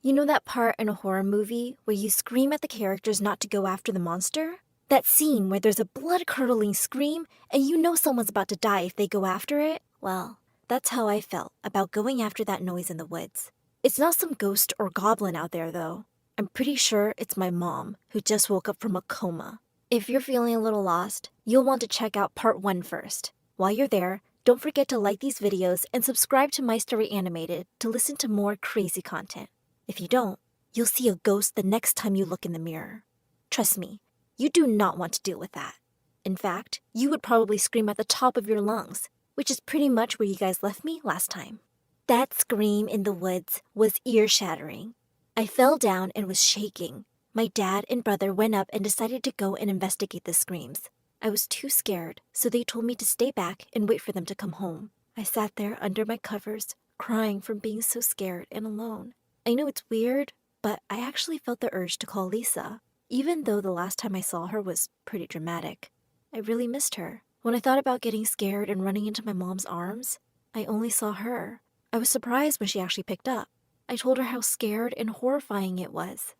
You know that part in a horror movie where you scream at the characters not to go after the monster? That scene where there's a blood-curdling scream and you know someone's about to die if they go after it? Well, that's how I felt about going after that noise in the woods. It's not some ghost or goblin out there, though. I'm pretty sure it's my mom, who just woke up from a coma. If you're feeling a little lost, you'll want to check out part 1 first. While you're there, don't forget to like these videos and subscribe to My Story Animated to listen to more crazy content. If you don't, you'll see a ghost the next time you look in the mirror. Trust me, you do not want to deal with that. In fact, you would probably scream at the top of your lungs, which is pretty much where you guys left me last time. That scream in the woods was ear-shattering. I fell down and was shaking. My dad and brother went up and decided to go and investigate the screams. I was too scared, so they told me to stay back and wait for them to come home. I sat there under my covers, crying from being so scared and alone. I know it's weird, but I actually felt the urge to call Lisa, even though the last time I saw her was pretty dramatic. I really missed her. When I thought about getting scared and running into my mom's arms, I only saw her. I was surprised when she actually picked up. I told her how scared and horrifying it was.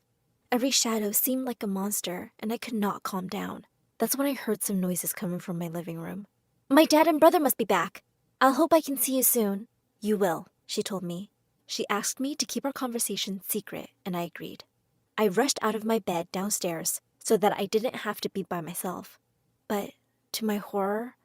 Every shadow seemed like a monster, and I could not calm down. That's when I heard some noises coming from my living room. My dad and brother must be back. I'll hope I can see you soon. You will, she told me. She asked me to keep our conversation secret, and I agreed. I rushed out of my bed downstairs so that I didn't have to be by myself. But, to my horror,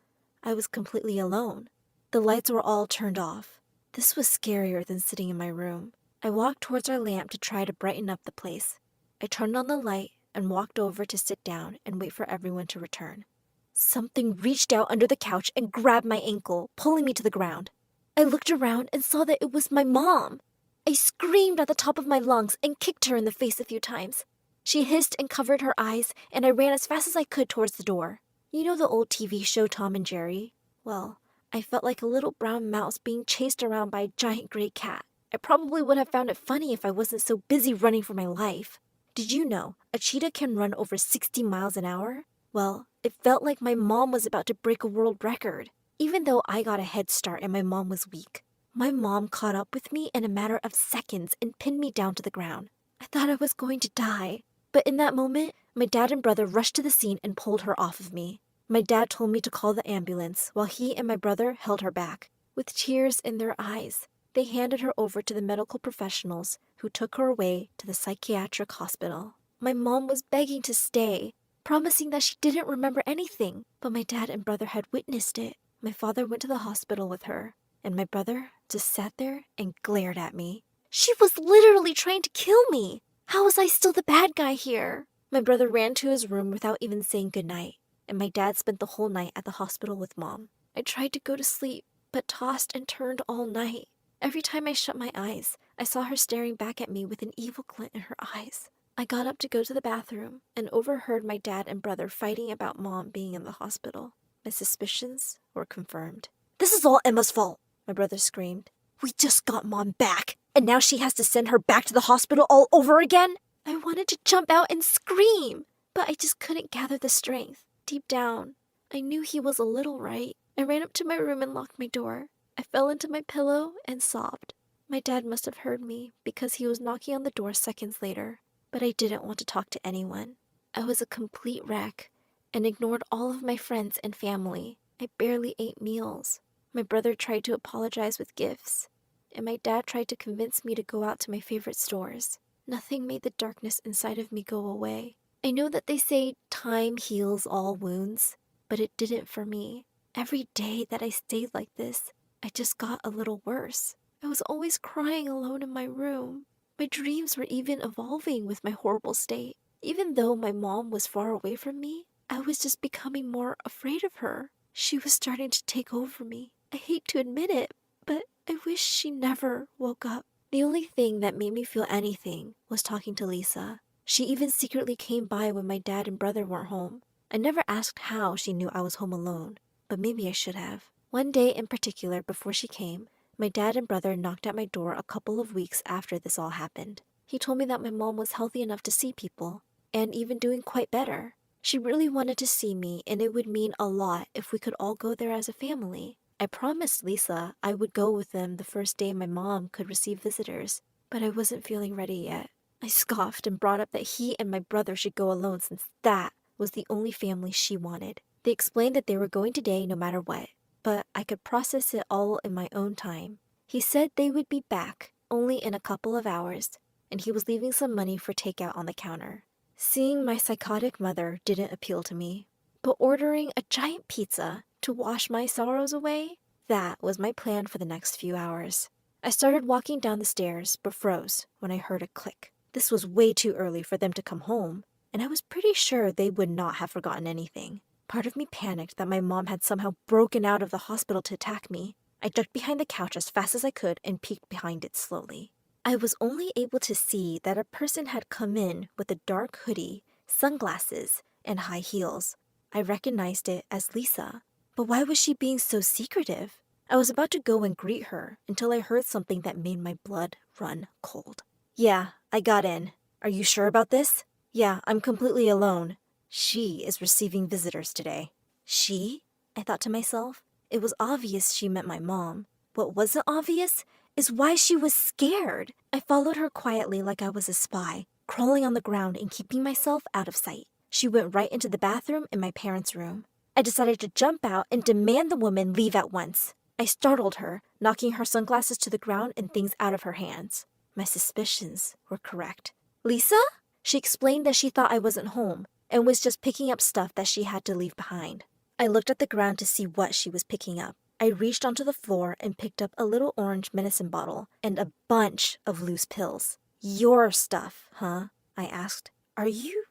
I was completely alone. The lights were all turned off. This was scarier than sitting in my room. I walked towards our lamp to try to brighten up the place. I turned on the light and walked over to sit down and wait for everyone to return. Something reached out under the couch and grabbed my ankle, pulling me to the ground. I looked around and saw that it was my mom. I screamed at the top of my lungs and kicked her in the face a few times. She hissed and covered her eyes, and I ran as fast as I could towards the door. You know the old TV show Tom and Jerry? Well, I felt like a little brown mouse being chased around by a giant gray cat. I probably would have found it funny if I wasn't so busy running for my life. Did you know a cheetah can run over 60 miles an hour? Well, it felt like my mom was about to break a world record. Even though I got a head start and my mom was weak, my mom caught up with me in a matter of seconds and pinned me down to the ground. I thought I was going to die. But in that moment, my dad and brother rushed to the scene and pulled her off of me. My dad told me to call the ambulance while he and my brother held her back. With tears in their eyes, they handed her over to the medical professionals who took her away to the psychiatric hospital. My mom was begging to stay, promising that she didn't remember anything, but my dad and brother had witnessed it. My father went to the hospital with her, and my brother just sat there and glared at me. She was literally trying to kill me! How was I still the bad guy here? My brother ran to his room without even saying goodnight, and my dad spent the whole night at the hospital with Mom. I tried to go to sleep, but tossed and turned all night. Every time I shut my eyes, I saw her staring back at me with an evil glint in her eyes. I got up to go to the bathroom and overheard my dad and brother fighting about Mom being in the hospital. My suspicions were confirmed. "This is all Emma's fault," my brother screamed. "We just got Mom back, and now she has to send her back to the hospital all over again?" I wanted to jump out and scream, but I just couldn't gather the strength. Deep down, I knew he was a little right. I ran up to my room and locked my door. I fell into my pillow and sobbed. My dad must have heard me because he was knocking on the door seconds later, but I didn't want to talk to anyone. I was a complete wreck and ignored all of my friends and family. I barely ate meals. My brother tried to apologize with gifts, and my dad tried to convince me to go out to my favorite stores. Nothing made the darkness inside of me go away. I know that they say time heals all wounds, but it didn't for me. Every day that I stayed like this, I just got a little worse. I was always crying alone in my room. My dreams were even evolving with my horrible state. Even though my mom was far away from me, I was just becoming more afraid of her. She was starting to take over me. I hate to admit it, but I wish she never woke up. The only thing that made me feel anything was talking to Lisa. She even secretly came by when my dad and brother weren't home. I never asked how she knew I was home alone, but maybe I should have. One day in particular before she came, my dad and brother knocked at my door a couple of weeks after this all happened. He told me that my mom was healthy enough to see people, and even doing quite better. She really wanted to see me, and it would mean a lot if we could all go there as a family. I promised Lisa I would go with them the first day my mom could receive visitors, but I wasn't feeling ready yet. I scoffed and brought up that he and my brother should go alone since that was the only family she wanted. They explained that they were going today no matter what, but I could process it all in my own time. He said they would be back only in a couple of hours, and he was leaving some money for takeout on the counter. Seeing my psychotic mother didn't appeal to me, but ordering a giant pizza to wash my sorrows away, that was my plan for the next few hours. I started walking down the stairs, but froze when I heard a click. This was way too early for them to come home, and I was pretty sure they would not have forgotten anything. Part of me panicked that my mom had somehow broken out of the hospital to attack me. I ducked behind the couch as fast as I could and peeked behind it slowly. I was only able to see that a person had come in with a dark hoodie, sunglasses, and high heels. I recognized it as Lisa. But why was she being so secretive? I was about to go and greet her until I heard something that made my blood run cold. Yeah, I got in. Are you sure about this? Yeah, I'm completely alone. She is receiving visitors today. She? I thought to myself. It was obvious she meant my mom. What wasn't obvious is why she was scared. I followed her quietly like I was a spy, crawling on the ground and keeping myself out of sight. She went right into the bathroom in my parents' room. I decided to jump out and demand the woman leave at once. I startled her, knocking her sunglasses to the ground and things out of her hands. My suspicions were correct. Lisa? She explained that she thought I wasn't home and was just picking up stuff that she had to leave behind. I looked at the ground to see what she was picking up. I reached onto the floor and picked up a little orange medicine bottle and a bunch of loose pills. Your stuff, huh? I asked. Are you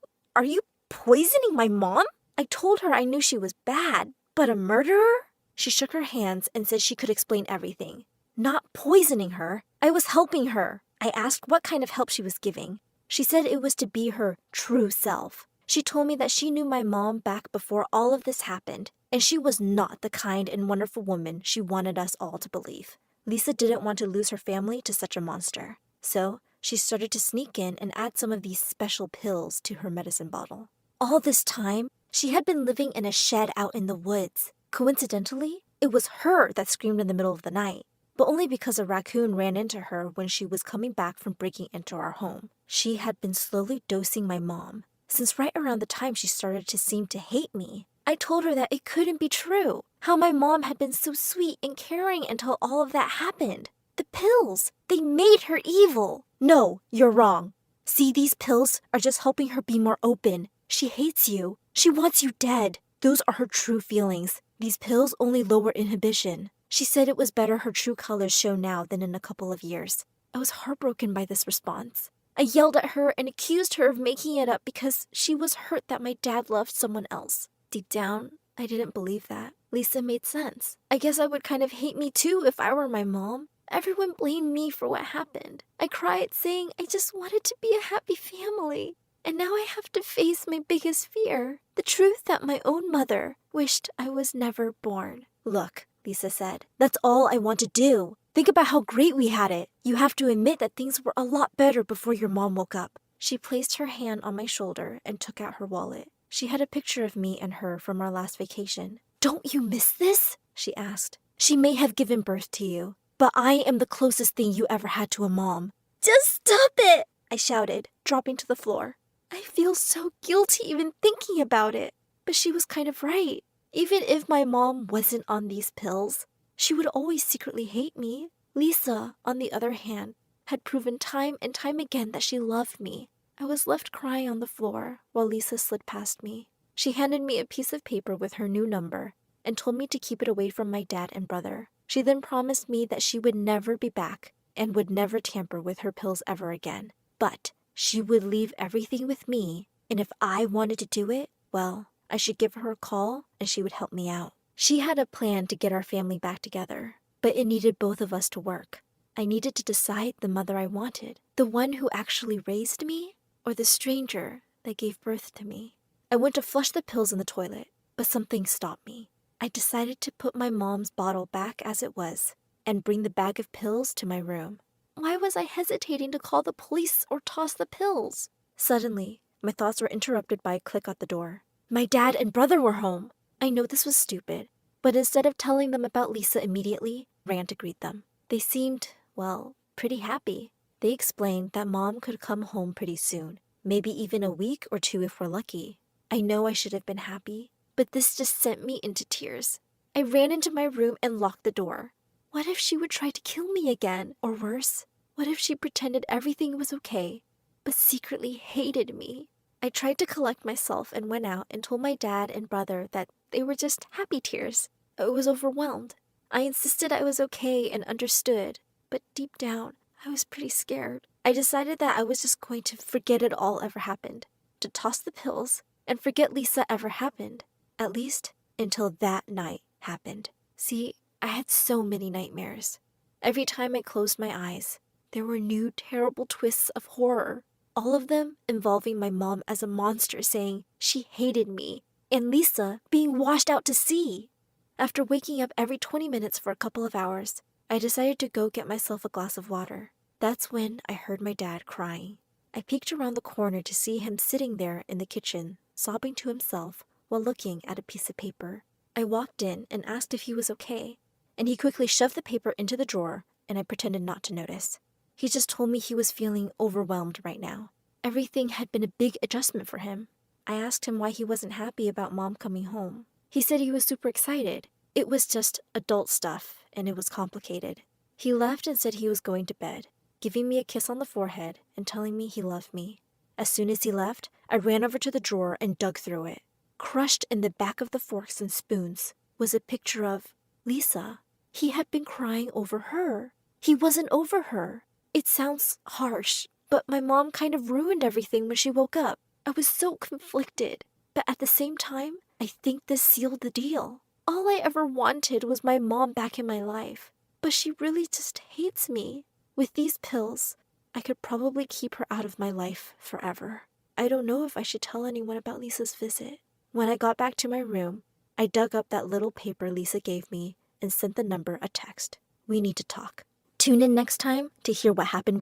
poisoning my mom? I told her I knew she was bad, but a murderer? She shook her hands and said she could explain everything. Not poisoning her. I was helping her. I asked what kind of help she was giving. She said it was to be her true self. She told me that she knew my mom back before all of this happened, and she was not the kind and wonderful woman she wanted us all to believe. Lisa didn't want to lose her family to such a monster, so she started to sneak in and add some of these special pills to her medicine bottle. All this time, she had been living in a shed out in the woods. Coincidentally, it was her that screamed in the middle of the night, but only because a raccoon ran into her when she was coming back from breaking into our home. She had been slowly dosing my mom, since right around the time she started to seem to hate me. I told her that it couldn't be true, how my mom had been so sweet and caring until all of that happened. The pills, they made her evil. No, you're wrong. See, these pills are just helping her be more open. She hates you. She wants you dead. Those are her true feelings. These pills only lower inhibition. She said it was better her true colors show now than in a couple of years. I was heartbroken by this response. I yelled at her and accused her of making it up because she was hurt that my dad loved someone else. Deep down, I didn't believe that. Lisa made sense. I guess I would kind of hate me too if I were my mom. Everyone blamed me for what happened. I cried saying I just wanted to be a happy family. And now I have to face my biggest fear, the truth that my own mother wished I was never born. Look, Lisa said, that's all I want to do. Think about how great we had it. You have to admit that things were a lot better before your mom woke up. She placed her hand on my shoulder and took out her wallet. She had a picture of me and her from our last vacation. Don't you miss this? She asked. She may have given birth to you, but I am the closest thing you ever had to a mom. Just stop it! I shouted, dropping to the floor. I feel so guilty even thinking about it. But she was kind of right. Even if my mom wasn't on these pills, she would always secretly hate me. Lisa, on the other hand, had proven time and time again that she loved me. I was left crying on the floor while Lisa slid past me. She handed me a piece of paper with her new number and told me to keep it away from my dad and brother. She then promised me that she would never be back and would never tamper with her pills ever again. But she would leave everything with me, and if I wanted to do it, well, I should give her a call and she would help me out. She had a plan to get our family back together, but it needed both of us to work. I needed to decide the mother I wanted, the one who actually raised me, or the stranger that gave birth to me. I went to flush the pills in the toilet, but something stopped me. I decided to put my mom's bottle back as it was and bring the bag of pills to my room. Why was I hesitating to call the police or toss the pills? Suddenly, my thoughts were interrupted by a click at the door. My dad and brother were home. I know this was stupid, but instead of telling them about Lisa immediately, I ran to greet them. They seemed, well, pretty happy. They explained that Mom could come home pretty soon, maybe even a week or 2 if we're lucky. I know I should have been happy, but this just sent me into tears. I ran into my room and locked the door. What if she would try to kill me again, or worse? What if she pretended everything was okay, but secretly hated me? I tried to collect myself and went out and told my dad and brother that they were just happy tears. I was overwhelmed. I insisted I was okay and understood, but deep down, I was pretty scared. I decided that I was just going to forget it all ever happened, to toss the pills and forget Lisa ever happened, at least until that night happened. See, I had so many nightmares. Every time I closed my eyes, there were new terrible twists of horror, all of them involving my mom as a monster saying she hated me, and Lisa being washed out to sea. After waking up every 20 minutes for a couple of hours, I decided to go get myself a glass of water. That's when I heard my dad crying. I peeked around the corner to see him sitting there in the kitchen, sobbing to himself while looking at a piece of paper. I walked in and asked if he was okay, and he quickly shoved the paper into the drawer, and I pretended not to notice. He just told me he was feeling overwhelmed right now. Everything had been a big adjustment for him. I asked him why he wasn't happy about Mom coming home. He said he was super excited. It was just adult stuff, and it was complicated. He left and said he was going to bed, giving me a kiss on the forehead and telling me he loved me. As soon as he left, I ran over to the drawer and dug through it. Crushed in the back of the forks and spoons was a picture of Lisa. He had been crying over her. He wasn't over her. It sounds harsh, but my mom kind of ruined everything when she woke up. I was so conflicted, but at the same time, I think this sealed the deal. All I ever wanted was my mom back in my life, but she really just hates me. With these pills, I could probably keep her out of my life forever. I don't know if I should tell anyone about Lisa's visit. When I got back to my room, I dug up that little paper Lisa gave me and sent the number a text. We need to talk. Tune in next time to hear what happened.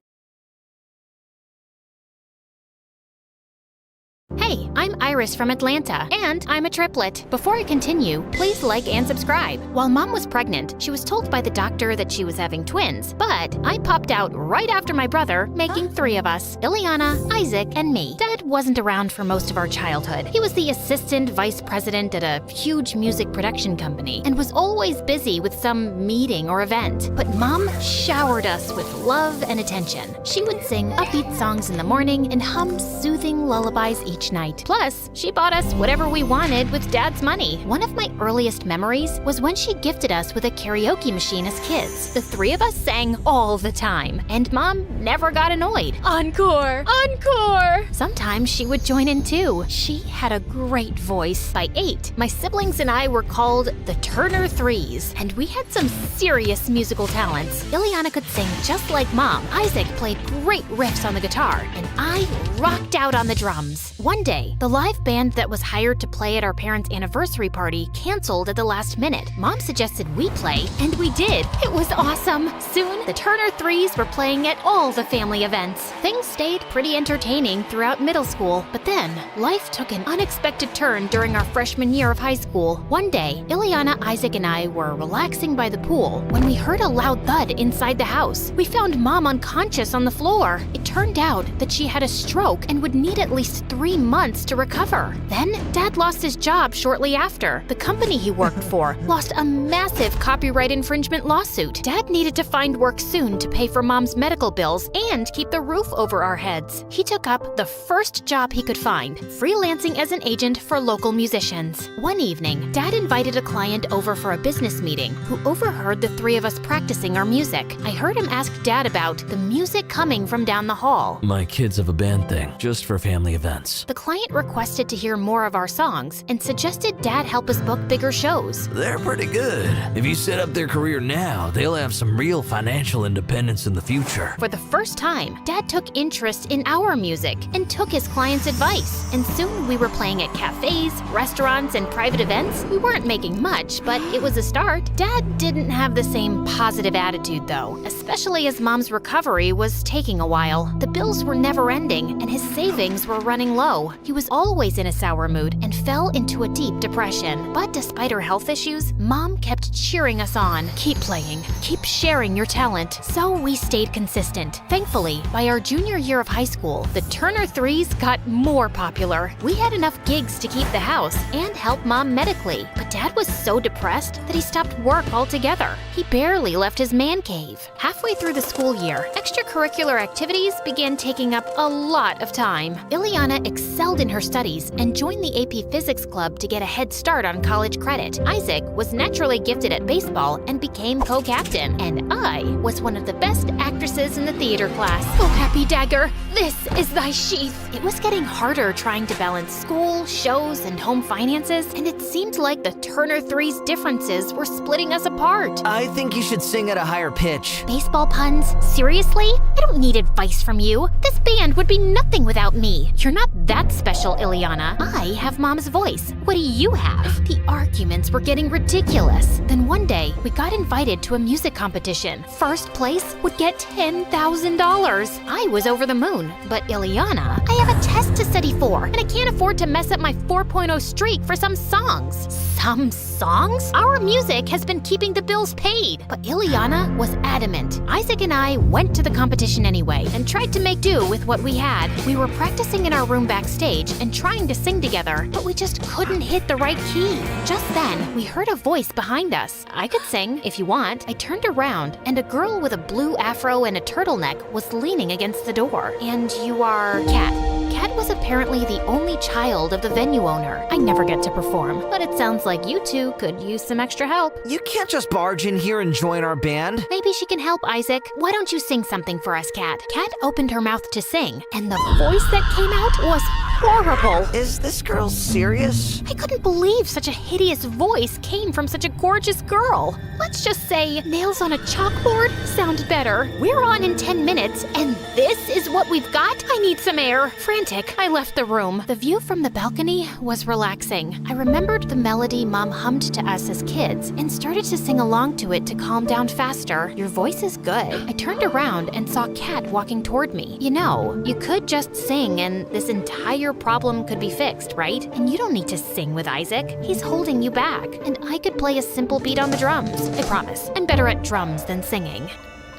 Hey, I'm Iris from Atlanta, and I'm a triplet. Before I continue, please like and subscribe. While Mom was pregnant, she was told by the doctor that she was having twins, but I popped out right after my brother, making 3 of us, Ileana, Isaac, and me. Dad wasn't around for most of our childhood. He was the assistant vice president at a huge music production company and was always busy with some meeting or event. But Mom showered us with love and attention. She would sing upbeat songs in the morning and hum soothing lullabies each night. Plus, she bought us whatever we wanted with Dad's money. One of my earliest memories was when she gifted us with a karaoke machine as kids. The 3 of us sang all the time, and Mom never got annoyed. Encore! Encore! Sometimes she would join in too. She had a great voice. By 8, my siblings and I were called the Turner Threes, and we had some serious musical talents. Ileana could sing just like Mom. Isaac played great riffs on the guitar, and I rocked out on the drums. One day, the live band that was hired to play at our parents' anniversary party canceled at the last minute. Mom suggested we play, and we did. It was awesome. Soon, the Turner Threes were playing at all the family events. Things stayed pretty entertaining throughout middle school, but then life took an unexpected turn during our freshman year of high school. One day, Ileana, Isaac, and I were relaxing by the pool when we heard a loud thud inside the house. We found Mom unconscious on the floor. It turned out that she had a stroke and would need at least 3 months to recover. Then, Dad lost his job shortly after. The company he worked for lost a massive copyright infringement lawsuit. Dad needed to find work soon to pay for Mom's medical bills and keep the roof over our heads. He took up the first job he could find, freelancing as an agent for local musicians. One evening, Dad invited a client over for a business meeting who overheard the 3 of us practicing our music. I heard him ask Dad about the music coming from down the hall. My kids have a band thing, just for family events. The client requested to hear more of our songs and suggested Dad help us book bigger shows. They're pretty good. If you set up their career now, they'll have some real financial independence in the future. For the first time, Dad took interest in our music and took his client's advice. And soon we were playing at cafes, restaurants, and private events. We weren't making much, but it was a start. Dad didn't have the same positive attitude though, especially as Mom's recovery was taking a while. The bills were never ending and his savings were running low. show. He was always in a sour mood and fell into a deep depression. But despite her health issues, Mom kept cheering us on. Keep playing, keep sharing your talent. So we stayed consistent. Thankfully, by our junior year of high school, the Turner Threes got more popular. We had enough gigs to keep the house and help Mom medically. But Dad was so depressed that he stopped work altogether. He barely left his man cave. Halfway through the school year, extracurricular activities began taking up a lot of time. Ileana excelled in her studies and joined the AP Physics Club to get a head start on college credit. Isaac was naturally gifted at baseball and became co-captain. And I was one of the best actresses in the theater class. Oh, happy dagger, this is thy sheath. It was getting harder trying to balance school, shows, and home finances, and it seemed like the Turner Three's differences were splitting us apart. I think you should sing at a higher pitch. Baseball puns? Seriously? I don't need advice from you. This band would be nothing without me. You're not that special, Ileana. I have Mom's voice. What do you have? The arguments were getting ridiculous. Then one day, we got invited to a music competition. First place would get $10,000. I was over the moon, but Ileana, I have a test to study for, and I can't afford to mess up my 4.0 streak for some songs. Some songs? Our music has been keeping the bills paid. But Ileana was adamant. Isaac and I went to the competition anyway and tried to make do with what we had. We were practicing in our room backstage and trying to sing together, but we just couldn't hit the right key. Just then, we heard a voice behind us. I could sing, if you want. I turned around, and a girl with a blue afro and a turtleneck was leaning against the door. And you are Kat. Kat was apparently the only child of the venue owner. I never get to perform, but it sounds like you two could use some extra help. You can't just barge in here and join our band. Maybe she can help, Isaac. Why don't you sing something for us, Kat? Kat opened her mouth to sing, and the voice that came out was horrible. Is this girl serious? I couldn't believe such a hideous voice came from such a gorgeous girl. Let's just say nails on a chalkboard sound better. We're on in 10 minutes, and this is what we've got? I need some air. Frantic, I left the room. The view from the balcony was relaxing. I remembered the melody Mom hummed to us as kids and started to sing along to it to calm down faster. Your voice is good. I turned around and saw Kat walking toward me. You know, you could just sing and this entire problem could be fixed, right? And you don't need to sing with Isaac. He's holding you back. And I could play a simple beat on the drums. I promise. I'm better at drums than singing.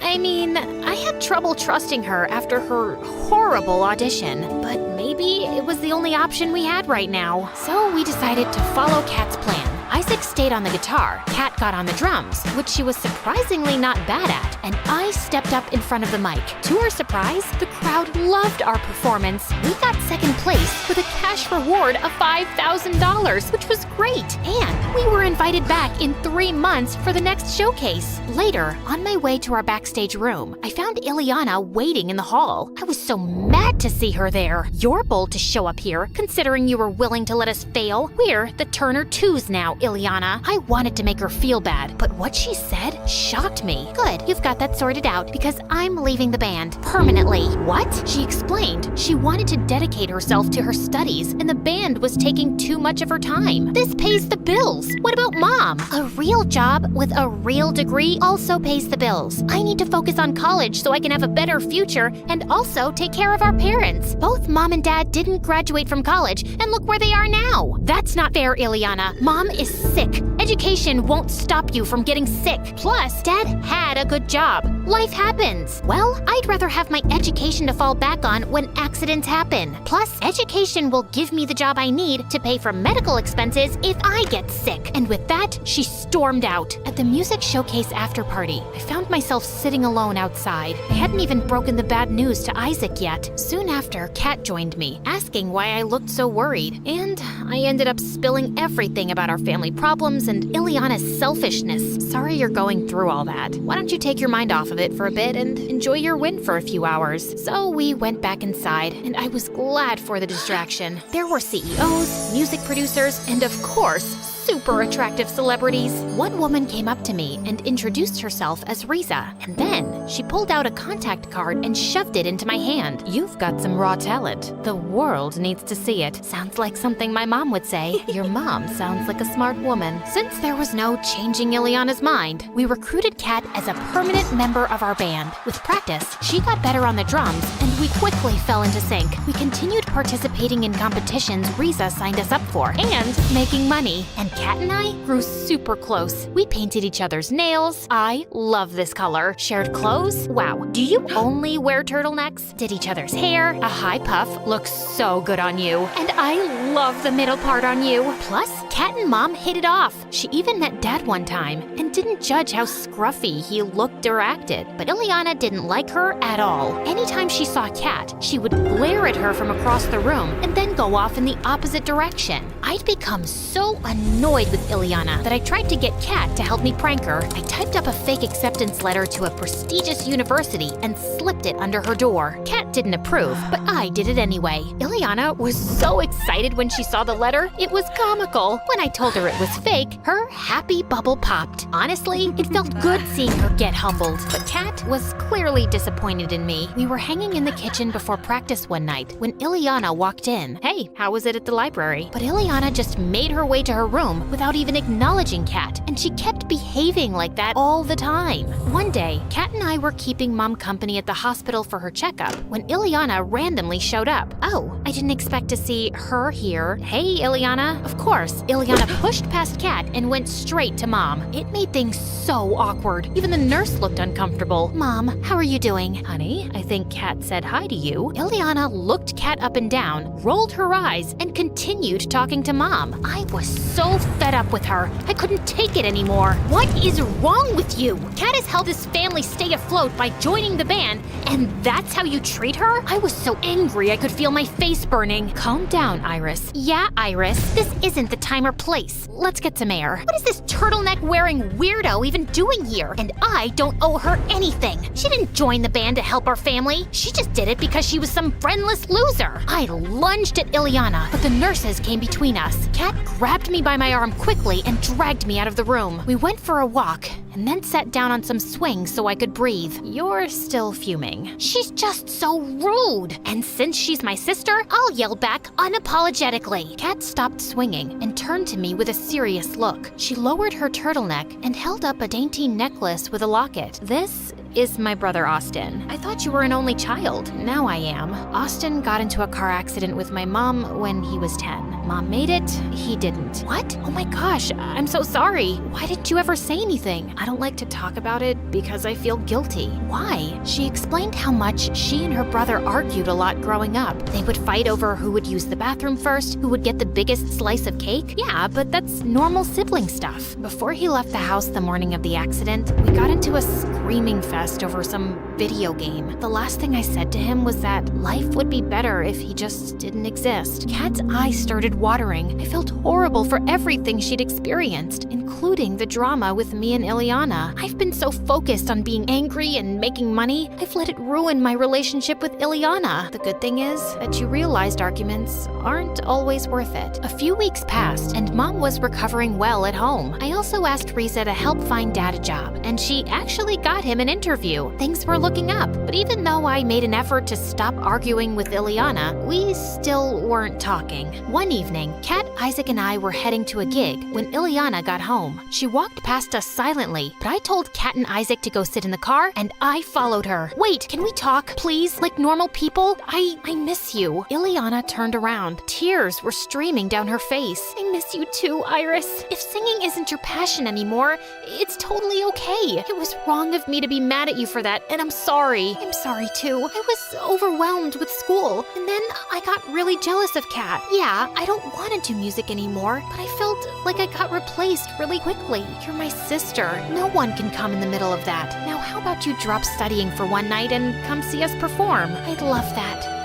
I mean, I had trouble trusting her after her horrible audition, but maybe it was the only option we had right now. So we decided to follow Kat's plan. Isaac stayed on the guitar, Kat got on the drums, which she was surprisingly not bad at, and I stepped up in front of the mic. To our surprise, the crowd loved our performance. We got second place with a cash reward of $5,000, which was great. And we were invited back in 3 months for the next showcase. Later, on my way to our backstage room, I found Ileana waiting in the hall. I was so mad to see her there. You're bold to show up here, considering you were willing to let us fail. We're the Turner Twos now, Ileana. I wanted to make her feel bad, but what she said shocked me. Good, you've got that sorted out because I'm leaving the band permanently. What? She explained she wanted to dedicate herself to her studies and the band was taking too much of her time. This pays the bills. What about Mom? A real job with a real degree also pays the bills. I need to focus on college so I can have a better future and also take care of our parents. Both Mom and Dad didn't graduate from college and look where they are now. That's not fair, Ileana. Mom is sick. Education won't stop you from getting sick. Plus, Dad had a good job. Life happens. Well, I'd rather have my education to fall back on when accidents happen. Plus, education will give me the job I need to pay for medical expenses if I get sick. And with that, she stormed out. At the music showcase after party, I found myself sitting alone outside. I hadn't even broken the bad news to Isaac yet. Soon after, Kat joined me, asking why I looked so worried. And I ended up spilling everything about our family problems and Ileana's selfishness. Sorry you're going through all that. Why don't you take your mind off of it for a bit and enjoy your win for a few hours? So we went back inside, and I was glad for the distraction. There were CEOs, music producers, and of course, super attractive celebrities. One woman came up to me and introduced herself as Riza, and then she pulled out a contact card and shoved it into my hand. You've got some raw talent. The world needs to see it. Sounds like something my mom would say. Your mom sounds like a smart woman. Since there was no changing Ileana's mind, we recruited Kat as a permanent member of our band. With practice, she got better on the drums, and we quickly fell into sync. We continued participating in competitions Riza signed us up for, and making money. And Kat and I grew super close. We painted each other's nails. I love this color. Shared clothes. Wow, do you only wear turtlenecks? Did each other's hair. A high puff looks so good on you. And I love the middle part on you. Plus, Kat and Mom hit it off. She even met Dad one time and didn't judge how scruffy he looked or acted. But Ileana didn't like her at all. Anytime she saw Kat, she would glare at her from across the room and then go off in the opposite direction. I'd become so annoyed with Ileana that I tried to get Kat to help me prank her. I typed up a fake acceptance letter to a prestigious university and slipped it under her door. Kat didn't approve, but I did it anyway. Ileana was so excited when she saw the letter, it was comical. When I told her it was fake, her happy bubble popped. Honestly, it felt good seeing her get humbled, but Kat was clearly disappointed in me. We were hanging in the kitchen before practice one night when Ileana walked in. Hey, how was it at the library? But Ileana just made her way to her room without even acknowledging Kat, and she kept behaving like that all the time. One day, Kat and I were keeping Mom company at the hospital for her checkup when Ileana randomly showed up. Oh, I didn't expect to see her here. Hey, Ileana. Of course, Ileana pushed past Kat and went straight to Mom. It made things so awkward. Even the nurse looked uncomfortable. Mom, how are you doing? Honey, I think Kat said hi to you. Ileana looked Kat up and down, rolled her eyes, and continued talking to Mom. I was so fed up with her. I couldn't take it anymore. What is wrong with you? Kat has helped this family stay afloat by joining the band, and that's how you treat her? I was so angry I could feel my face burning. Calm down, Iris. Yeah, Iris, this isn't the time or place. Let's get some air. What is this turtleneck-wearing weirdo even doing here? And I don't owe her anything. She didn't join the band to help our family. She just did it because she was some friendless loser. I lunged at Ileana, but the nurses came between us. Kat grabbed me by my arm quickly and dragged me out of the room. We went for a walk and then sat down on some swings so I could breathe. You're still fuming. She's just so rude. And since she's my sister, I'll yell back unapologetically. Kat stopped swinging and turned to me with a serious look. She lowered her turtleneck and held up a dainty necklace with a locket. This is my brother Austin. I thought you were an only child. Now I am. Austin got into a car accident with my mom when he was 10. Mom made it, he didn't. What? Oh my gosh, I'm so sorry. Why didn't you ever say anything? I don't like to talk about it because I feel guilty. Why? She explained how much she and her brother argued a lot growing up. They would fight over who would use the bathroom first, who would get the biggest slice of cake. Yeah, but that's normal sibling stuff. Before he left the house the morning of the accident, we got into a screaming fest over some video game. The last thing I said to him was that life would be better if he just didn't exist. Kat's eyes started watering. I felt horrible for everything she'd experienced, including the drama with me and Ileana. I've been so focused on being angry and making money, I've let it ruin my relationship with Ileana. The good thing is that you realized arguments aren't always worth it. A few weeks passed, and Mom was recovering well at home. I also asked Riza to help find Dad a job, and she actually got him an interview. Things were looking up, but even though I made an effort to stop arguing with Ileana, we still weren't talking. One evening, Kat, Isaac, and I were heading to a gig when Ileana got home. She walked past us silently, but I told Kat and Isaac to go sit in the car, and I followed her. Wait, can we talk, please? Like normal people? I miss you. Ileana turned around. Tears were streaming down her face. I miss you too, Iris. If singing isn't your passion anymore, it's totally okay. It was wrong of me to be mad at you for that, and I'm sorry. I'm sorry too. I was overwhelmed with school, and then I got really jealous of Kat. Yeah, I don't want to do music anymore, but I felt like I got replaced really quickly. You're my sister. No one can come in the middle of that. Now how about you drop studying for one night and come see us perform? I'd love that.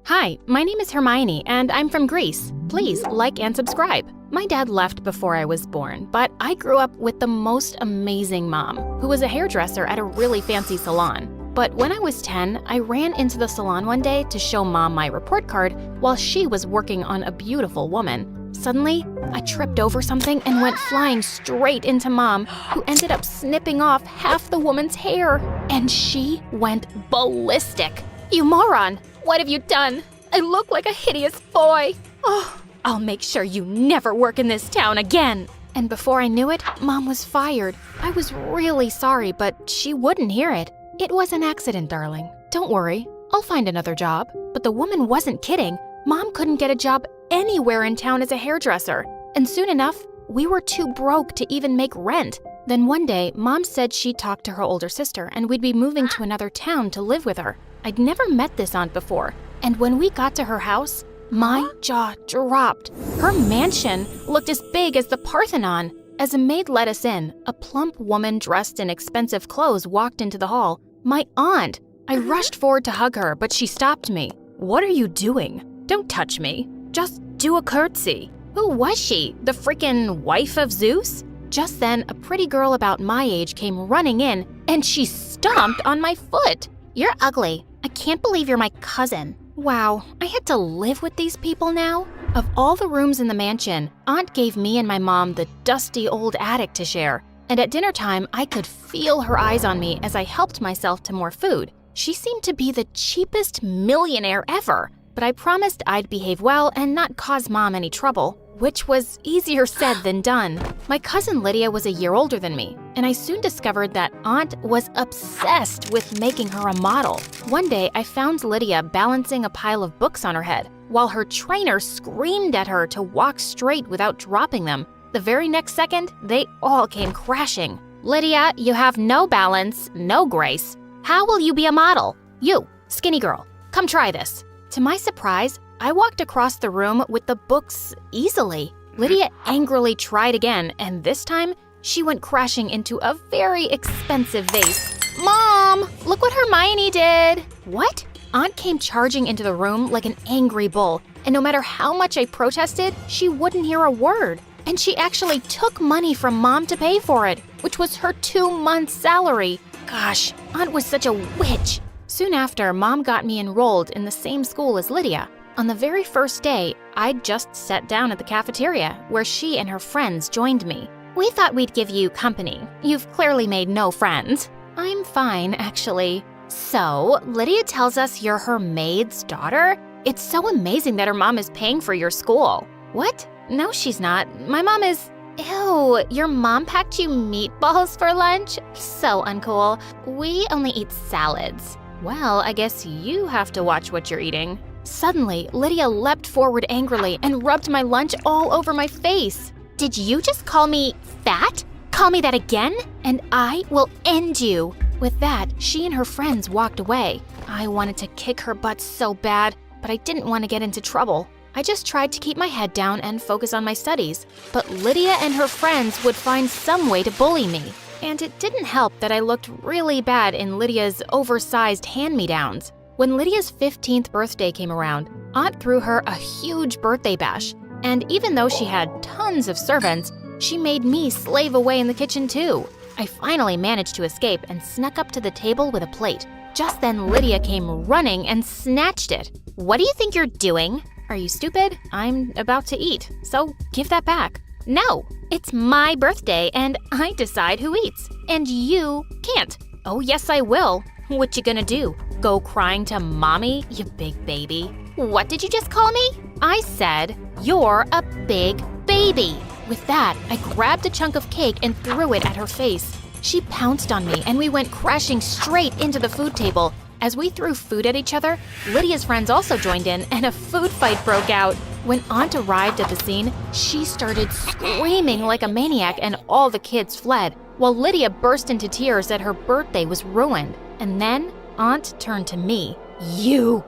Hi, my name is Hermione, and I'm from Greece. Please like and subscribe. My dad left before I was born, but I grew up with the most amazing mom, who was a hairdresser at a really fancy salon. But when I was 10, I ran into the salon one day to show Mom my report card while she was working on a beautiful woman. Suddenly, I tripped over something and went flying straight into Mom, who ended up snipping off half the woman's hair. And she went ballistic. You moron! What have you done? I look like a hideous boy. Oh, I'll make sure you never work in this town again. And before I knew it, Mom was fired. I was really sorry, but she wouldn't hear it. It was an accident, darling. Don't worry, I'll find another job. But the woman wasn't kidding. Mom couldn't get a job anywhere in town as a hairdresser. And soon enough, we were too broke to even make rent. Then one day, Mom said she'd talk to her older sister and we'd be moving to another town to live with her. I'd never met this aunt before. And when we got to her house, my jaw dropped. Her mansion looked as big as the Parthenon. As a maid let us in, a plump woman dressed in expensive clothes walked into the hall. My aunt! I rushed forward to hug her, but she stopped me. What are you doing? Don't touch me. Just do a curtsy. Who was she? The freaking wife of Zeus? Just then, a pretty girl about my age came running in, and she stomped on my foot. You're ugly. I can't believe you're my cousin. Wow, I had to live with these people now? Of all the rooms in the mansion, Aunt gave me and my mom the dusty old attic to share. And at dinner time, I could feel her eyes on me as I helped myself to more food. She seemed to be the cheapest millionaire ever, but I promised I'd behave well and not cause Mom any trouble, which was easier said than done. My cousin Lydia was a year older than me, and I soon discovered that Aunt was obsessed with making her a model. One day, I found Lydia balancing a pile of books on her head, while her trainer screamed at her to walk straight without dropping them. The very next second, they all came crashing. Lydia, you have no balance, no grace. How will you be a model? You, skinny girl, come try this. To my surprise, I walked across the room with the books easily. Lydia angrily tried again, and this time, she went crashing into a very expensive vase. Mom, look what Hermione did. What? Aunt came charging into the room like an angry bull, and no matter how much I protested, she wouldn't hear a word. And she actually took money from Mom to pay for it, which was her 2 months' salary. Gosh, Aunt was such a witch. Soon after, Mom got me enrolled in the same school as Lydia. On the very first day, I'd just sat down at the cafeteria, where she and her friends joined me. We thought we'd give you company. You've clearly made no friends. I'm fine, actually. So, Lydia tells us you're her maid's daughter? It's so amazing that her mom is paying for your school. What? No, she's not. My mom is… Ew, your mom packed you meatballs for lunch? So uncool. We only eat salads. Well, I guess you have to watch what you're eating. Suddenly, Lydia leapt forward angrily and rubbed my lunch all over my face. Did you just call me fat? Call me that again? And I will end you. With that, she and her friends walked away. I wanted to kick her butt so bad, but I didn't want to get into trouble. I just tried to keep my head down and focus on my studies, but Lydia and her friends would find some way to bully me. And it didn't help that I looked really bad in Lydia's oversized hand-me-downs. When Lydia's 15th birthday came around, Aunt threw her a huge birthday bash. And even though she had tons of servants, she made me slave away in the kitchen too. I finally managed to escape and snuck up to the table with a plate. Just then, Lydia came running and snatched it. What do you think you're doing? Are you stupid? I'm about to eat, so give that back. No, it's my birthday and I decide who eats, and you can't. Oh yes, I will. What you gonna do? Go crying to mommy, you big baby? What did you just call me? I said, you're a big baby. With that, I grabbed a chunk of cake and threw it at her face. She pounced on me and we went crashing straight into the food table. As we threw food at each other, Lydia's friends also joined in and a food fight broke out. When Aunt arrived at the scene, she started screaming like a maniac and all the kids fled, while Lydia burst into tears that her birthday was ruined. And then Aunt turned to me. You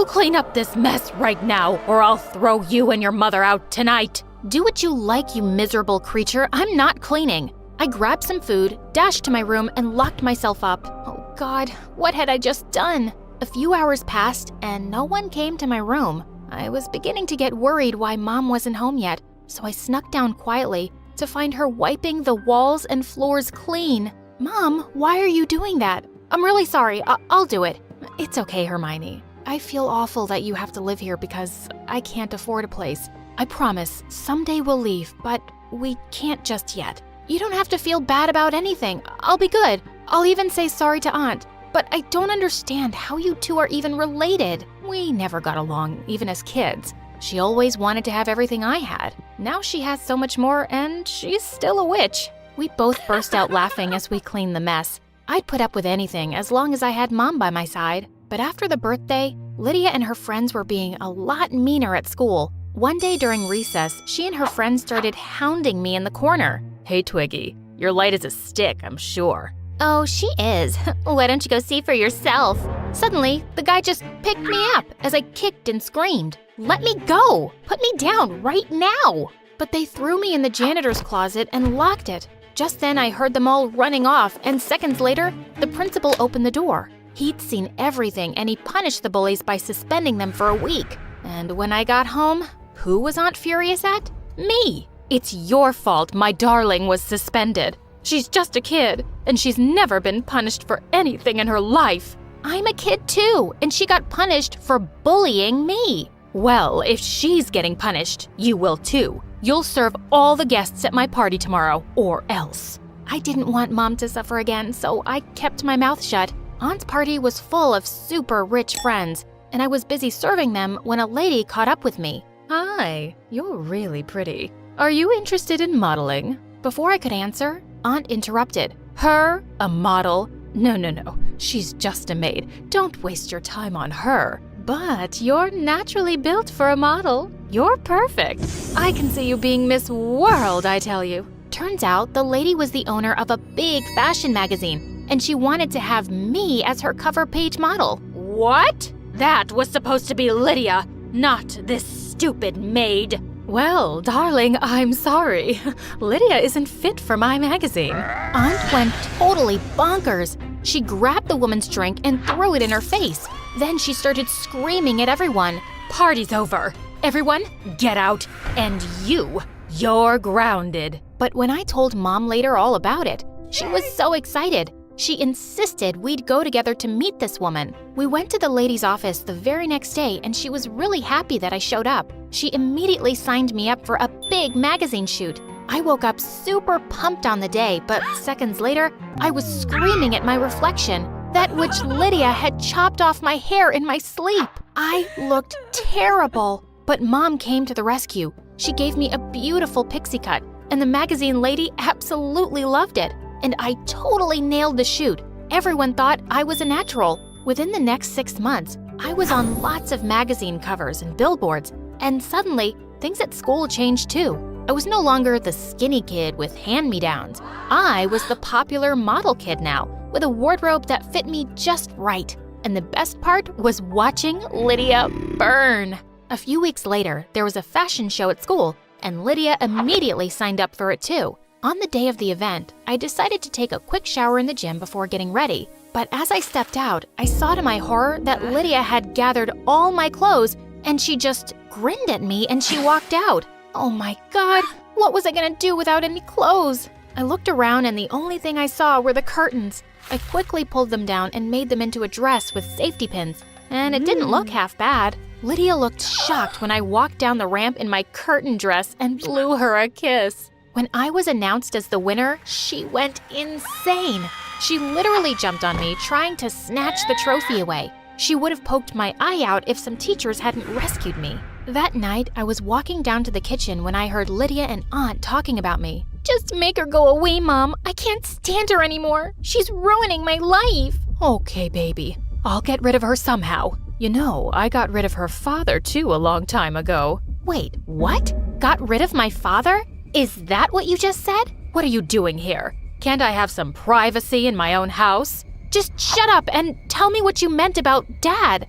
clean up this mess right now or I'll throw you and your mother out tonight. Do what you like, you miserable creature. I'm not cleaning. I grabbed some food, dashed to my room, and locked myself up. Oh God, what had I just done? A few hours passed, and no one came to my room. I was beginning to get worried why Mom wasn't home yet, so I snuck down quietly to find her wiping the walls and floors clean. Mom, why are you doing that? I'm really sorry. I'll do it. It's okay, Hermione. I feel awful that you have to live here because I can't afford a place. I promise, someday we'll leave, but we can't just yet. You don't have to feel bad about anything. I'll be good. I'll even say sorry to Aunt. But I don't understand how you two are even related. We never got along, even as kids. She always wanted to have everything I had. Now she has so much more, and she's still a witch. We both burst out laughing as we cleaned the mess. I'd put up with anything as long as I had Mom by my side. But after the birthday, Lydia and her friends were being a lot meaner at school. One day during recess, she and her friends started hounding me in the corner. "Hey, Twiggy, you're light as a stick, I'm sure." "Oh, she is. Why don't you go see for yourself?" Suddenly, the guy just picked me up as I kicked and screamed. "Let me go! Put me down right now!" But they threw me in the janitor's closet and locked it. Just then, I heard them all running off, and seconds later, the principal opened the door. He'd seen everything, and he punished the bullies by suspending them for a week. And when I got home, who was Aunt furious at? Me! "It's your fault my darling was suspended. She's just a kid, and she's never been punished for anything in her life." "I'm a kid too, and she got punished for bullying me." "Well, if she's getting punished, you will too. You'll serve all the guests at my party tomorrow, or else." I didn't want Mom to suffer again, so I kept my mouth shut. Aunt's party was full of super rich friends, and I was busy serving them when a lady caught up with me. "Hi, you're really pretty. Are you interested in modeling?" Before I could answer, Aunt interrupted. "Her? A model? No. She's just a maid. Don't waste your time on her." "But you're naturally built for a model. You're perfect. I can see you being Miss World, I tell you." Turns out the lady was the owner of a big fashion magazine, and she wanted to have me as her cover page model. "What? That was supposed to be Lydia, not this stupid maid." "Well, darling, I'm sorry. Lydia isn't fit for my magazine." Aunt went totally bonkers. She grabbed the woman's drink and threw it in her face. Then she started screaming at everyone. "Party's over. Everyone, get out. And you're grounded." But when I told Mom later all about it, she was so excited. She insisted we'd go together to meet this woman. We went to the lady's office the very next day, and she was really happy that I showed up. She immediately signed me up for a big magazine shoot. I woke up super pumped on the day, but seconds later, I was screaming at my reflection. That witch Lydia had chopped off my hair in my sleep. I looked terrible. But Mom came to the rescue. She gave me a beautiful pixie cut, and the magazine lady absolutely loved it. And I totally nailed the shoot. Everyone thought I was a natural. Within the next 6 months, I was on lots of magazine covers and billboards, and suddenly, things at school changed too. I was no longer the skinny kid with hand-me-downs. I was the popular model kid now, with a wardrobe that fit me just right. And the best part was watching Lydia burn. A few weeks later, there was a fashion show at school, and Lydia immediately signed up for it too. On the day of the event, I decided to take a quick shower in the gym before getting ready. But as I stepped out, I saw to my horror that Lydia had gathered all my clothes, and she just grinned at me and she walked out. Oh my God, what was I gonna do without any clothes? I looked around and the only thing I saw were the curtains. I quickly pulled them down and made them into a dress with safety pins, and it didn't look half bad. Lydia looked shocked when I walked down the ramp in my curtain dress and blew her a kiss. When I was announced as the winner, she went insane. She literally jumped on me, trying to snatch the trophy away. She would have poked my eye out if some teachers hadn't rescued me. That night, I was walking down to the kitchen when I heard Lydia and Aunt talking about me. "Just make her go away, Mom. I can't stand her anymore. She's ruining my life." "Okay, baby. I'll get rid of her somehow. You know, I got rid of her father too a long time ago." "Wait, what? Got rid of my father? Is that what you just said?" "What are you doing here? Can't I have some privacy in my own house?" "Just shut up and tell me what you meant about Dad."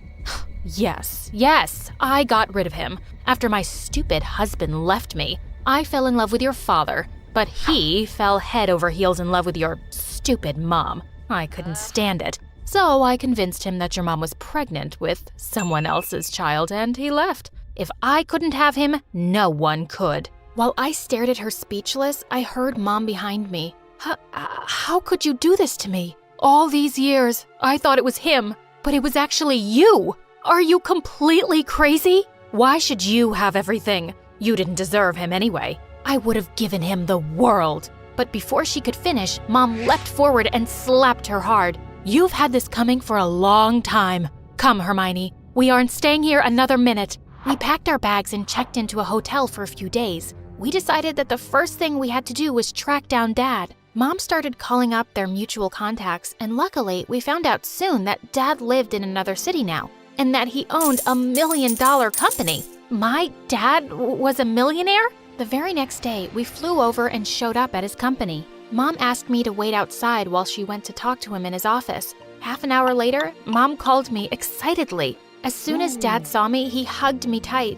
Yes, I got rid of him. After my stupid husband left me, I fell in love with your father, but he fell head over heels in love with your stupid mom. I couldn't stand it. So I convinced him that your mom was pregnant with someone else's child, and he left. If I couldn't have him, no one could. While I stared at her speechless, I heard Mom behind me. How could you do this to me? All these years, I thought it was him, but it was actually you. Are you completely crazy? Why should you have everything? You didn't deserve him anyway. I would have given him the world. But before she could finish, Mom leapt forward and slapped her hard. You've had this coming for a long time. Come, Hermione. We aren't staying here another minute. We packed our bags and checked into a hotel for a few days. We decided that the first thing we had to do was track down Dad. Mom started calling up their mutual contacts, and luckily, we found out soon that Dad lived in another city now, and that he owned a $1 million company. My dad was a millionaire? The very next day, we flew over and showed up at his company. Mom asked me to wait outside while she went to talk to him in his office. Half an hour later, Mom called me excitedly. As soon as Dad saw me, he hugged me tight.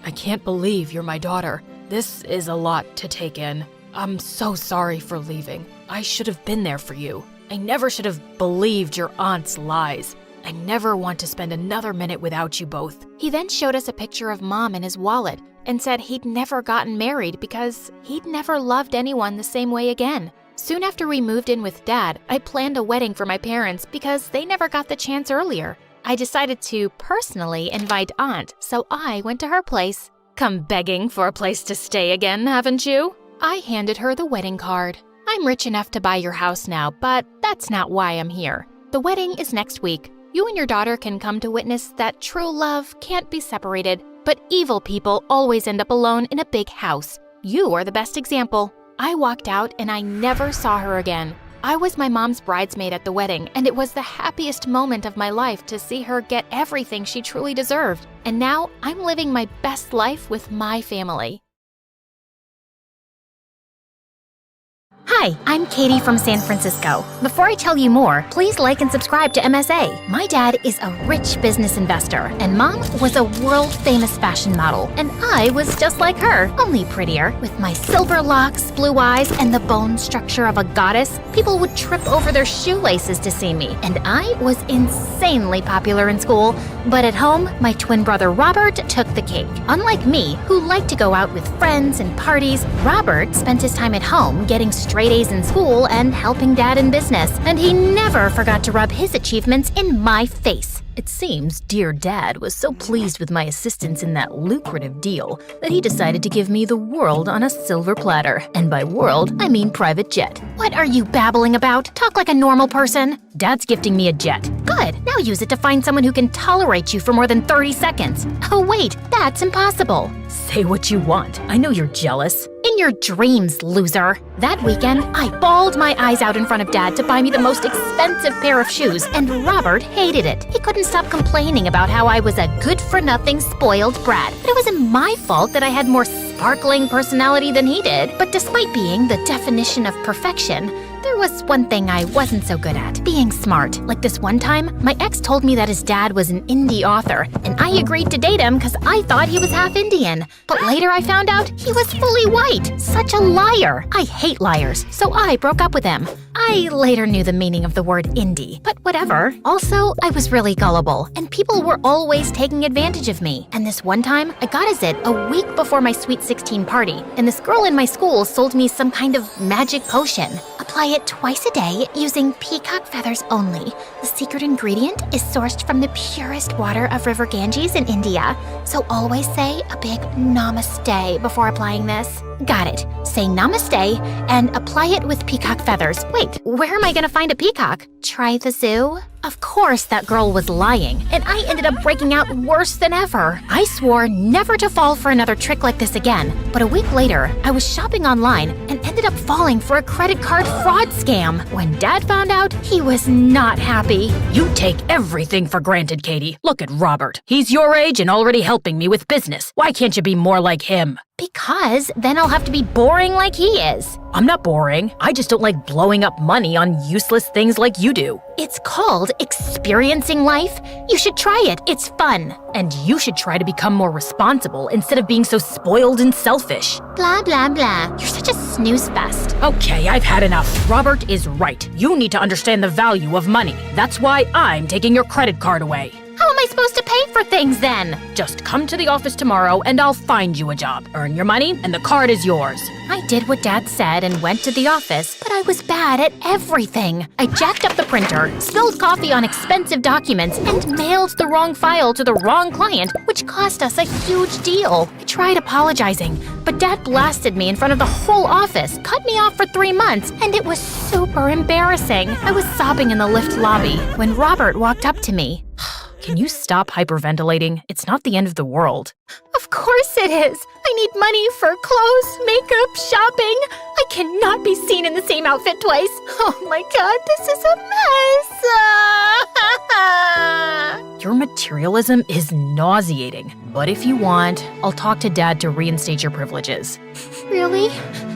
I can't believe you're my daughter. This is a lot to take in. I'm so sorry for leaving. I should have been there for you. I never should have believed your aunt's lies. I never want to spend another minute without you both. He then showed us a picture of Mom in his wallet and said he'd never gotten married because he'd never loved anyone the same way again. Soon after we moved in with Dad, I planned a wedding for my parents because they never got the chance earlier. I decided to personally invite Aunt, so I went to her place. Come begging for a place to stay again, haven't you? I handed her the wedding card. I'm rich enough to buy your house now, but that's not why I'm here. The wedding is next week. You and your daughter can come to witness that true love can't be separated, but evil people always end up alone in a big house. You are the best example. I walked out and I never saw her again. I was my mom's bridesmaid at the wedding, and it was the happiest moment of my life to see her get everything she truly deserved. And now I'm living my best life with my family. Hi, I'm Katie from San Francisco. Before I tell you more, please like and subscribe to MSA. My dad is a rich business investor, and Mom was a world-famous fashion model, and I was just like her, only prettier. With my silver locks, blue eyes, and the bone structure of a goddess, people would trip over their shoelaces to see me, and I was insanely popular in school. But at home, my twin brother Robert took the cake. Unlike me, who liked to go out with friends and parties, Robert spent his time at home getting straight A's in school and helping Dad in business, and he never forgot to rub his achievements in my face. It seems dear Dad was so pleased with my assistance in that lucrative deal that he decided to give me the world on a silver platter. And by world, I mean private jet. What are you babbling about? Talk like a normal person. Dad's gifting me a jet. Good, now use it to find someone who can tolerate you for more than 30 seconds. Oh wait, that's impossible. Say what you want. I know you're jealous. In your dreams, loser. That weekend, I bawled my eyes out in front of Dad to buy me the most expensive pair of shoes, and Robert hated it. He couldn't stop complaining about how I was a good-for-nothing spoiled brat. But it wasn't my fault that I had more sparkling personality than he did. But despite being the definition of perfection, there was one thing I wasn't so good at, being smart. Like this one time, my ex told me that his dad was an indie author, and I agreed to date him because I thought he was half Indian. But later I found out he was fully white. Such a liar. I hate liars, so I broke up with him. I later knew the meaning of the word indie, but whatever. Also, I was really gullible, and people were always taking advantage of me. And this one time, I got a zit a week before my Sweet 16 party, and this girl in my school sold me some kind of magic potion. Apply it twice a day using peacock feathers only. The secret ingredient is sourced from the purest water of River Ganges in India. So always say a big namaste before applying this. Got it. Say namaste and apply it with peacock feathers. Wait, where am I gonna find a peacock? Try the zoo? Of course that girl was lying, and I ended up breaking out worse than ever. I swore never to fall for another trick like this again, but a week later, I was shopping online and ended up falling for a credit card fraud scam. When Dad found out, he was not happy. You take everything for granted, Katie. Look at Robert. He's your age and already helping me with business. Why can't you be more like him? Because then I'll have to be boring like he is. I'm not boring. I just don't like blowing up money on useless things like you do. It's called experiencing life. You should try it. It's fun. And you should try to become more responsible instead of being so spoiled and selfish. Blah, blah, blah. You're such a snooze fest. Okay, I've had enough. Robert is right. You need to understand the value of money. That's why I'm taking your credit card away. How am I supposed to pay for things then. Just come to the office tomorrow and I'll find you a job. Earn your money and the card is yours. I did what Dad said and went to the office, but I was bad at everything. I jacked up the printer, spilled coffee on expensive documents, and mailed the wrong file to the wrong client, which cost us a huge deal. I tried apologizing, but Dad blasted me in front of the whole office, cut me off for 3 months, and it was super embarrassing. I was sobbing in the lift lobby when Robert walked up to me. Can you stop hyperventilating? It's not the end of the world. Of course it is. I need money for clothes, makeup, shopping. I cannot be seen in the same outfit twice. Oh my God, this is a mess. Your materialism is nauseating. But if you want, I'll talk to Dad to reinstate your privileges. Really?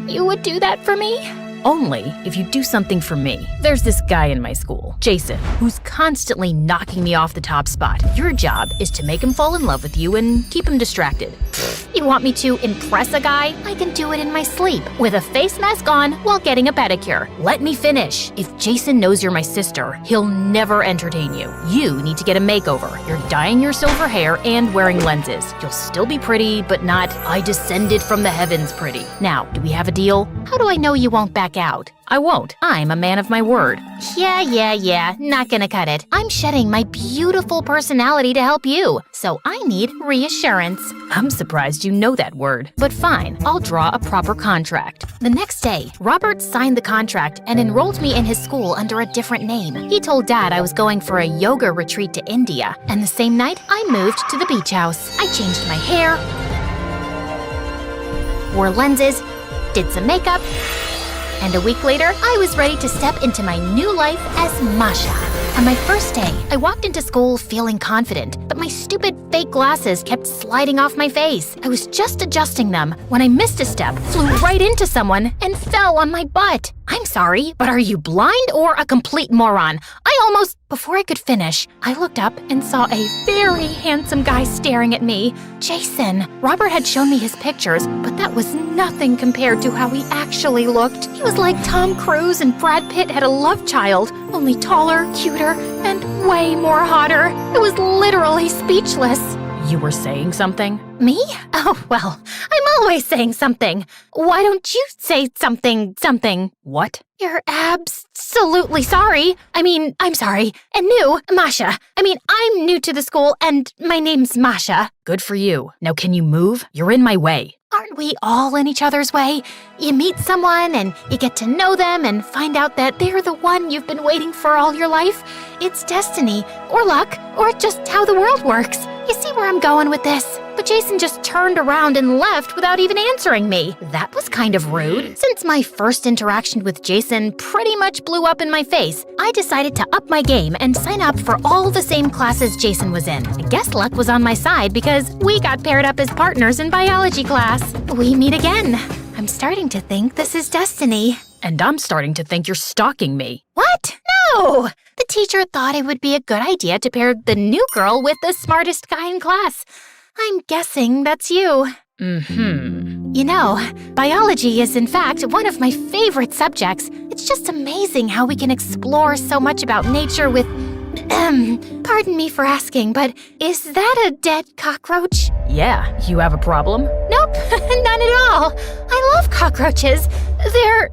You would do that for me? Only if you do something for me. There's this guy in my school, Jason, who's constantly knocking me off the top spot. Your job is to make him fall in love with you and keep him distracted. You want me to impress a guy? I can do it in my sleep, with a face mask on while getting a pedicure. Let me finish. If Jason knows you're my sister, he'll never entertain you. You need to get a makeover. You're dyeing your silver hair and wearing lenses. You'll still be pretty, but not I descended from the heavens pretty. Now, do we have a deal? How do I know you won't back out? I won't. I'm a man of my word. Yeah, not gonna cut it. I'm shedding my beautiful personality to help you, so I need reassurance. I'm surprised you know that word, but fine, I'll draw a proper contract. The next day, Robert signed the contract and enrolled me in his school under a different name. He told Dad I was going for a yoga retreat to India, and the same night, I moved to the beach house. I changed my hair, wore lenses, did some makeup, and a week later, I was ready to step into my new life as Masha. On my first day, I walked into school feeling confident, but my stupid fake glasses kept sliding off my face. I was just adjusting them when I missed a step, flew right into someone, and fell on my butt. I'm sorry, but are you blind or a complete moron? Before I could finish, I looked up and saw a very handsome guy staring at me. Jason. Robert had shown me his pictures, but that was nothing compared to how he actually looked. He was like Tom Cruise and Brad Pitt had a love child, only taller, cuter, and way more hotter. I was literally speechless. You were saying something? Me? Oh, well, I'm always saying something. Why don't you say something? What? You're absolutely sorry. I'm sorry. And new, Masha. I'm new to the school and my name's Masha. Good for you. Now can you move? You're in my way. Aren't we all in each other's way? You meet someone and you get to know them and find out that they're the one you've been waiting for all your life. It's destiny, or luck, or just how the world works. You see where I'm going with this? But Jason just turned around and left without even answering me. That was kind of rude. Since my first interaction with Jason pretty much blew up in my face, I decided to up my game and sign up for all the same classes Jason was in. I guess luck was on my side because we got paired up as partners in biology class. We meet again. I'm starting to think this is destiny. And I'm starting to think you're stalking me. What? No! The teacher thought it would be a good idea to pair the new girl with the smartest guy in class. I'm guessing that's you. You know, biology is in fact one of my favorite subjects. It's just amazing how we can explore so much about nature with... pardon me for asking, but is that a dead cockroach? Yeah, you have a problem? Nope, none at all. I love cockroaches. They're...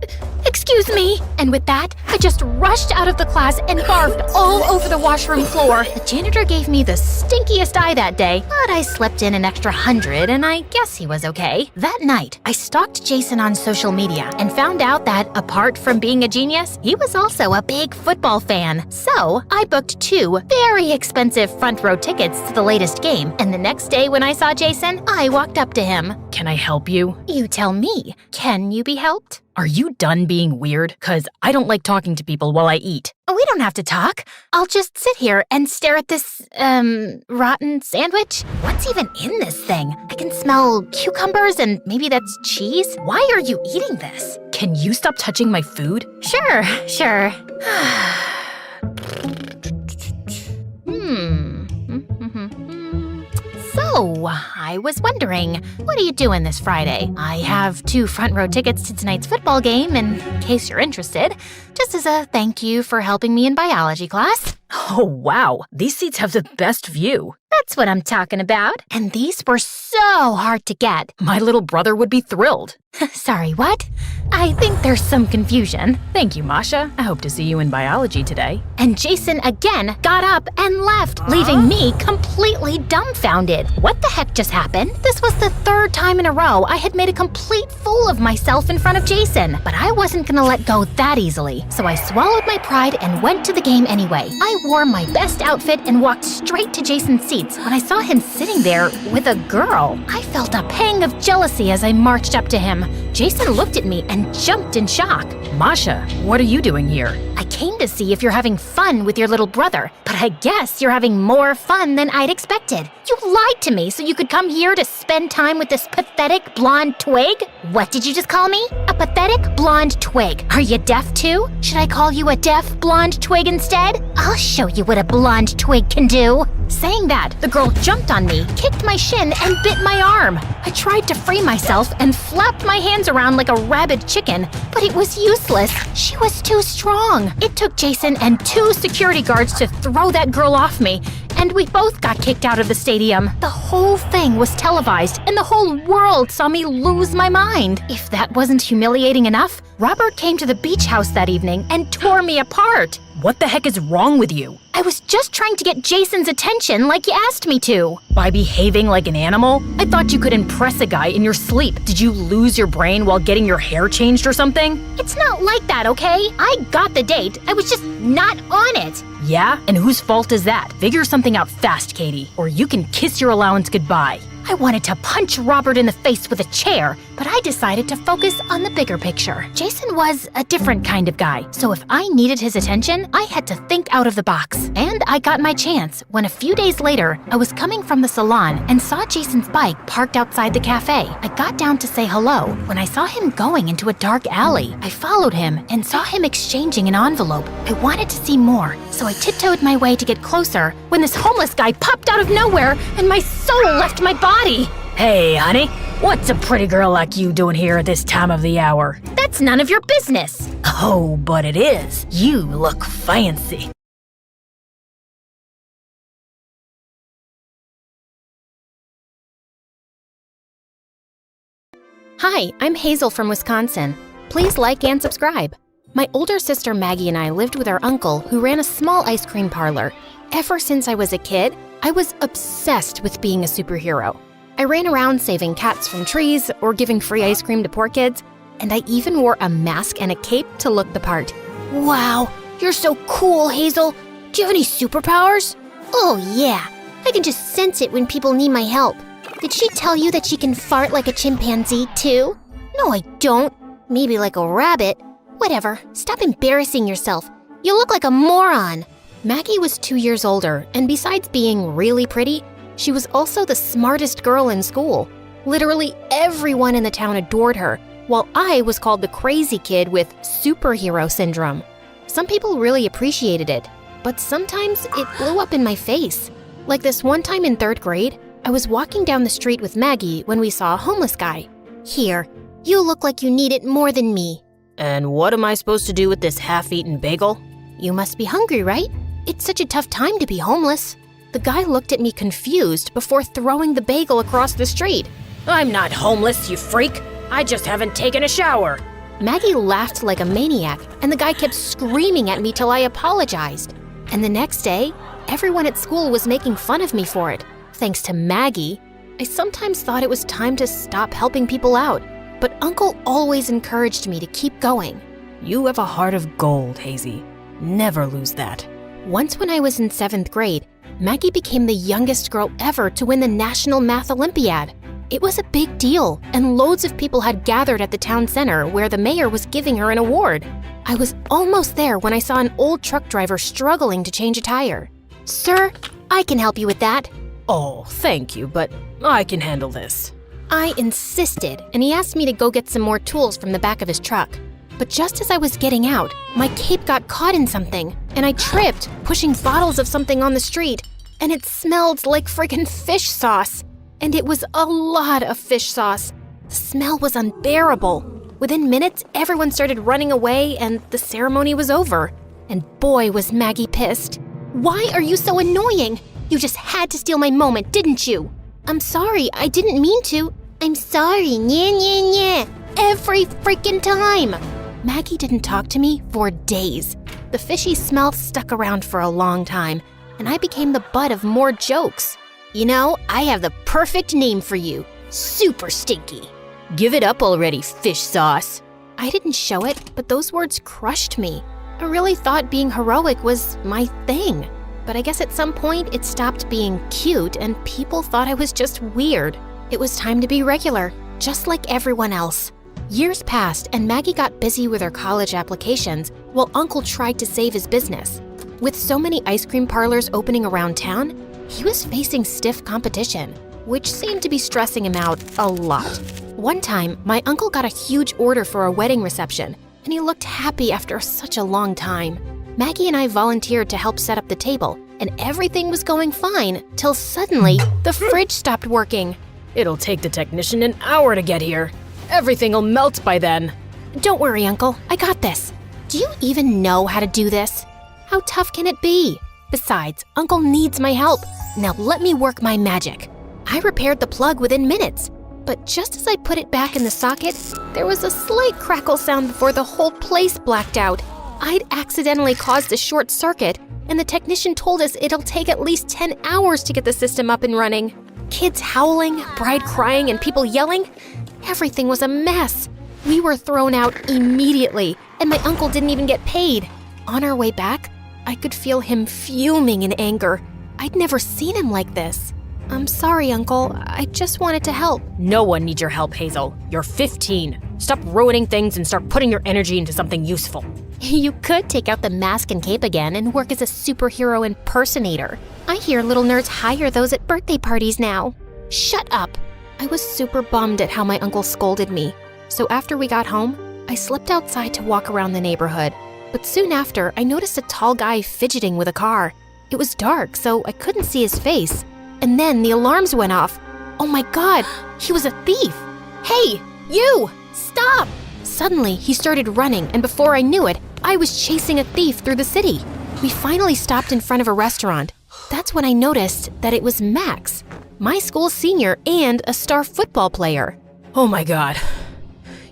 Excuse me. And with that, I just rushed out of the class and barfed all over the washroom floor. The janitor gave me the stinkiest eye that day, but I slipped in an extra 100 and I guess he was okay. That night, I stalked Jason on social media and found out that, apart from being a genius, he was also a big football fan. So, I booked 2 very expensive front row tickets to the latest game, and the next day when I saw Jason, I walked up to him. Can I help you? You tell me. Can you be helped? Are you done being weird? 'Cause I don't like talking to people while I eat. We don't have to talk. I'll just sit here and stare at this, rotten sandwich. What's even in this thing? I can smell cucumbers and maybe that's cheese. Why are you eating this? Can you stop touching my food? Sure. So, I was wondering, what are you doing this Friday? I have 2 front row tickets to tonight's football game, in case you're interested, just as a thank you for helping me in biology class. Oh, wow. These seats have the best view. That's what I'm talking about. And these were so hard to get. My little brother would be thrilled. Sorry, what? I think there's some confusion. Thank you, Masha. I hope to see you in biology today. And Jason again got up and left, leaving me completely dumbfounded. What the heck just happened? This was the third time in a row I had made a complete fool of myself in front of Jason, but I wasn't gonna let go that easily. So I swallowed my pride and went to the game anyway. I wore my best outfit and walked straight to Jason's seats. When I saw him sitting there with a girl, I felt a pang of jealousy as I marched up to him. Jason looked at me and jumped in shock. Masha, what are you doing here? I came to see if you're having fun with your little brother, but I guess you're having more fun than I'd expected. You lied to me so you could come here to spend time with this pathetic blonde twig? What did you just call me? A pathetic blonde twig. Are you deaf too? Should I call you a deaf blonde twig instead? I'll show you what a blonde twig can do. Saying that, the girl jumped on me, kicked my shin, and bit my arm. I tried to free myself and flapped my hands around like a rabid chicken, but it was useless. She was too strong. It took Jason and 2 security guards to throw that girl off me, and we both got kicked out of the stadium. The whole thing was televised, and the whole world saw me lose my mind. If that wasn't humiliating enough, Robert came to the beach house that evening and tore me apart. What the heck is wrong with you? I was just trying to get Jason's attention like you asked me to. By behaving like an animal? I thought you could impress a guy in your sleep. Did you lose your brain while getting your hair changed or something? It's not like that, okay? I got the date. I was just not on it. Yeah? And whose fault is that? Figure something out fast, Katie, or you can kiss your allowance goodbye. I wanted to punch Robert in the face with a chair, but I decided to focus on the bigger picture. Jason was a different kind of guy, so if I needed his attention, I had to think out of the box. And I got my chance when a few days later, I was coming from the salon and saw Jason's bike parked outside the cafe. I got down to say hello when I saw him going into a dark alley. I followed him and saw him exchanging an envelope. I wanted to see more, so I tiptoed my way to get closer when this homeless guy popped out of nowhere and my soul left my body. Hey, honey, what's a pretty girl like you doing here at this time of the hour? That's none of your business. Oh, but it is. You look fancy. Hi, I'm Hazel from Wisconsin. Please like and subscribe. My older sister Maggie and I lived with our uncle who ran a small ice cream parlor. Ever since I was a kid, I was obsessed with being a superhero. I ran around saving cats from trees or giving free ice cream to poor kids, and I even wore a mask and a cape to look the part. Wow, you're so cool, Hazel. Do you have any superpowers? Oh yeah, I can just sense it when people need my help. Did she tell you that she can fart like a chimpanzee too? No, I don't. Maybe like a rabbit. Whatever, stop embarrassing yourself. You look like a moron. Maggie was 2 years older, and besides being really pretty, she was also the smartest girl in school. Literally everyone in the town adored her, while I was called the crazy kid with superhero syndrome. Some people really appreciated it, but sometimes it blew up in my face. Like this one time in 3rd grade, I was walking down the street with Maggie when we saw a homeless guy. Here, you look like you need it more than me. And what am I supposed to do with this half-eaten bagel? You must be hungry, right? It's such a tough time to be homeless. The guy looked at me confused before throwing the bagel across the street. I'm not homeless, you freak. I just haven't taken a shower. Maggie laughed like a maniac, and the guy kept screaming at me till I apologized. And the next day, everyone at school was making fun of me for it. Thanks to Maggie, I sometimes thought it was time to stop helping people out, but Uncle always encouraged me to keep going. You have a heart of gold, Hazy. Never lose that. Once when I was in 7th grade, Maggie became the youngest girl ever to win the National Math Olympiad. It was a big deal, and loads of people had gathered at the town center where the mayor was giving her an award. I was almost there when I saw an old truck driver struggling to change a tire. Sir, I can help you with that. Oh, thank you, but I can handle this. I insisted, and he asked me to go get some more tools from the back of his truck. But just as I was getting out, my cape got caught in something, and I tripped, pushing bottles of something on the street, and it smelled like friggin' fish sauce. And it was a lot of fish sauce. The smell was unbearable. Within minutes, everyone started running away, and the ceremony was over. And boy, was Maggie pissed. "Why are you so annoying? You just had to steal my moment, didn't you? I'm sorry, I didn't mean to. I'm sorry, nya nya nya. Every freaking time. Maggie didn't talk to me for days. The fishy smell stuck around for a long time, and I became the butt of more jokes. You know, I have the perfect name for you. Super Stinky. Give it up already, fish sauce. I didn't show it, but those words crushed me. I really thought being heroic was my thing. But I guess at some point it stopped being cute and people thought I was just weird. It was time to be regular, just like everyone else. Years passed and Maggie got busy with her college applications while Uncle tried to save his business. With so many ice cream parlors opening around town, he was facing stiff competition, which seemed to be stressing him out a lot. One time, my uncle got a huge order for a wedding reception, and he looked happy after such a long time. Maggie and I volunteered to help set up the table, and everything was going fine till suddenly the fridge stopped working. It'll take the technician an hour to get here. Everything'll melt by then. Don't worry, Uncle, I got this. Do you even know how to do this? How tough can it be? Besides, Uncle needs my help. Now let me work my magic. I repaired the plug within minutes, but just as I put it back in the socket, there was a slight crackle sound before the whole place blacked out. I'd accidentally caused a short circuit, and the technician told us it'll take at least 10 hours to get the system up and running. Kids howling, bride crying, and people yelling. Everything was a mess. We were thrown out immediately, and my uncle didn't even get paid. On our way back, I could feel him fuming in anger. I'd never seen him like this. I'm sorry, Uncle. I just wanted to help. No one needs your help, Hazel. You're 15. Stop ruining things and start putting your energy into something useful. You could take out the mask and cape again and work as a superhero impersonator. I hear little nerds hire those at birthday parties now. Shut up. I was super bummed at how my uncle scolded me. So after we got home, I slipped outside to walk around the neighborhood. But soon after, I noticed a tall guy fidgeting with a car. It was dark, so I couldn't see his face. And then the alarms went off. Oh my God, he was a thief. Hey, you, stop! Suddenly, he started running, and before I knew it, I was chasing a thief through the city. We finally stopped in front of a restaurant. That's when I noticed that it was Max, my school senior and a star football player. Oh my God.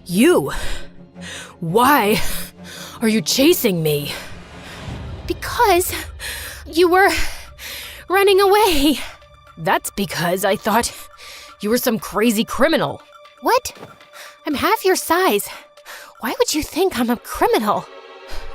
You. Why are you chasing me? Because you were running away. That's because I thought you were some crazy criminal. What? I'm half your size. Why would you think I'm a criminal?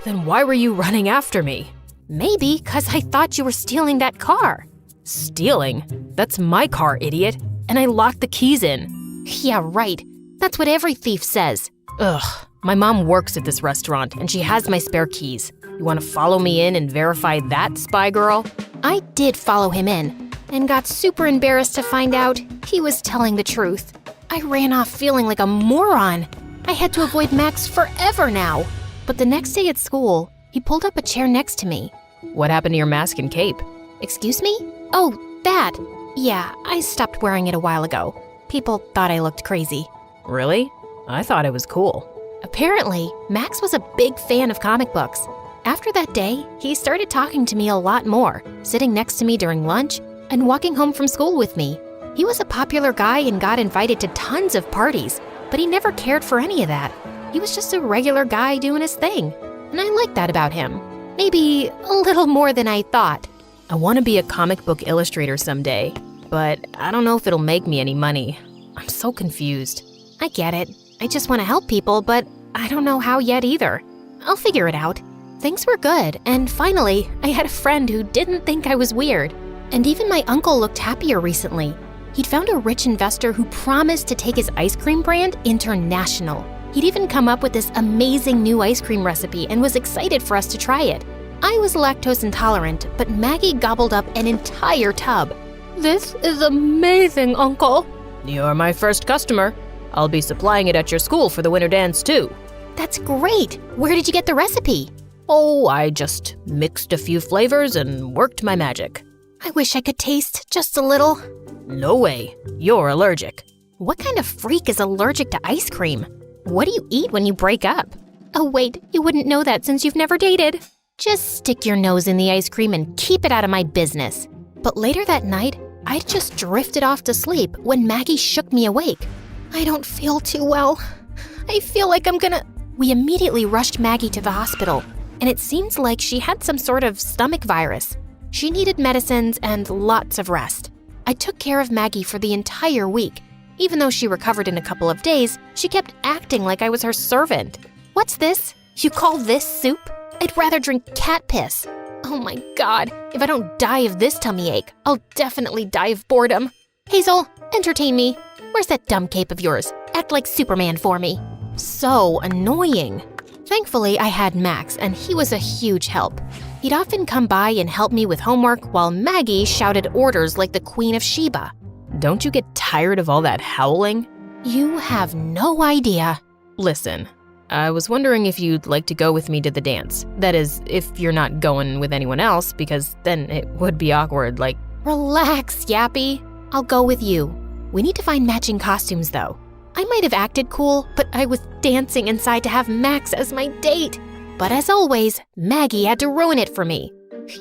Then why were you running after me? Maybe because I thought you were stealing that car. Stealing? That's my car, idiot. And I locked the keys in. Yeah, right. That's what every thief says. Ugh. My mom works at this restaurant, and she has my spare keys. You want to follow me in and verify that, spy girl? I did follow him in, and got super embarrassed to find out he was telling the truth. I ran off feeling like a moron. I had to avoid Max forever now. But the next day at school, he pulled up a chair next to me. What happened to your mask and cape? Excuse me? Oh, that. Yeah, I stopped wearing it a while ago. People thought I looked crazy. Really? I thought it was cool. Apparently, Max was a big fan of comic books. After that day, he started talking to me a lot more, sitting next to me during lunch and walking home from school with me. He was a popular guy and got invited to tons of parties, but he never cared for any of that. He was just a regular guy doing his thing, and I liked that about him. Maybe a little more than I thought. I want to be a comic book illustrator someday, but I don't know if it'll make me any money. I'm so confused. I get it. I just want to help people, but I don't know how yet either. I'll figure it out. Things were good, and finally, I had a friend who didn't think I was weird. And even my uncle looked happier recently. He'd found a rich investor who promised to take his ice cream brand international. He'd even come up with this amazing new ice cream recipe and was excited for us to try it. I was lactose intolerant, but Maggie gobbled up an entire tub. This is amazing, Uncle. You're my first customer. I'll be supplying it at your school for the winter dance, too. That's great. Where did you get the recipe? Oh, I just mixed a few flavors and worked my magic. I wish I could taste just a little. No way. You're allergic. What kind of freak is allergic to ice cream? What do you eat when you break up? Oh wait, you wouldn't know that since you've never dated. Just stick your nose in the ice cream and keep it out of my business. But later that night, I just drifted off to sleep when Maggie shook me awake. I don't feel too well. I feel like I'm gonna... We immediately rushed Maggie to the hospital, and it seems like she had some sort of stomach virus. She needed medicines and lots of rest. I took care of Maggie for the entire week. Even though she recovered in a couple of days, she kept acting like I was her servant. What's this? You call this soup? I'd rather drink cat piss. Oh my God, if I don't die of this tummy ache, I'll definitely die of boredom. Hazel, entertain me. Where's that dumb cape of yours? Act like Superman for me. So annoying. Thankfully, I had Max, and he was a huge help. He'd often come by and help me with homework while Maggie shouted orders like the Queen of Sheba. Don't you get tired of all that howling? You have no idea. Listen, I was wondering if you'd like to go with me to the dance. That is, if you're not going with anyone else, because then it would be awkward, like... Relax, Yappy. I'll go with you. We need to find matching costumes, though. I might have acted cool, but I was dancing inside to have Max as my date. But as always, Maggie had to ruin it for me.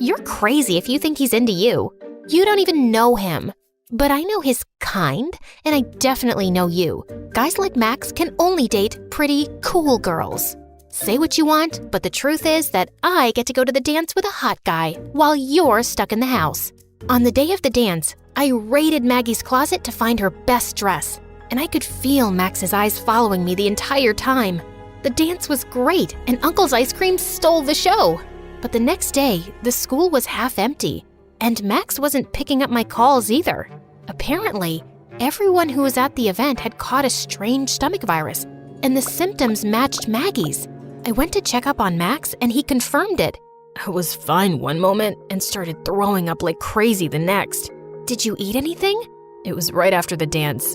You're crazy if you think he's into you. You don't even know him. But I know his kind, and I definitely know you. Guys like Max can only date pretty cool girls. Say what you want, but the truth is that I get to go to the dance with a hot guy while you're stuck in the house. On the day of the dance, I raided Maggie's closet to find her best dress, and I could feel Max's eyes following me the entire time. The dance was great, and Uncle's ice cream stole the show. But the next day, the school was half empty, and Max wasn't picking up my calls either. Apparently, everyone who was at the event had caught a strange stomach virus, and the symptoms matched Maggie's. I went to check up on Max, and he confirmed it. I was fine one moment and started throwing up like crazy the next. Did you eat anything? It was right after the dance.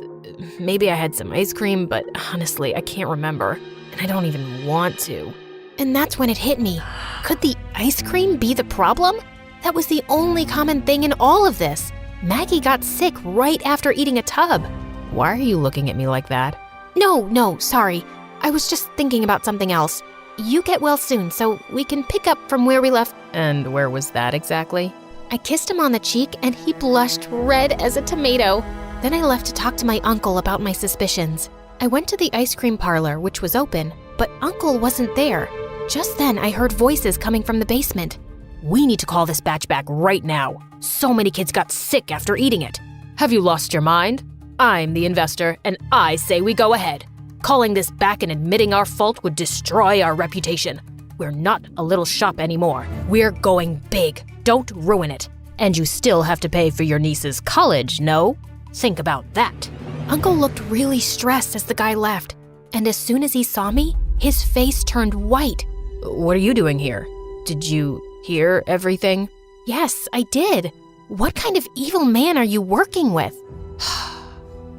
Maybe I had some ice cream, but honestly, I can't remember. And I don't even want to. And that's when it hit me. Could the ice cream be the problem? That was the only common thing in all of this. Maggie got sick right after eating a tub. Why are you looking at me like that? No, sorry. I was just thinking about something else. You get well soon, so we can pick up from where we left. And where was that exactly? I kissed him on the cheek and he blushed red as a tomato. Then I left to talk to my uncle about my suspicions. I went to the ice cream parlor, which was open, but Uncle wasn't there. Just then, I heard voices coming from the basement. We need to call this batch back right now. So many kids got sick after eating it. Have you lost your mind? I'm the investor, and I say we go ahead. Calling this back and admitting our fault would destroy our reputation. We're not a little shop anymore. We're going big. Don't ruin it. And you still have to pay for your niece's college, no? Think about that. Uncle looked really stressed as the guy left, and as soon as he saw me, his face turned white. What are you doing here? Did you hear everything? Yes, I did. What kind of evil man are you working with?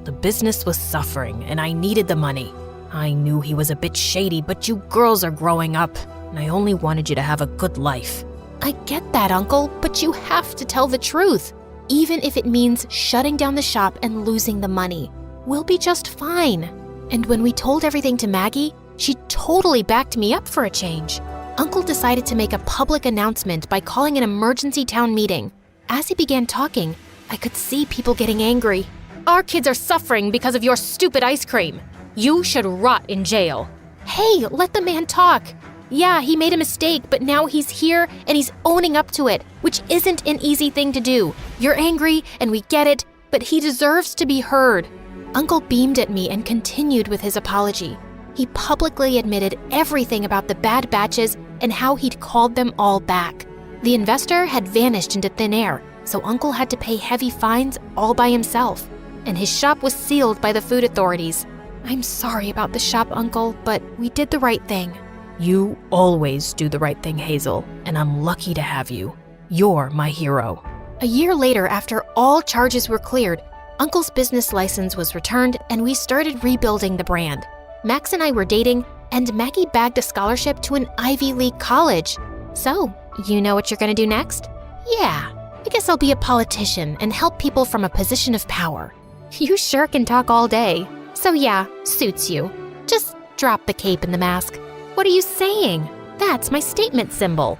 The business was suffering, and I needed the money. I knew he was a bit shady, but you girls are growing up, and I only wanted you to have a good life. I get that, Uncle, but you have to tell the truth. Even if it means shutting down the shop and losing the money. We'll be just fine. And when we told everything to Maggie, she totally backed me up for a change. Uncle decided to make a public announcement by calling an emergency town meeting. As he began talking, I could see people getting angry. Our kids are suffering because of your stupid ice cream. You should rot in jail. Hey, let the man talk. Yeah, he made a mistake, but now he's here and he's owning up to it, which isn't an easy thing to do. You're angry and we get it, but he deserves to be heard. Uncle beamed at me and continued with his apology. He publicly admitted everything about the bad batches and how he'd called them all back. The investor had vanished into thin air, so Uncle had to pay heavy fines all by himself, and his shop was sealed by the food authorities. I'm sorry about the shop, Uncle, but we did the right thing. You always do the right thing, Hazel, and I'm lucky to have you. You're my hero. A year later, after all charges were cleared, Uncle's business license was returned and we started rebuilding the brand. Max and I were dating, and Maggie bagged a scholarship to an Ivy League college. So, you know what you're gonna do next? Yeah, I guess I'll be a politician and help people from a position of power. You sure can talk all day. So yeah, suits you. Just drop the cape and the mask. What are you saying? That's my statement symbol.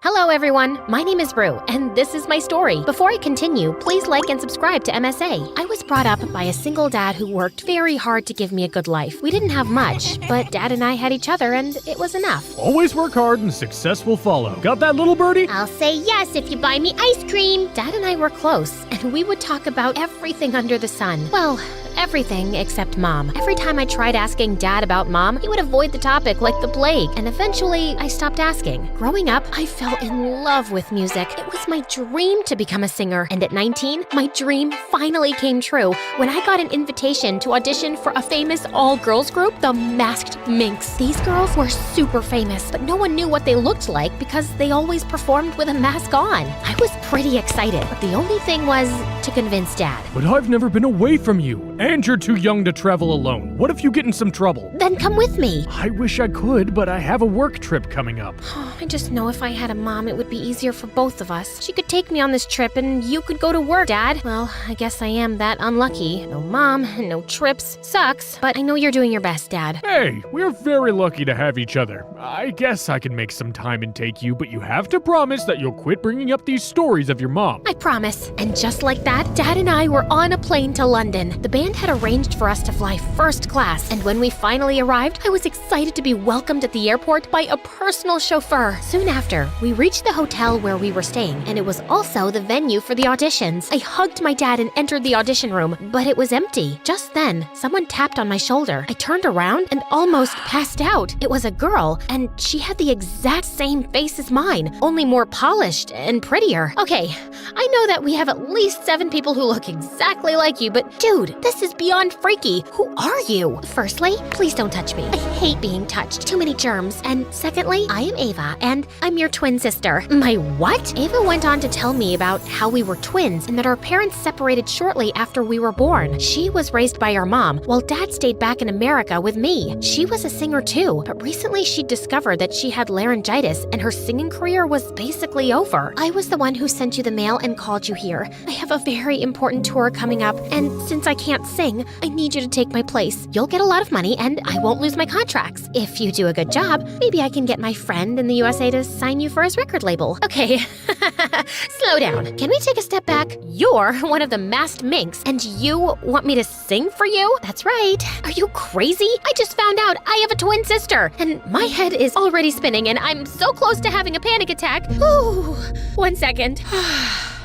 Hello everyone, my name is Rue, and this is my story. Before I continue, please like and subscribe to MSA. I was brought up by a single dad who worked very hard to give me a good life. We didn't have much, but Dad and I had each other and it was enough. Always work hard and success will follow. Got that, little birdie? I'll say yes if you buy me ice cream. Dad and I were close, and we would talk about everything under the sun. Well, everything except Mom. Every time I tried asking Dad about Mom, he would avoid the topic like the plague, and eventually I stopped asking. Growing up, I fell in love with music. It was my dream to become a singer, and at 19, my dream finally came true when I got an invitation to audition for a famous all-girls group, the Masked Minx. These girls were super famous, but no one knew what they looked like because they always performed with a mask on. I was pretty excited, but the only thing was to convince Dad. But I've never been away from you, and you're too young to travel alone. What if you get in some trouble? Then come with me. I wish I could, but I have a work trip coming up. I just know if I had a mom, it would be easier for both of us. She could take me on this trip and you could go to work, Dad. Well, I guess I am that unlucky. No mom, no trips. Sucks, but I know you're doing your best, Dad. Hey, we're very lucky to have each other. I guess I can make some time and take you, but you have to promise that you'll quit bringing up these stories of your mom. I promise. And just like that, Dad and I were on a plane to London. The band had arranged for us to fly first class, and when we finally arrived, I was excited to be welcomed at the airport by a personal chauffeur. Soon after, we reached the hotel where we were staying, and it was also the venue for the auditions. I hugged my dad and entered the audition room, but it was empty. Just then, someone tapped on my shoulder. I turned around and almost passed out. It was a girl, and she had the exact same face as mine, only more polished and prettier. Okay, I know that we have at least 7 people who look exactly like you, but dude, this is beyond freaky. Who are you? Firstly, please don't touch me. I hate being touched. Too many germs. And secondly, I am Ava, and I'm your twin sister. My what? Ava went on to tell me about how we were twins and that our parents separated shortly after we were born. She was raised by our mom, while Dad stayed back in America with me. She was a singer too, but recently she discovered that she had laryngitis and her singing career was basically over. I was the one who sent you the mail and called you here. I have a very important tour coming up, and since I can't sing, I need you to take my place. You'll get a lot of money and I won't lose my contracts. If you do a good job, maybe I can get my friend in the USA to sign you for his record label. Okay, slow down. Can we take a step back? You're one of the Masked Minx, and you want me to sing for you? That's right. Are you crazy? I just found out I have a twin sister, and my head is already spinning, and I'm so close to having a panic attack. Ooh, 1 second.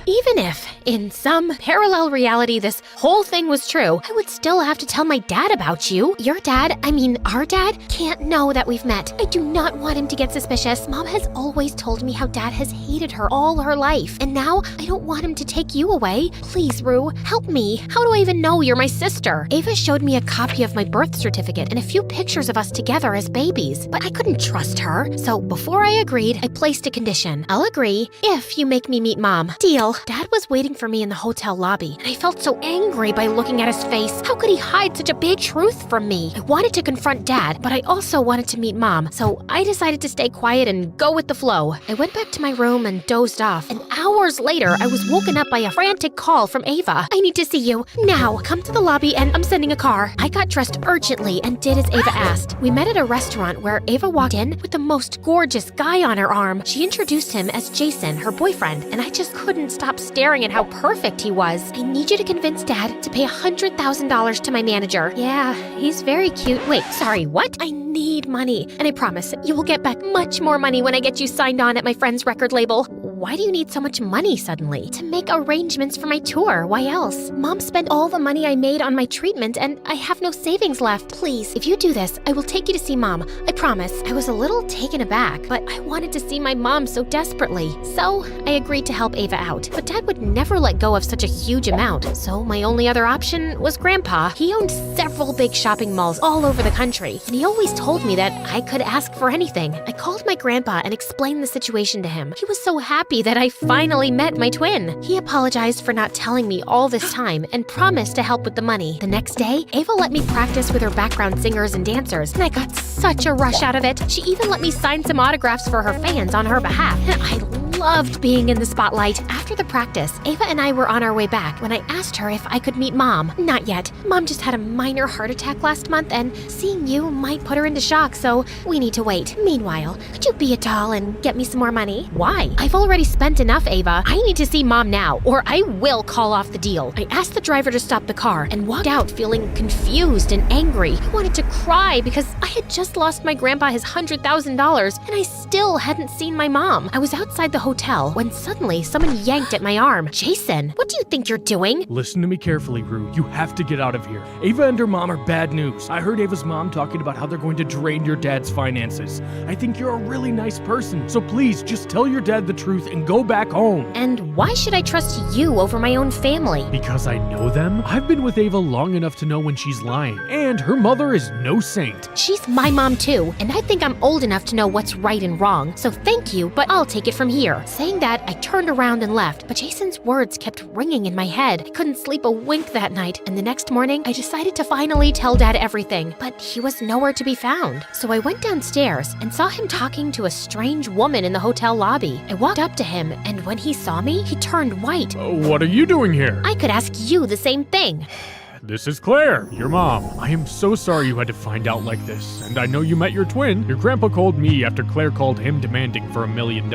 Even if, in some parallel reality, this whole thing was true, I would still have to tell my dad about you. Your dad, our dad, can't know that we've met. I do not want him to get suspicious. Mom has always told me how Dad has hated her all her life, and now I don't want him to take you away. Please, Rue, help me. How do I even know you're my sister? Ava showed me a copy of my birth certificate and a few pictures of us together as babies, but I couldn't trust her. So before I agreed, I placed a condition. I'll agree if you make me meet Mom. Deal. Dad was waiting for me in the hotel lobby, and I felt so angry by looking at his face. How could he hide such a big truth from me? I wanted to confront Dad, but I also wanted to meet Mom, so I decided to stay quiet and go with the flow. I went back to my room and dozed off, and hours later, I was woken up by a frantic call from Ava. I need to see you. Now, come to the lobby and I'm sending a car. I got dressed urgently and did as Ava asked. We met at a restaurant where Ava walked in with the most gorgeous guy on her arm. She introduced him as Jason, her boyfriend, and I just couldn't stop staring at how perfect he was. I need you to convince Dad to pay $100,000 to my manager. Yeah, he's very cute. Wait, sorry, what? I need money, and I promise you will get back much more money when I get you signed on at my friend's record label. Why do you need so much money suddenly? To make arrangements for my tour. Why else? Mom spent all the money I made on my treatment, and I have no savings left. Please, if you do this, I will take you to see Mom. I promise. I was a little taken aback, but I wanted to see my mom so desperately. So I agreed to help Ava out. But Dad would never let go of such a huge amount, so my only other option was Grandpa. He owned several big shopping malls all over the country, and he always told me that I could ask for anything. I called my grandpa and explained the situation to him. He was so happy that I finally met my twin. He apologized for not telling me all this time and promised to help with the money. The next day, Ava let me practice with her background singers and dancers, and I got such a rush out of it. She even let me sign some autographs for her fans on her behalf, and I loved being in the spotlight. After the practice, Ava and I were on our way back when I asked her if I could meet Mom. Not yet. Mom just had a minor heart attack last month, and seeing you might put her into shock, so we need to wait. Meanwhile, could you be a doll and get me some more money? Why? I've already spent enough, Ava. I need to see Mom now, or I will call off the deal. I asked the driver to stop the car and walked out feeling confused and angry. I wanted to cry because I had just lost my grandpa his $100,000 and I still hadn't seen my mom. I was outside the hotel when suddenly someone yanked at my arm. Jason, what do you think you're doing? Listen to me carefully, Rue. You have to get out of here. Ava and her mom are bad news. I heard Ava's mom talking about how they're going to drain your dad's finances. I think you're a really nice person, so please just tell your dad the truth and go back home. And why should I trust you over my own family? Because I know them? I've been with Ava long enough to know when she's lying, and her mother is no saint. She's my mom too, and I think I'm old enough to know what's right and wrong, so thank you, but I'll take it from here. Saying that, I turned around and left, but Jason's words kept ringing in my head. I couldn't sleep a wink that night, and the next morning, I decided to finally tell Dad everything, but he was nowhere to be found. So I went downstairs and saw him talking to a strange woman in the hotel lobby. I walked up to him, and when he saw me, he turned white. What are you doing here? I could ask you the same thing. This is Claire, your mom. I am so sorry you had to find out like this, and I know you met your twin. Your grandpa called me after Claire called him demanding for $1 million.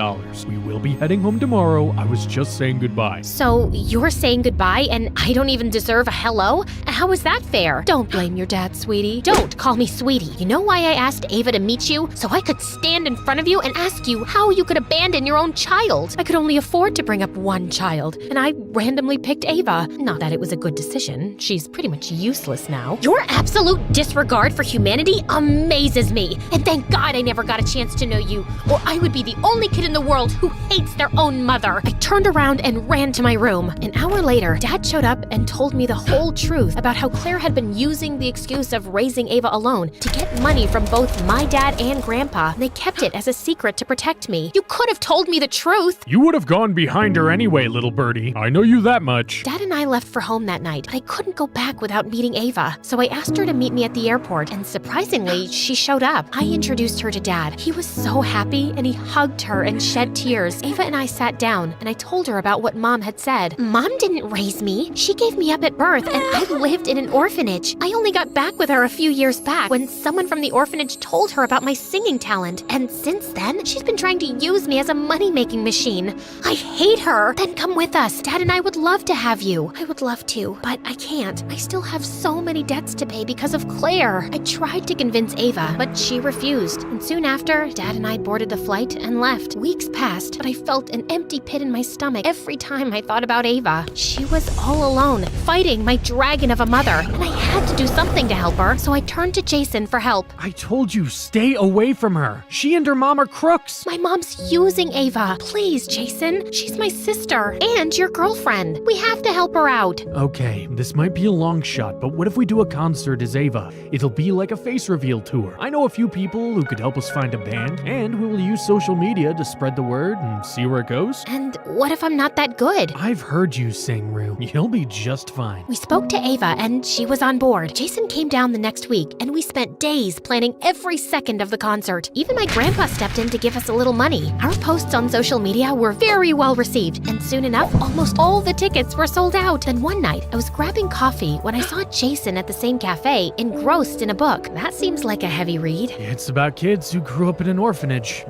We will be heading home tomorrow. I was just saying goodbye. So you're saying goodbye and I don't even deserve a hello? How is that fair? Don't blame your dad, sweetie. Don't call me sweetie. You know why I asked Ava to meet you? So I could stand in front of you and ask you how you could abandon your own child. I could only afford to bring up one child, and I randomly picked Ava. Not that it was a good decision. She's pretty much useless now. Your absolute disregard for humanity amazes me. And thank God I never got a chance to know you, or I would be the only kid in the world who hates their own mother. I turned around and ran to my room. An hour later, Dad showed up and told me the whole truth about how Claire had been using the excuse of raising Ava alone to get money from both my dad and Grandpa, and they kept it as a secret to protect me. You could have told me the truth. You would have gone behind her anyway, little birdie. I know you that much. Dad and I left for home that night, but I couldn't go back without meeting Ava, so I asked her to meet me at the airport, and surprisingly, she showed up. I introduced her to Dad. He was so happy, and he hugged her and shed tears. Ava and I sat down, and I told her about what Mom had said. Mom didn't raise me. She gave me up at birth, and I lived in an orphanage. I only got back with her a few years back when someone from the orphanage told her about my singing talent, and since then, she's been trying to use me as a money-making machine. I hate her. Then come with us. Dad and I would love to have you. I would love to, but I can't. I still have so many debts to pay because of Claire. I tried to convince Ava, but she refused. And soon after, Dad and I boarded the flight and left. Weeks passed, but I felt an empty pit in my stomach every time I thought about Ava. She was all alone, fighting my dragon of a mother, and I had to do something to help her, so I turned to Jason for help. I told you, stay away from her. She and her mom are crooks. My mom's using Ava. Please, Jason. She's my sister and your girlfriend. We have to help her out. Okay, this might be a long shot, but what if we do a concert as Ava? It'll be like a face reveal tour. I know a few people who could help us find a band, and we'll use social media to spread the word and see where it goes. And what if I'm not that good? I've heard you sing, Rue. You'll be just fine. We spoke to Ava, and she was on board. Jason came down the next week, and we spent days planning every second of the concert. Even my grandpa stepped in to give us a little money. Our posts on social media were very well received, and soon enough, almost all the tickets were sold out. Then one night, I was grabbing coffee when I saw Jason at the same cafe, engrossed in a book. That seems like a heavy read. It's about kids who grew up in an orphanage.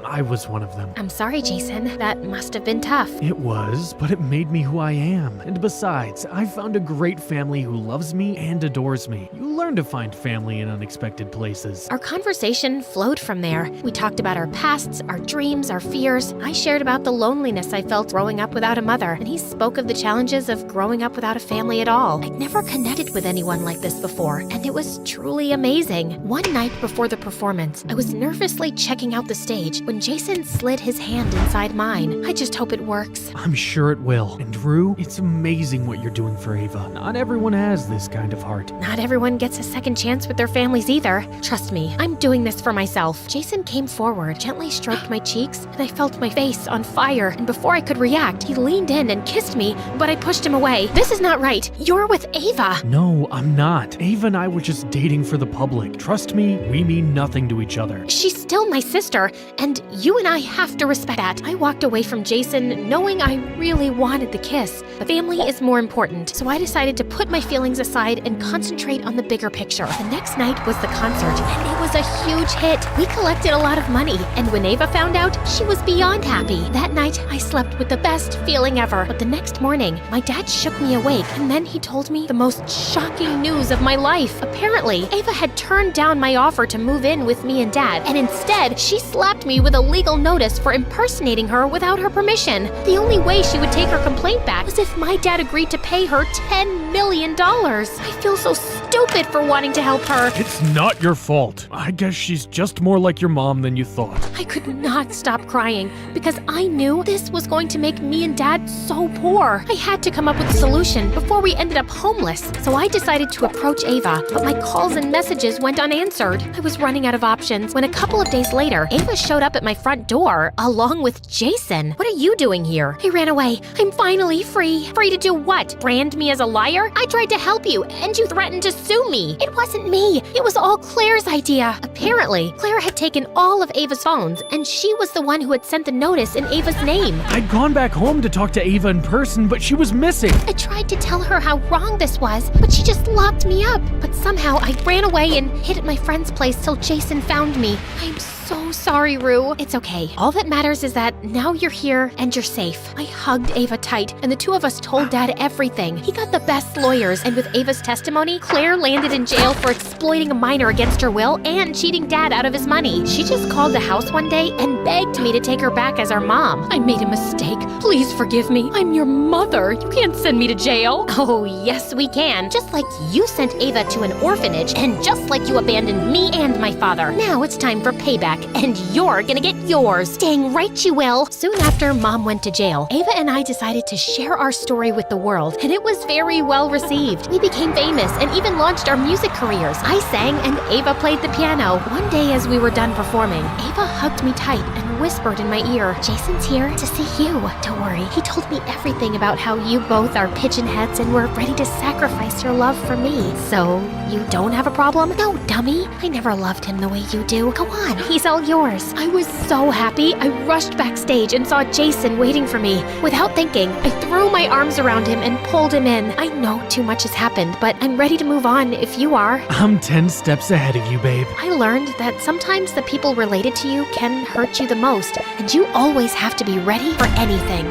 I was one of them. I'm sorry, Jason. That must have been tough. It was, but it made me who I am. And besides, I found a great family who loves me and adores me. You learn to find family in unexpected places. Our conversation flowed from there. We talked about our pasts, our dreams, our fears. I shared about the loneliness I felt growing up without a mother, and he spoke of the challenges of growing up without a family at all. I'd never connected with anyone like this before, and it was truly amazing. One night before the performance, I was nervously checking out the stage when Jason slid his hand inside mine. I just hope it works. I'm sure it will. And Rue, it's amazing what you're doing for Ava. Not everyone has this kind of heart. Not everyone gets a second chance with their families either. Trust me, I'm doing this for myself. Jason came forward, gently stroked my cheeks, and I felt my face on fire. And before I could react, he leaned in and kissed me, but I pushed him away. This is not right. You're with Ava. No, I'm not. Ava and I were just dating for the public. Trust me, we mean nothing to each other. She's still my sister, and you and I have to respect that. I walked away from Jason knowing I really wanted the kiss. But family is more important, so I decided to put my feelings aside and concentrate on the bigger picture. The next night was the concert, and it was a huge hit. We collected a lot of money, and when Ava found out, she was beyond happy. That night, I slept with the best feeling ever. But the next morning, my dad shook me awake, and then he told me the most shocking news of my life. Apparently, Ava had turned down my offer to move in with me and Dad, and instead, she slapped me with a legal notice for impersonating her without her permission. The only way she would take her complaint back was if my dad agreed to pay her $10 million. I feel so stupid for wanting to help her. It's not your fault. I guess she's just more like your mom than you thought. I could not stop crying because I knew this was going to make me and Dad so poor. I had to come up with a solution before we ended up homeless. So I decided to approach Ava, but my calls and messages went unanswered. I was running out of options when a couple of days later, Ava showed up at my front door along with Jason. What are you doing here? I ran away. I'm finally free. Free to do what? Brand me as a liar? I tried to help you, and you threatened to sue me. It wasn't me. It was all Claire's idea. Apparently, Claire had taken all of Ava's phones, and she was the one who had sent the notice in Ava's name. I'd gone back home to talk to Ava in person, but she was missing. I tried to tell her how wrong this was, but she just locked me up. But somehow I ran away and hid at my friend's place till Jason found me. I'm so sorry, Rue. It's okay. All that matters is that now you're here and you're safe. I hugged Ava tight, and the two of us told Dad everything. He got the best lawyers, and with Ava's testimony, Claire landed in jail for exploiting a minor against her will and cheating Dad out of his money. She just called the house one day and begged me to take her back as our mom. I made a mistake. Please forgive me. I'm your mother. You can't send me to jail. Oh, yes, we can. Just like you sent Ava to an orphanage, and just like you abandoned me and my father. Now it's time for payback, and you're gonna get yours. Dang right you will. Soon after Mom went to jail, Ava and I decided to share our story with the world, and it was very well received. We became famous and even launched our music careers. I sang and Ava played the piano. One day as we were done performing, Ava hugged me tight and whispered in my ear, "Jason's here to see you. Don't worry, he told me everything about how you both are pigeon heads and were ready to sacrifice your love for me. So, you don't have a problem? No, dummy. I never loved him the way you do. Go on, he's all yours." I was so happy. I rushed backstage and saw Jason waiting for me. Without thinking, I threw my arms around him and pulled him in. I know too much has happened, but I'm ready to move on if you are. I'm 10 steps ahead of you, babe. I learned that sometimes the people related to you can hurt you the most, and you always have to be ready for anything.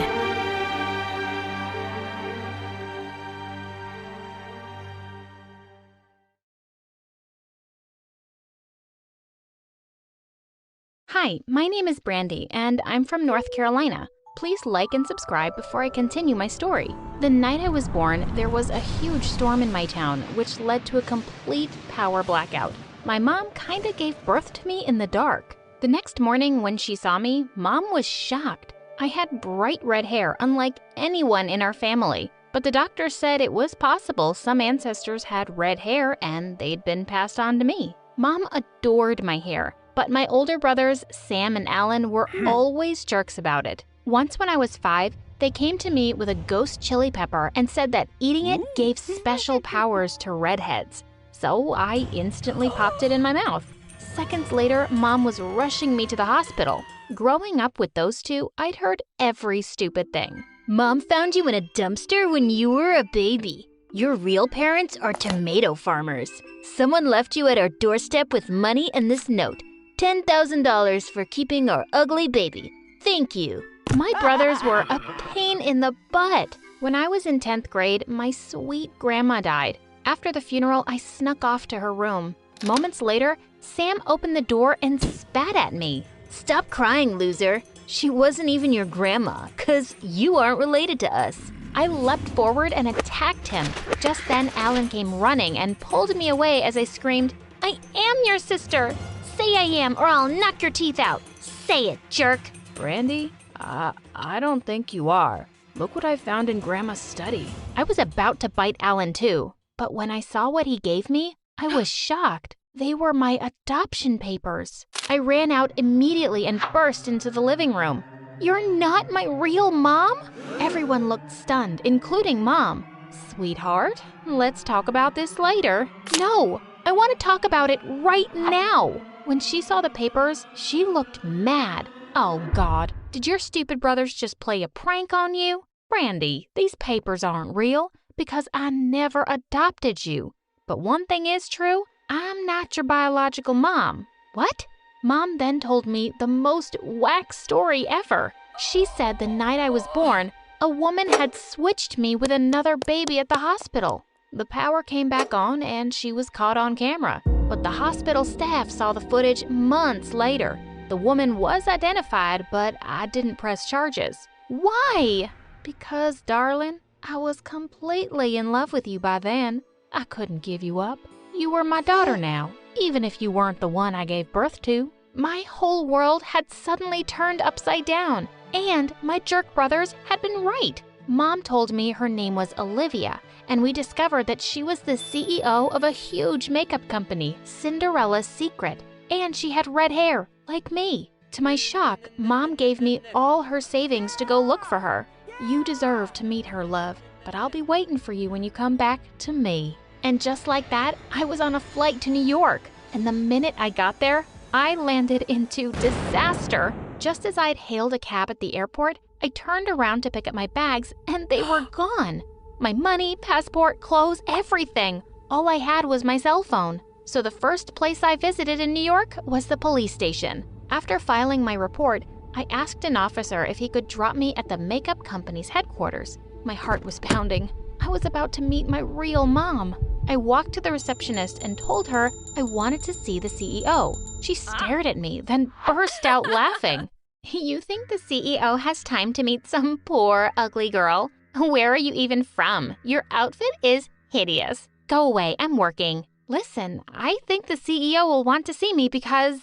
Hi, my name is Brandy, and I'm from North Carolina. Please like and subscribe before I continue my story. The night I was born, there was a huge storm in my town, which led to a complete power blackout. My mom kinda gave birth to me in the dark. The next morning when she saw me, Mom was shocked. I had bright red hair, unlike anyone in our family. But the doctor said it was possible some ancestors had red hair and they'd been passed on to me. Mom adored my hair, but my older brothers, Sam and Alan, were always jerks about it. Once when I was 5, they came to me with a ghost chili pepper and said that eating it gave special powers to redheads. So I instantly popped it in my mouth. Seconds later, Mom was rushing me to the hospital. Growing up with those two, I'd heard every stupid thing. Mom found you in a dumpster when you were a baby. Your real parents are tomato farmers. Someone left you at our doorstep with money and this note. $10,000 for keeping our ugly baby. Thank you. My brothers were a pain in the butt. When I was in 10th grade, my sweet grandma died. After the funeral, I snuck off to her room. Moments later, Sam opened the door and spat at me. Stop crying, loser. She wasn't even your grandma, 'cause you aren't related to us. I leapt forward and attacked him. Just then, Alan came running and pulled me away as I screamed, "I am your sister! Say I am, or I'll knock your teeth out! Say it, jerk!" Brandy, I don't think you are. Look what I found in Grandma's study. I was about to bite Alan too, but when I saw what he gave me, I was shocked. They were my adoption papers. I ran out immediately and burst into the living room. "You're not my real mom?" Everyone looked stunned, including Mom. "Sweetheart, let's talk about this later." "No, I want to talk about it right now." When she saw the papers, she looked mad. Oh, God. Did your stupid brothers just play a prank on you? Brandy, these papers aren't real because I never adopted you. But one thing is true, I'm not your biological mom. What? Mom then told me the most whack story ever. She said the night I was born, a woman had switched me with another baby at the hospital. The power came back on and she was caught on camera. But the hospital staff saw the footage months later. The woman was identified, but I didn't press charges. Why? Because, darling, I was completely in love with you by then. I couldn't give you up. You were my daughter now, even if you weren't the one I gave birth to. My whole world had suddenly turned upside down, and my jerk brothers had been right. Mom told me her name was Olivia, and we discovered that she was the CEO of a huge makeup company, Cinderella's Secret, and she had red hair, like me. To my shock, Mom gave me all her savings to go look for her. You deserve to meet her, love, but I'll be waiting for you when you come back to me. And just like that, I was on a flight to New York, and the minute I got there, I landed into disaster. Just as I'd hailed a cab at the airport, I turned around to pick up my bags, and they were gone. My money, passport, clothes, everything. All I had was my cell phone. So the first place I visited in New York was the police station. After filing my report, I asked an officer if he could drop me at the makeup company's headquarters. My heart was pounding. I was about to meet my real mom. I walked to the receptionist and told her I wanted to see the CEO. She stared at me, then burst out laughing. You think the CEO has time to meet some poor, ugly girl? Where are you even from? Your outfit is hideous. Go away, I'm working. Listen, I think the CEO will want to see me because,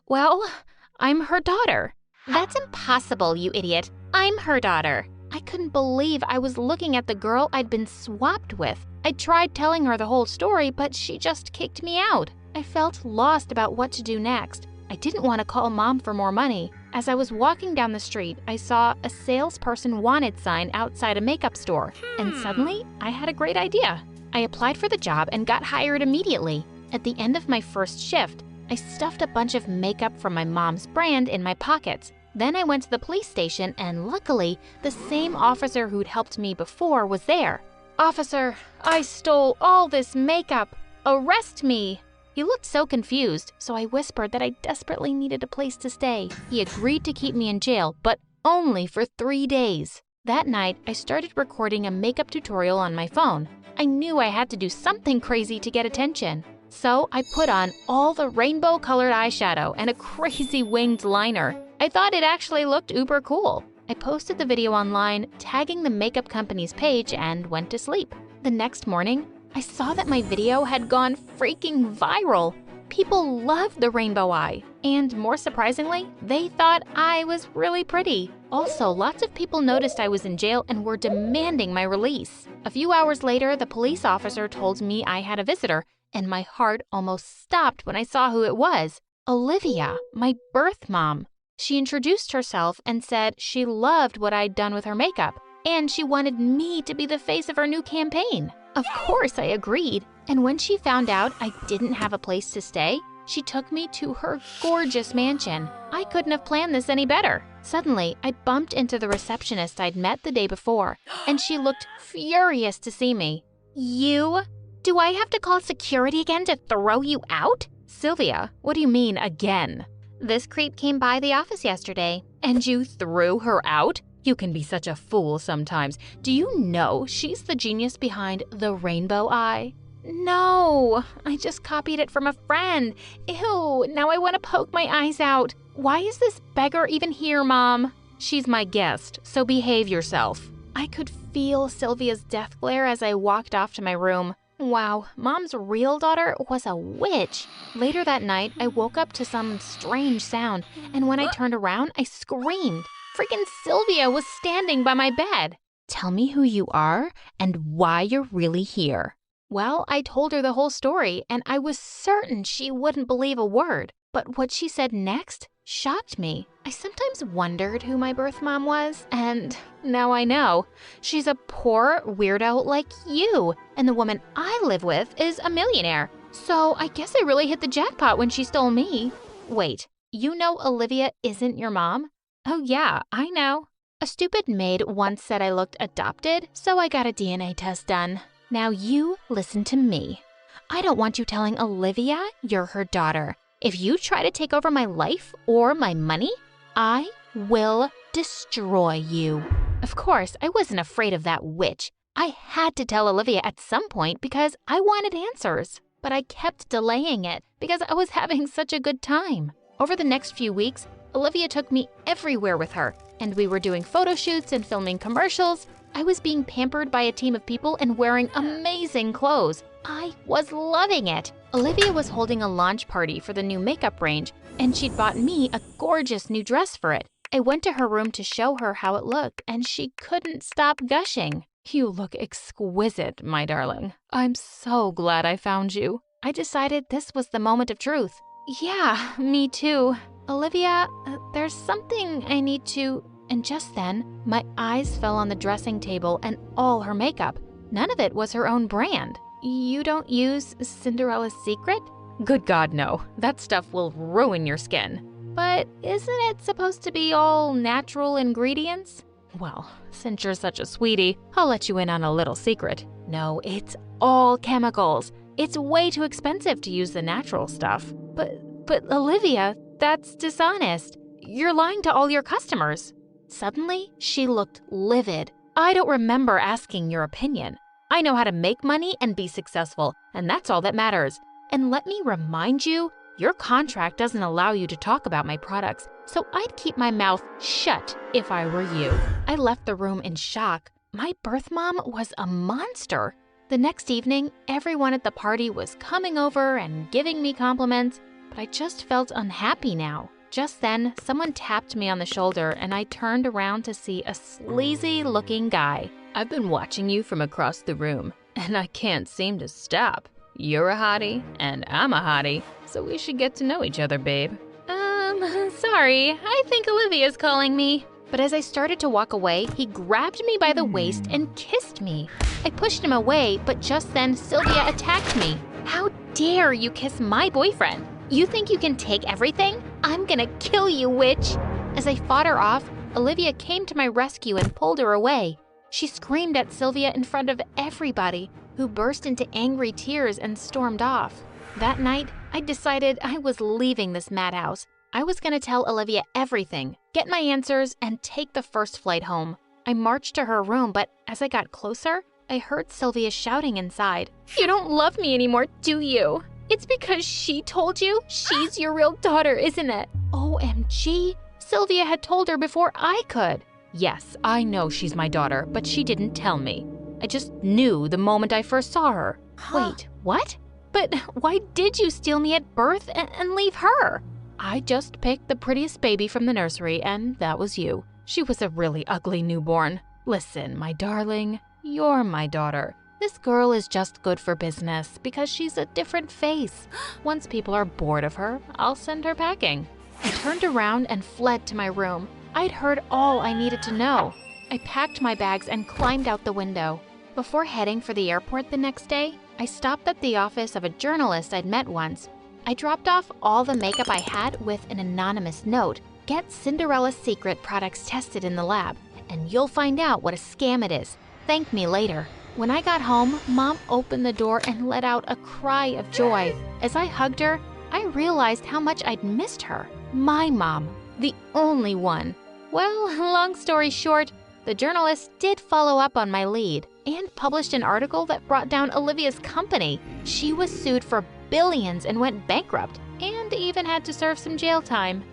well, I'm her daughter. That's impossible, you idiot. I'm her daughter. I couldn't believe I was looking at the girl I'd been swapped with. I tried telling her the whole story, but she just kicked me out. I felt lost about what to do next. I didn't want to call Mom for more money. As I was walking down the street, I saw a salesperson wanted sign outside a makeup store, and suddenly I had a great idea. I applied for the job and got hired immediately. At the end of my first shift, I stuffed a bunch of makeup from my mom's brand in my pockets. Then I went to the police station, and luckily, the same officer who'd helped me before was there. Officer, I stole all this makeup. Arrest me. He looked so confused, so I whispered that I desperately needed a place to stay. He agreed to keep me in jail, but only for 3 days. That night, I started recording a makeup tutorial on my phone. I knew I had to do something crazy to get attention. So I put on all the rainbow-colored eyeshadow and a crazy winged liner. I thought it actually looked uber cool. I posted the video online, tagging the makeup company's page, and went to sleep. The next morning, I saw that my video had gone freaking viral. People loved the rainbow eye, and more surprisingly, they thought I was really pretty. Also, lots of people noticed I was in jail and were demanding my release. A few hours later, the police officer told me I had a visitor, and my heart almost stopped when I saw who it was. Olivia, my birth mom. She introduced herself and said she loved what I'd done with her makeup, and she wanted me to be the face of her new campaign. Of course, I agreed. And when she found out I didn't have a place to stay, she took me to her gorgeous mansion. I couldn't have planned this any better. Suddenly, I bumped into the receptionist I'd met the day before, and she looked furious to see me. You? Do I have to call security again to throw you out? Sylvia, what do you mean again? This creep came by the office yesterday. And you threw her out? You can be such a fool sometimes. Do you know she's the genius behind the rainbow eye? No, I just copied it from a friend. Ew, now I want to poke my eyes out. Why is this beggar even here, Mom? She's my guest, so behave yourself. I could feel Sylvia's death glare as I walked off to my room. Wow, Mom's real daughter was a witch. Later that night, I woke up to some strange sound, and when I turned around, I screamed. Freaking Sylvia was standing by my bed. Tell me who you are and why you're really here. Well, I told her the whole story, and I was certain she wouldn't believe a word. But what she said next shocked me. I sometimes wondered who my birth mom was, and now I know. She's a poor weirdo like you, and the woman I live with is a millionaire. So I guess I really hit the jackpot when she stole me. Wait, you know Olivia isn't your mom? Oh yeah, I know. A stupid maid once said I looked adopted, so I got a DNA test done. Now you listen to me. I don't want you telling Olivia you're her daughter. If you try to take over my life or my money, I will destroy you. Of course, I wasn't afraid of that witch. I had to tell Olivia at some point because I wanted answers. But I kept delaying it because I was having such a good time. Over the next few weeks, Olivia took me everywhere with her, and we were doing photo shoots and filming commercials. I was being pampered by a team of people and wearing amazing clothes. I was loving it. Olivia was holding a launch party for the new makeup range, and she'd bought me a gorgeous new dress for it. I went to her room to show her how it looked, and she couldn't stop gushing. You look exquisite, my darling. I'm so glad I found you. I decided this was the moment of truth. Yeah, me too. Olivia, there's something I need to... And just then, my eyes fell on the dressing table and all her makeup. None of it was her own brand. You don't use Cinderella's Secret? Good God, no. That stuff will ruin your skin. But isn't it supposed to be all natural ingredients? Well, since you're such a sweetie, I'll let you in on a little secret. No, it's all chemicals. It's way too expensive to use the natural stuff. But Olivia, that's dishonest. You're lying to all your customers. Suddenly, she looked livid. I don't remember asking your opinion. I know how to make money and be successful, and that's all that matters. And let me remind you, your contract doesn't allow you to talk about my products, so I'd keep my mouth shut if I were you. I left the room in shock. My birth mom was a monster. The next evening, everyone at the party was coming over and giving me compliments, but I just felt unhappy now. Just then, someone tapped me on the shoulder and I turned around to see a sleazy-looking guy. I've been watching you from across the room, and I can't seem to stop. You're a hottie, and I'm a hottie, so we should get to know each other, babe. Sorry, I think Olivia's calling me. But as I started to walk away, he grabbed me by the waist and kissed me. I pushed him away, but just then Sylvia attacked me. How dare you kiss my boyfriend? You think you can take everything? I'm gonna kill you, witch! As I fought her off, Olivia came to my rescue and pulled her away. She screamed at Sylvia in front of everybody, who burst into angry tears and stormed off. That night, I decided I was leaving this madhouse. I was gonna tell Olivia everything, get my answers, and take the first flight home. I marched to her room, but as I got closer, I heard Sylvia shouting inside. You don't love me anymore, do you? It's because she told you she's your real daughter, isn't it? OMG, Sylvia had told her before I could. Yes, I know she's my daughter, but she didn't tell me. I just knew the moment I first saw her. Wait, what? But why did you steal me at birth and leave her? I just picked the prettiest baby from the nursery, and that was you. She was a really ugly newborn. Listen, my darling, you're my daughter. This girl is just good for business because she's a different face. Once people are bored of her, I'll send her packing. I turned around and fled to my room. I'd heard all I needed to know. I packed my bags and climbed out the window. Before heading for the airport the next day, I stopped at the office of a journalist I'd met once. I dropped off all the makeup I had with an anonymous note. Get Cinderella's Secret products tested in the lab, and you'll find out what a scam it is. Thank me later. When I got home, Mom opened the door and let out a cry of joy. As I hugged her, I realized how much I'd missed her. My mom, the only one. Well, long story short, the journalist did follow up on my lead and published an article that brought down Olivia's company. She was sued for billions and went bankrupt, and even had to serve some jail time.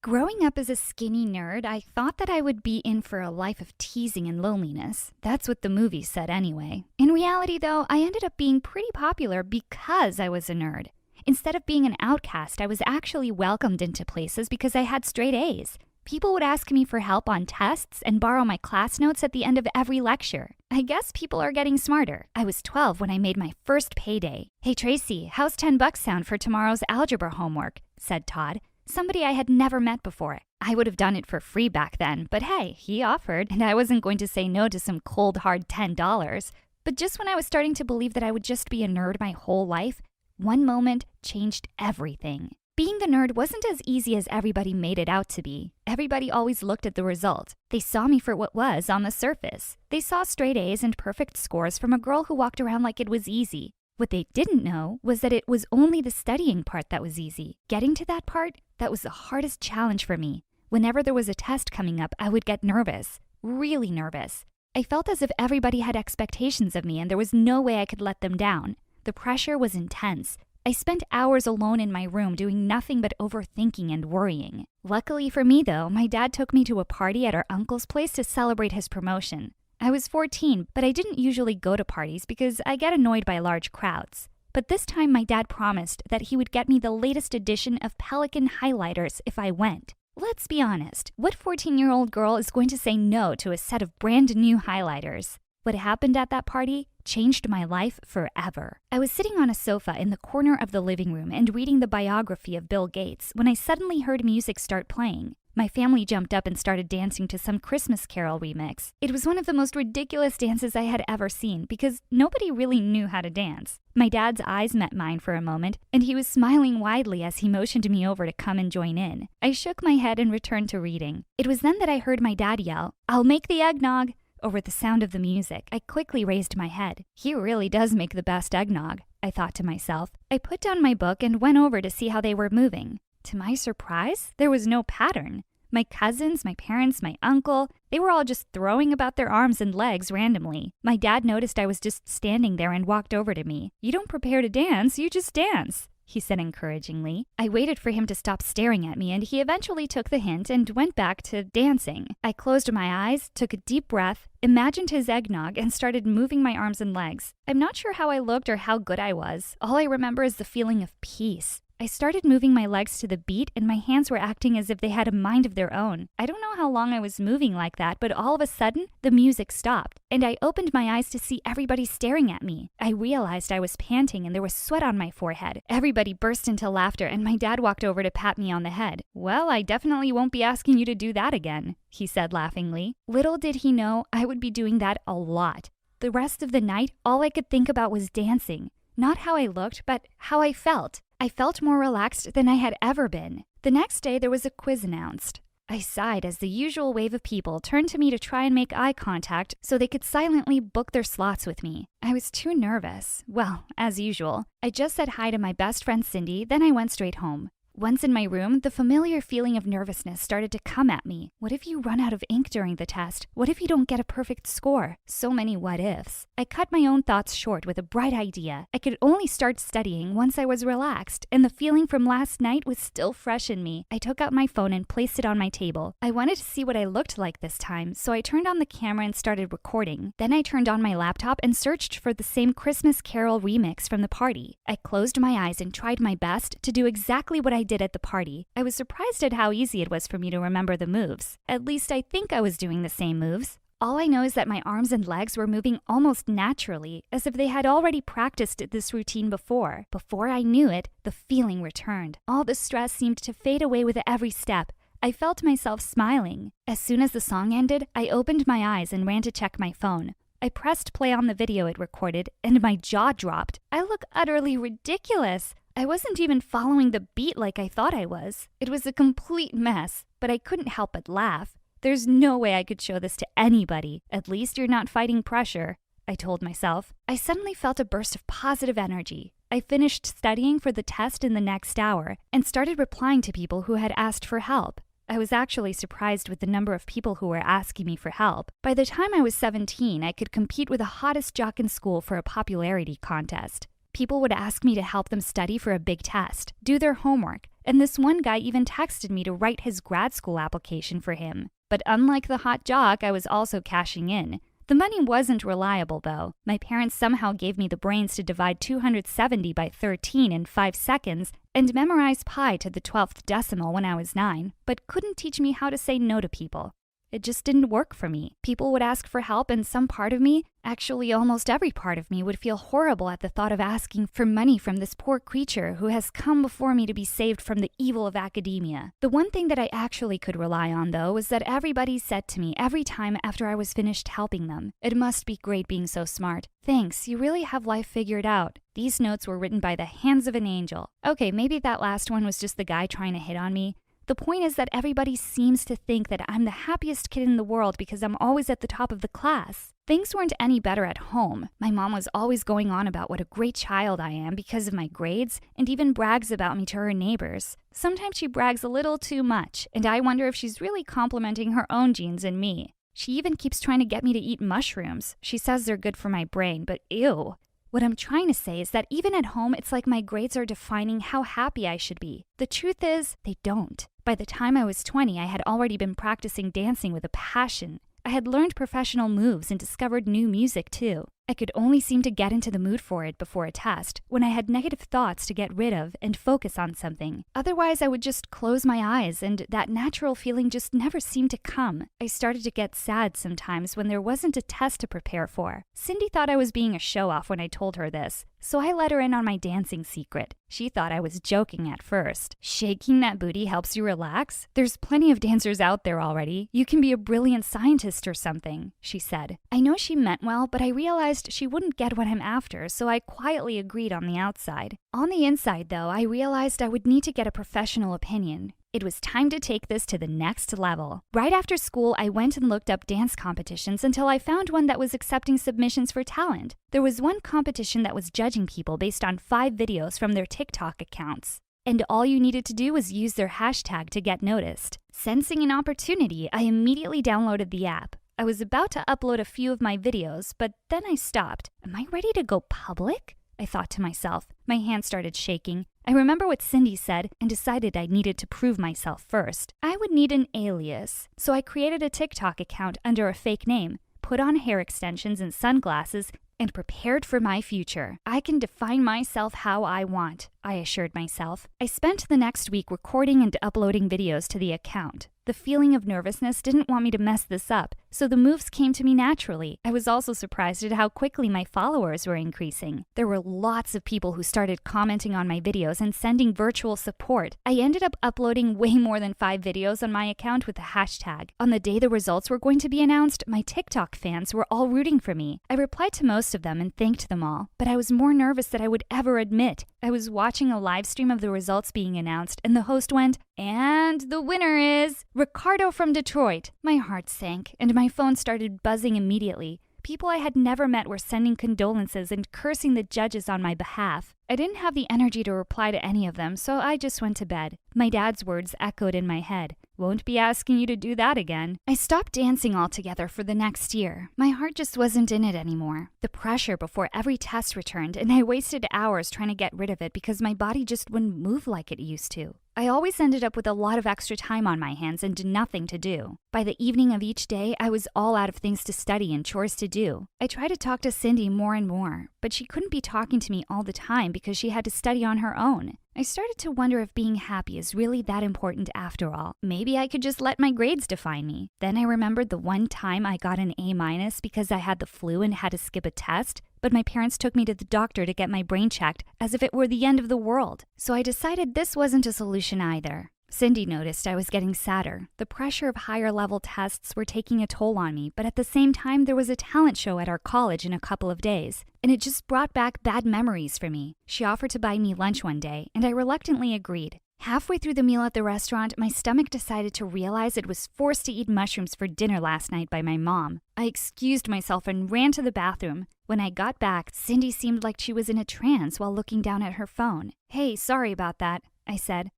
Growing up as a skinny nerd, I thought that I would be in for a life of teasing and loneliness. That's what the movie said anyway. In reality, though, I ended up being pretty popular because I was a nerd. Instead of being an outcast, I was actually welcomed into places because I had straight A's. People would ask me for help on tests and borrow my class notes at the end of every lecture. I guess people are getting smarter. I was 12 when I made my first payday. Hey Tracy, how's $10 sound for tomorrow's algebra homework? Said Todd. Somebody I had never met before. I would have done it for free back then, but hey, he offered, and I wasn't going to say no to some cold hard $10. But just when I was starting to believe that I would just be a nerd my whole life, One moment changed everything. Being the nerd wasn't as easy as everybody made it out to be. Everybody always looked at the result. They saw me for what was on the surface. They saw straight A's and perfect scores from a girl who walked around like it was easy. What they didn't know was that it was only the studying part that was easy. Getting to that part, that was the hardest challenge for me. Whenever there was a test coming up, I would get nervous, really nervous. I felt as if everybody had expectations of me and there was no way I could let them down. The pressure was intense. I spent hours alone in my room doing nothing but overthinking and worrying. Luckily for me, though, my dad took me to a party at our uncle's place to celebrate his promotion. I was 14, but I didn't usually go to parties because I get annoyed by large crowds. But this time my dad promised that he would get me the latest edition of Pelican highlighters if I went. Let's be honest, what 14-year-old girl is going to say no to a set of brand new highlighters? What happened at that party changed my life forever. I was sitting on a sofa in the corner of the living room and reading the biography of Bill Gates when I suddenly heard music start playing. My family jumped up and started dancing to some Christmas Carol remix. It was one of the most ridiculous dances I had ever seen because nobody really knew how to dance. My dad's eyes met mine for a moment, and he was smiling widely as he motioned me over to come and join in. I shook my head and returned to reading. It was then that I heard my dad yell, "I'll make the eggnog!" over the sound of the music. I quickly raised my head. He really does make the best eggnog, I thought to myself. I put down my book and went over to see how they were moving. To my surprise, there was no pattern. My cousins, my parents, my uncle, they were all just throwing about their arms and legs randomly. My dad noticed I was just standing there and walked over to me. "You don't prepare to dance, you just dance," he said encouragingly. I waited for him to stop staring at me, and he eventually took the hint and went back to dancing. I closed my eyes, took a deep breath, imagined his eggnog, and started moving my arms and legs. I'm not sure how I looked or how good I was. All I remember is the feeling of peace. I started moving my legs to the beat, and my hands were acting as if they had a mind of their own. I don't know how long I was moving like that, but all of a sudden, the music stopped, and I opened my eyes to see everybody staring at me. I realized I was panting, and there was sweat on my forehead. Everybody burst into laughter, and my dad walked over to pat me on the head. "Well, I definitely won't be asking you to do that again," he said laughingly. Little did he know I would be doing that a lot. The rest of the night, all I could think about was dancing. Not how I looked, but how I felt. I felt more relaxed than I had ever been. The next day, there was a quiz announced. I sighed as the usual wave of people turned to me to try and make eye contact so they could silently book their slots with me. I was too nervous. Well, as usual. I just said hi to my best friend Cindy, then I went straight home. Once in my room, the familiar feeling of nervousness started to come at me. What if you run out of ink during the test? What if you don't get a perfect score? So many what ifs. I cut my own thoughts short with a bright idea. I could only start studying once I was relaxed, and the feeling from last night was still fresh in me. I took out my phone and placed it on my table. I wanted to see what I looked like this time, so I turned on the camera and started recording. Then I turned on my laptop and searched for the same Christmas Carol remix from the party. I closed my eyes and tried my best to do exactly what I did at the party. I was surprised at how easy it was for me to remember the moves. At least I think I was doing the same moves. All I know is that my arms and legs were moving almost naturally, as if they had already practiced this routine before. Before I knew it, the feeling returned. All the stress seemed to fade away with every step. I felt myself smiling. As soon as the song ended, I opened my eyes and ran to check my phone. I pressed play on the video it recorded, and my jaw dropped. I look utterly ridiculous. I wasn't even following the beat like I thought I was. It was a complete mess, but I couldn't help but laugh. There's no way I could show this to anybody. At least you're not fighting pressure, I told myself. I suddenly felt a burst of positive energy. I finished studying for the test in the next hour and started replying to people who had asked for help. I was actually surprised with the number of people who were asking me for help. By the time I was 17, I could compete with the hottest jock in school for a popularity contest. People would ask me to help them study for a big test, do their homework, and this one guy even texted me to write his grad school application for him. But unlike the hot jock, I was also cashing in. The money wasn't reliable, though. My parents somehow gave me the brains to divide 270 by 13 in 5 seconds and memorize pi to the 12th decimal when I was 9, but couldn't teach me how to say no to people. It just didn't work for me. People would ask for help, and some part of me, actually almost every part of me, would feel horrible at the thought of asking for money from this poor creature who has come before me to be saved from the evil of academia. The one thing that I actually could rely on, though, was that everybody said to me every time after I was finished helping them, "It must be great being so smart. Thanks, you really have life figured out." These notes were written by the hands of an angel. Okay, maybe that last one was just the guy trying to hit on me. The point is that everybody seems to think that I'm the happiest kid in the world because I'm always at the top of the class. Things weren't any better at home. My mom was always going on about what a great child I am because of my grades, and even brags about me to her neighbors. Sometimes she brags a little too much, and I wonder if she's really complimenting her own genes in me. She even keeps trying to get me to eat mushrooms. She says they're good for my brain, but ew. What I'm trying to say is that even at home, it's like my grades are defining how happy I should be. The truth is, they don't. By the time I was 20, I had already been practicing dancing with a passion. I had learned professional moves and discovered new music too. I could only seem to get into the mood for it before a test, when I had negative thoughts to get rid of and focus on something. Otherwise, I would just close my eyes, and that natural feeling just never seemed to come. I started to get sad sometimes when there wasn't a test to prepare for. Cindy thought I was being a show-off when I told her this, so I let her in on my dancing secret. She thought I was joking at first. Shaking that booty helps you relax? There's plenty of dancers out there already. You can be a brilliant scientist or something, she said. I know she meant well, but I realized she wouldn't get what I'm after, so I quietly agreed on the outside. On the inside, though, I realized I would need to get a professional opinion. It was time to take this to the next level. Right after school, I went and looked up dance competitions until I found one that was accepting submissions for talent. There was one competition that was judging people based on 5 videos from their TikTok accounts. And all you needed to do was use their hashtag to get noticed. Sensing an opportunity, I immediately downloaded the app. I was about to upload a few of my videos, but then I stopped. Am I ready to go public? I thought to myself. My hand started shaking. I remember what Cindy said and decided I needed to prove myself first. I would need an alias, so I created a TikTok account under a fake name, put on hair extensions and sunglasses, and prepared for my future. I can define myself how I want, I assured myself. I spent the next week recording and uploading videos to the account. The feeling of nervousness didn't want me to mess this up, so the moves came to me naturally. I was also surprised at how quickly my followers were increasing. There were lots of people who started commenting on my videos and sending virtual support. I ended up uploading way more than 5 videos on my account with the hashtag. On the day the results were going to be announced, my TikTok fans were all rooting for me. I replied to most of them and thanked them all, but I was more nervous than I would ever admit. I was watching a live stream of the results being announced, and the host went, "And the winner is Ricardo from Detroit." My heart sank, and my phone started buzzing immediately. People I had never met were sending condolences and cursing the judges on my behalf. I didn't have the energy to reply to any of them, so I just went to bed. My dad's words echoed in my head. "Won't be asking you to do that again." I stopped dancing altogether for the next year. My heart just wasn't in it anymore. The pressure before every test returned, and I wasted hours trying to get rid of it because my body just wouldn't move like it used to. I always ended up with a lot of extra time on my hands and nothing to do. By the evening of each day, I was all out of things to study and chores to do. I tried to talk to Cindy more and more, but she couldn't be talking to me all the time because she had to study on her own. I started to wonder if being happy is really that important after all. Maybe I could just let my grades define me. Then I remembered the one time I got an A- because I had the flu and had to skip a test, but my parents took me to the doctor to get my brain checked as if it were the end of the world. So I decided this wasn't a solution either. Cindy noticed I was getting sadder. The pressure of higher-level tests were taking a toll on me, but at the same time, there was a talent show at our college in a couple of days, and it just brought back bad memories for me. She offered to buy me lunch one day, and I reluctantly agreed. Halfway through the meal at the restaurant, my stomach decided to realize it was forced to eat mushrooms for dinner last night by my mom. I excused myself and ran to the bathroom. When I got back, Cindy seemed like she was in a trance while looking down at her phone. "Hey, sorry about that," I said.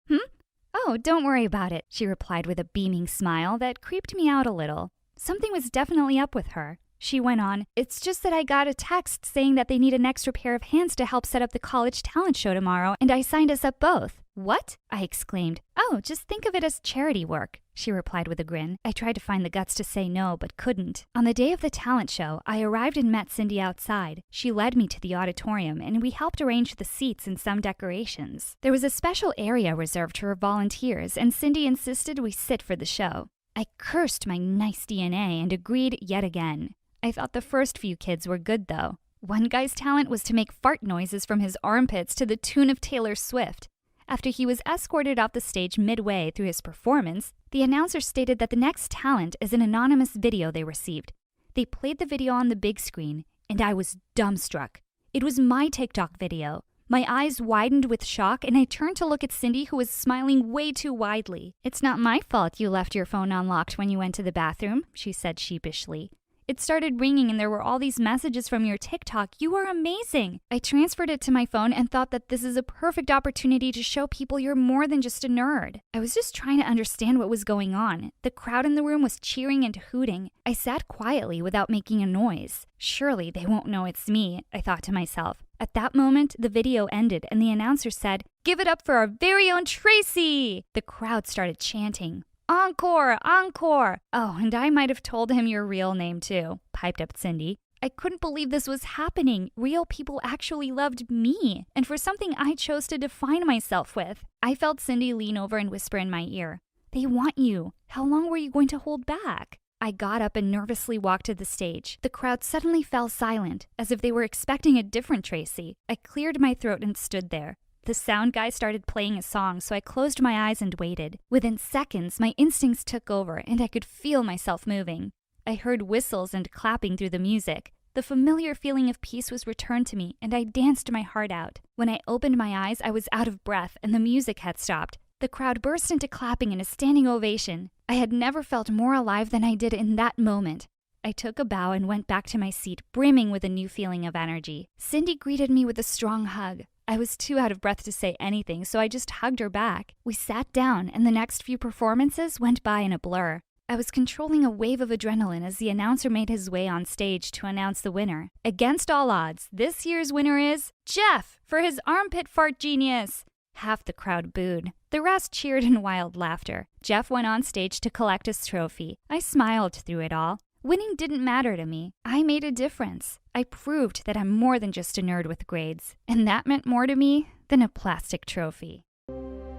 "Oh, don't worry about it," she replied with a beaming smile that creeped me out a little. Something was definitely up with her. She went on, "It's just that I got a text saying that they need an extra pair of hands to help set up the college talent show tomorrow, and I signed us up both." "What?" I exclaimed. "Oh, just think of it as charity work," she replied with a grin. I tried to find the guts to say no, but couldn't. On the day of the talent show, I arrived and met Cindy outside. She led me to the auditorium, and we helped arrange the seats and some decorations. There was a special area reserved for volunteers, and Cindy insisted we sit for the show. I cursed my nice DNA and agreed yet again. I thought the first few kids were good, though. One guy's talent was to make fart noises from his armpits to the tune of Taylor Swift. After he was escorted off the stage midway through his performance, the announcer stated that the next talent is an anonymous video they received. They played the video on the big screen, and I was dumbstruck. It was my TikTok video. My eyes widened with shock, and I turned to look at Cindy, who was smiling way too widely. "It's not my fault you left your phone unlocked when you went to the bathroom," she said sheepishly. "It started ringing and there were all these messages from your TikTok. You are amazing." I transferred it to my phone and thought that this is a perfect opportunity to show people you're more than just a nerd. I was just trying to understand what was going on. The crowd in the room was cheering and hooting. I sat quietly without making a noise. Surely they won't know it's me, I thought to myself. At that moment, the video ended and the announcer said, "Give it up for our very own Tracy!" The crowd started chanting. "Encore! Encore!" "Oh, and I might have told him your real name too," piped up Cindy. I couldn't believe this was happening. Real people actually loved me, and for something I chose to define myself with. I felt Cindy lean over and whisper in my ear, "They want you. How long were you going to hold back?" I got up and nervously walked to the stage. The crowd suddenly fell silent, as if they were expecting a different Tracy. I cleared my throat and stood there. The sound guy started playing a song, so I closed my eyes and waited. Within seconds, my instincts took over, and I could feel myself moving. I heard whistles and clapping through the music. The familiar feeling of peace was returned to me, and I danced my heart out. When I opened my eyes, I was out of breath, and the music had stopped. The crowd burst into clapping and a standing ovation. I had never felt more alive than I did in that moment. I took a bow and went back to my seat, brimming with a new feeling of energy. Cindy greeted me with a strong hug. I was too out of breath to say anything, so I just hugged her back. We sat down, and the next few performances went by in a blur. I was controlling a wave of adrenaline as the announcer made his way on stage to announce the winner. Against all odds, this year's winner is Jeff for his armpit fart genius. Half the crowd booed. The rest cheered in wild laughter. Jeff went on stage to collect his trophy. I smiled through it all. Winning didn't matter to me. I made a difference. I proved that I'm more than just a nerd with grades. And that meant more to me than a plastic trophy.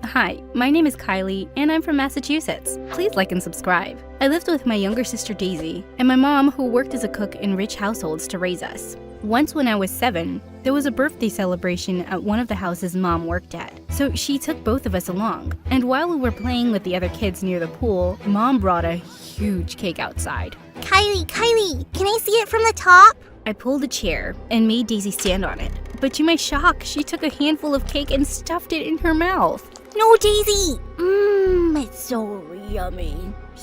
Hi, my name is Kylie, and I'm from Massachusetts. Please like and subscribe. I lived with my younger sister Daisy, and my mom, who worked as a cook in rich households to raise us. Once when I was 7, there was a birthday celebration at one of the houses Mom worked at, so she took both of us along. And while we were playing with the other kids near the pool, Mom brought a huge cake outside. Kylie, can I see it from the top? I pulled a chair and made Daisy stand on it, but to my shock, she took a handful of cake and stuffed it in her mouth. No, Daisy! It's so yummy.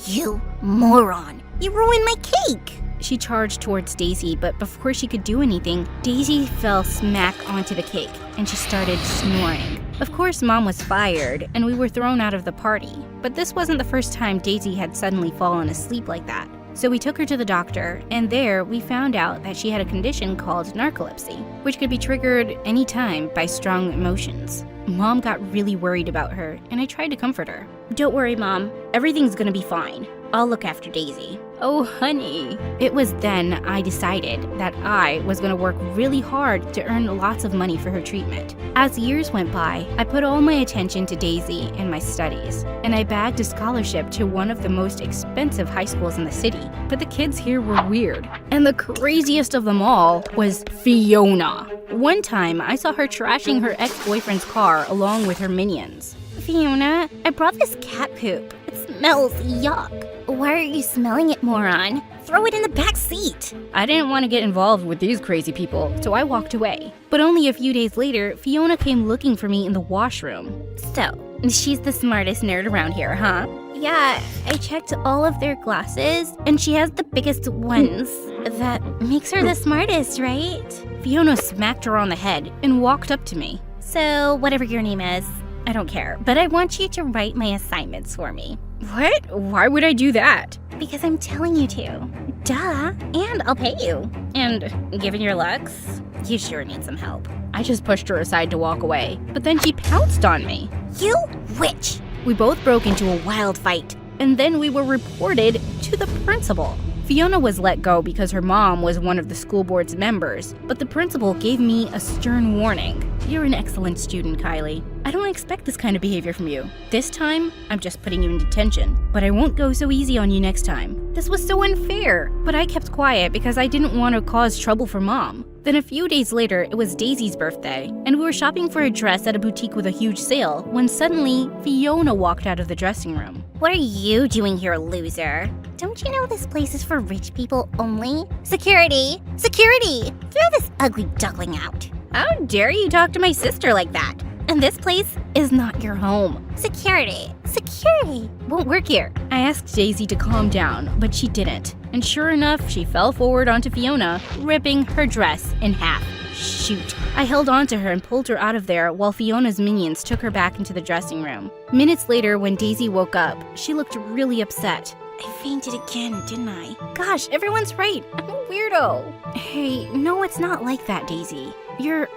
You moron! You ruined my cake! She charged towards Daisy, but before she could do anything, Daisy fell smack onto the cake, and she started snoring. Of course, Mom was fired, and we were thrown out of the party. But this wasn't the first time Daisy had suddenly fallen asleep like that. So we took her to the doctor, and there we found out that she had a condition called narcolepsy, which could be triggered anytime by strong emotions. Mom got really worried about her, and I tried to comfort her. "Don't worry, Mom. Everything's gonna be fine. I'll look after Daisy." "Oh, honey." It was then I decided that I was gonna work really hard to earn lots of money for her treatment. As years went by, I put all my attention to Daisy and my studies, and I bagged a scholarship to one of the most expensive high schools in the city. But the kids here were weird, and the craziest of them all was Fiona. One time, I saw her trashing her ex-boyfriend's car along with her minions. Fiona, I brought this cat poop. It smells yuck. Why are you smelling it, moron? Throw it in the back seat. I didn't want to get involved with these crazy people, so I walked away. But only a few days later, Fiona came looking for me in the washroom. So, she's the smartest nerd around here, huh? Yeah, I checked all of their glasses, and she has the biggest ones. That makes her the smartest, right? Fiona smacked her on the head and walked up to me. So, whatever your name is, I don't care, but I want you to write my assignments for me. What? Why would I do that? Because I'm telling you to. Duh. And I'll pay you. And given your looks, you sure need some help. I just pushed her aside to walk away, but then she pounced on me. You witch! We both broke into a wild fight, and then we were reported to the principal. Fiona was let go because her mom was one of the school board's members, but the principal gave me a stern warning. "You're an excellent student, Kylie. I don't expect this kind of behavior from you. This time, I'm just putting you in detention. But I won't go so easy on you next time. This was so unfair. But I kept quiet because I didn't want to cause trouble for Mom. Then a few days later, it was Daisy's birthday, and we were shopping for a dress at a boutique with a huge sale when suddenly Fiona walked out of the dressing room. What are you doing here, loser? Don't you know this place is for rich people only? Security! Security! Throw this ugly duckling out. How dare you talk to my sister like that? And this place is not your home. Security! Security! Won't work here. I asked Daisy to calm down, but she didn't. And sure enough, she fell forward onto Fiona, ripping her dress in half. Shoot. I held onto her and pulled her out of there while Fiona's minions took her back into the dressing room. Minutes later, when Daisy woke up, she looked really upset. I fainted again, didn't I? Gosh, everyone's right. I'm a weirdo. Hey, no, it's not like that, Daisy. You're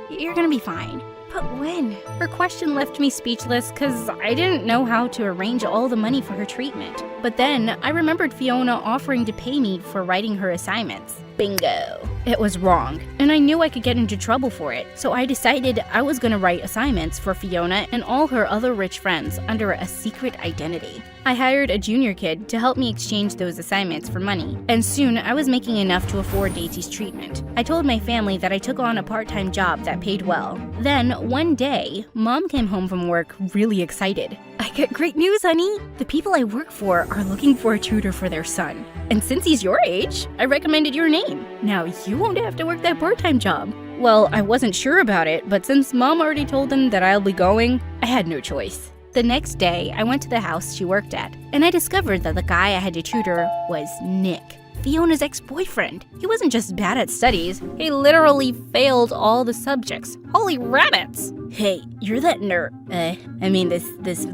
gonna be fine. But when? Her question left me speechless because I didn't know how to arrange all the money for her treatment. But then I remembered Fiona offering to pay me for writing her assignments. Bingo. It was wrong, and I knew I could get into trouble for it, so I decided I was gonna write assignments for Fiona and all her other rich friends under a secret identity. I hired a junior kid to help me exchange those assignments for money, and soon I was making enough to afford Daisy's treatment. I told my family that I took on a part-time job that paid well. Then, one day, Mom came home from work really excited. I get great news, honey! The people I work for are looking for a tutor for their son. And since he's your age, I recommended your name. Now you won't have to work that part-time job. Well, I wasn't sure about it, but since Mom already told them that I'll be going, I had no choice. The next day, I went to the house she worked at, and I discovered that the guy I had to tutor was Nick, Fiona's ex-boyfriend. He wasn't just bad at studies, he literally failed all the subjects. Holy rabbits! Hey, you're that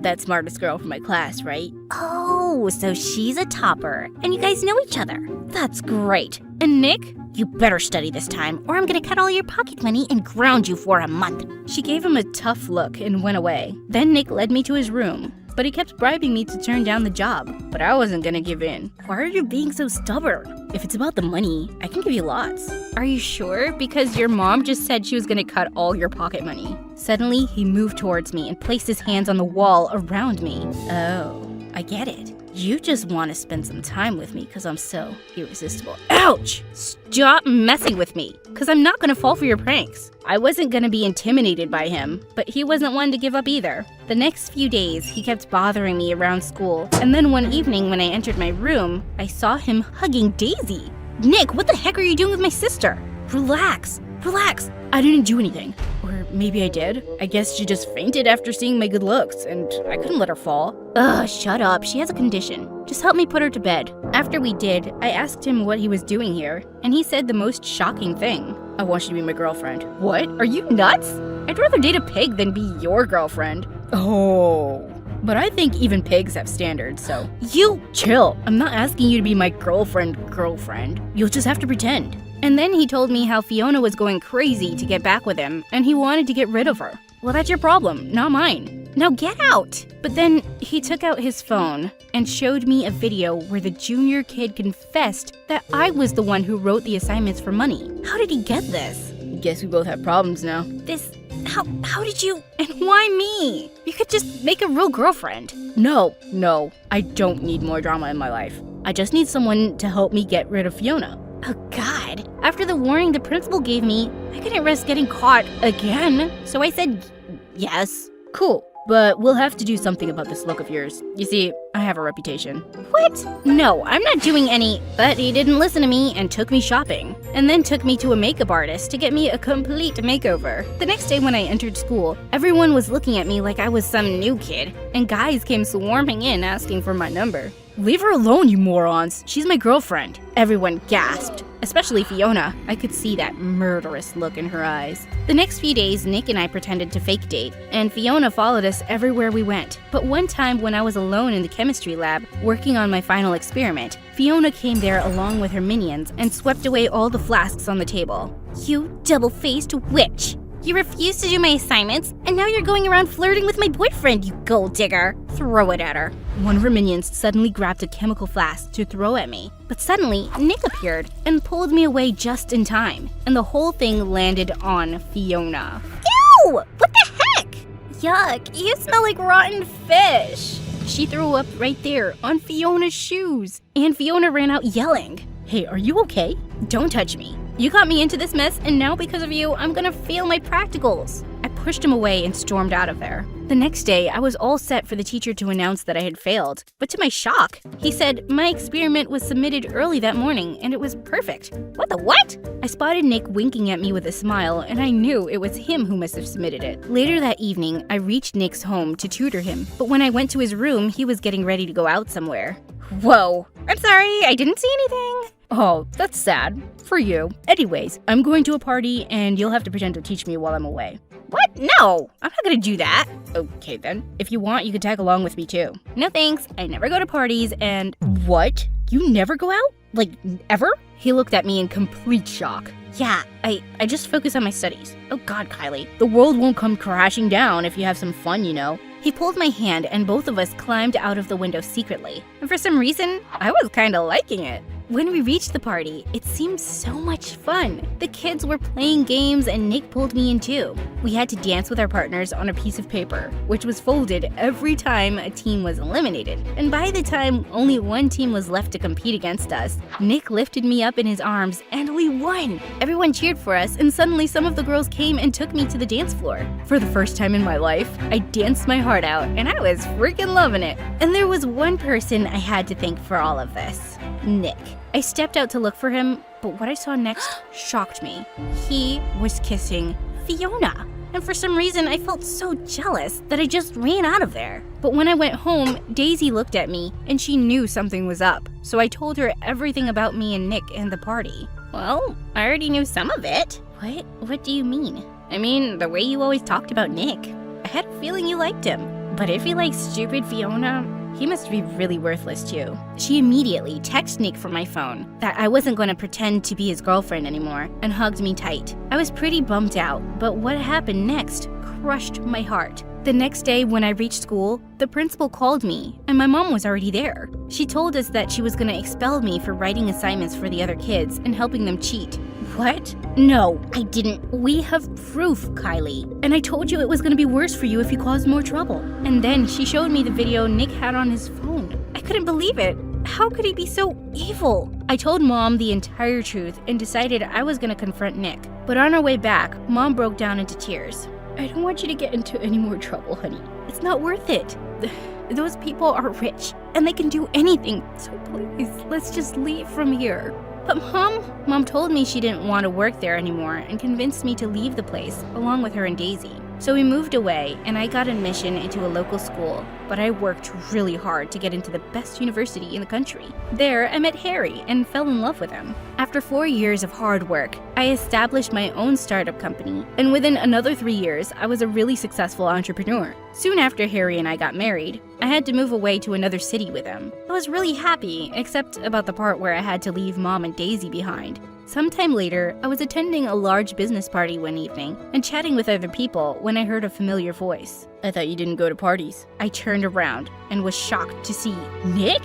that smartest girl from my class, right? Oh, so she's a topper, and you guys know each other. That's great. And Nick? You better study this time, or I'm gonna cut all your pocket money and ground you for a month. She gave him a tough look and went away. Then Nick led me to his room, but he kept bribing me to turn down the job. But I wasn't gonna give in. Why are you being so stubborn? If it's about the money, I can give you lots. Are you sure? Because your mom just said she was gonna cut all your pocket money. Suddenly, he moved towards me and placed his hands on the wall around me. Oh, I get it. You just want to spend some time with me because I'm so irresistible. Ouch! Stop messing with me, because I'm not going to fall for your pranks. I wasn't going to be intimidated by him, but he wasn't one to give up either. The next few days, he kept bothering me around school, and then one evening when I entered my room, I saw him hugging Daisy. Nick, what the heck are you doing with my sister? Relax. Relax. I didn't do anything. Or maybe I did. I guess she just fainted after seeing my good looks, and I couldn't let her fall. Ugh, shut up. She has a condition. Just help me put her to bed. After we did, I asked him what he was doing here, and he said the most shocking thing. I want you to be my girlfriend. What? Are you nuts? I'd rather date a pig than be your girlfriend. Oh. But I think even pigs have standards, so... You chill. I'm not asking you to be my girlfriend. You'll just have to pretend. And then he told me how Fiona was going crazy to get back with him, and he wanted to get rid of her. Well, that's your problem, not mine. Now get out! But then he took out his phone and showed me a video where the junior kid confessed that I was the one who wrote the assignments for money. How did he get this? Guess we both have problems now. How did you? And why me? You could just make a real girlfriend. No, I don't need more drama in my life. I just need someone to help me get rid of Fiona. Oh God. After the warning the principal gave me, I couldn't risk getting caught again. So I said yes. Cool. But we'll have to do something about this look of yours. You see, I have a reputation. What? No, I'm not doing any... But he didn't listen to me and took me shopping. And then took me to a makeup artist to get me a complete makeover. The next day when I entered school, everyone was looking at me like I was some new kid. And guys came swarming in asking for my number. Leave her alone, you morons. She's my girlfriend. Everyone gasped, especially Fiona. I could see that murderous look in her eyes. The next few days, Nick and I pretended to fake date, and Fiona followed us everywhere we went. But one time when I was alone in the chemistry lab, working on my final experiment, Fiona came there along with her minions and swept away all the flasks on the table. You double-faced witch! You refused to do my assignments, and now you're going around flirting with my boyfriend, you gold digger. Throw it at her. One of her minions suddenly grabbed a chemical flask to throw at me. But suddenly, Nick appeared and pulled me away just in time. And the whole thing landed on Fiona. Ew! What the heck? Yuck, you smell like rotten fish. She threw up right there on Fiona's shoes, and Fiona ran out yelling. Hey, are you okay? Don't touch me. You got me into this mess, and now because of you, I'm gonna fail my practicals. I pushed him away and stormed out of there. The next day, I was all set for the teacher to announce that I had failed. But to my shock, he said my experiment was submitted early that morning and it was perfect. What the what? I spotted Nick winking at me with a smile, and I knew it was him who must have submitted it. Later that evening, I reached Nick's home to tutor him, but when I went to his room, he was getting ready to go out somewhere. Whoa, I'm sorry, I didn't see anything. Oh, that's sad. For you. Anyways, I'm going to a party and you'll have to pretend to teach me while I'm away. What? No, I'm not gonna do that. Okay then. If you want, you can tag along with me too. No thanks, I never go to parties and… What? You never go out? Like, ever? He looked at me in complete shock. Yeah, I just focus on my studies. Oh god, Kylie. The world won't come crashing down if you have some fun, you know. He pulled my hand and both of us climbed out of the window secretly. And for some reason, I was kinda liking it. When we reached the party, it seemed so much fun. The kids were playing games and Nick pulled me in too. We had to dance with our partners on a piece of paper, which was folded every time a team was eliminated. And by the time only one team was left to compete against us, Nick lifted me up in his arms and we won! Everyone cheered for us and suddenly some of the girls came and took me to the dance floor. For the first time in my life, I danced my heart out and I was freaking loving it. And there was one person I had to thank for all of this. Nick. I stepped out to look for him, but what I saw next shocked me. He was kissing Fiona. And for some reason, I felt so jealous that I just ran out of there. But when I went home, Daisy looked at me and she knew something was up. So I told her everything about me and Nick and the party. Well, I already knew some of it. What do you mean? I mean, the way you always talked about Nick. I had a feeling you liked him. But if he likes stupid Fiona, he must be really worthless too. She immediately texted Nick from my phone that I wasn't going to pretend to be his girlfriend anymore and hugged me tight. I was pretty bummed out, but what happened next crushed my heart. The next day when I reached school, the principal called me and my mom was already there. She told us that she was going to expel me for writing assignments for the other kids and helping them cheat. What? No, I didn't. We have proof, Kylie. And I told you it was going to be worse for you if you caused more trouble. And then she showed me the video Nick had on his phone. I couldn't believe it. How could he be so evil? I told Mom the entire truth and decided I was going to confront Nick. But on our way back, Mom broke down into tears. I don't want you to get into any more trouble, honey. It's not worth it. Those people are rich and they can do anything. So please, let's just leave from here. But Mom told me she didn't want to work there anymore and convinced me to leave the place along with her and Daisy. So we moved away and I got admission into a local school, but I worked really hard to get into the best university in the country. There, I met Harry and fell in love with him. After 4 years of hard work, I established my own startup company, and within another 3 years, I was a really successful entrepreneur. Soon after Harry and I got married, I had to move away to another city with him. I was really happy, except about the part where I had to leave Mom and Daisy behind. Sometime later, I was attending a large business party one evening and chatting with other people when I heard a familiar voice. I thought you didn't go to parties. I turned around and was shocked to see Nick?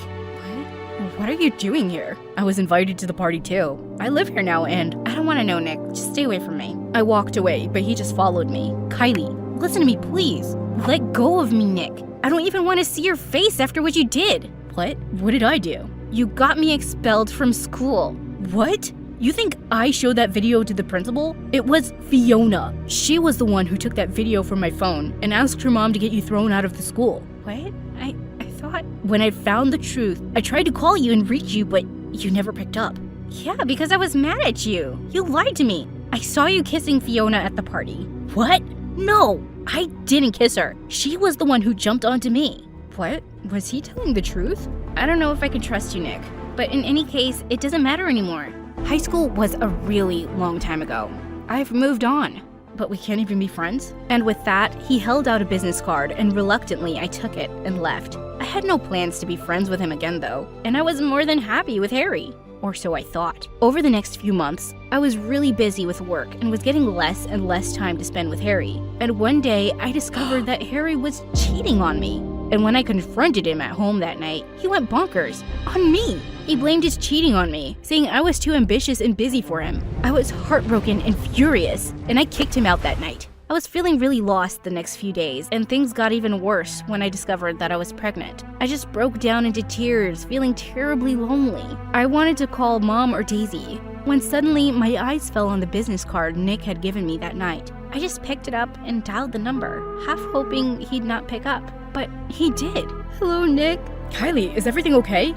What are you doing here? I was invited to the party too. I live here now and I don't want to know Nick. Just stay away from me. I walked away, but he just followed me. Kylie, listen to me please. Let go of me, Nick. I don't even want to see your face after what you did. What? What did I do? You got me expelled from school. What? You think I showed that video to the principal? It was Fiona. She was the one who took that video from my phone and asked her mom to get you thrown out of the school. What? I thought… When I found the truth, I tried to call you and reach you, but you never picked up. Yeah, because I was mad at you. You lied to me. I saw you kissing Fiona at the party. What? No, I didn't kiss her. She was the one who jumped onto me. What? Was he telling the truth? I don't know if I can trust you, Nick. But in any case, it doesn't matter anymore. High school was a really long time ago. I've moved on. But we can't even be friends? And with that, he held out a business card and reluctantly I took it and left. I had no plans to be friends with him again though, and I was more than happy with Harry. Or so I thought. Over the next few months, I was really busy with work and was getting less and less time to spend with Harry. And one day, I discovered that Harry was cheating on me. And when I confronted him at home that night, he went bonkers on me. He blamed his cheating on me, saying I was too ambitious and busy for him. I was heartbroken and furious, and I kicked him out that night. I was feeling really lost the next few days, and things got even worse when I discovered that I was pregnant. I just broke down into tears, feeling terribly lonely. I wanted to call Mom or Daisy, when suddenly my eyes fell on the business card Nick had given me that night. I just picked it up and dialed the number, half hoping he'd not pick up. But he did. Hello, Nick. Kylie, is everything okay?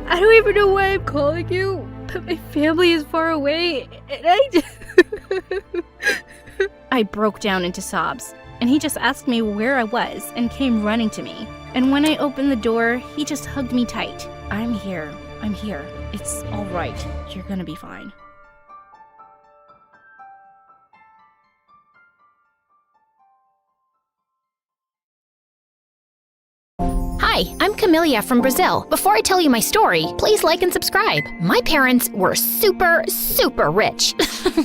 I don't even know why I'm calling you, but my family is far away, and I broke down into sobs, and he just asked me where I was and came running to me. And when I opened the door, he just hugged me tight. I'm here. It's all right. You're gonna be fine. Hi, I'm Camellia from Brazil. Before I tell you my story, please like and subscribe. My parents were super rich.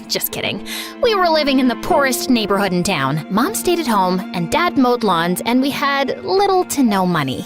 Just kidding. We were living in the poorest neighborhood in town. Mom stayed at home and Dad mowed lawns, and we had little to no money.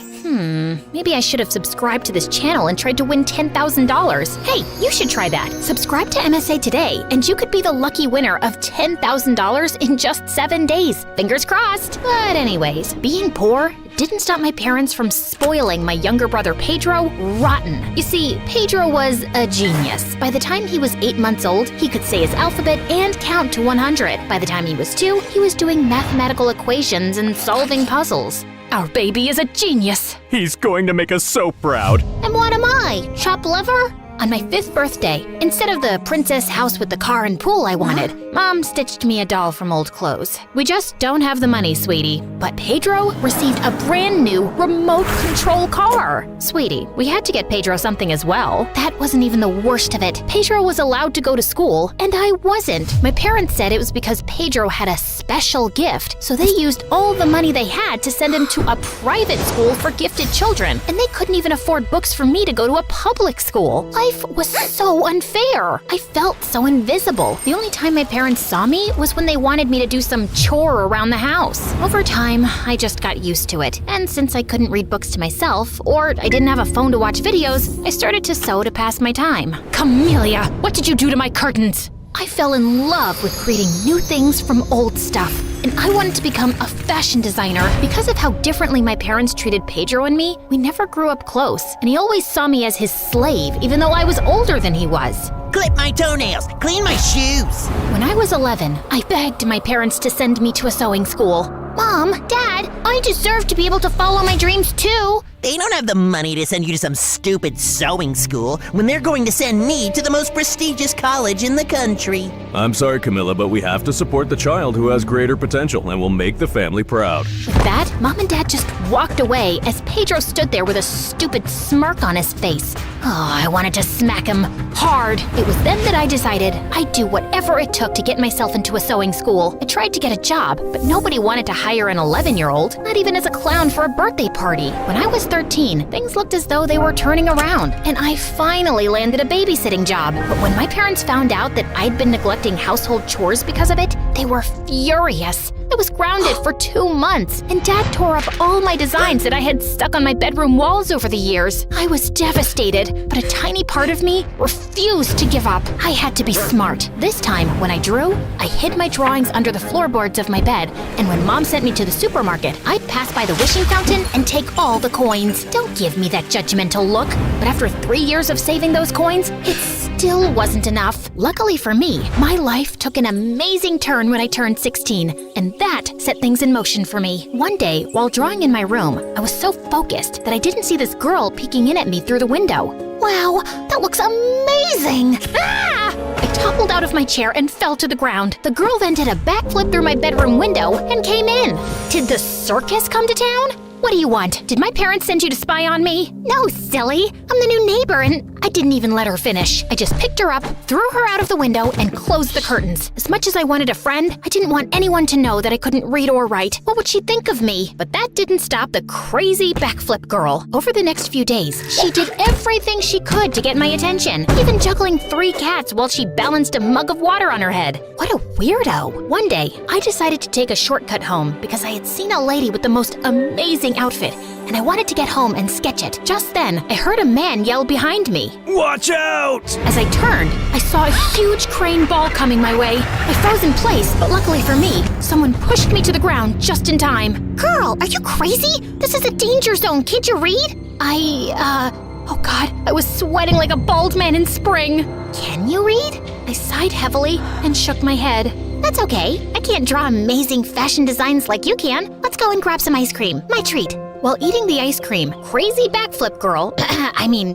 Maybe I should have subscribed to this channel and tried to win $10,000. Hey, you should try that. Subscribe to MSA today, and you could be the lucky winner of $10,000 in just 7 days. Fingers crossed. But anyways, being poor didn't stop my parents from spoiling my younger brother Pedro rotten. You see, Pedro was a genius. By the time he was 8 months old, he could say his alphabet and count to 100. By the time he was 2, he was doing mathematical equations and solving puzzles. Our baby is a genius. He's going to make us so proud. And what am I? Chopped liver? On my 5th birthday, instead of the princess house with the car and pool I wanted, Mom stitched me a doll from old clothes. We just don't have the money, sweetie. But Pedro received a brand new remote control car. Sweetie, we had to get Pedro something as well. That wasn't even the worst of it. Pedro was allowed to go to school, and I wasn't. My parents said it was because Pedro had a special gift, so they used all the money they had to send him to a private school for gifted children, and they couldn't even afford books for me to go to a public school. Life was so unfair. I felt so invisible. The only time my parents saw me was when they wanted me to do some chore around the house. Over time, I just got used to it. And since I couldn't read books to myself, or I didn't have a phone to watch videos, I started to sew to pass my time. Camellia, what did you do to my curtains? I fell in love with creating new things from old stuff, and I wanted to become a fashion designer. Because of how differently my parents treated Pedro and me, we never grew up close, and he always saw me as his slave, even though I was older than he was. Clip my toenails, clean my shoes. When I was 11, I begged my parents to send me to a sewing school. Mom, Dad, I deserve to be able to follow my dreams too. They don't have the money to send you to some stupid sewing school when they're going to send me to the most prestigious college in the country. I'm sorry, Camilla, but we have to support the child who has greater potential and will make the family proud. With that, Mom and Dad just walked away as Pedro stood there with a stupid smirk on his face. Oh, I wanted to smack him hard. It was then that I decided I'd do whatever it took to get myself into a sewing school. I tried to get a job, but nobody wanted to hire an 11-year-old, not even as a clown for a birthday party. When I was 13, things looked as though they were turning around, and I finally landed a babysitting job. But when my parents found out that I'd been neglecting household chores because of it, they were furious. I was grounded for 2 months, and Dad tore up all my designs that I had stuck on my bedroom walls over the years. I was devastated, but a tiny part of me refused to give up. I had to be smart. This time, when I drew, I hid my drawings under the floorboards of my bed, and when Mom sent me to the supermarket, I'd pass by the wishing fountain and take all the coins. Don't give me that judgmental look. But after 3 years of saving those coins, it still wasn't enough. Luckily for me, my life took an amazing turn when I turned 16, and that set things in motion for me. One day, while drawing in my room, I was so focused that I didn't see this girl peeking in at me through the window. Wow, that looks amazing! Ah! I toppled out of my chair and fell to the ground. The girl then did a backflip through my bedroom window and came in. Did the circus come to town? What do you want? Did my parents send you to spy on me? No, silly. I'm the new neighbor, and I didn't even let her finish. I just picked her up, threw her out of the window, and closed the curtains. As much as I wanted a friend, I didn't want anyone to know that I couldn't read or write. What would she think of me? But that didn't stop the crazy backflip girl. Over the next few days, she did everything she could to get my attention, even juggling 3 cats while she balanced a mug of water on her head. What a weirdo. One day, I decided to take a shortcut home because I had seen a lady with the most amazing outfit, and I wanted to get home and sketch it. Just then, I heard a man yell behind me. Watch out! As I turned, I saw a huge crane ball coming my way. I froze in place, but luckily for me, someone pushed me to the ground just in time. Girl, are you crazy? This is a danger zone. Can't you read? Oh God, I was sweating like a bald man in spring. Can you read? I sighed heavily and shook my head. That's okay. I can't draw amazing fashion designs like you can. Let's go and grab some ice cream. My treat. While eating the ice cream, crazy backflip girl,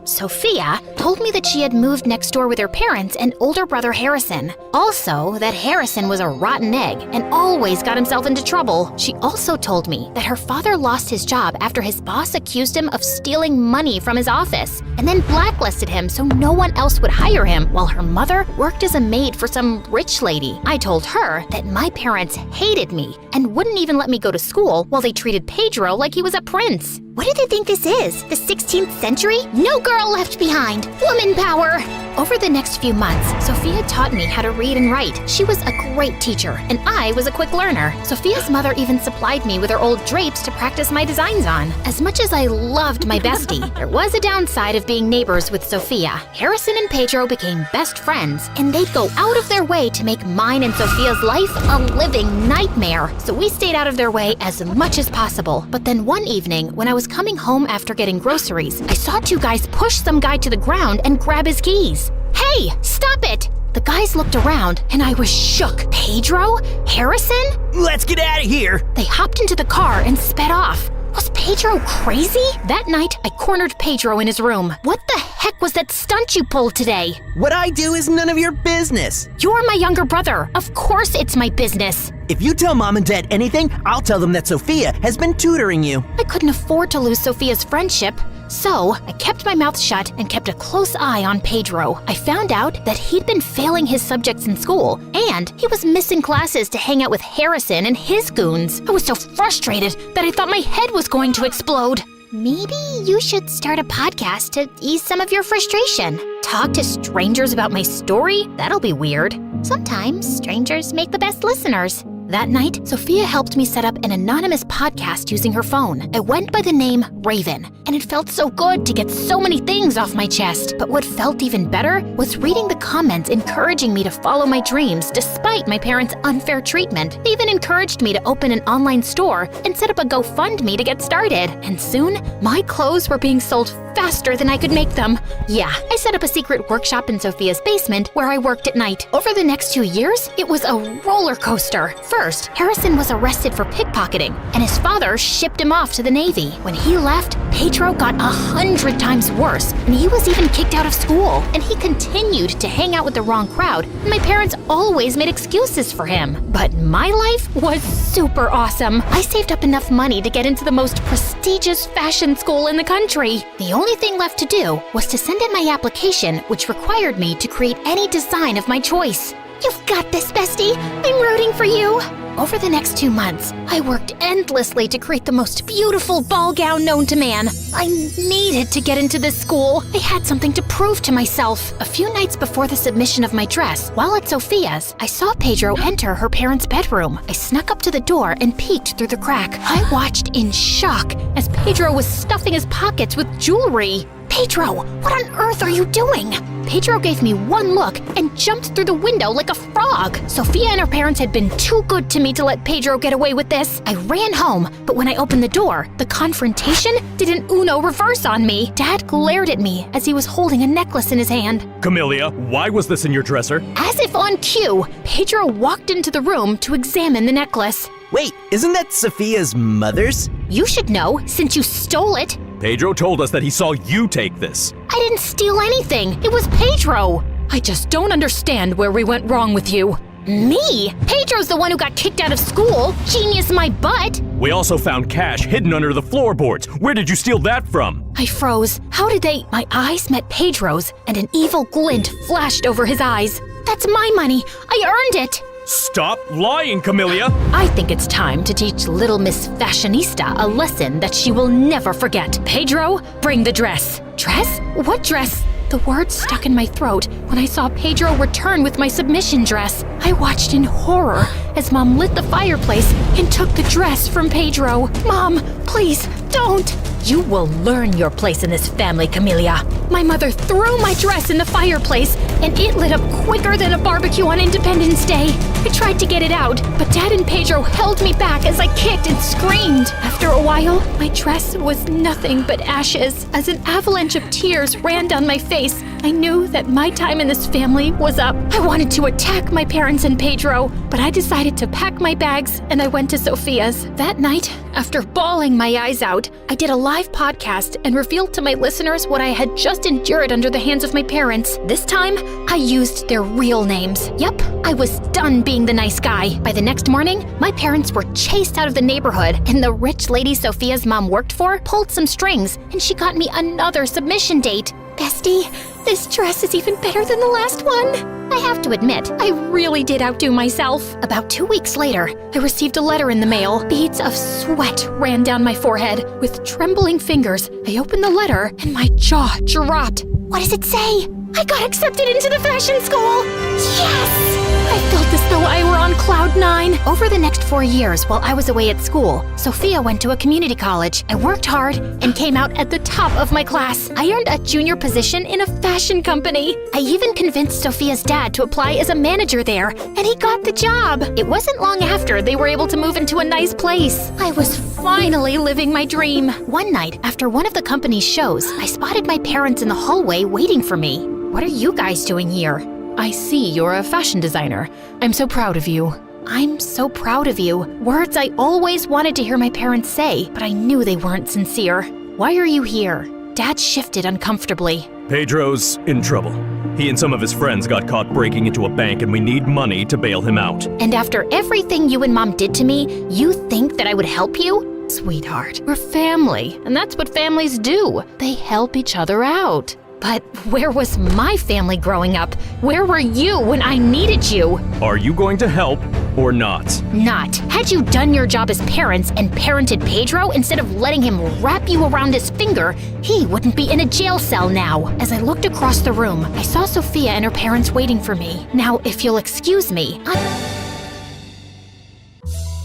Sophia, told me that she had moved next door with her parents and older brother Harrison. Also, that Harrison was a rotten egg and always got himself into trouble. She also told me that her father lost his job after his boss accused him of stealing money from his office and then blacklisted him so no one else would hire him, while her mother worked as a maid for some rich lady. I told her that my parents hated me and wouldn't even let me go to school while they treated Pedro like he was a prince. What do they think this is? The 16th century? No girl left behind. Woman power. Over the next few months, Sophia taught me how to read and write. She was a great teacher, and I was a quick learner. Sophia's mother even supplied me with her old drapes to practice my designs on. As much as I loved my bestie, there was a downside of being neighbors with Sophia. Harrison and Pedro became best friends, and they'd go out of their way to make mine and Sophia's life a living nightmare. So we stayed out of their way as much as possible. But then one evening, when I was coming home after getting groceries, I saw two guys push some guy to the ground and grab his keys. Hey, stop it! The guys looked around and I was shook. Pedro? Harrison? Let's get out of here! They hopped into the car and sped off. Was Pedro crazy? That night, I cornered Pedro in his room. What the heck was that stunt you pulled today? What I do is none of your business. You're my younger brother. Of course it's my business. If you tell Mom and Dad anything, I'll tell them that Sophia has been tutoring you. I couldn't afford to lose Sophia's friendship, so I kept my mouth shut and kept a close eye on Pedro. I found out that he'd been failing his subjects in school, and he was missing classes to hang out with Harrison and his goons. I was so frustrated that I thought my head was going to explode. Maybe you should start a podcast to ease some of your frustration. Talk to strangers about my story? That'll be weird. Sometimes strangers make the best listeners. That night, Sophia helped me set up an anonymous podcast using her phone. I went by the name Raven, and it felt so good to get so many things off my chest. But what felt even better was reading the comments encouraging me to follow my dreams despite my parents' unfair treatment. They even encouraged me to open an online store and set up a GoFundMe to get started. And soon, my clothes were being sold faster than I could make them. Yeah, I set up a secret workshop in Sophia's basement where I worked at night. Over the next 2 years, it was a roller coaster. First, Harrison was arrested for pickpocketing, and his father shipped him off to the Navy. When he left, Pedro got 100 times worse, and he was even kicked out of school. And he continued to hang out with the wrong crowd, and my parents always made excuses for him. But my life was super awesome. I saved up enough money to get into the most prestigious fashion school in the country. The only thing left to do was to send in my application, which required me to create any design of my choice. You've got this, bestie. I'm rooting for you. Over the next 2 months, I worked endlessly to create the most beautiful ball gown known to man. I needed to get into this school. I had something to prove to myself. A few nights before the submission of my dress, while at Sophia's, I saw Pedro enter her parents' bedroom. I snuck up to the door and peeked through the crack. I watched in shock as Pedro was stuffing his pockets with jewelry. Pedro, what on earth are you doing? Pedro gave me one look and jumped through the window like a frog. Sophia and her parents had been too good to me to let Pedro get away with this. I ran home, but when I opened the door, the confrontation did an Uno reverse on me. Dad glared at me as he was holding a necklace in his hand. Camellia, why was this in your dresser? As if on cue, Pedro walked into the room to examine the necklace. Wait, isn't that Sophia's mother's? You should know, since you stole it. Pedro told us that he saw you take this. I didn't steal anything. It was Pedro. I just don't understand where we went wrong with you. Me? Pedro's the one who got kicked out of school. Genius my butt. We also found cash hidden under the floorboards. Where did you steal that from? I froze. How did they? My eyes met Pedro's, and an evil glint flashed over his eyes. That's my money. I earned it. Stop lying, Camellia! I think it's time to teach little Miss Fashionista a lesson that she will never forget. Pedro, bring the dress. Dress? What dress? The words stuck in my throat when I saw Pedro return with my submission dress. I watched in horror as Mom lit the fireplace and took the dress from Pedro. Mom, please, don't! You will learn your place in this family, Camellia. My mother threw my dress in the fireplace, and it lit up quicker than a barbecue on Independence Day. I tried to get it out, but Dad and Pedro held me back as I kicked and screamed. After a while, my dress was nothing but ashes. As an avalanche of tears ran down my face, I knew that my time in this family was up. I wanted to attack my parents and Pedro, but I decided to pack my bags and I went to Sophia's. That night, after bawling my eyes out, I did a live podcast and revealed to my listeners what I had just endured under the hands of my parents. This time, I used their real names. Yep, I was done being the nice guy. By the next morning, my parents were chased out of the neighborhood, and the rich lady Sophia's mom worked for pulled some strings, and she got me another submission date. Bestie, this dress is even better than the last one. I have to admit, I really did outdo myself. About 2 weeks later, I received a letter in the mail. Beads of sweat ran down my forehead. With trembling fingers, I opened the letter and my jaw dropped. What does it say? I got accepted into the fashion school! Yes! I felt as though I were on cloud 9. Over the next 4 years while I was away at school, Sophia went to a community college. I worked hard and came out at the top of my class. I earned a junior position in a fashion company. I even convinced Sophia's dad to apply as a manager there, and he got the job. It wasn't long after they were able to move into a nice place. I was finally living my dream. One night, after one of the company's shows, I spotted my parents in the hallway waiting for me. What are you guys doing here? I see you're a fashion designer. I'm so proud of you. I'm so proud of you. Words I always wanted to hear my parents say, but I knew they weren't sincere. Why are you here? Dad shifted uncomfortably. Pedro's in trouble. He and some of his friends got caught breaking into a bank and we need money to bail him out. And after everything you and Mom did to me, you think that I would help you? Sweetheart, we're family, and that's what families do. They help each other out. But where was my family growing up? Where were you when I needed you? Are you going to help or not? Not. Had you done your job as parents and parented Pedro instead of letting him wrap you around his finger, he wouldn't be in a jail cell now. As I looked across the room, I saw Sophia and her parents waiting for me. Now, if you'll excuse me,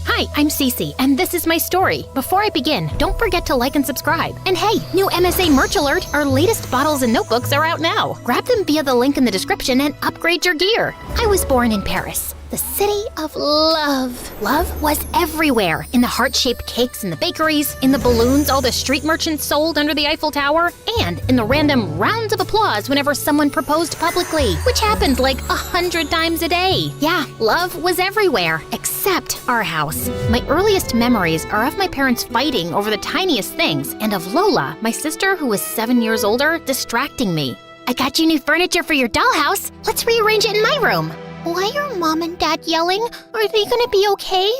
Hi, I'm Cece, and this is my story. Before I begin, don't forget to like and subscribe. And hey, new MSA merch alert! Our latest bottles and notebooks are out now. Grab them via the link in the description and upgrade your gear. I was born in Paris, the city of love. Love was everywhere. In the heart-shaped cakes in the bakeries, in the balloons all the street merchants sold under the Eiffel Tower, and in the random rounds of applause whenever someone proposed publicly, which happened like 100 times a day. Yeah, love was everywhere, except our house. My earliest memories are of my parents fighting over the tiniest things, and of Lola, my sister who was 7 years older, distracting me. I got you new furniture for your dollhouse. Let's rearrange it in my room. Why are Mom and Dad yelling? Are they gonna be okay?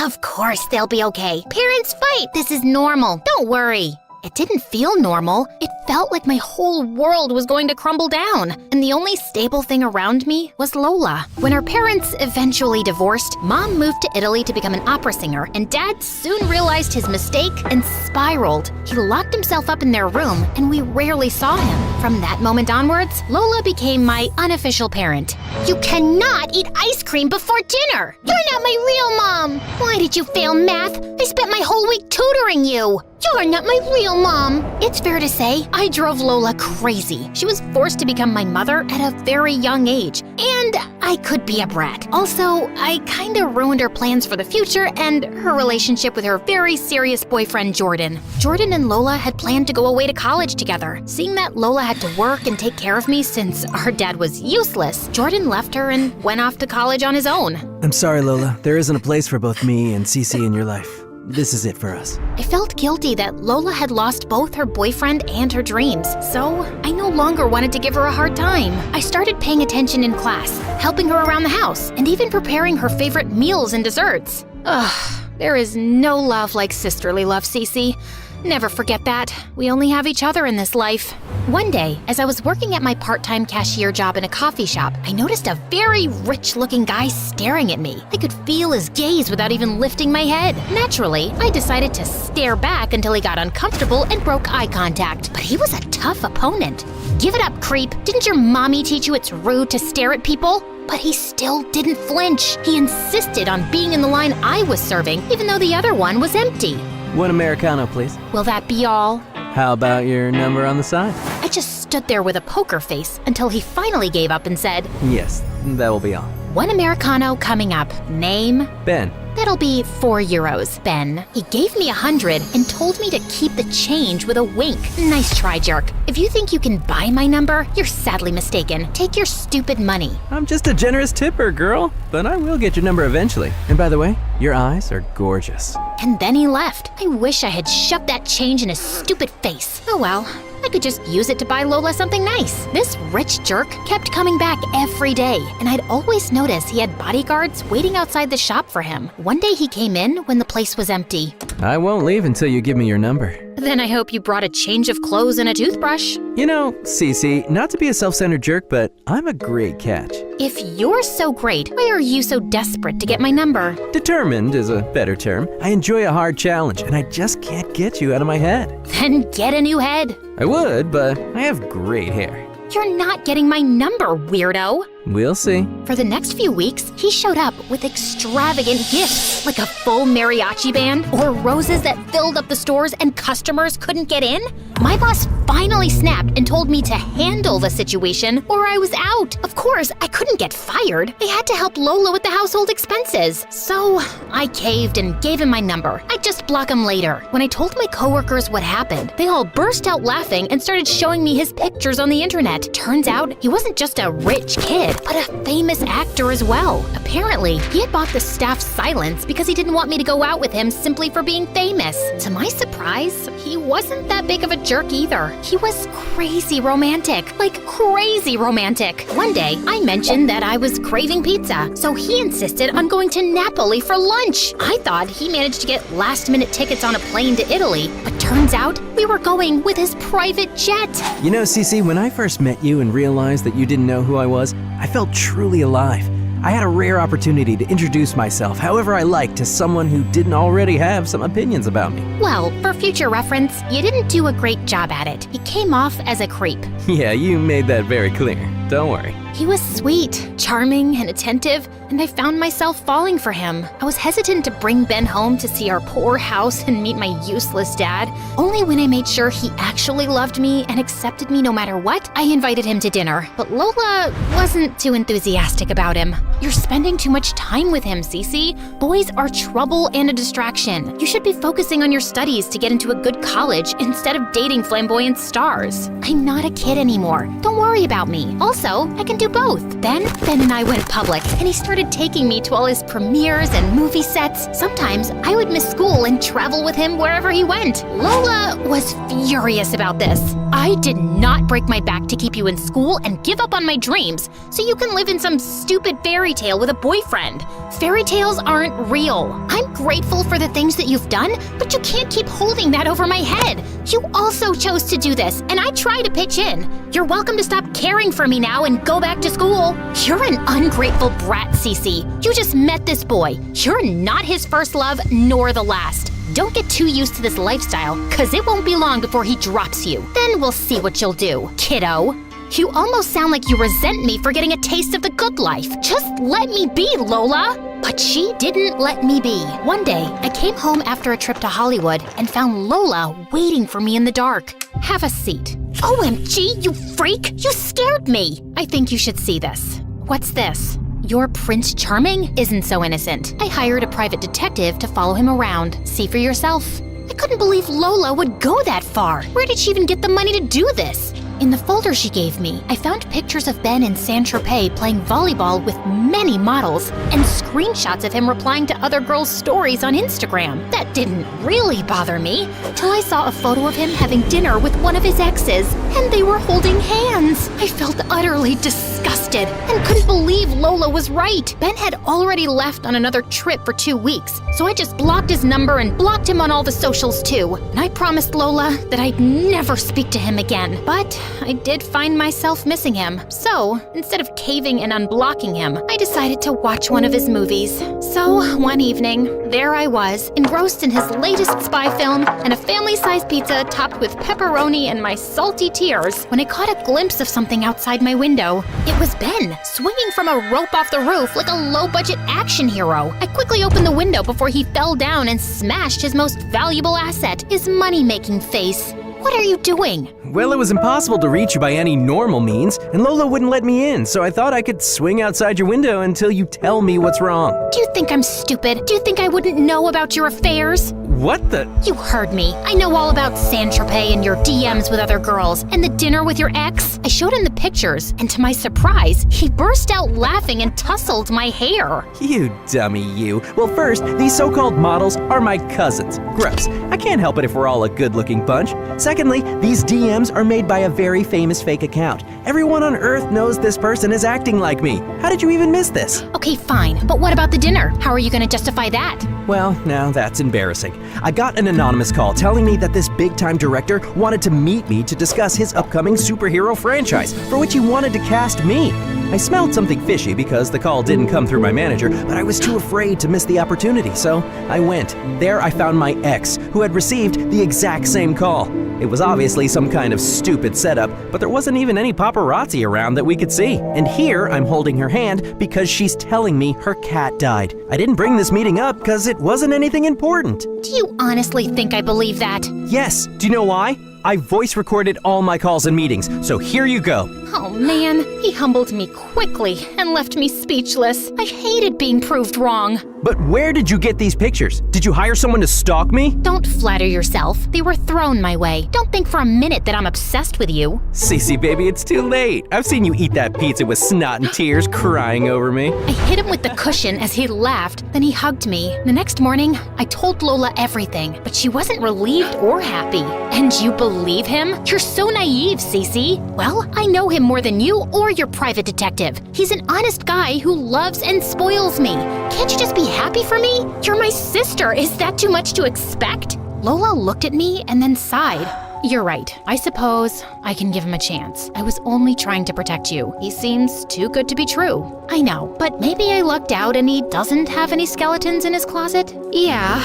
Of course they'll be okay. Parents fight. This is normal. Don't worry. It didn't feel normal. It felt like my whole world was going to crumble down, and the only stable thing around me was Lola. When our parents eventually divorced, Mom moved to Italy to become an opera singer, and Dad soon realized his mistake and spiraled. He locked himself up in their room, and we rarely saw him. From that moment onwards, Lola became my unofficial parent. You cannot eat ice cream before dinner! You're not my real mom! Why did you fail math? I spent my whole week tutoring you! You're not my real mom! It's fair to say, I drove Lola crazy. She was forced to become my mother at a very young age, and I could be a brat. Also, I kinda ruined her plans for the future and her relationship with her very serious boyfriend, Jordan. Jordan and Lola had planned to go away to college together. Seeing that Lola had to work and take care of me since our dad was useless, Jordan left her and went off to college on his own. I'm sorry, Lola. There isn't a place for both me and Cece in your life. This is it for us. I felt guilty that Lola had lost both her boyfriend and her dreams, so I no longer wanted to give her a hard time. I started paying attention in class, helping her around the house, and even preparing her favorite meals and desserts. Ugh, there is no love like sisterly love, Cece. Never forget that. We only have each other in this life. One day, as I was working at my part-time cashier job in a coffee shop, I noticed a very rich-looking guy staring at me. I could feel his gaze without even lifting my head. Naturally, I decided to stare back until he got uncomfortable and broke eye contact. But he was a tough opponent. Give it up, creep. Didn't your mommy teach you it's rude to stare at people? But he still didn't flinch. He insisted on being in the line I was serving, even though the other one was empty. One Americano, please. Will that be all? How about your number on the side? I just stood there with a poker face until he finally gave up and said, Yes, that will be all. "One Americano coming up. Name?" Ben. "That'll be €4, Ben." He gave me 100 and told me to keep the change with a wink. Nice try, jerk. If you think you can buy my number, you're sadly mistaken. Take your stupid money. I'm just a generous tipper, girl. But I will get your number eventually. And by the way, your eyes are gorgeous. And then he left. I wish I had shoved that change in his stupid face. Oh well. I could just use it to buy Lola something nice. This rich jerk kept coming back every day, and I'd always notice he had bodyguards waiting outside the shop for him. One day he came in when the place was empty. I won't leave until you give me your number. Then I hope you brought a change of clothes and a toothbrush. You know, Cece, not to be a self-centered jerk, but I'm a great catch. If you're so great, why are you so desperate to get my number? Determined is a better term. I enjoy a hard challenge, and I just can't get you out of my head. Then get a new head. I would, but I have great hair. You're not getting my number, weirdo. We'll see. For the next few weeks, he showed up with extravagant gifts, like a full mariachi band or roses that filled up the stores and customers couldn't get in. My boss finally snapped and told me to handle the situation or I was out. Of course, I couldn't get fired. I had to help Lola with the household expenses. So I caved and gave him my number. I'd just block him later. When I told my coworkers what happened, they all burst out laughing and started showing me his pictures on the internet. Turns out he wasn't just a rich kid, but a famous actor as well. Apparently, he had bought the staff's silence because he didn't want me to go out with him simply for being famous. To my surprise, he wasn't that big of a jerk either. He was crazy romantic, like crazy romantic. One day, I mentioned that I was craving pizza, so he insisted on going to Napoli for lunch. I thought he managed to get last-minute tickets on a plane to Italy, but turns out we were going with his private jet. You know, Cece, when I first met you and realized that you didn't know who I was, I felt truly alive. I had a rare opportunity to introduce myself however I liked to someone who didn't already have some opinions about me. Well, for future reference, you didn't do a great job at it. He came off as a creep. Yeah, you made that very clear. Don't worry. He was sweet, charming, and attentive, and I found myself falling for him. I was hesitant to bring Ben home to see our poor house and meet my useless dad. Only when I made sure he actually loved me and accepted me no matter what, I invited him to dinner. But Lola wasn't too enthusiastic about him. You're spending too much time with him, Cece. Boys are trouble and a distraction. You should be focusing on your studies to get into a good college instead of dating flamboyant stars. I'm not a kid anymore. Don't worry about me. Also, I can do both. Then, Ben and I went public, and he started taking me to all his premieres and movie sets. Sometimes, I would miss school and travel with him wherever he went. Lola was furious about this. I did not break my back to keep you in school and give up on my dreams so you can live in some stupid fairy tale with a boyfriend. Fairy tales aren't real. I'm grateful for the things that you've done, but you can't keep holding that over my head. You also chose to do this, and I try to pitch in. You're welcome to stop caring for me now and go back to school. You're an ungrateful brat, Cece. You just met this boy. You're not his first love, nor the last. Don't get too used to this lifestyle, cause it won't be long before he drops you. Then we'll see what you'll do, kiddo. You almost sound like you resent me for getting a taste of the good life. Just let me be, Lola. But she didn't let me be. One day, I came home after a trip to Hollywood and found Lola waiting for me in the dark. Have a seat. OMG, you freak! You scared me! I think you should see this. What's this? Your Prince Charming isn't so innocent. I hired a private detective to follow him around. See for yourself. I couldn't believe Lola would go that far. Where did she even get the money to do this? In the folder she gave me, I found pictures of Ben in Saint-Tropez playing volleyball with many models and screenshots of him replying to other girls' stories on Instagram. That didn't really bother me till I saw a photo of him having dinner with one of his exes, and they were holding hands. I felt utterly disgusted and couldn't believe Lola was right. Ben had already left on another trip for 2 weeks, so I just blocked his number and blocked him on all the socials too. And I promised Lola that I'd never speak to him again. But I did find myself missing him. So, instead of caving and unblocking him, I decided to watch one of his movies. So, one evening, there I was, engrossed in his latest spy film and a family-sized pizza topped with pepperoni and my salty tears, when I caught a glimpse of something outside my window. It was Ben, swinging from a rope off the roof like a low-budget action hero. I quickly opened the window before he fell down and smashed his most valuable asset, his money-making face. What are you doing? Well, it was impossible to reach you by any normal means, and Lola wouldn't let me in, so I thought I could swing outside your window until you tell me what's wrong. Do you think I'm stupid? Do you think I wouldn't know about your affairs? What the? You heard me. I know all about Saint-Tropez and your DMs with other girls, and the dinner with your ex. I showed him the pictures, and to my surprise, he burst out laughing and tussled my hair. You dummy, you. Well, first, these so-called models are my cousins. Gross. I can't help it if we're all a good-looking bunch. Secondly, these DMs are made by a very famous fake account. Everyone on Earth knows this person is acting like me. How did you even miss this? Okay, fine, but what about the dinner? How are you going to justify that? Well, now that's embarrassing. I got an anonymous call telling me that this big-time director wanted to meet me to discuss his upcoming superhero franchise, for which he wanted to cast me. I smelled something fishy because the call didn't come through my manager, but I was too afraid to miss the opportunity, so I went. There I found my ex, who had received the exact same call. It was obviously some kind of stupid setup, but there wasn't even any paparazzi around that we could see. And here I'm holding her hand because she's telling me her cat died. I didn't bring this meeting up because it wasn't anything important. Do you honestly think I believe that? Yes. Do you know why? I voice recorded all my calls and meetings, so here you go. Oh man, he humbled me quickly and left me speechless. I hated being proved wrong. But where did you get these pictures? Did you hire someone to stalk me? Don't flatter yourself. They were thrown my way. Don't think for a minute that I'm obsessed with you. Cece, baby, it's too late. I've seen you eat that pizza with snot and tears crying over me. I hit him with the cushion as he laughed, then he hugged me. The next morning, I told Lola everything, but she wasn't relieved or happy. And you believe him? You're so naive, Cece. Well, I know him more than you or your private detective. He's an honest guy who loves and spoils me. Can't you just be happy for me? You're my sister. Is that too much to expect? Lola looked at me and then sighed. You're right. I suppose I can give him a chance. I was only trying to protect you. He seems too good to be true. I know, but maybe I lucked out and he doesn't have any skeletons in his closet? Yeah,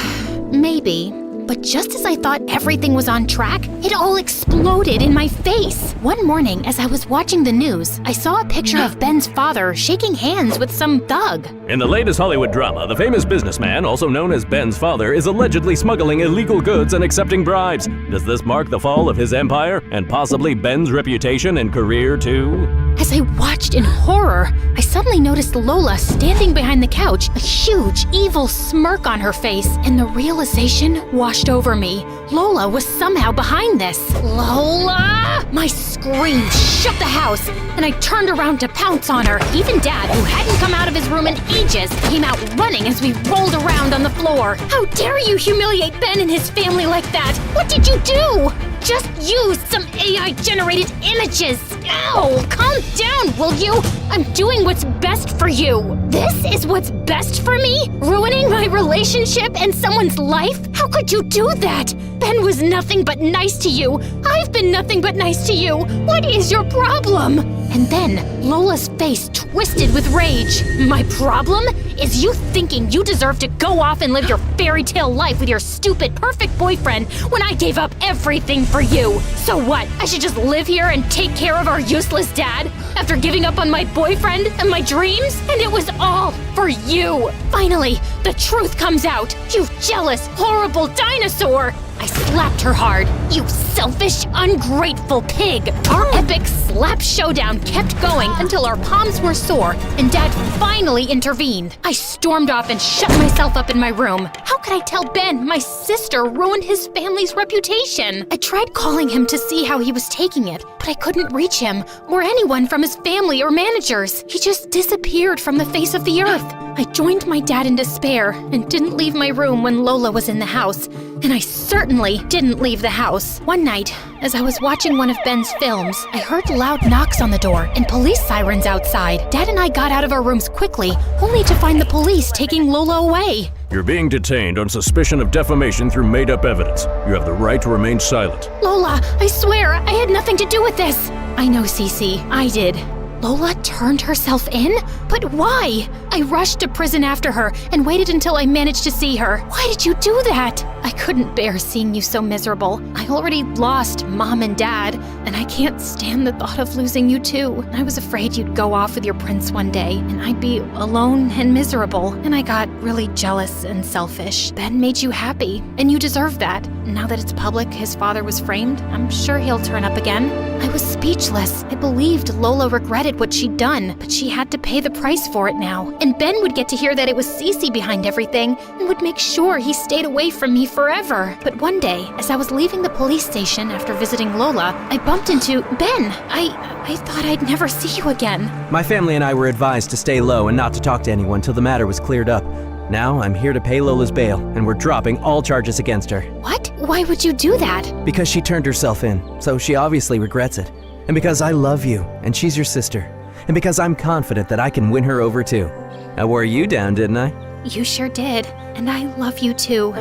maybe. But just as I thought everything was on track, it all exploded in my face. One morning, as I was watching the news, I saw a picture of Ben's father shaking hands with some thug. In the latest Hollywood drama, the famous businessman, also known as Ben's father, is allegedly smuggling illegal goods and accepting bribes. Does this mark the fall of his empire and possibly Ben's reputation and career too? As I watched in horror, I suddenly noticed Lola standing behind the couch, a huge, evil smirk on her face, and the realization washed over me. Lola was somehow behind this. Lola! My scream shook the house, and I turned around to pounce on her. Even Dad, who hadn't come out of his room in ages, came out running as we rolled around on the floor. How dare you humiliate Ben and his family like that? What did you do? Just use some AI-generated images. Ow! Calm down, will you? I'm doing what's best for you. This is what's best for me? Ruining my relationship and someone's life? How could you do that? Ben was nothing but nice to you. I've been nothing but nice to you. What is your problem? And then Lola's face twisted with rage. My problem is you thinking you deserve to go off and live your fairy tale life with your stupid, perfect boyfriend when I gave up everything for you. So what? I should just live here and take care of our useless dad after giving up on my boyfriend and my dreams? And it was all for you. Finally, the truth comes out. You jealous, horrible dinosaur. I slapped her hard. You selfish, ungrateful pig. Our epic slap showdown kept going until our palms were sore and Dad finally intervened. I stormed off and shut myself up in my room. How could I tell Ben my sister ruined his family's reputation? I tried calling him to see how he was taking it, but I couldn't reach him or anyone from his family or managers. He just disappeared from the face of the earth. I joined my dad in despair and didn't leave my room when Lola was in the house. And I certainly didn't leave the house. One night, as I was watching one of Ben's films, I heard loud knocks on the door and police sirens outside. Dad and I got out of our rooms quickly, only to find the police taking Lola away. You're being detained on suspicion of defamation through made-up evidence. You have the right to remain silent. Lola, I swear, I had nothing to do with this. I know, Cece, I did. Lola turned herself in? But why? I rushed to prison after her and waited until I managed to see her. Why did you do that? I couldn't bear seeing you so miserable. I already lost Mom and Dad, and I can't stand the thought of losing you too. I was afraid you'd go off with your prince one day, and I'd be alone and miserable, and I got really jealous and selfish. Ben made you happy, and you deserve that. Now that it's public his father was framed, I'm sure he'll turn up again. I was speechless. I believed Lola regretted what she'd done, but she had to pay the price for it now. And Ben would get to hear that it was Cece behind everything, and would make sure he stayed away from me forever. But one day, as I was leaving the police station after visiting Lola, I bumped into Ben. I thought I'd never see you again. My family and I were advised to stay low and not to talk to anyone till the matter was cleared up. Now I'm here to pay Lola's bail, and we're dropping all charges against her. What? Why would you do that? Because she turned herself in, so she obviously regrets it. And because I love you, and she's your sister. And because I'm confident that I can win her over too. I wore you down, didn't I? You sure did, and I love you too.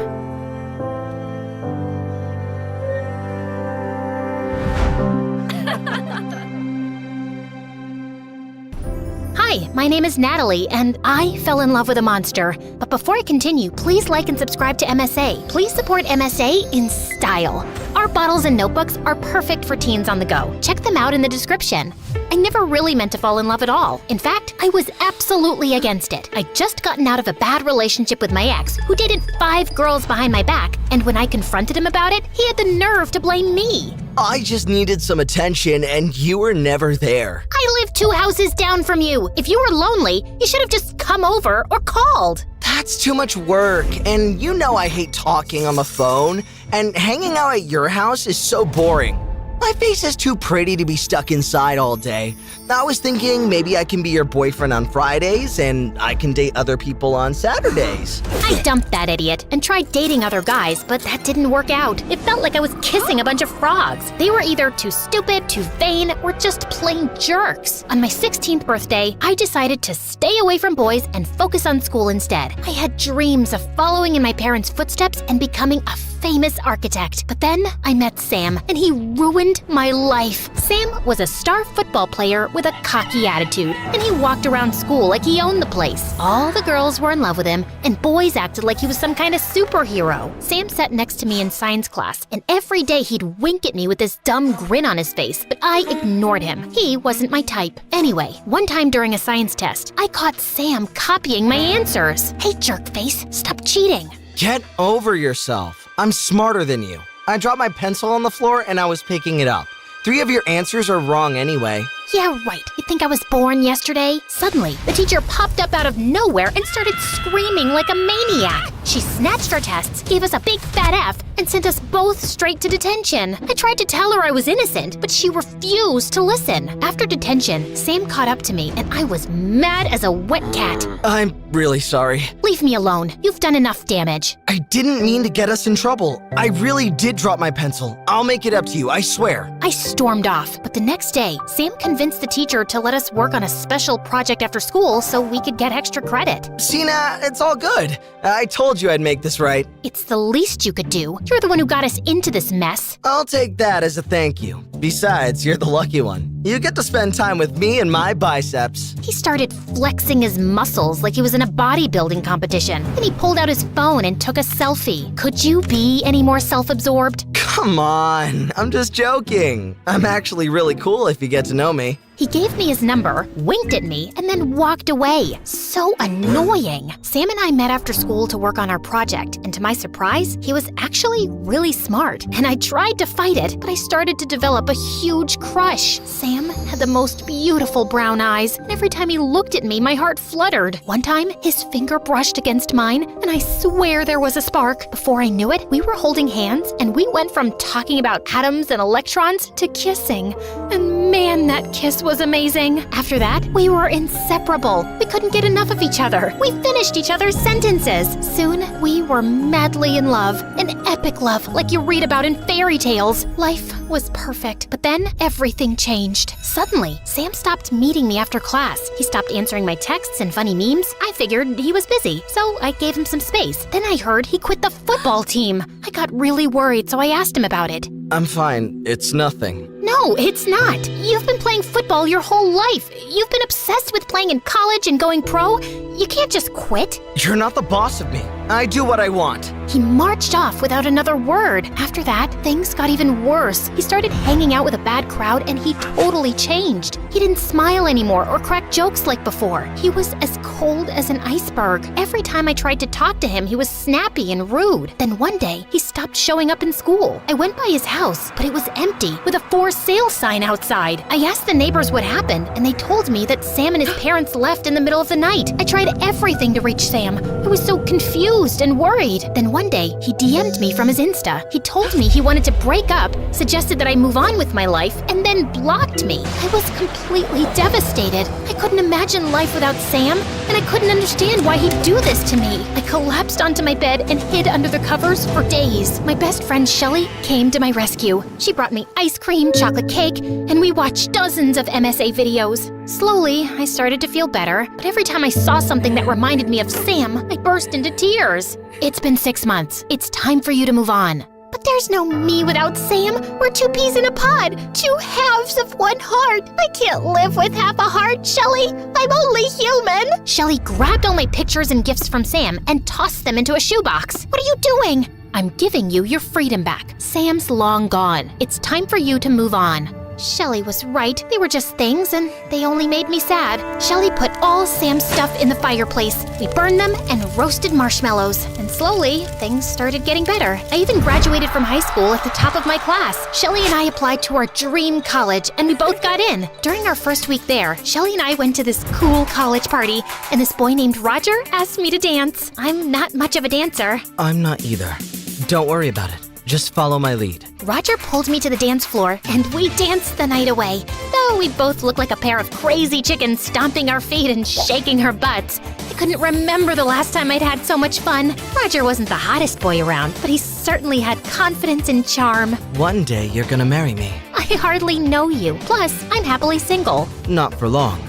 Hi, my name is Natalie, and I fell in love with a monster. But before I continue, please like and subscribe to MSA. Please support MSA in style. Our bottles and notebooks are perfect for teens on the go. Check them out in the description. I never really meant to fall in love at all. In fact, I was absolutely against it. I'd just gotten out of a bad relationship with my ex, who dated 5 girls behind my back, and when I confronted him about it, he had the nerve to blame me. I just needed some attention, and you were never there. I live 2 houses down from you. If you were lonely, you should have just come over or called. That's too much work, and you know I hate talking on the phone, and hanging out at your house is so boring. My face is too pretty to be stuck inside all day. I was thinking maybe I can be your boyfriend on Fridays and I can date other people on Saturdays. I dumped that idiot and tried dating other guys, but that didn't work out. It felt like I was kissing a bunch of frogs. They were either too stupid, too vain, or just plain jerks. On my 16th birthday, I decided to stay away from boys and focus on school instead. I had dreams of following in my parents' footsteps and becoming a famous architect. But then I met Sam, and he ruined my life. Sam was a star football player with a cocky attitude, and he walked around school like he owned the place. All the girls were in love with him, and boys acted like he was some kind of superhero. Sam sat next to me in science class, and every day he'd wink at me with this dumb grin on his face, but I ignored him. He wasn't my type. Anyway, one time during a science test, I caught Sam copying my answers. Hey, jerkface, stop cheating. Get over yourself. I'm smarter than you. I dropped my pencil on the floor and I was picking it up. 3 of your answers are wrong anyway. Yeah, right. You think I was born yesterday? Suddenly, the teacher popped up out of nowhere and started screaming like a maniac. She snatched our tests, gave us a big fat F, and sent us both straight to detention. I tried to tell her I was innocent, but she refused to listen. After detention, Sam caught up to me, and I was mad as a wet cat. I'm really sorry. Leave me alone. You've done enough damage. I didn't mean to get us in trouble. I really did drop my pencil. I'll make it up to you, I swear. I stormed off, but the next day, Sam convinced the teacher to let us work on a special project after school so we could get extra credit. Sina, it's all good. I told you I'd make this right. It's the least you could do. You're the one who got us into this mess. I'll take that as a thank you. Besides, you're the lucky one. You get to spend time with me and my biceps. He started flexing his muscles like he was in a bodybuilding competition. Then he pulled out his phone and took a selfie. Could you be any more self-absorbed? Come on, I'm just joking. I'm actually really cool if you get to know me. He gave me his number, winked at me, and then walked away. So annoying. Sam and I met after school to work on our project, and to my surprise, he was actually really smart. And I tried to fight it, but I started to develop a huge crush. Sam had the most beautiful brown eyes, and every time he looked at me, my heart fluttered. One time, his finger brushed against mine, and I swear there was a spark. Before I knew it, we were holding hands, and we went from talking about atoms and electrons to kissing. And man, that kiss was amazing. After that, we were inseparable. We couldn't get enough of each other. We finished each other's sentences. Soon, we were madly in love. An epic love like you read about in fairy tales. Life was perfect, but then everything changed. Suddenly, Sam stopped meeting me after class. He stopped answering my texts and funny memes. I figured he was busy, so I gave him some space. Then I heard he quit the football team. I got really worried, so I asked him about it. I'm fine. It's nothing. No, No, it's not. You've been playing football your whole life. You've been obsessed with playing in college and going pro. You can't just quit. You're not the boss of me. I do what I want. He marched off without another word. After that, things got even worse. He started hanging out with a bad crowd and he totally changed. He didn't smile anymore or crack jokes like before. He was as cold as an iceberg. Every time I tried to talk to him, he was snappy and rude. Then one day, he stopped showing up in school. I went by his house, but it was empty with a for sale sign outside. I asked the neighbors what happened and they told me that Sam and his parents left in the middle of the night. I tried everything to reach Sam. I was so confused and worried. Then one day, he DM'd me from his Insta. He told me he wanted to break up, suggested that I move on with my life, and then blocked me. I was completely devastated. I couldn't imagine life without Sam, and I couldn't understand why he'd do this to me. I collapsed onto my bed and hid under the covers for days. My best friend Shelly came to my rescue. She brought me ice cream, chocolate cake, and we watched dozens of MSA videos. Slowly, I started to feel better, but every time I saw something that reminded me of Sam, I burst into tears. It's been 6 months. It's time for you to move on. But there's no me without Sam. We're two peas in a pod, two halves of one heart. I can't live with half a heart, Shelly. I'm only human. Shelly grabbed all my pictures and gifts from Sam and tossed them into a shoebox. What are you doing? I'm giving you your freedom back. Sam's long gone. It's time for you to move on. Shelly was right. They were just things, and they only made me sad. Shelly put all Sam's stuff in the fireplace. We burned them and roasted marshmallows. And slowly, things started getting better. I even graduated from high school at the top of my class. Shelly and I applied to our dream college, and we both got in. During our first week there, Shelly and I went to this cool college party, and this boy named Roger asked me to dance. I'm not much of a dancer. I'm not either. Don't worry about it. Just follow my lead. Roger pulled me to the dance floor, and we danced the night away. Though we both looked like a pair of crazy chickens stomping our feet and shaking our butts. I couldn't remember the last time I'd had so much fun. Roger wasn't the hottest boy around, but he certainly had confidence and charm. One day you're gonna marry me. I hardly know you. Plus, I'm happily single. Not for long.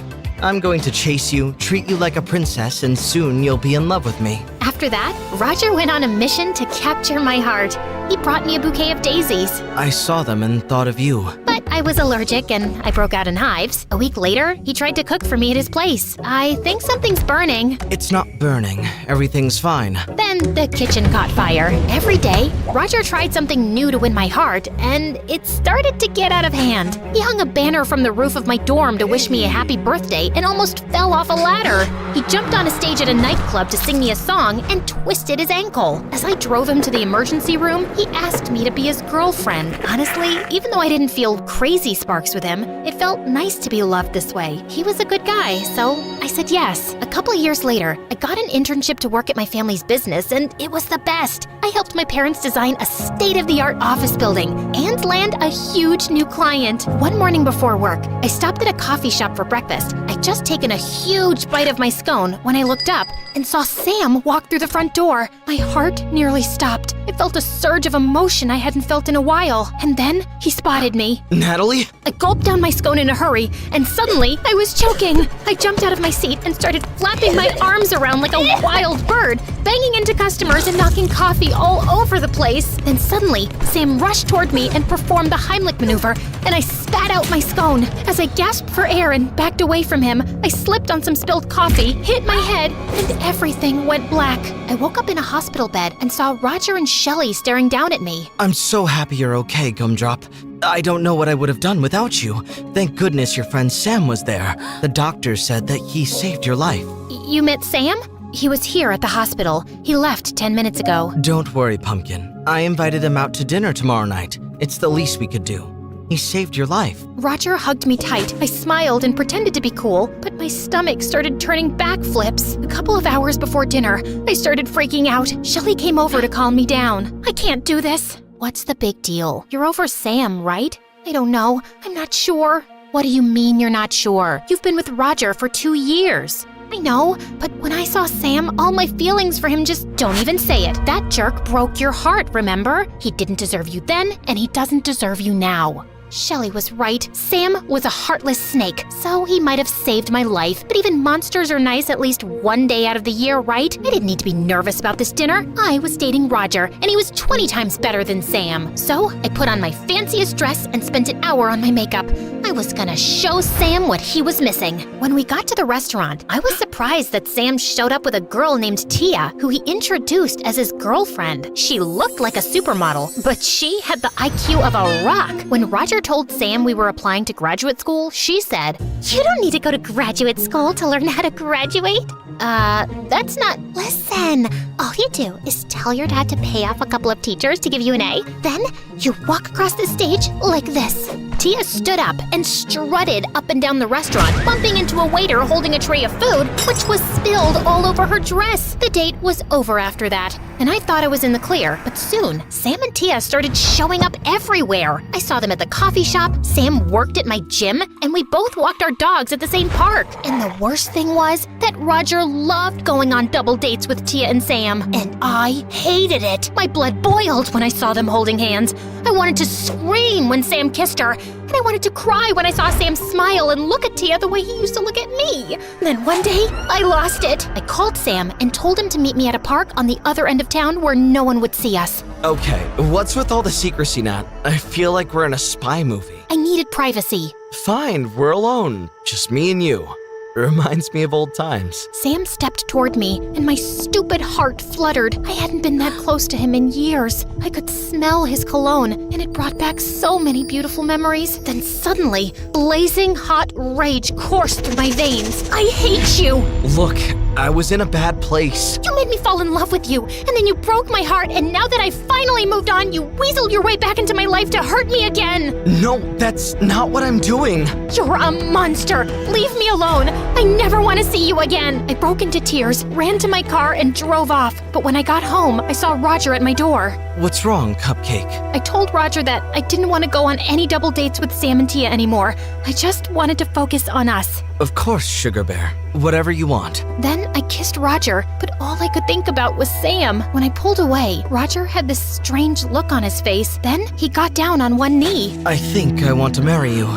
I'm going to chase you, treat you like a princess, and soon you'll be in love with me. After that, Roger went on a mission to capture my heart. He brought me a bouquet of daisies. I saw them and thought of you. But I was allergic and I broke out in hives. A week later, he tried to cook for me at his place. I think something's burning. It's not burning. Everything's fine. Then the kitchen caught fire. Every day, Roger tried something new to win my heart, and it started to get out of hand. He hung a banner from the roof of my dorm to wish me a happy birthday and almost fell off a ladder. He jumped on a stage at a nightclub to sing me a song and twisted his ankle. As I drove him to the emergency room, he asked me to be his girlfriend. Honestly, even though I didn't feel crazy sparks with him, it felt nice to be loved this way. He was a good guy, so I said yes. A couple years later, I got an internship to work at my family's business, and it was the best. I helped my parents design a state-of-the-art office building and land a huge new client. One morning before work, I stopped at a coffee shop for breakfast. I'd just taken a huge bite of my scone when I looked up and saw Sam walk through the front door. My heart nearly stopped. I felt a surge of emotion I hadn't felt in a while. And then he spotted me. Natalie? I gulped down my scone in a hurry, and suddenly I was choking. I jumped out of my seat and started flapping my arms around like a wild bird, banging into customers and knocking coffee all over the place. Then suddenly, Sam rushed toward me and performed the Heimlich maneuver, and I spat out my scone. As I gasped for air and backed away from him, I slipped on some spilled coffee, hit my head, and everything went black. I woke up in a hospital bed and saw Roger and Shelly staring down at me. I'm so happy you're okay, Gumdrop. I don't know what I would have done without you. Thank goodness your friend Sam was there. The doctor said that he saved your life. You met Sam? He was here at the hospital. He left 10 minutes ago. Don't worry, Pumpkin. I invited him out to dinner tomorrow night. It's the least we could do. He saved your life. Roger hugged me tight. I smiled and pretended to be cool, but my stomach started turning backflips. A couple of hours before dinner, I started freaking out. Shelly came over to calm me down. I can't do this. What's the big deal? You're over Sam, right? I don't know. I'm not sure. What do you mean you're not sure? You've been with Roger for 2 years. I know, but when I saw Sam, all my feelings for him just... Don't even say it. That jerk broke your heart, remember? He didn't deserve you then, and he doesn't deserve you now. Shelley was right. Sam was a heartless snake, so he might have saved my life. But even monsters are nice at least one day out of the year, right? I didn't need to be nervous about this dinner. I was dating Roger, and he was 20 times better than Sam. So I put on my fanciest dress and spent an hour on my makeup. I was gonna show Sam what he was missing. When we got to the restaurant, I was surprised that Sam showed up with a girl named Tia, who he introduced as his girlfriend. She looked like a supermodel, but she had the IQ of a rock. When Roger told Sam we were applying to graduate school, she said, "You don't need to go to graduate school to learn how to graduate." That's not... Listen, all you do is tell your dad to pay off a couple of teachers to give you an A. Then you walk across the stage like this. Tia stood up and strutted up and down the restaurant, bumping into a waiter holding a tray of food, which was spilled all over her dress. The date was over after that, and I thought I was in the clear, but soon, Sam and Tia started showing up everywhere. I saw them at the coffee shop, Sam worked at my gym, and we both walked our dogs at the same park. And the worst thing was that Roger loved going on double dates with Tia and Sam, and I hated it. My blood boiled when I saw them holding hands. I wanted to scream when Sam kissed her, and I wanted to cry when I saw Sam smile and look at Tia the way he used to look at me. Then one day, I lost it. I called Sam and told him to meet me at a park on the other end of town where no one would see us. Okay, what's with all the secrecy, Nat? I feel like we're in a spy movie. I needed privacy. Fine, we're alone. Just me and you. Reminds me of old times. Sam stepped toward me, and my stupid heart fluttered. I hadn't been that close to him in years. I could smell his cologne, and it brought back so many beautiful memories. Then suddenly, blazing hot rage coursed through my veins. I hate you! Look, I was in a bad place. You made me fall in love with you, and then you broke my heart, and now that I've finally moved on, you weaseled your way back into my life to hurt me again! No, that's not what I'm doing. You're a monster! Leave me alone! I never want to see you again! I broke into tears, ran to my car, and drove off. But when I got home, I saw Roger at my door. What's wrong, Cupcake? I told Roger that I didn't want to go on any double dates with Sam and Tia anymore. I just wanted to focus on us. Of course, Sugar Bear. Whatever you want. Then I kissed Roger, but all I could think about was Sam. When I pulled away, Roger had this strange look on his face. Then he got down on one knee. I think I want to marry you.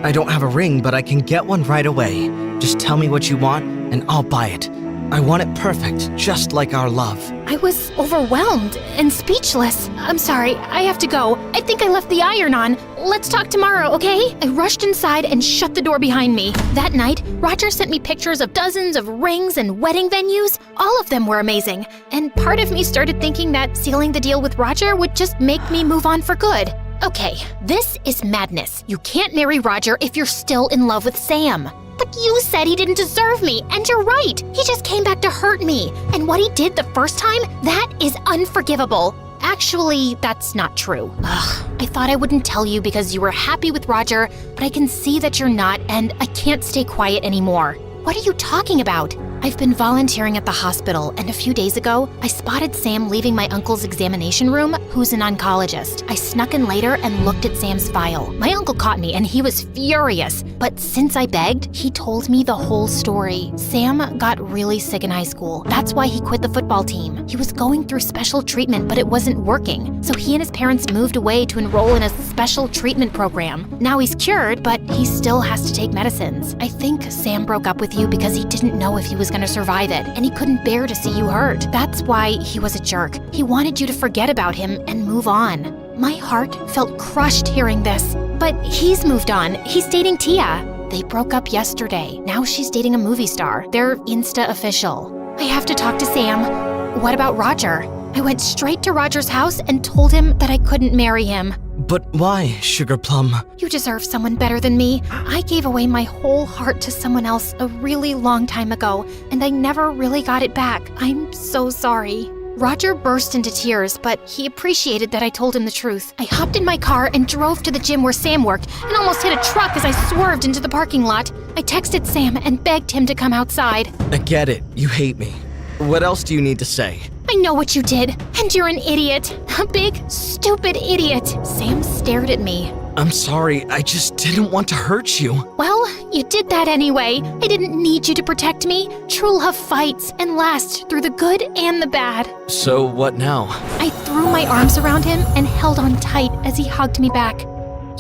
I don't have a ring, but I can get one right away. Just tell me what you want, and I'll buy it. I want it perfect, just like our love. I was overwhelmed and speechless. I'm sorry, I have to go. I think I left the iron on. Let's talk tomorrow, okay? I rushed inside and shut the door behind me. That night, Roger sent me pictures of dozens of rings and wedding venues. All of them were amazing. And part of me started thinking that sealing the deal with Roger would just make me move on for good. Okay, this is madness. You can't marry Roger if you're still in love with Sam. But you said he didn't deserve me, and you're right. He just came back to hurt me. And what he did the first time, that is unforgivable. Actually, that's not true. I thought I wouldn't tell you because you were happy with Roger, but I can see that you're not, and I can't stay quiet anymore. What are you talking about? I've been volunteering at the hospital, and a few days ago, I spotted Sam leaving my uncle's examination room, who's an oncologist. I snuck in later and looked at Sam's file. My uncle caught me, and he was furious. But since I begged, he told me the whole story. Sam got really sick in high school. That's why he quit the football team. He was going through special treatment, but it wasn't working. So he and his parents moved away to enroll in a special treatment program. Now he's cured, but he still has to take medicines. I think Sam broke up with you because he didn't know if he was going to survive it, and he couldn't bear to see you hurt. That's why he was a jerk. He wanted you to forget about him and move on. My heart felt crushed hearing this. But he's moved on. He's dating Tia. They broke up yesterday. Now she's dating a movie star. They're Insta official. I have to talk to Sam. What about Roger? I went straight to Roger's house and told him that I couldn't marry him. But why, Sugar Plum? You deserve someone better than me. I gave away my whole heart to someone else a really long time ago, and I never really got it back. I'm so sorry. Roger burst into tears, but he appreciated that I told him the truth. I hopped in my car and drove to the gym where Sam worked and almost hit a truck as I swerved into the parking lot. I texted Sam and begged him to come outside. I get it. You hate me. What else do you need to say? I know what you did, and you're an idiot. A big, stupid idiot. Sam stared at me. I'm sorry, I just didn't want to hurt you. Well, you did that anyway. I didn't need you to protect me. True love fights and lasts through the good and the bad. So what now? I threw my arms around him and held on tight as he hugged me back.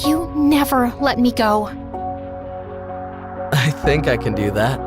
You never never let me go. I think I can do that.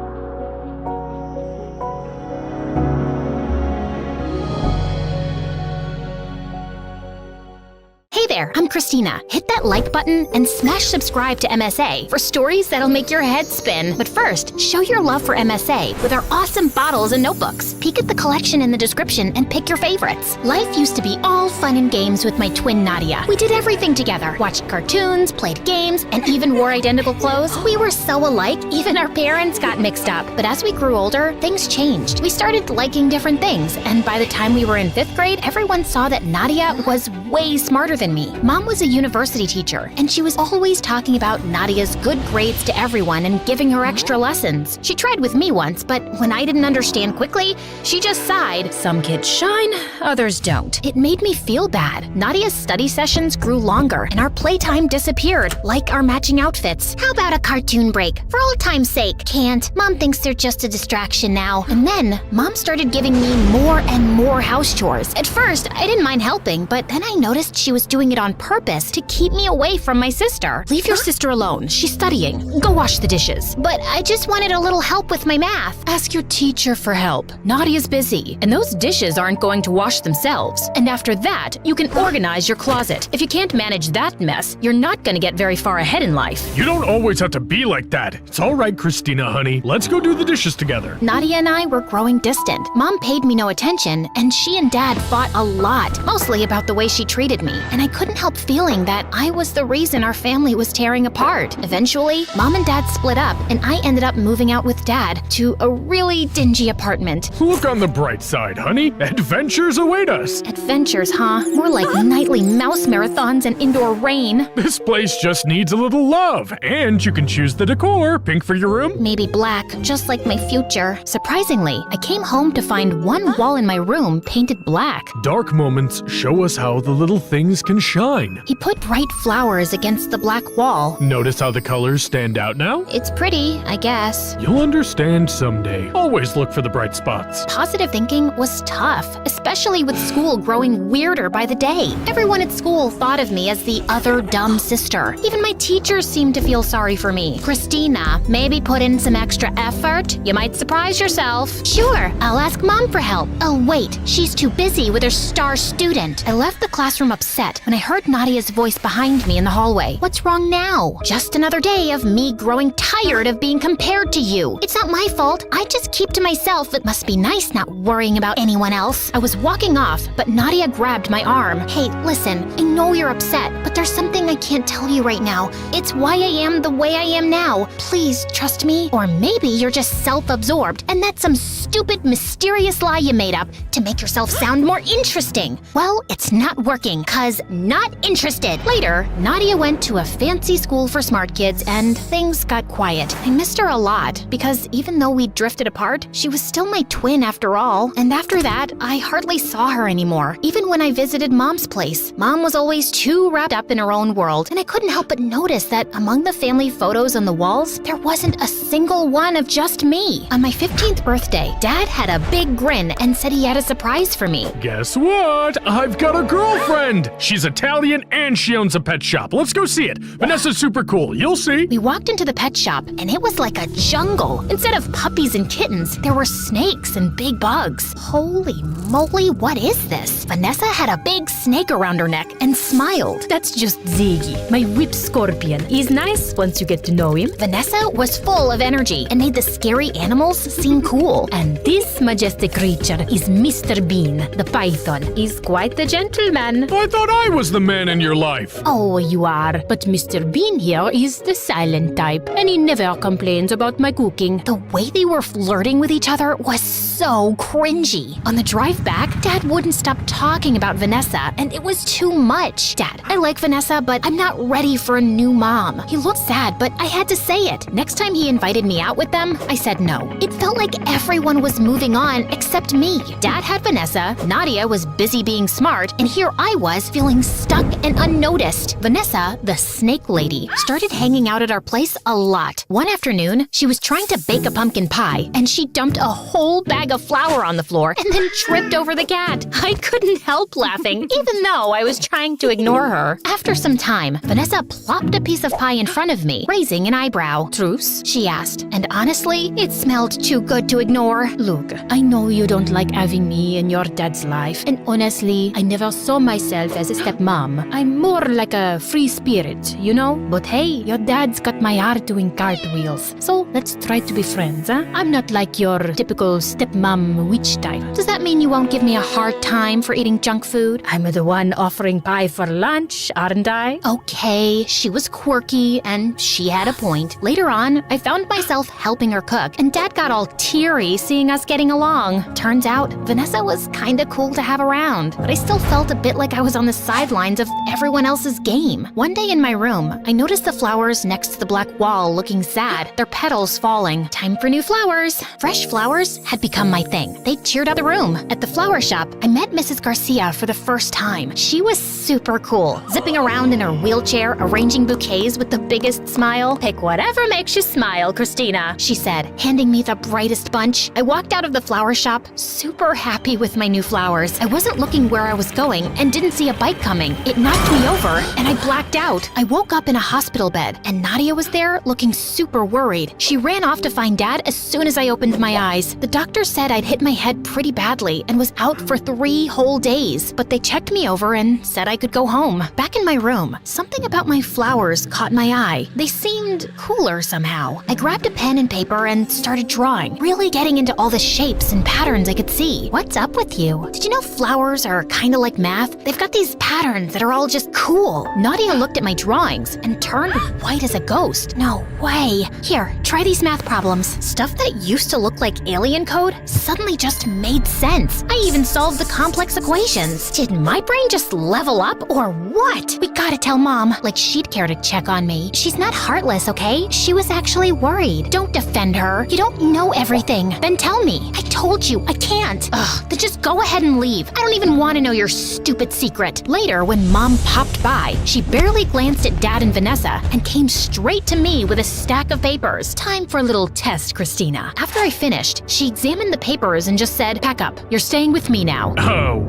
Hey there, I'm Christina. Hit that like button and smash subscribe to MSA for stories that'll make your head spin. But first, show your love for MSA with our awesome bottles and notebooks. Peek at the collection in the description and pick your favorites. Life used to be all fun and games with my twin Nadia. We did everything together. Watched cartoons, played games, and even wore identical clothes. We were so alike, even our parents got mixed up. But as we grew older, things changed. We started liking different things, and by the time we were in 5th grade, everyone saw that Nadia was way smarter than me. Mom was a university teacher, and she was always talking about Nadia's good grades to everyone and giving her extra lessons. She tried with me once, but when I didn't understand quickly, she just sighed. Some kids shine, others don't. It made me feel bad. Nadia's study sessions grew longer, and our playtime disappeared, like our matching outfits. How about a cartoon break? For old time's sake. Can't. Mom thinks they're just a distraction now. And then, Mom started giving me more and more house chores. At first, I didn't mind helping, but then I noticed she was doing it on purpose to keep me away from my sister. Leave your sister alone. She's studying. Go wash the dishes. But I just wanted a little help with my math. Ask your teacher for help. Nadia's busy, and those dishes aren't going to wash themselves. And after that, you can organize your closet. If you can't manage that mess, you're not going to get very far ahead in life. You don't always have to be like that. It's all right, Christina, honey. Let's go do the dishes together. Nadia and I were growing distant. Mom paid me no attention, and she and Dad fought a lot, mostly about the way she treated me, and I couldn't help feeling that I was the reason our family was tearing apart. Eventually, Mom and Dad split up, and I ended up moving out with Dad to a really dingy apartment. Look on the bright side, honey. Adventures await us. Adventures, huh? More like nightly mouse marathons and indoor rain. This place just needs a little love, and you can choose the decor. Pink for your room? Maybe black, just like my future. Surprisingly, I came home to find one wall in my room painted black. Dark moments show us how the little things can shine. He put bright flowers against the black wall. Notice how the colors stand out now? It's pretty, I guess. You'll understand someday. Always look for the bright spots. Positive thinking was tough, especially with school growing weirder by the day. Everyone at school thought of me as the other dumb sister. Even my teachers seemed to feel sorry for me. Christina, maybe put in some extra effort? You might surprise yourself. Sure, I'll ask Mom for help. Oh wait, she's too busy with her star student. I left the classroom upset when I heard Nadia's voice behind me in the hallway. What's wrong now? Just another day of me growing tired of being compared to you. It's not my fault. I just keep to myself. It must be nice not worrying about anyone else. I was walking off, but Nadia grabbed my arm. Hey, listen, I know you're upset, but there's something I can't tell you right now. It's why I am the way I am now. Please trust me. Or maybe you're just self-absorbed, and that's some stupid, mysterious lie you made up to make yourself sound more interesting. Well, it's not working, 'cause not interested. Later, Nadia went to a fancy school for smart kids, and things got quiet. I missed her a lot, because even though we drifted apart, she was still my twin after all. And after that, I hardly saw her anymore, even when I visited Mom's place. Mom was always too wrapped up in her own world, and I couldn't help but notice that among the family photos on the walls, there wasn't a single one of just me. On my 15th birthday, Dad had a big grin and said he had a surprise for me. Guess what? I've got a girlfriend. She's Italian and she owns a pet shop. Let's go see it. Vanessa's super cool. You'll see. We walked into the pet shop, and it was like a jungle. Instead of puppies and kittens, there were snakes and big bugs. Holy moly, what is this? Vanessa had a big snake around her neck and smiled. That's just Ziggy, my whip scorpion. He's nice once you get to know him. Vanessa was full of energy and made the scary animals seem cool. And this majestic creature is Mr. Bean, the python. He's quite the gentleman. I thought I was the man in your life. Oh, you are. But Mr. Bean here is the silent type, and he never complains about my cooking. The way they were flirting with each other was so cringy. On the drive back, Dad wouldn't stop talking about Vanessa, and it was too much. Dad, I like Vanessa, but I'm not ready for a new mom. He looked sad, but I had to say it. Next time he invited me out with them, I said no. It felt like everyone was moving on except me. Dad had Vanessa, Nadia was busy being smart, and here I was feeling stuck and unnoticed. Vanessa, the snake lady, started hanging out at our place a lot. One afternoon, she was trying to bake a pumpkin pie, and she dumped a whole bag bag of flour on the floor and then tripped over the cat. I couldn't help laughing, even though I was trying to ignore her. After some time, Vanessa plopped a piece of pie in front of me, raising an eyebrow. Truce? She asked, and honestly, it smelled too good to ignore. Look, I know you don't like having me in your dad's life, and honestly, I never saw myself as a stepmom. I'm more like a free spirit, you know? But hey, your dad's got my heart doing cartwheels, so let's try to be friends, huh? I'm not like your typical stepmom witch type. Does that mean you won't give me a hard time for eating junk food? I'm the one offering pie for lunch, aren't I? Okay, she was quirky, and she had a point. Later on, I found myself helping her cook, and Dad got all teary seeing us getting along. Turns out, Vanessa was kinda cool to have around, but I still felt a bit like I was on the sidelines of everyone else's game. One day in my room, I noticed the flowers next to the black wall looking sad, their petals falling. Time for new flowers. Fresh flowers had become my thing. They cheered up the room. At the flower shop, I met Mrs. Garcia for the first time. She was super cool, zipping around in her wheelchair, arranging bouquets with the biggest smile. Pick whatever makes you smile, Christina, she said, handing me the brightest bunch. I walked out of the flower shop, super happy with my new flowers. I wasn't looking where I was going and didn't see a bike coming. It knocked me over and I blacked out. I woke up in a hospital bed and Nadia was there looking super worried. She ran off to find Dad as soon as I opened my eyes. The doctor said I'd hit my head pretty badly and was out for 3 whole days, but they checked me over and said I could go home. Back in my room, something about my flowers caught my eye. They seemed cooler somehow. I grabbed a pen and paper and started drawing, really getting into all the shapes and patterns I could see. What's up with you? Did you know flowers are kinda like math? They've got these patterns that are all just cool. Nadia looked at my drawings and turned white as a ghost. No way. Here, try these math problems. Stuff that used to look like alien code suddenly just made sense. I even solved the complex equations. Did my brain just level up or what? We gotta tell Mom, like she'd care to check on me. She's not heartless, okay? She was actually worried. Don't defend her. You don't know everything. Then tell me. I told you, I can't. Ugh, then just go ahead and leave. I don't even want to know your stupid secret. Later, when Mom popped by, she barely glanced at Dad and Vanessa and came straight to me with a stack of papers. Time for a little test, Christina. After I finished, she examined the papers and just said, pack up. You're staying with me now.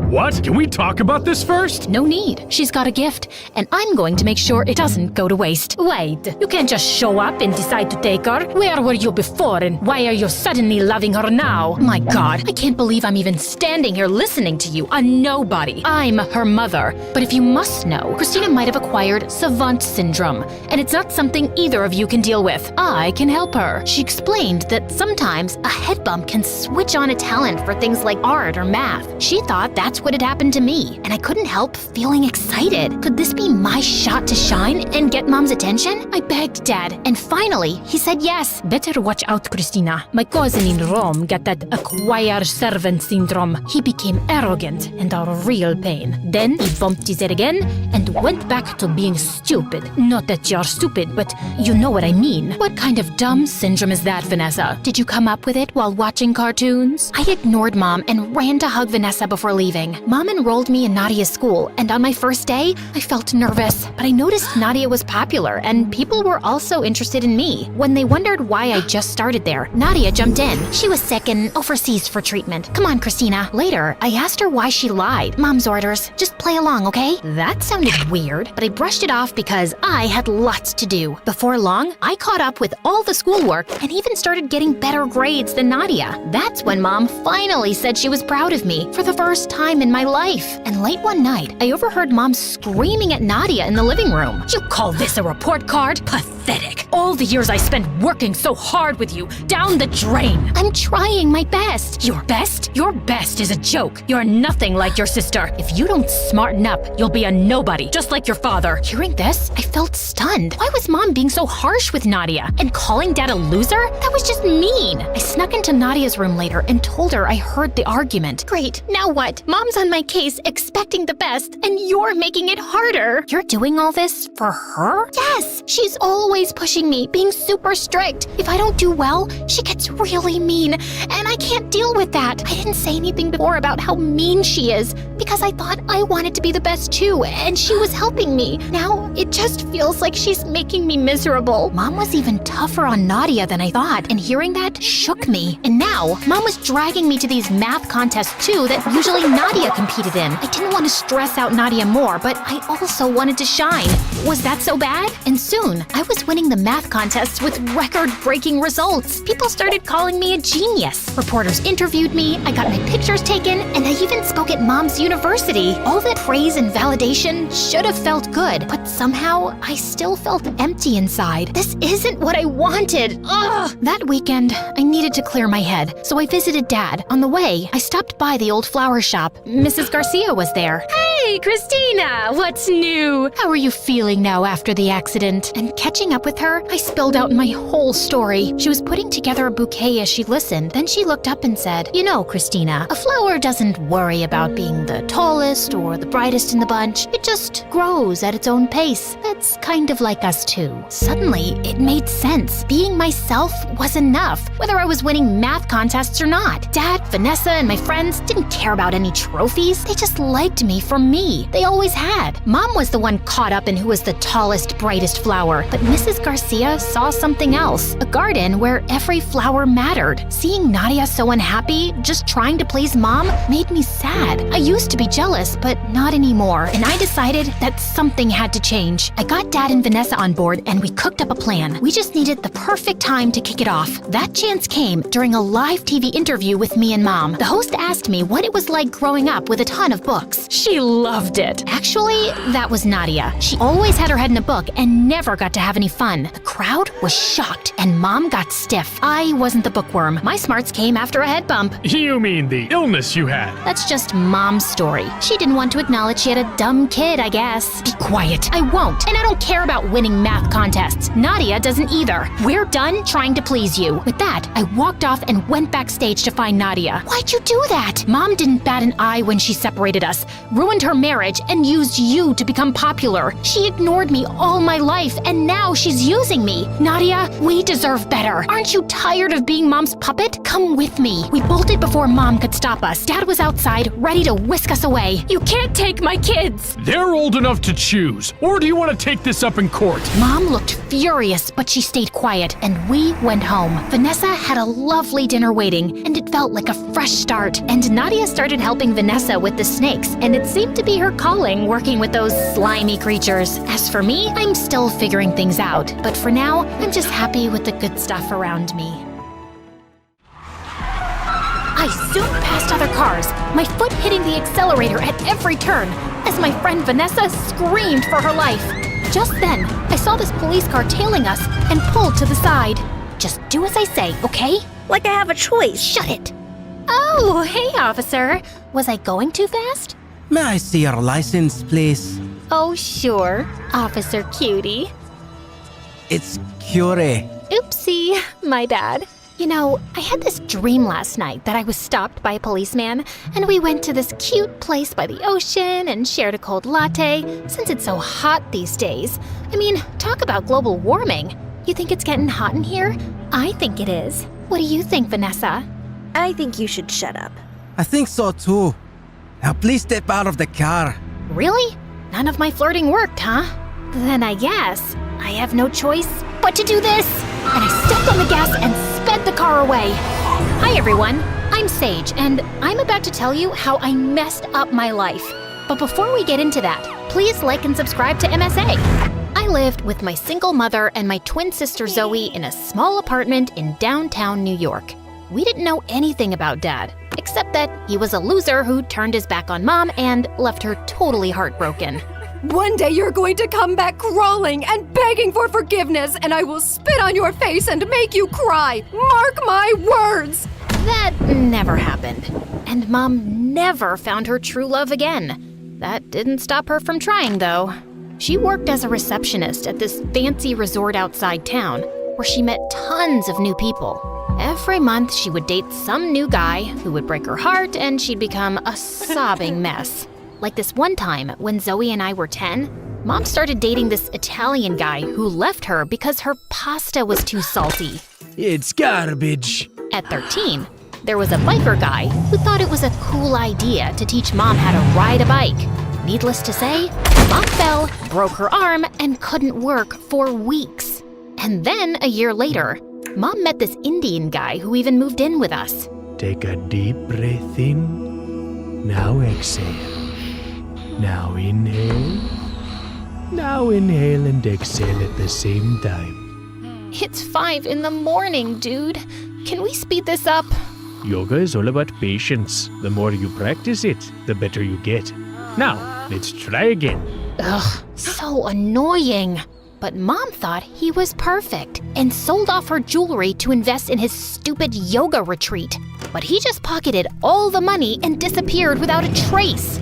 What? Can we talk about this first? No need. She's got a gift, and I'm going to make sure it doesn't go to waste. Wait, you can't just show up and decide to take her. Where were you before, and why are you suddenly loving her now? My God, I can't believe I'm even standing here listening to you, a nobody. I'm her mother. But if you must know, Christina might have acquired savant syndrome, and it's not something either of you can deal with. I can help her. She explained that sometimes a head bump can switch on a talent for things like art or math. She thought that's what had happened to me, and I couldn't help feeling excited. Could this be my shot to shine and get Mom's attention? I begged Dad, and finally, he said yes. Better watch out, Christina. My cousin in Rome got that acquire servant syndrome. He became arrogant and a real pain. Then he bumped his head again and went back to being stupid. Not that you're stupid, but you know what I mean. What kind of dumb syndrome is that, Vanessa? Did you come up with it while watching cartoons? I ignored Mom and ran to hug Vanessa before leaving. Mom enrolled me in Nadia's school, and on my first day, I felt nervous, but I noticed Nadia was popular and people were also interested in me. When they wondered why I just started there, Nadia jumped in. She was sick and overseas for treatment. Come on, Christina. Later, I asked her why she lied. Mom's orders. Just play along, okay? That sounded weird, but I brushed it off because I had lots to do. Before long, I caught up with all the schoolwork and even started getting better grades than Nadia. That's when Mom finally said she was proud of me for the first time in my life. And late one night, I overheard Mom screaming at Nadia in the living room. You call this a report card? Pathetic. All the years I spent working so hard with you, down the drain. I'm trying my best. Your best? Your best is a joke. You're nothing like your sister. If you don't smarten up, you'll be a nobody, just like your father. Hearing this, I felt stunned. Why was Mom being so harsh with Nadia? And calling Dad a loser? That was just mean. I snuck into Nadia's room later and told her I heard the argument. Great, now what? Mom's on my case, expecting the best, and you're making it harder. You're doing all this for her? Yes, she's always pushing me, being super strict. If I don't do well, she gets really mean, and I can't deal with that. I didn't say anything before about how mean she is, because I thought I wanted to be the best too, and she was helping me. Now, it just feels like she's making me miserable. Mom was even tougher on on Nadia than I thought, and hearing that shook me. And now, Mom was dragging me to these math contests too that usually Nadia competed in. I didn't want to stress out Nadia more, but I also wanted to shine. Was that so bad? And soon, I was winning the math contests with record-breaking results. People started calling me a genius. Reporters interviewed me, I got my pictures taken, and I even spoke at Mom's university. All that praise and validation should have felt good, but somehow I still felt empty inside. This isn't what I wanted. Ugh! That weekend, I needed to clear my head, so I visited Dad. On the way, I stopped by the old flower shop. Mrs. Garcia was there. Hey, Christina, what's new? How are you feeling now after the accident? And catching up with her, I spilled out my whole story. She was putting together a bouquet as she listened. Then she looked up and said, "You know, Christina, a flower doesn't worry about being the tallest or the brightest in the bunch. It just grows at its own pace. That's kind of like us too." Suddenly, it made sense. Being myself was enough, whether I was winning math contests or not. Dad, Vanessa, and my friends didn't care about any trophies. They just liked me for me. They always had. Mom was the one caught up in who was the tallest, brightest flower. But Mrs. Garcia saw something else. A garden where every flower mattered. Seeing Nadia so unhappy, just trying to please Mom, made me sad. I used to be jealous, but not anymore. And I decided that something had to change. I got Dad and Vanessa on board and we cooked up a plan. We just needed the perfect time to kick it off. That chance came during a live TV interview with me and Mom. The host asked me what it was like growing up with a ton of books. She loved it. Actually, that was Nadia. She always had her head in a book and never got to have any fun. The crowd was shocked and Mom got stiff. I wasn't the bookworm. My smarts came after a head bump. You mean the illness you had? That's just Mom's story. She didn't want to acknowledge she had a dumb kid, I guess. Be quiet. I won't, and I don't care about winning math contests. Nadia doesn't either. We're done trying to please you. With that, I walked off and went backstage to find Nadia. Why'd you do that? Mom didn't bat an eye when she separated us, ruined her marriage, and used you to become popular. She ignored me all my life, and now she's using me. Nadia, we deserve better. Aren't you tired of being Mom's puppet? Come with me. We bolted before Mom could stop us. Dad was outside, ready to whisk us away. You can't take my kids. They're old enough to choose. Or do you want to take this up in court? Mom looked furious, but she stayed quiet, and we went home. Vanessa had a lovely dinner waiting, and it felt like a fresh start. And Nadia started helping Vanessa with the snakes, and it seemed to be her calling working with those slimy creatures. As for me, I'm still figuring things out, but for now, I'm just happy with the good stuff around me. I zoomed past other cars, my foot hitting the accelerator at every turn, as my friend Vanessa screamed for her life. Just then, I saw this police car tailing us and pulled to the side. Just do as I say, okay? Like I have a choice. Shut it. Oh, hey, officer. Was I going too fast? May I see your license, please? Oh, sure, Officer Cutie. It's Curie. Oopsie, my bad. You know, I had this dream last night that I was stopped by a policeman, and we went to this cute place by the ocean and shared a cold latte, since it's so hot these days. I mean, talk about global warming. You think it's getting hot in here? I think it is. What do you think, Vanessa? I think you should shut up. I think so too. Now please step out of the car. Really? None of my flirting worked, huh? Then I guess I have no choice but to do this. And I stepped on the gas and sped the car away. Hi everyone, I'm Sage, and I'm about to tell you how I messed up my life. But before we get into that, please like and subscribe to MSA. I lived with my single mother and my twin sister Zoe in a small apartment in downtown New York. We didn't know anything about Dad, except that he was a loser who turned his back on Mom and left her totally heartbroken. One day you're going to come back crawling and begging for forgiveness, and I will spit on your face and make you cry. Mark my words! That never happened. And Mom never found her true love again. That didn't stop her from trying, though. She worked as a receptionist at this fancy resort outside town, where she met tons of new people. Every month, she would date some new guy who would break her heart, and she'd become a sobbing mess. Like this one time, when Zoe and I were 10, Mom started dating this Italian guy who left her because her pasta was too salty. It's garbage. At 13, there was a biker guy who thought it was a cool idea to teach Mom how to ride a bike. Needless to say, Mom fell, broke her arm, and couldn't work for weeks. And then, a year later, Mom met this Indian guy who even moved in with us. Take a deep breath in. Now exhale. Now inhale. Now inhale and exhale at the same time. It's 5 in the morning, dude. Can we speed this up? Yoga is all about patience. The more you practice it, the better you get. Now, let's try again. Ugh, so annoying. But Mom thought he was perfect and sold off her jewelry to invest in his stupid yoga retreat. But he just pocketed all the money and disappeared without a trace.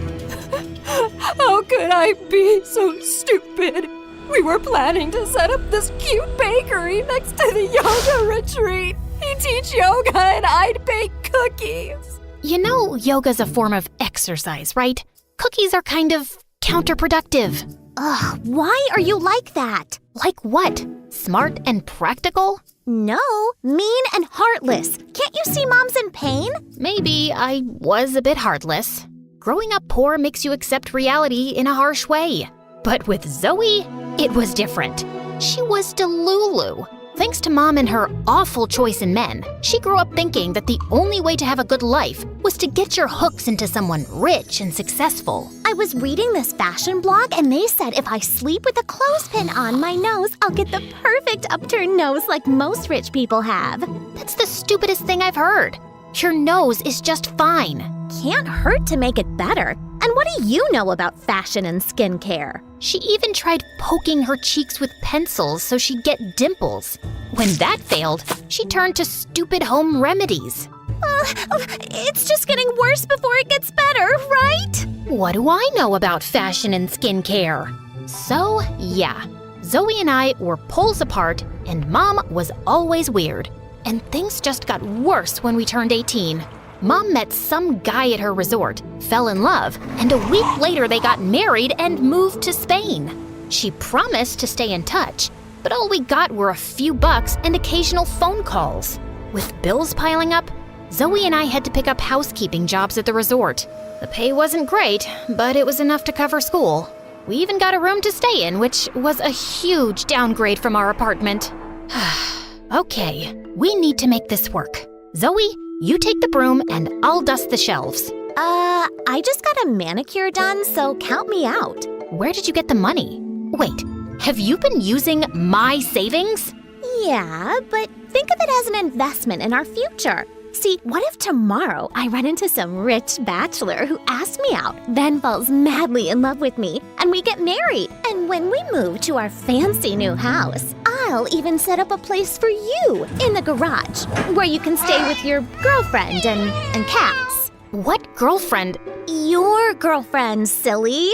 How could I be so stupid? We were planning to set up this cute bakery next to the yoga retreat. He'd teach yoga and I'd bake cookies. You know yoga's a form of exercise, right? Cookies are kind of counterproductive. Ugh, why are you like that? Like what? Smart and practical? No, mean and heartless. Can't you see Mom's in pain? Maybe I was a bit heartless. Growing up poor makes you accept reality in a harsh way. But with Zoe, it was different. She was Delulu. Thanks to Mom and her awful choice in men, she grew up thinking that the only way to have a good life was to get your hooks into someone rich and successful. I was reading this fashion blog and they said if I sleep with a clothespin on my nose, I'll get the perfect upturned nose like most rich people have. That's the stupidest thing I've heard. Your nose is just fine. Can't hurt to make it better. And what do you know about fashion and skincare? She even tried poking her cheeks with pencils so she'd get dimples. When that failed, she turned to stupid home remedies. It's just getting worse before it gets better, right? What do I know about fashion and skincare? So, yeah, Zoe and I were poles apart, and Mom was always weird. And things just got worse when we turned 18. Mom met some guy at her resort, fell in love, and a week later they got married and moved to Spain. She promised to stay in touch, but all we got were a few bucks and occasional phone calls. With bills piling up, Zoe and I had to pick up housekeeping jobs at the resort. The pay wasn't great, but it was enough to cover school. We even got a room to stay in, which was a huge downgrade from our apartment. Okay, we need to make this work. Zoe, you take the broom and I'll dust the shelves. I just got a manicure done, so count me out. Where did you get the money? Wait, have you been using my savings? Yeah, but think of it as an investment in our future. See, what if tomorrow I run into some rich bachelor who asks me out, then falls madly in love with me, and we get married? And when we move to our fancy new house, I'll even set up a place for you in the garage, where you can stay with your girlfriend and cats. What girlfriend? Your girlfriend, silly.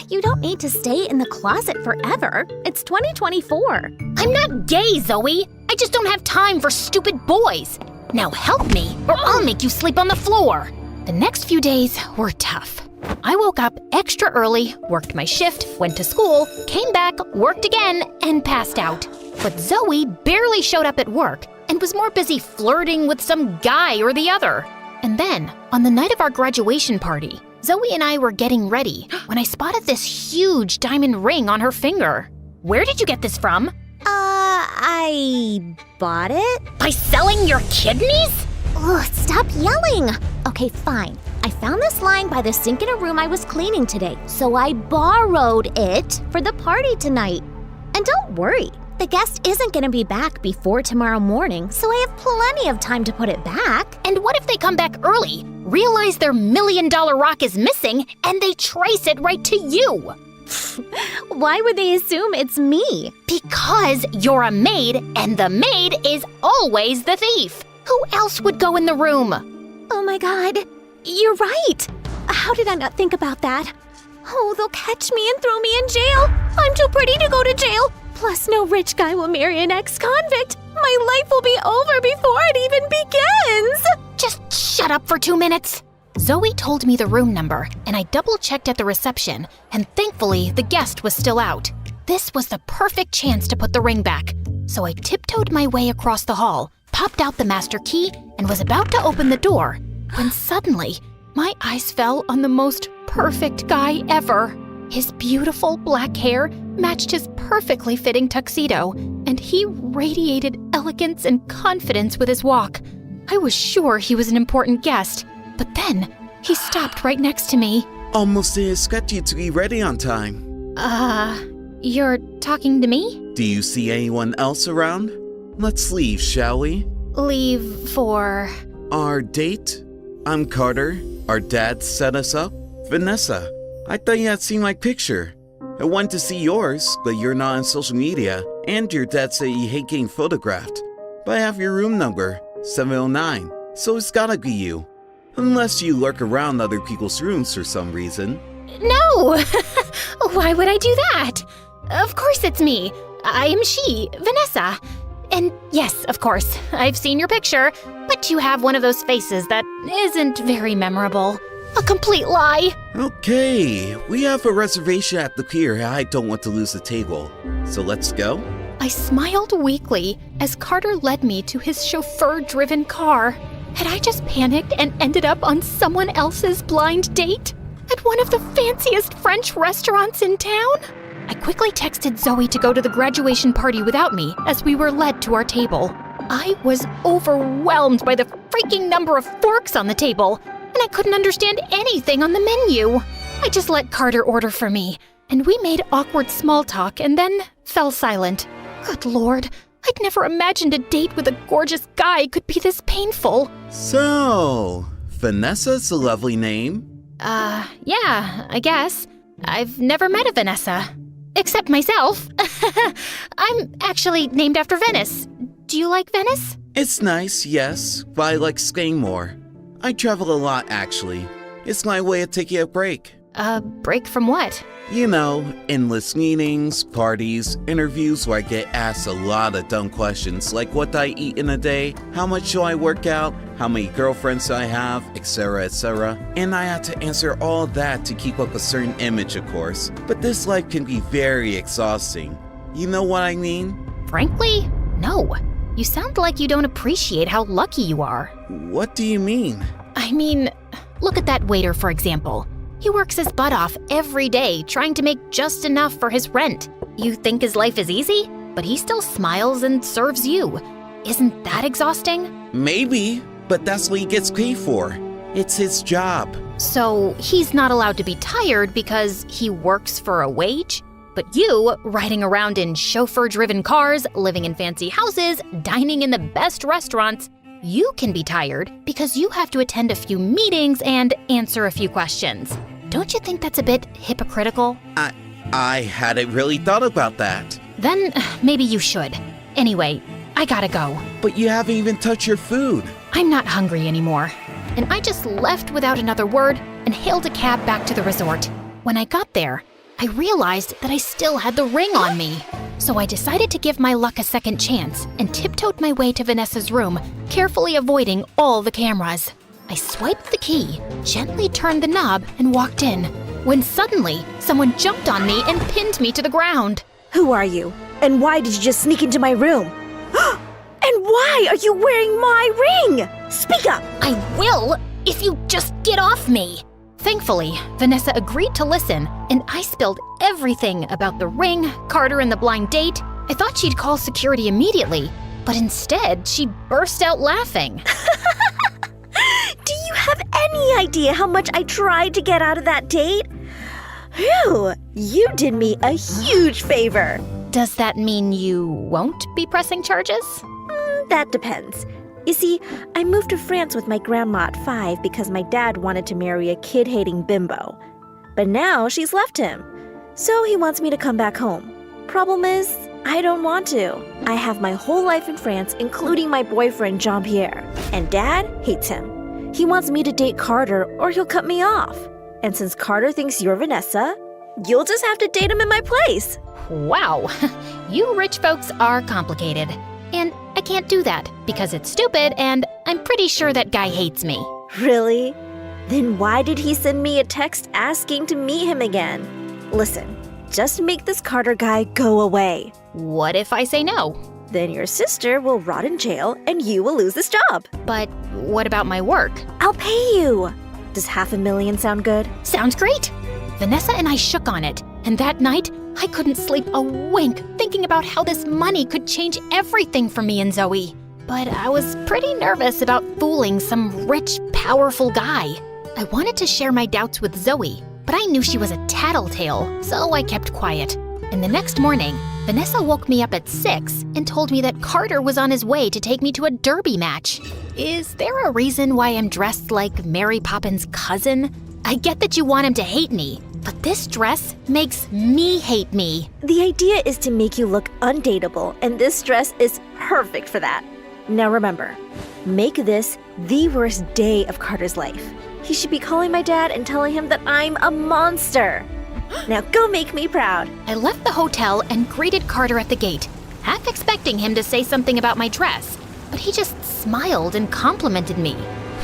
You don't need to stay in the closet forever. It's 2024. I'm not gay, Zoe. I just don't have time for stupid boys. Now help me, or I'll make you sleep on the floor. The next few days were tough. I woke up extra early, worked my shift, went to school, came back, worked again, and passed out. But Zoe barely showed up at work and was more busy flirting with some guy or the other. And then, on the night of our graduation party, Zoe and I were getting ready when I spotted this huge diamond ring on her finger. Where did you get this from? I bought it? By selling your kidneys? Ugh, stop yelling! Okay, fine. I found this lying by the sink in a room I was cleaning today, so I borrowed it for the party tonight. And don't worry, the guest isn't gonna be back before tomorrow morning, so I have plenty of time to put it back. And what if they come back early, realize their $1 million rock is missing, and they trace it right to you? Why would they assume it's me? Because you're a maid, and the maid is always the thief. Who else would go in the room? Oh my god, you're right. How did I not think about that? Oh, they'll catch me and throw me in jail. I'm too pretty to go to jail. Plus, no rich guy will marry an ex-convict. My life will be over before it even begins. Just shut up for 2 minutes. Zoe told me the room number, and I double-checked at the reception, and thankfully, the guest was still out. This was the perfect chance to put the ring back. So I tiptoed my way across the hall, popped out the master key, and was about to open the door, when suddenly, my eyes fell on the most perfect guy ever. His beautiful black hair matched his perfectly fitting tuxedo, and he radiated elegance and confidence with his walk. I was sure he was an important guest, but then he stopped right next to me. Almost didn't expect you to be ready on time. You're talking to me? Do you see anyone else around? Let's leave, shall we? Leave for... Our date? I'm Carter. Our dad set us up. Vanessa, I thought you had seen my picture. I wanted to see yours, but you're not on social media, and your dad said you hate getting photographed. But I have your room number, 709, so it's gotta be you. Unless you lurk around other people's rooms for some reason. No! Why would I do that? Of course it's me. I am she, Vanessa. And yes, of course, I've seen your picture, but you have one of those faces that isn't very memorable. A complete lie. Okay, we have a reservation at the pier. I don't want to lose the table. So let's go? I smiled weakly as Carter led me to his chauffeur-driven car. Had I just panicked and ended up on someone else's blind date? At one of the fanciest French restaurants in town? I quickly texted Zoe to go to the graduation party without me as we were led to our table. I was overwhelmed by the freaking number of forks on the table, and I couldn't understand anything on the menu. I just let Carter order for me, and we made awkward small talk and then fell silent. Good Lord, I'd never imagined a date with a gorgeous guy could be this painful. So, Vanessa's a lovely name. Yeah, I guess. I've never met a Vanessa. Except myself. I'm actually named after Venice. Do you like Venice? It's nice, yes, but I like Spain more. I travel a lot, actually. It's my way of taking a break. A break from what? You know, endless meetings, parties, interviews where I get asked a lot of dumb questions like what do I eat in a day, how much do I work out, how many girlfriends do I have, etc, etc. And I have to answer all that to keep up a certain image, of course. But this life can be very exhausting. You know what I mean? Frankly, no. You sound like you don't appreciate how lucky you are. What do you mean? I mean, look at that waiter, for example. He works his butt off every day trying to make just enough for his rent. You think his life is easy? But he still smiles and serves you. Isn't that exhausting? Maybe, but that's what he gets paid for. It's his job. So he's not allowed to be tired because he works for a wage? But you, riding around in chauffeur-driven cars, living in fancy houses, dining in the best restaurants, you can be tired because you have to attend a few meetings and answer a few questions. Don't you think that's a bit hypocritical? I hadn't really thought about that. Then maybe you should. Anyway, I gotta go. But you haven't even touched your food. I'm not hungry anymore. And I just left without another word and hailed a cab back to the resort. When I got there, I realized that I still had the ring on me. So I decided to give my luck a second chance and tiptoed my way to Vanessa's room, carefully avoiding all the cameras. I swiped the key, gently turned the knob, and walked in, when suddenly someone jumped on me and pinned me to the ground. Who are you? And why did you just sneak into my room? And why are you wearing my ring? Speak up! I will, if you just get off me. Thankfully, Vanessa agreed to listen, and I spilled everything about the ring, Carter, and the blind date. I thought she'd call security immediately, but instead, she burst out laughing. Do you have any idea how much I tried to get out of that date? Phew, you did me a huge favor. Does that mean you won't be pressing charges? That depends. You see, I moved to France with my grandma at 5 because my dad wanted to marry a kid-hating bimbo. But now she's left him, so he wants me to come back home. Problem is, I don't want to. I have my whole life in France, including my boyfriend Jean-Pierre, and Dad hates him. He wants me to date Carter or he'll cut me off. And since Carter thinks you're Vanessa, you'll just have to date him in my place. Wow, you rich folks are complicated. And I can't do that because it's stupid and I'm pretty sure that guy hates me. Really? Then why did he send me a text asking to meet him again? Listen, just make this Carter guy go away. What if I say no? Then your sister will rot in jail and you will lose this job. But what about my work? I'll pay you. Does $500,000 sound good? Sounds great. Vanessa and I shook on it, and that night, I couldn't sleep a wink thinking about how this money could change everything for me and Zoe. But I was pretty nervous about fooling some rich, powerful guy. I wanted to share my doubts with Zoe, but I knew she was a tattletale, so I kept quiet. And the next morning, Vanessa woke me up at 6 and told me that Carter was on his way to take me to a derby match. Is there a reason why I'm dressed like Mary Poppins' cousin? I get that you want him to hate me, but this dress makes me hate me. The idea is to make you look undateable, and this dress is perfect for that. Now remember, make this the worst day of Carter's life. He should be calling my dad and telling him that I'm a monster. Now go make me proud. I left the hotel and greeted Carter at the gate, half expecting him to say something about my dress, but he just smiled and complimented me.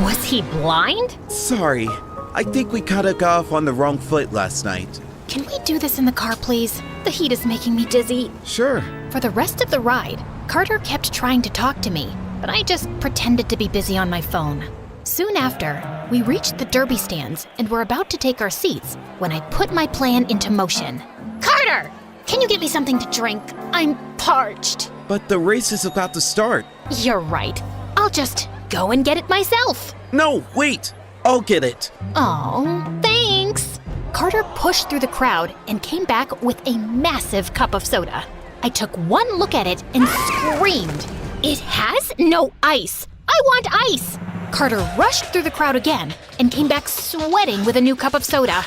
Was he blind? Sorry, I think we kinda got off on the wrong foot last night. Can we do this in the car, please? The heat is making me dizzy. Sure. For the rest of the ride, Carter kept trying to talk to me, but I just pretended to be busy on my phone. Soon after, we reached the derby stands and were about to take our seats when I put my plan into motion. Carter, can you get me something to drink? I'm parched. But the race is about to start. You're right. I'll just go and get it myself. No, wait! I'll get it. Oh, thanks. Carter pushed through the crowd and came back with a massive cup of soda. I took one look at it and screamed. It has no ice. I want ice. Carter rushed through the crowd again and came back sweating with a new cup of soda.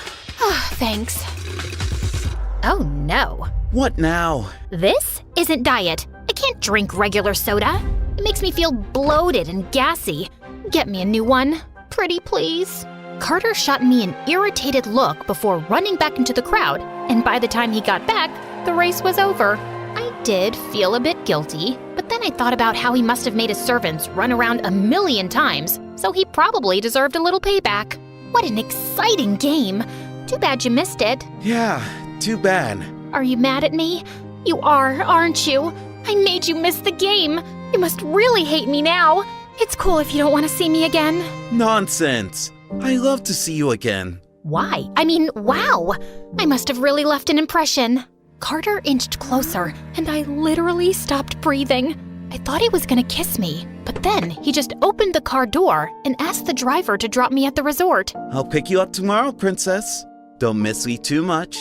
Thanks. Oh no. What now? This isn't diet. I can't drink regular soda. It makes me feel bloated and gassy. Get me a new one. Pretty please. Carter shot me an irritated look before running back into the crowd, and by the time he got back, the race was over. I did feel a bit guilty, but then I thought about how he must have made his servants run around 1,000,000 times, so he probably deserved a little payback. What an exciting game. Too bad you missed it. Yeah, too bad. Are you mad at me? You are, aren't you? I made you miss the game. You must really hate me now. It's cool if you don't want to see me again. Nonsense. I love to see you again. Why? I mean, wow. I must have really left an impression. Carter inched closer, and I literally stopped breathing. I thought he was gonna kiss me, but then he just opened the car door and asked the driver to drop me at the resort. I'll pick you up tomorrow, princess. Don't miss me too much.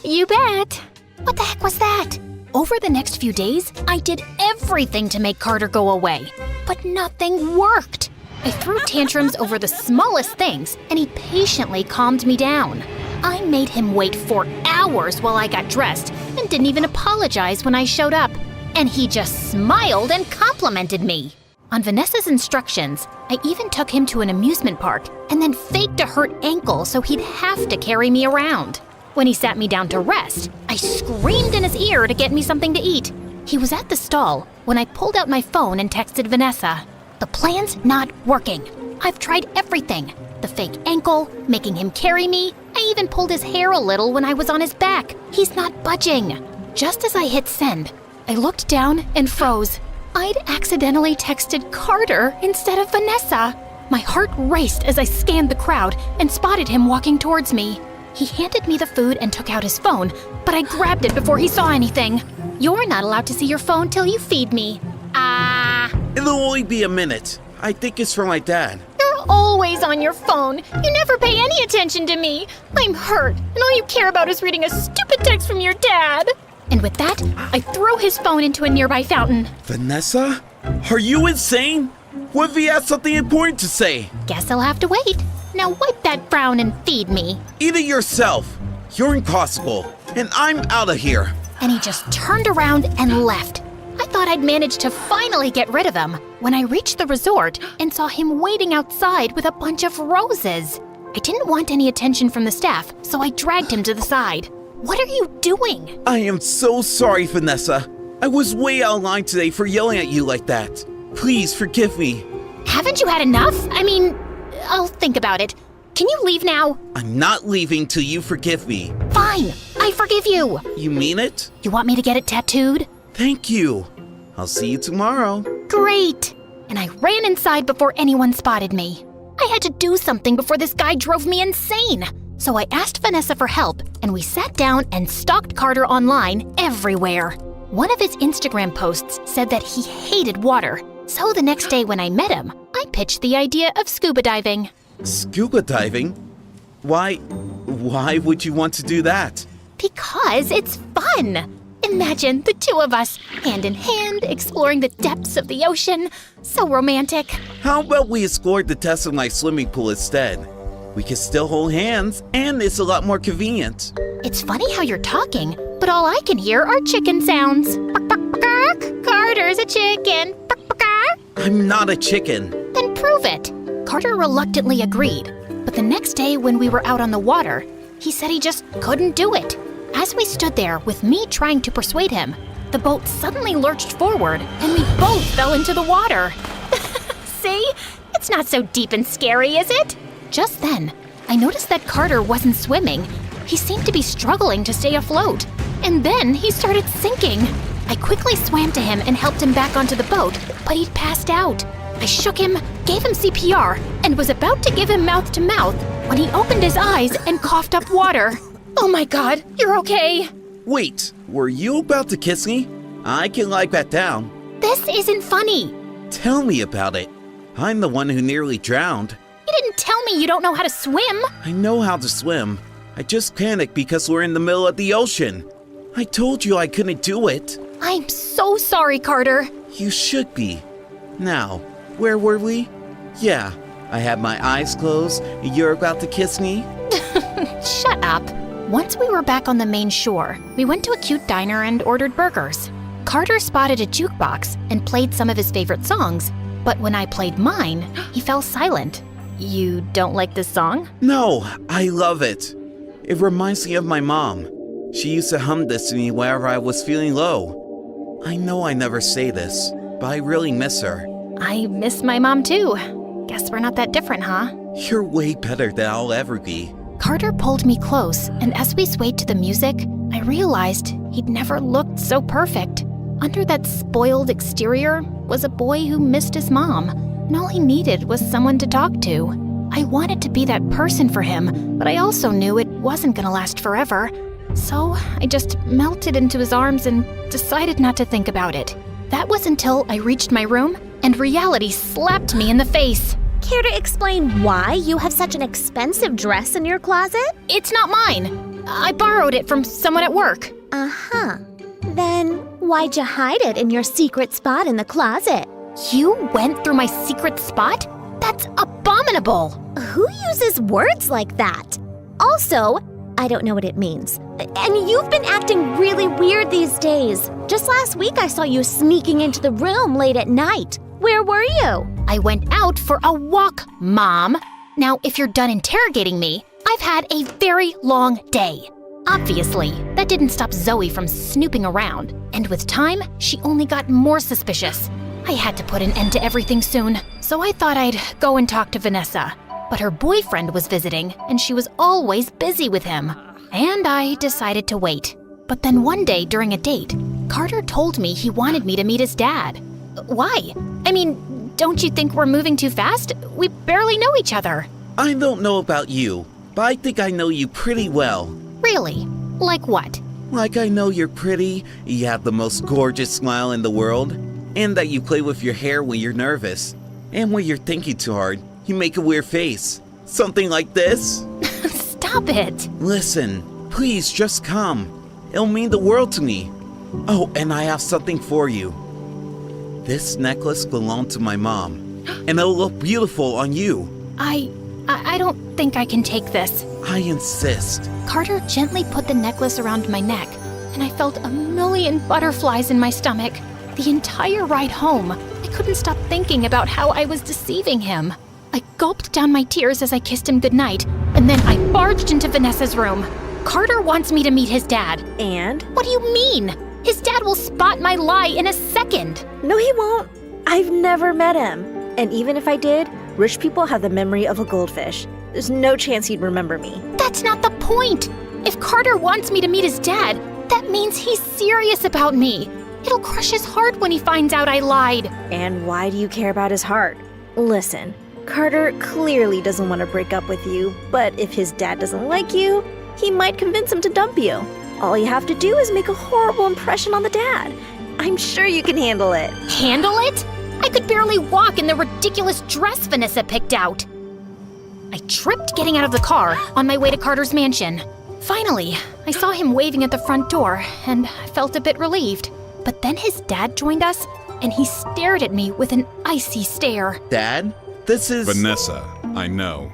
You bet. What the heck was that? Over the next few days, I did everything to make Carter go away, but nothing worked. I threw tantrums over the smallest things, and he patiently calmed me down. I made him wait for hours while I got dressed and didn't even apologize when I showed up. And he just smiled and complimented me. On Vanessa's instructions, I even took him to an amusement park and then faked a hurt ankle so he'd have to carry me around. When he sat me down to rest, I screamed in his ear to get me something to eat. He was at the stall when I pulled out my phone and texted Vanessa. The plan's not working. I've tried everything. The fake ankle, making him carry me. I even pulled his hair a little when I was on his back. He's not budging. Just as I hit send, I looked down and froze. I'd accidentally texted Carter instead of Vanessa. My heart raced as I scanned the crowd and spotted him walking towards me. He handed me the food and took out his phone, but I grabbed it before he saw anything. You're not allowed to see your phone till you feed me. It'll only be a minute. I think it's for my dad. You're always on your phone. You never pay any attention to me. I'm hurt, and all you care about is reading a stupid text from your dad. And with that, I threw his phone into a nearby fountain. Vanessa? Are you insane? What if he has something important to say? Guess I'll have to wait. Now wipe that frown and feed me. Eat it yourself. You're impossible, and I'm out of here. And he just turned around and left. I thought I'd managed to finally get rid of him when I reached the resort and saw him waiting outside with a bunch of roses. I didn't want any attention from the staff, so I dragged him to the side. What are you doing? I am so sorry, Vanessa. I was way out of line today for yelling at you like that. Please forgive me. Haven't you had enough? I mean, I'll think about it. Can you leave now? I'm not leaving till you forgive me. Fine, I forgive you. You mean it? You want me to get it tattooed? Thank you. I'll see you tomorrow. Great. And I ran inside before anyone spotted me. I had to do something before this guy drove me insane. So I asked Vanessa for help and we sat down and stalked Carter online everywhere. One of his Instagram posts said that he hated water, so the next day when I met him, I pitched the idea of scuba diving. Scuba diving? Why would you want to do that? Because it's fun! Imagine the two of us, hand in hand, exploring the depths of the ocean. So romantic. How about we explore the depths of my swimming pool instead? We can still hold hands, and it's a lot more convenient. It's funny how you're talking, but all I can hear are chicken sounds. Carter's a chicken. I'm not a chicken. Then prove it. Carter reluctantly agreed, but the next day when we were out on the water, he said he just couldn't do it. As we stood there with me trying to persuade him, the boat suddenly lurched forward and we both fell into the water. See? It's not so deep and scary, is it? Just then, I noticed that Carter wasn't swimming. He seemed to be struggling to stay afloat. And then he started sinking. I quickly swam to him and helped him back onto the boat, but he'd passed out. I shook him, gave him CPR, and was about to give him mouth to mouth when he opened his eyes and coughed up water. Oh my God, you're okay. Wait, were you about to kiss me? I can lie back down. This isn't funny. Tell me about it. I'm the one who nearly drowned. You didn't tell me you don't know how to swim. I know how to swim. I just panicked because we're in the middle of the ocean. I told you I couldn't do it. I'm so sorry, Carter. You should be. Now, where were we? Yeah, I had my eyes closed and you're about to kiss me? Shut up. Once we were back on the main shore, we went to a cute diner and ordered burgers. Carter spotted a jukebox and played some of his favorite songs, but when I played mine, he fell silent. You don't like this song? No, I love it. It reminds me of my mom. She used to hum this to me whenever I was feeling low. I know I never say this, but I really miss her. I miss my mom too. Guess we're not that different, huh? You're way better than I'll ever be. Carter pulled me close, and as we swayed to the music, I realized he'd never looked so perfect. Under that spoiled exterior was a boy who missed his mom, and all he needed was someone to talk to. I wanted to be that person for him, but I also knew it wasn't gonna last forever. So I just melted into his arms and decided not to think about it. That was until I reached my room and reality slapped me in the face. Care to explain why you have such an expensive dress in your closet? It's not mine. I borrowed it from someone at work. Uh-huh. Then why'd you hide it in your secret spot in the closet? You went through my secret spot? That's abominable! Who uses words like that? Also, I don't know what it means. And you've been acting really weird these days. Just last week I saw you sneaking into the room late at night. Where were you? I went out for a walk, Mom. Now, if you're done interrogating me, I've had a very long day. Obviously, that didn't stop Zoe from snooping around, and with time, she only got more suspicious. I had to put an end to everything soon, so I thought I'd go and talk to Vanessa. But her boyfriend was visiting, and she was always busy with him. And I decided to wait. But then one day during a date, Carter told me he wanted me to meet his dad. Why? I mean, don't you think we're moving too fast? We barely know each other. I don't know about you, but I think I know you pretty well. Really? Like what? Like I know you're pretty, you have the most gorgeous smile in the world, and that you play with your hair when you're nervous. And when you're thinking too hard, you make a weird face. Something like this. Stop it. Listen, please just come. It'll mean the world to me. Oh, and I have something for you. This necklace belonged to my mom, and it'll look beautiful on you. I don't think I can take this. I insist. Carter gently put the necklace around my neck, and I felt a million butterflies in my stomach. The entire ride home, I couldn't stop thinking about how I was deceiving him. I gulped down my tears as I kissed him goodnight, and then I barged into Vanessa's room. Carter wants me to meet his dad. And? What do you mean? His dad will spot my lie in a second. No, he won't. I've never met him. And even if I did, rich people have the memory of a goldfish. There's no chance he'd remember me. That's not the point. If Carter wants me to meet his dad, that means he's serious about me. It'll crush his heart when he finds out I lied. And why do you care about his heart? Listen, Carter clearly doesn't want to break up with you, but if his dad doesn't like you, he might convince him to dump you. All you have to do is make a horrible impression on the dad. I'm sure you can handle it. Handle it? I could barely walk in the ridiculous dress Vanessa picked out. I tripped getting out of the car on my way to Carter's mansion. Finally, I saw him waving at the front door, and I felt a bit relieved. But then his dad joined us, and he stared at me with an icy stare. Dad? This is... Vanessa, I know.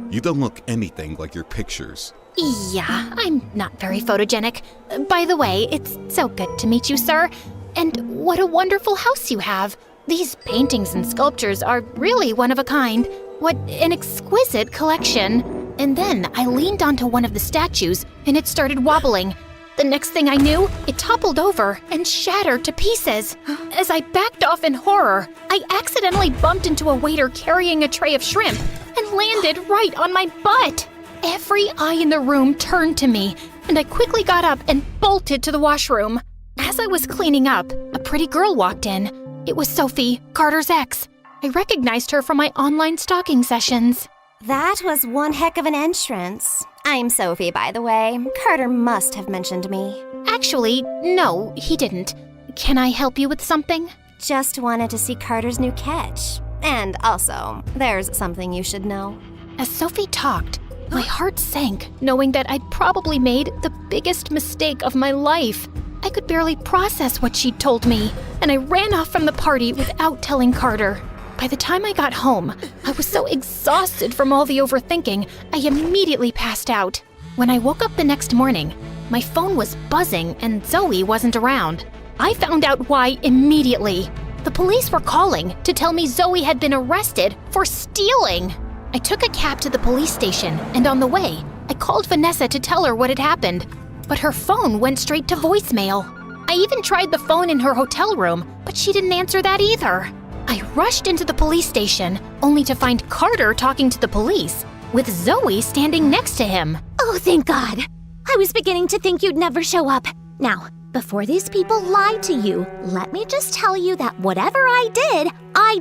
You don't look anything like your pictures. Yeah, I'm not very photogenic. By the way, it's so good to meet you, sir. And what a wonderful house you have. These paintings and sculptures are really one of a kind. What an exquisite collection. And then I leaned onto one of the statues, and it started wobbling. The next thing I knew, it toppled over and shattered to pieces. As I backed off in horror, I accidentally bumped into a waiter carrying a tray of shrimp and landed right on my butt. Every eye in the room turned to me, and I quickly got up and bolted to the washroom. As I was cleaning up, a pretty girl walked in. It was Sophie, Carter's ex. I recognized her from my online stalking sessions. That was one heck of an entrance. I'm Sophie, by the way. Carter must have mentioned me. Actually, no, he didn't. Can I help you with something? Just wanted to see Carter's new catch. And also, there's something you should know. As Sophie talked, my heart sank, knowing that I'd probably made the biggest mistake of my life. I could barely process what she'd told me, and I ran off from the party without telling Carter. By the time I got home, I was so exhausted from all the overthinking, I immediately passed out. When I woke up the next morning, my phone was buzzing and Zoe wasn't around. I found out why immediately. The police were calling to tell me Zoe had been arrested for stealing. I took a cab to the police station, and on the way, I called Vanessa to tell her what had happened, but her phone went straight to voicemail. I even tried the phone in her hotel room, but she didn't answer that either. I rushed into the police station, only to find Carter talking to the police, with Zoe standing next to him. Oh, thank God. I was beginning to think you'd never show up. Now, before these people lied to you, let me just tell you that whatever I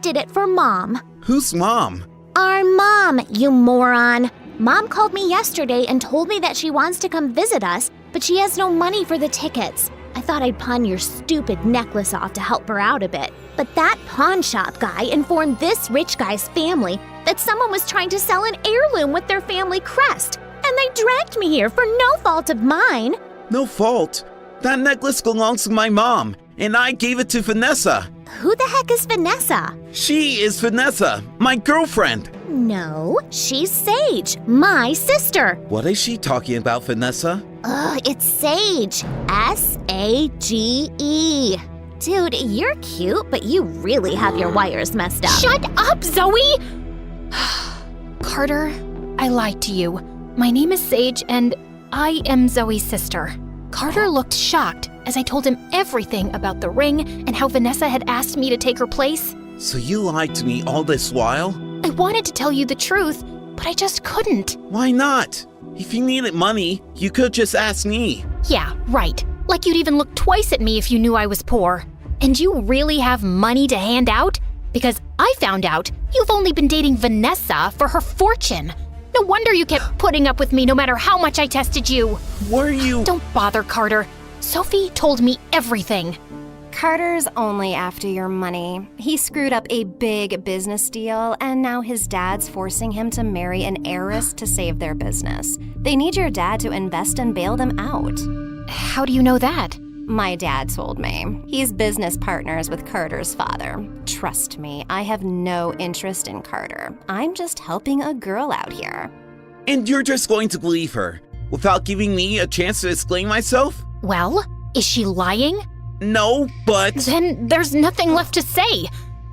did it for Mom. Who's Mom? Our mom, you moron. Mom called me yesterday and told me that she wants to come visit us, but she has no money for the tickets. I thought I'd pawn your stupid necklace off to help her out a bit. But that pawn shop guy informed this rich guy's family that someone was trying to sell an heirloom with their family crest, and they dragged me here for no fault of mine. No fault? That necklace belongs to my mom, and I gave it to Vanessa. Who the heck is Vanessa? She is Vanessa, my girlfriend. No, she's Sage, my sister. What is she talking about, Vanessa? It's Sage. S-A-G-E. Dude, you're cute, but you really have your wires messed up. Shut up, Zoe! Carter, I lied to you. My name is Sage, and I am Zoe's sister. Carter looked shocked as I told him everything about the ring and how Vanessa had asked me to take her place. So you lied to me all this while? I wanted to tell you the truth, but I just couldn't. Why not? If you needed money, you could just ask me. Yeah, right. Like you'd even look twice at me if you knew I was poor. And you really have money to hand out? Because I found out you've only been dating Vanessa for her fortune. No wonder you kept putting up with me no matter how much I tested you. Were you? Don't bother, Carter. Sophie told me everything. Carter's only after your money. He screwed up a big business deal, and now his dad's forcing him to marry an heiress to save their business. They need your dad to invest and bail them out. How do you know that? My dad told me. He's business partners with Carter's father. Trust me, I have no interest in Carter. I'm just helping a girl out here. And you're just going to believe her, without giving me a chance to explain myself? Well, is she lying? No, but... Then there's nothing left to say.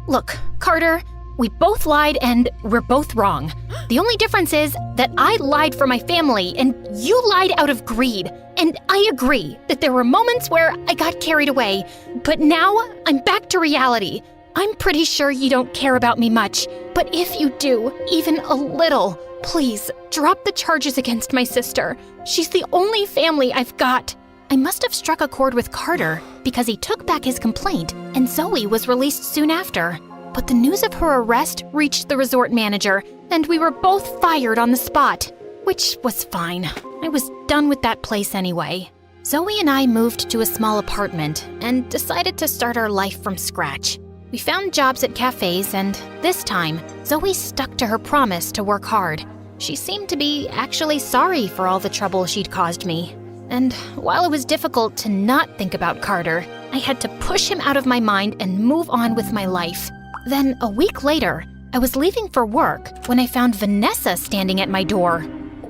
Look, Carter, we both lied and we're both wrong. The only difference is that I lied for my family and you lied out of greed. And I agree that there were moments where I got carried away, but now I'm back to reality. I'm pretty sure you don't care about me much, but if you do, even a little, please drop the charges against my sister. She's the only family I've got. I must have struck a chord with Carter because he took back his complaint and Zoe was released soon after. But the news of her arrest reached the resort manager and we were both fired on the spot, which was fine. I was done with that place anyway. Zoe and I moved to a small apartment and decided to start our life from scratch. We found jobs at cafes, and this time, Zoe stuck to her promise to work hard. She seemed to be actually sorry for all the trouble she'd caused me. And while it was difficult to not think about Carter, I had to push him out of my mind and move on with my life. Then, a week later, I was leaving for work when I found Vanessa standing at my door.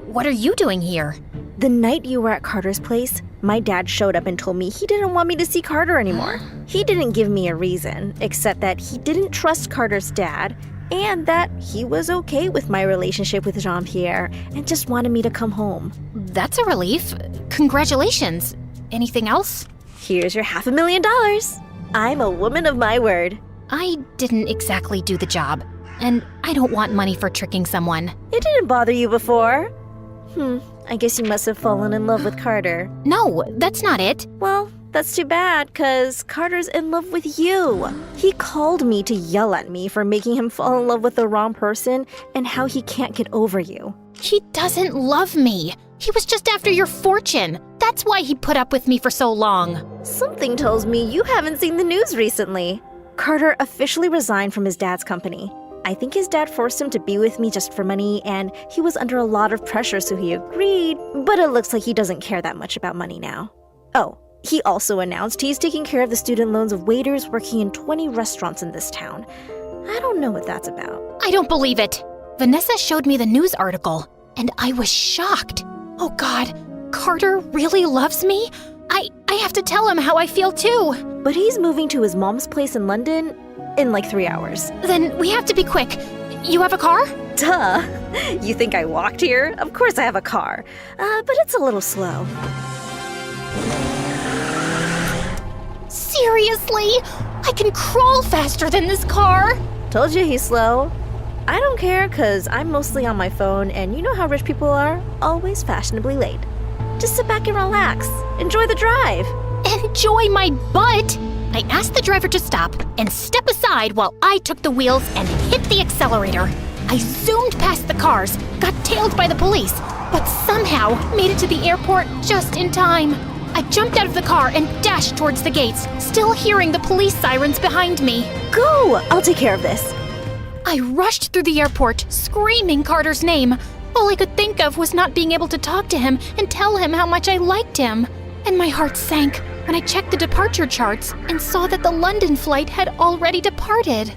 What are you doing here? The night you were at Carter's place, my dad showed up and told me he didn't want me to see Carter anymore. He didn't give me a reason, except that he didn't trust Carter's dad and that he was okay with my relationship with Jean-Pierre and just wanted me to come home. That's a relief. Congratulations. Anything else? Here's your $500,000. I'm a woman of my word. I didn't exactly do the job, and I don't want money for tricking someone. It didn't bother you before. I guess you must have fallen in love with Carter. No, that's not it. Well, that's too bad, 'cause Carter's in love with you. He called me to yell at me for making him fall in love with the wrong person and how he can't get over you. He doesn't love me. He was just after your fortune. That's why he put up with me for so long. Something tells me you haven't seen the news recently. Carter officially resigned from his dad's company. I think his dad forced him to be with me just for money, and he was under a lot of pressure, so he agreed, but it looks like he doesn't care that much about money now. Oh, he also announced he's taking care of the student loans of waiters working in 20 restaurants in this town. I don't know what that's about. I don't believe it. Vanessa showed me the news article, and I was shocked. Oh God, Carter really loves me? I have to tell him how I feel too. But he's moving to his mom's place in London in like 3 hours. Then we have to be quick. You have a car? Duh. You think I walked here? Of course I have a car. But it's a little slow. Seriously? I can crawl faster than this car. Told you he's slow. I don't care, 'cause I'm mostly on my phone, and you know how rich people are? Always fashionably late. Just sit back and relax. Enjoy the drive. Enjoy my butt! I asked the driver to stop and step aside while I took the wheels and hit the accelerator. I zoomed past the cars, got tailed by the police, but somehow made it to the airport just in time. I jumped out of the car and dashed towards the gates, still hearing the police sirens behind me. Go! I'll take care of this. I rushed through the airport, screaming Carter's name. All I could think of was not being able to talk to him and tell him how much I liked him. And my heart sank when I checked the departure charts and saw that the London flight had already departed.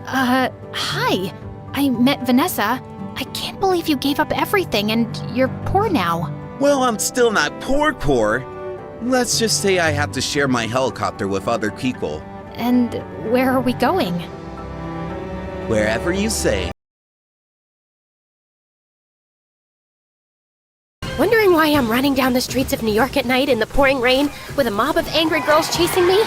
Hi. I met Vanessa. I can't believe you gave up everything and you're poor now. Well, I'm still not poor. Let's just say I have to share my helicopter with other people. And where are we going? Wherever you say. Wondering why I'm running down the streets of New York at night in the pouring rain with a mob of angry girls chasing me?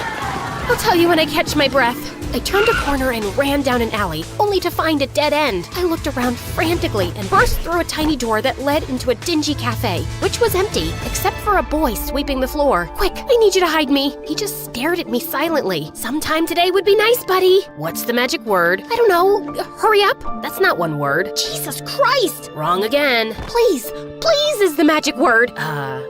I'll tell you when I catch my breath. I turned a corner and ran down an alley, only to find a dead end. I looked around frantically and burst through a tiny door that led into a dingy cafe, which was empty, except for a boy sweeping the floor. Quick, I need you to hide me. He just stared at me silently. Sometime today would be nice, buddy. What's the magic word? I don't know. Hurry up? That's not one word. Jesus Christ! Wrong again. Please is the magic word.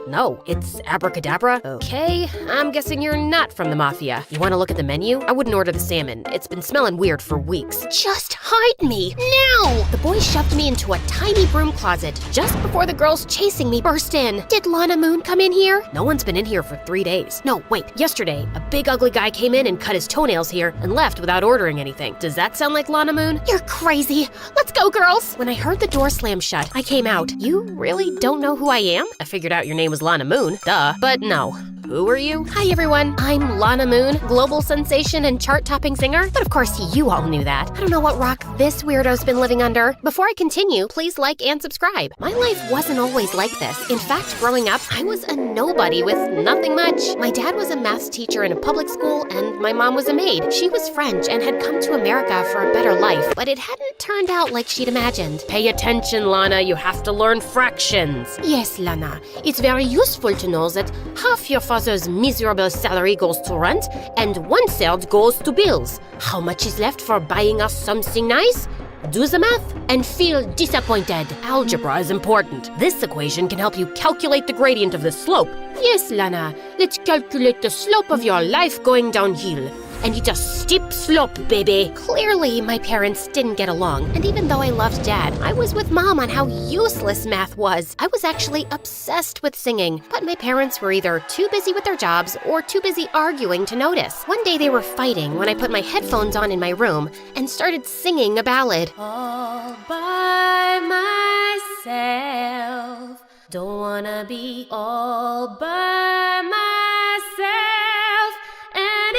No, it's abracadabra. Okay, I'm guessing you're not from the mafia. You want to look at the menu? I wouldn't order the salmon. It's been smelling weird for weeks. Just hide me, now! The boy shoved me into a tiny broom closet just before the girls chasing me burst in. Did Lana Moon come in here? No one's been in here for 3 days. No, wait, yesterday, a big ugly guy came in and cut his toenails here and left without ordering anything. Does that sound like Lana Moon? You're crazy. Let's go, girls! When I heard the door slam shut, I came out. You really don't know who I am? I figured out your name was Lana Moon, duh. But no. Who are you? Hi, everyone. I'm Lana Moon, global sensation and chart-topping singer. But of course, you all knew that. I don't know what rock this weirdo's been living under. Before I continue, please like and subscribe. My life wasn't always like this. In fact, growing up, I was a nobody with nothing much. My dad was a math teacher in a public school, and my mom was a maid. She was French and had come to America for a better life, but it hadn't turned out like she'd imagined. Pay attention, Lana. You have to learn fractions. Yes, Lana. It's very useful to know that half your father's father's miserable salary goes to rent, and 1/3 goes to bills. How much is left for buying us something nice? Do the math and feel disappointed. Algebra is important. This equation can help you calculate the gradient of the slope. Yes, Lana, let's calculate the slope of your life going downhill. And it's a steep slope, baby. Clearly, my parents didn't get along. And even though I loved Dad, I was with Mom on how useless math was. I was actually obsessed with singing. But my parents were either too busy with their jobs or too busy arguing to notice. One day they were fighting when I put my headphones on in my room and started singing a ballad. All by myself. Don't wanna be all by myself anymore.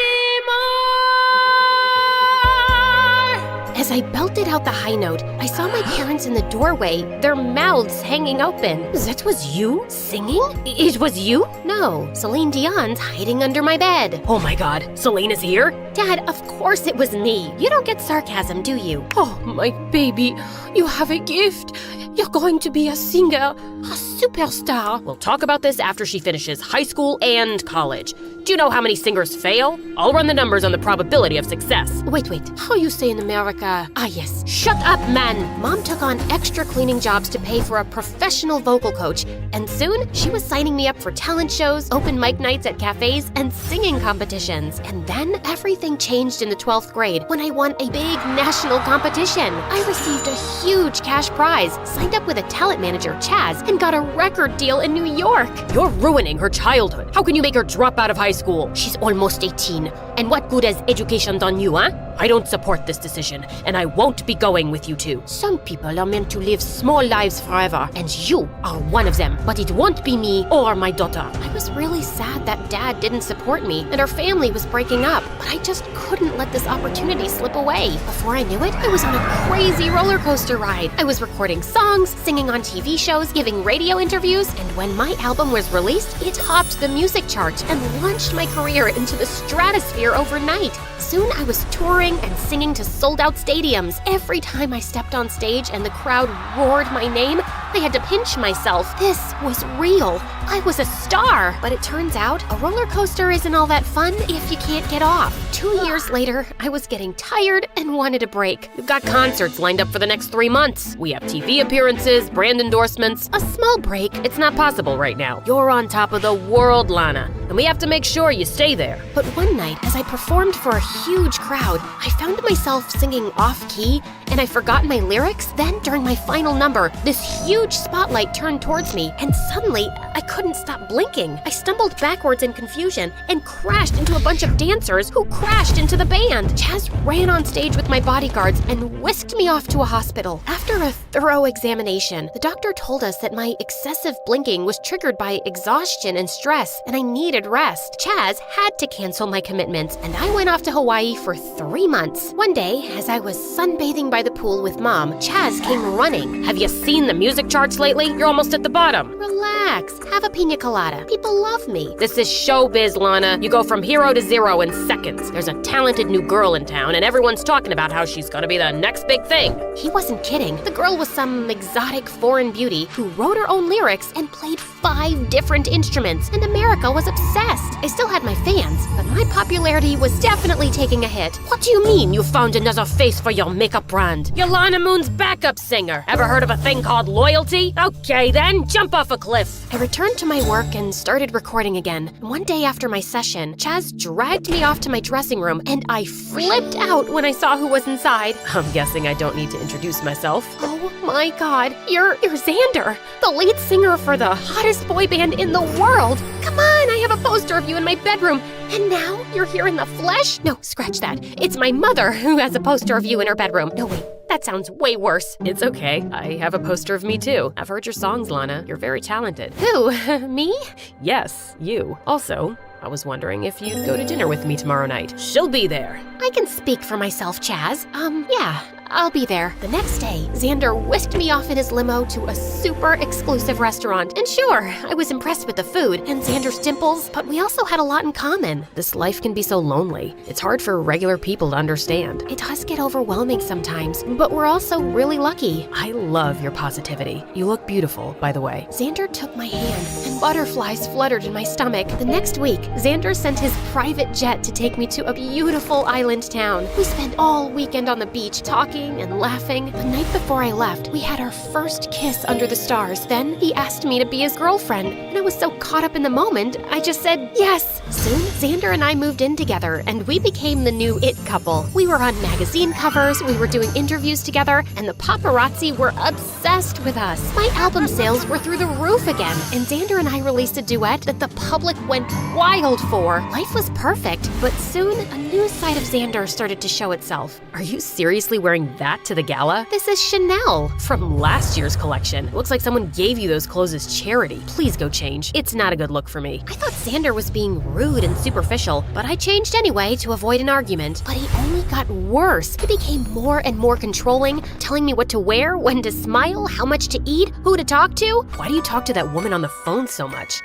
As I belted out the high note, I saw my parents in the doorway, their mouths hanging open. That was you singing? It was you? No, Celine Dion's hiding under my bed. Oh my god, Celine is here? Dad, of course it was me. You don't get sarcasm, do you? Oh, my baby, you have a gift. You're going to be a singer, a superstar. We'll talk about this after she finishes high school and college. Do you know how many singers fail? I'll run the numbers on the probability of success. Wait, how you say in America? Ah, yes. Shut up, man! Mom took on extra cleaning jobs to pay for a professional vocal coach, and soon she was signing me up for talent shows, open mic nights at cafes, and singing competitions. And then everything changed in the 12th grade when I won a big national competition. I received a huge cash prize, signed up with a talent manager, Chaz, and got a record deal in New York. You're ruining her childhood. How can you make her drop out of high school? She's almost 18. And what good has education done you, huh? I don't support this decision, and I won't be going with you two. Some people are meant to live small lives forever, and you are one of them. But it won't be me or my daughter. I was really sad that Dad didn't support me, and our family was breaking up. But I just couldn't let this opportunity slip away. Before I knew it, I was on a crazy roller coaster ride. I was recording songs, singing on TV shows, giving radio interviews, and when my album was released, it topped the music charts and launched my career into the stratosphere overnight. Soon I was touring and singing to sold-out stadiums. Every time I stepped on stage and the crowd roared my name, I had to pinch myself. This was real. I was a star. But it turns out, a roller coaster isn't all that fun if you can't get off. 2 years later, I was getting tired and wanted a break. We've got concerts lined up for the next 3 months. We have TV appearances, brand endorsements. A small break. It's not possible right now. You're on top of the world, Lana, and we have to make sure you stay there. But one night, as I performed for a huge crowd, I found myself singing off-key, and I forgot my lyrics. Then, during my final number, this huge spotlight turned towards me, and suddenly, I couldn't stop blinking. I stumbled backwards in confusion and crashed into a bunch of dancers who crashed into the band. Chaz ran on stage with my bodyguards and whisked me off to a hospital. After a thorough examination, the doctor told us that my excessive blinking was triggered by exhaustion and stress, and I needed rest. Chaz had to cancel my commitments, and I went off to Hawaii for 3 months. One day, as I was sunbathing by the pool with Mom, Chaz came running. Have you seen the music charts lately? You're almost at the bottom. Relax. Have a pina colada. People love me. This is showbiz, Lana. You go from hero to zero in seconds. There's a talented new girl in town, and everyone's talking about how she's gonna be the next big thing. He wasn't kidding. The girl was some exotic foreign beauty who wrote her own lyrics and played 5 different instruments, and America was obsessed. I still had my fans, but my popularity was definitely taking a hit. What do you mean you found another face for your makeup brand? You're Lana Moon's backup singer. Ever heard of a thing called loyalty? Okay then, jump off a cliff. I returned to my work and started recording again. One day after my session, Chaz dragged me off to my dressing room, and I flipped out when I saw who was inside. I'm guessing I don't need to introduce myself. Oh my god, you're Xander, the lead singer for the hottest boy band in the world. Come on, I have a poster of you in my bedroom. And now you're here in the flesh? No, scratch that. It's my mother who has a poster of you in her bedroom. No, wait. That sounds way worse. It's okay. I have a poster of me too. I've heard your songs, Lana. You're very talented. Who? Me? Yes, you. Also, I was wondering if you'd go to dinner with me tomorrow night. She'll be there. I can speak for myself, Chaz. Yeah, I'll be there. The next day, Xander whisked me off in his limo to a super exclusive restaurant. And sure, I was impressed with the food and Xander's dimples, but we also had a lot in common. This life can be so lonely. It's hard for regular people to understand. It does get overwhelming sometimes, but we're also really lucky. I love your positivity. You look beautiful, by the way. Xander took my hand, and butterflies fluttered in my stomach. The next week, Xander sent his private jet to take me to a beautiful island town. We spent all weekend on the beach, talking and laughing. The night before I left, we had our first kiss under the stars. Then he asked me to be his girlfriend, and I was so caught up in the moment, I just said yes. Soon, Xander and I moved in together, and we became the new it couple. We were on magazine covers, we were doing interviews together, and the paparazzi were obsessed with us. My album sales were through the roof again, and Xander and I released a duet that the public went wild for. Life was perfect, but soon a new side of Xander started to show itself. Are you seriously wearing that to the gala? This is Chanel. From last year's collection. It looks like someone gave you those clothes as charity. Please go change. It's not a good look for me. I thought Xander was being rude and superficial, but I changed anyway to avoid an argument. But he only got worse. He became more and more controlling, telling me what to wear, when to smile, how much to eat, who to talk to. Why do you talk to that woman on the phone so much?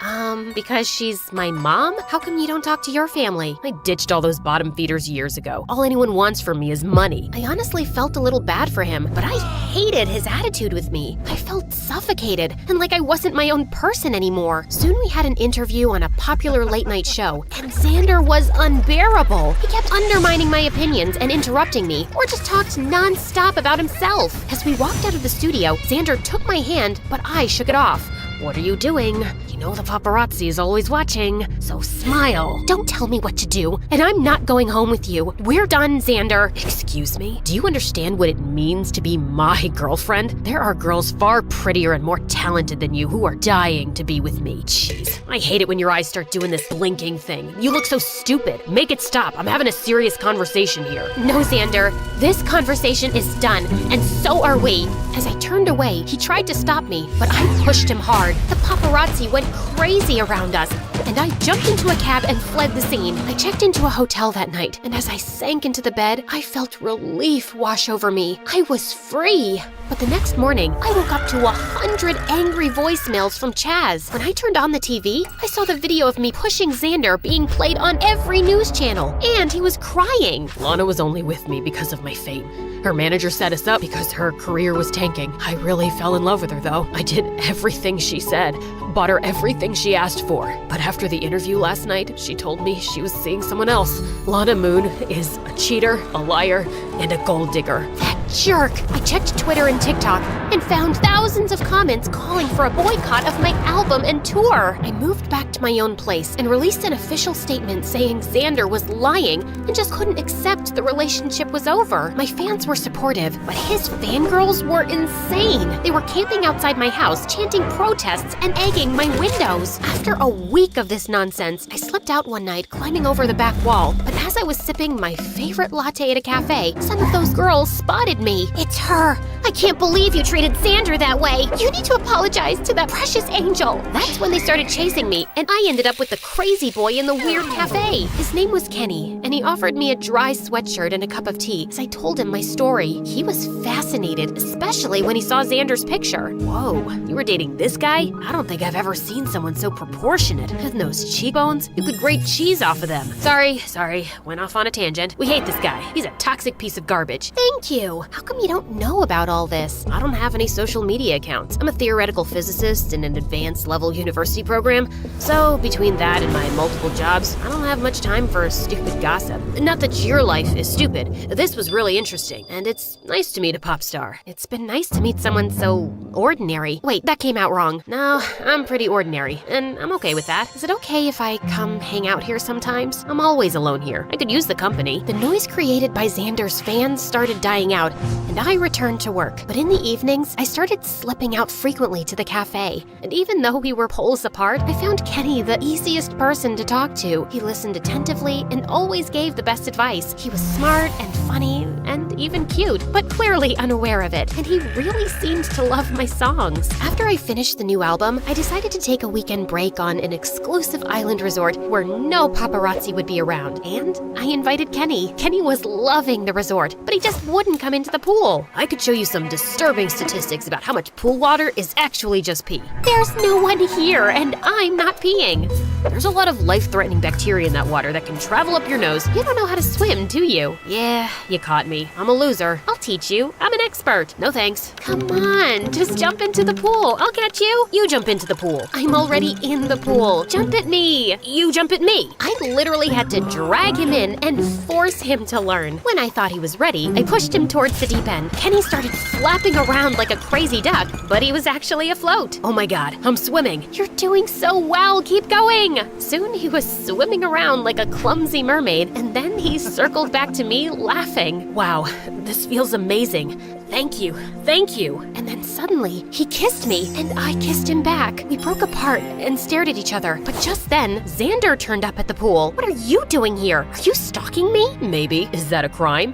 Because she's my mom? How come you don't talk to your family? I ditched all those bottom feeders years ago. All anyone wants from me is money. I honestly felt a little bad for him, but I hated his attitude with me. I felt suffocated and like I wasn't my own person anymore. Soon we had an interview on a popular late night show, and Xander was unbearable. He kept undermining my opinions and interrupting me, or just talked non-stop about himself. As we walked out of the studio, Xander took my hand, but I shook it off. What are you doing? You know the paparazzi is always watching, so smile. Don't tell me what to do, and I'm not going home with you. We're done, Xander. Excuse me? Do you understand what it means to be my girlfriend? There are girls far prettier and more talented than you who are dying to be with me. Jeez, I hate it when your eyes start doing this blinking thing. You look so stupid. Make it stop. I'm having a serious conversation here. No, Xander. This conversation is done, and so are we. As I turned away, he tried to stop me, but I pushed him hard. The paparazzi went crazy around us, and I jumped into a cab and fled the scene. I checked into a hotel that night, and as I sank into the bed, I felt relief wash over me. I was free. But the next morning, I woke up to 100 angry voicemails from Chaz. When I turned on the TV, I saw the video of me pushing Xander being played on every news channel, and he was crying. Lana was only with me because of my fame. Her manager set us up because her career was tanking. I really fell in love with her, though. I did everything she said, bought her everything she asked for. But after the interview last night, she told me she was seeing someone else. Lana Moon is a cheater, a liar, and a gold digger. That jerk! I checked Twitter and TikTok and found thousands of comments calling for a boycott of my album and tour. I moved back to my own place and released an official statement saying Xander was lying and just couldn't accept the relationship was over. My fans were supportive, but his fangirls were insane. They were camping outside my house, chanting protests and egging my windows. After a week of this nonsense, I slipped out one night, climbing over the back wall. But as I was sipping my favorite latte at a cafe, some of those girls spotted me. It's her. I can't believe you treated Xander that way. You need to apologize to that precious angel. That's when they started chasing me, and I ended up with the crazy boy in the weird cafe. His name was Kenny, and he offered me a dry sweatshirt and a cup of tea as I told him my story. He was fascinated, especially when he saw Xander's picture. Whoa, you were dating this guy? I don't think I've ever seen someone so proportionate. And those cheekbones, you could grate cheese off of them. Sorry, went off on a tangent. We hate this guy. He's a toxic piece of garbage. Thank you. How come you don't know about all this? I don't have any social media accounts. I'm a theoretical physicist in an advanced level university program. So between that and my multiple jobs, I don't have much time for stupid gossip. Not that your life is stupid. This was really interesting, and it's nice to meet a pop star. It's been nice to meet someone so ordinary. Wait, that came out wrong. No, I'm pretty ordinary, and I'm okay with that. Is it okay if I come hang out here sometimes? I'm always alone here. I could use the company. The noise created by Xander's fans started dying out, and I returned to work. But in the evenings, I started slipping out frequently to the cafe. And even though we were poles apart, I found Kenny the easiest person to talk to. He listened attentively and always gave the best advice. He was smart and funny and even cute, but clearly unaware of it, and he really seemed to love my songs. After I finished the new album, I decided to take a weekend break on an exclusive island resort where no paparazzi would be around, and I invited Kenny. Kenny was loving the resort, but he just wouldn't come into the pool. I could show you some disturbing statistics about how much pool water is actually just pee. There's no one here, and I'm not peeing. There's a lot of life-threatening bacteria in that water that can travel up your nose. You don't know how to swim, do you? Yeah, you caught me. I'm a loser. I'll teach you. I'm an expert. No thanks. Come on, just jump into the pool. I'll catch you. You jump into the pool. I'm already in the pool. Jump at me. You jump at me. I literally had to drag him in and force him to learn. When I thought he was ready, I pushed him towards the deep end. Kenny started flapping around like a crazy duck, but he was actually afloat. Oh my god, I'm swimming. You're doing so well. Keep going. Soon he was swimming around like a clumsy mermaid, and then he circled back to me laughing. Wow, this feels amazing. Thank you. Thank you. And then suddenly, he kissed me, and I kissed him back. We broke apart and stared at each other. But just then, Xander turned up at the pool. What are you doing here? Are you stalking me? Maybe. Is that a crime?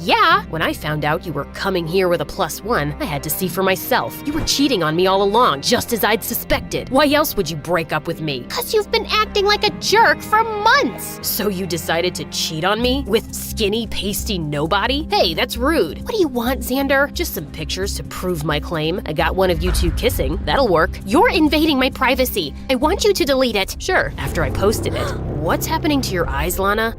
Yeah. When I found out you were coming here with a +1, I had to see for myself. You were cheating on me all along, just as I'd suspected. Why else would you break up with me? 'Cause you've been acting like a jerk for months. So you decided to cheat on me? With skinny, pasty nobody? Hey, that's rude. What do you want, Xander? Just some pictures to prove my claim. I got one of you two kissing. That'll work. You're invading my privacy. I want you to delete it. Sure, after I posted it. What's happening to your eyes, Lana?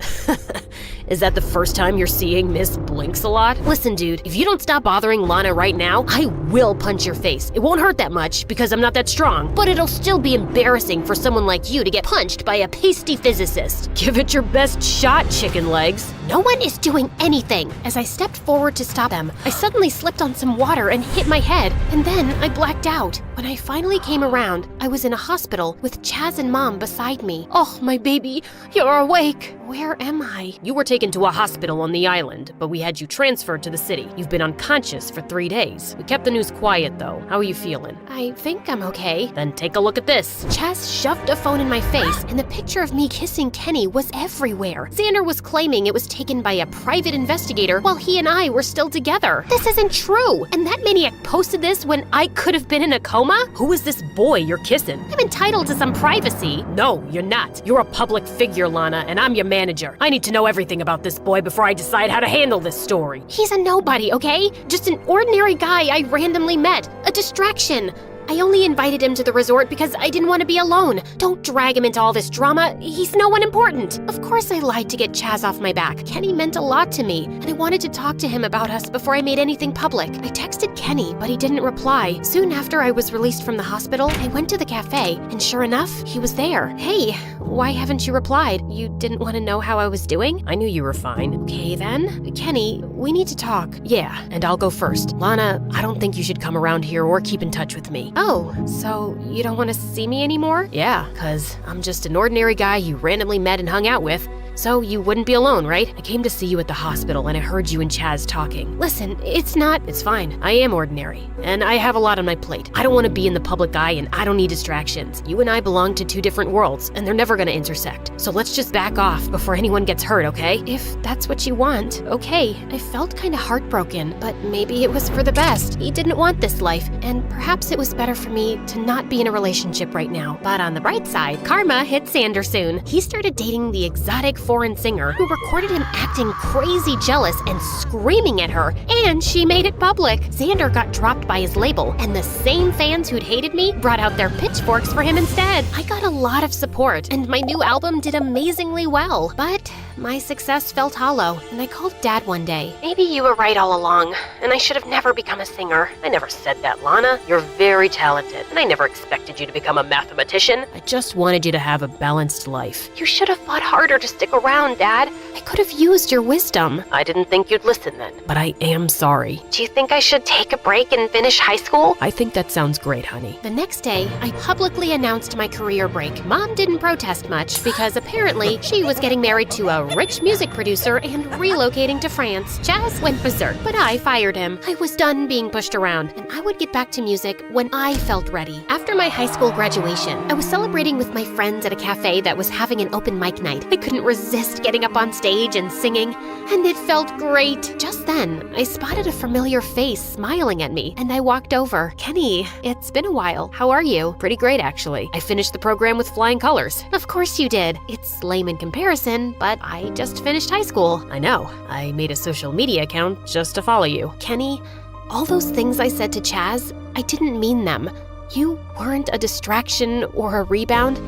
Is that the first time you're seeing Miss Blinks a lot? Listen, dude, if you don't stop bothering Lana right now, I will punch your face. It won't hurt that much because I'm not that strong, but it'll still be embarrassing for someone like you to get punched by a pasty physicist. Give it your best shot, chicken legs. No one is doing anything. As I stepped forward to stop them, I suddenly slipped on some water and hit my head, and then I blacked out. When I finally came around, I was in a hospital with Chaz and Mom beside me. Oh, my baby, you're awake. Where am I? You were taken to a hospital on the island, but we had you transferred to the city. You've been unconscious for 3 days. We kept the news quiet, though. How are you feeling? I think I'm okay. Then take a look at this. Chaz shoved a phone in my face, and the picture of me kissing Kenny was everywhere. Xander was claiming it was taken by a private investigator while he and I were still together. This isn't true, and that maniac posted this when I could have been in a coma? Who is this boy you're kissing? I'm entitled to some privacy. No, you're not. You're a public figure, Lana, and I'm your manager. I need to know everything about this boy before I decide how to handle this story. He's a nobody, okay? Just an ordinary guy I randomly met. A distraction. I only invited him to the resort because I didn't want to be alone. Don't drag him into all this drama. He's no one important. Of course I lied to get Chaz off my back. Kenny meant a lot to me, and I wanted to talk to him about us before I made anything public. I texted Kenny, but he didn't reply. Soon after I was released from the hospital, I went to the cafe, and sure enough, he was there. Hey, why haven't you replied? You didn't want to know how I was doing? I knew you were fine. Okay then. Kenny, we need to talk. Yeah, and I'll go first. Lana, I don't think you should come around here or keep in touch with me. Oh, so you don't want to see me anymore? Yeah, 'cause I'm just an ordinary guy you randomly met and hung out with. So you wouldn't be alone, right? I came to see you at the hospital and I heard you and Chaz talking. Listen, it's not... It's fine. I am ordinary. And I have a lot on my plate. I don't want to be in the public eye and I don't need distractions. You and I belong to 2 different worlds and they're never going to intersect. So let's just back off before anyone gets hurt, okay? If that's what you want, okay. I felt kind of heartbroken, but maybe it was for the best. He didn't want this life, and perhaps it was better for me to not be in a relationship right now. But on the bright side, karma hit Xander soon. He started dating the exotic foreign singer who recorded him acting crazy jealous and screaming at her, and she made it public. Xander got dropped by his label, and the same fans who'd hated me brought out their pitchforks for him instead. I got a lot of support, and my new album did amazingly well, but my success felt hollow, and I called Dad one day. Maybe you were right all along, and I should have never become a singer. I never said that, Lana. You're very talented, and I never expected you to become a mathematician. I just wanted you to have a balanced life. You should have fought harder to stick around, Dad. I could have used your wisdom. I didn't think you'd listen then, but I am sorry. Do you think I should take a break and finish high school? I think that sounds great, honey. The next day, I publicly announced my career break. Mom didn't protest much because apparently she was getting married to a rich music producer and relocating to France. Chaz went berserk, but I fired him. I was done being pushed around, and I would get back to music when I felt ready. After my high school graduation, I was celebrating with my friends at a cafe that was having an open mic night. I couldn't resist getting up on stage and singing, and it felt great. Just then, I spotted a familiar face smiling at me, and I walked over. Kenny, it's been a while. How are you? Pretty great, actually. I finished the program with flying colors. Of course you did. It's lame in comparison, but I just finished high school. I know. I made a social media account just to follow you. Kenny, all those things I said to Chaz, I didn't mean them. You weren't a distraction or a rebound,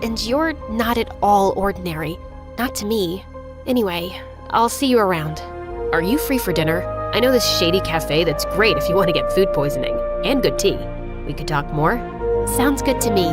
and you're not at all ordinary. Not to me. Anyway, I'll see you around. Are you free for dinner? I know this shady cafe that's great if you want to get food poisoning. And good tea. We could talk more? Sounds good to me.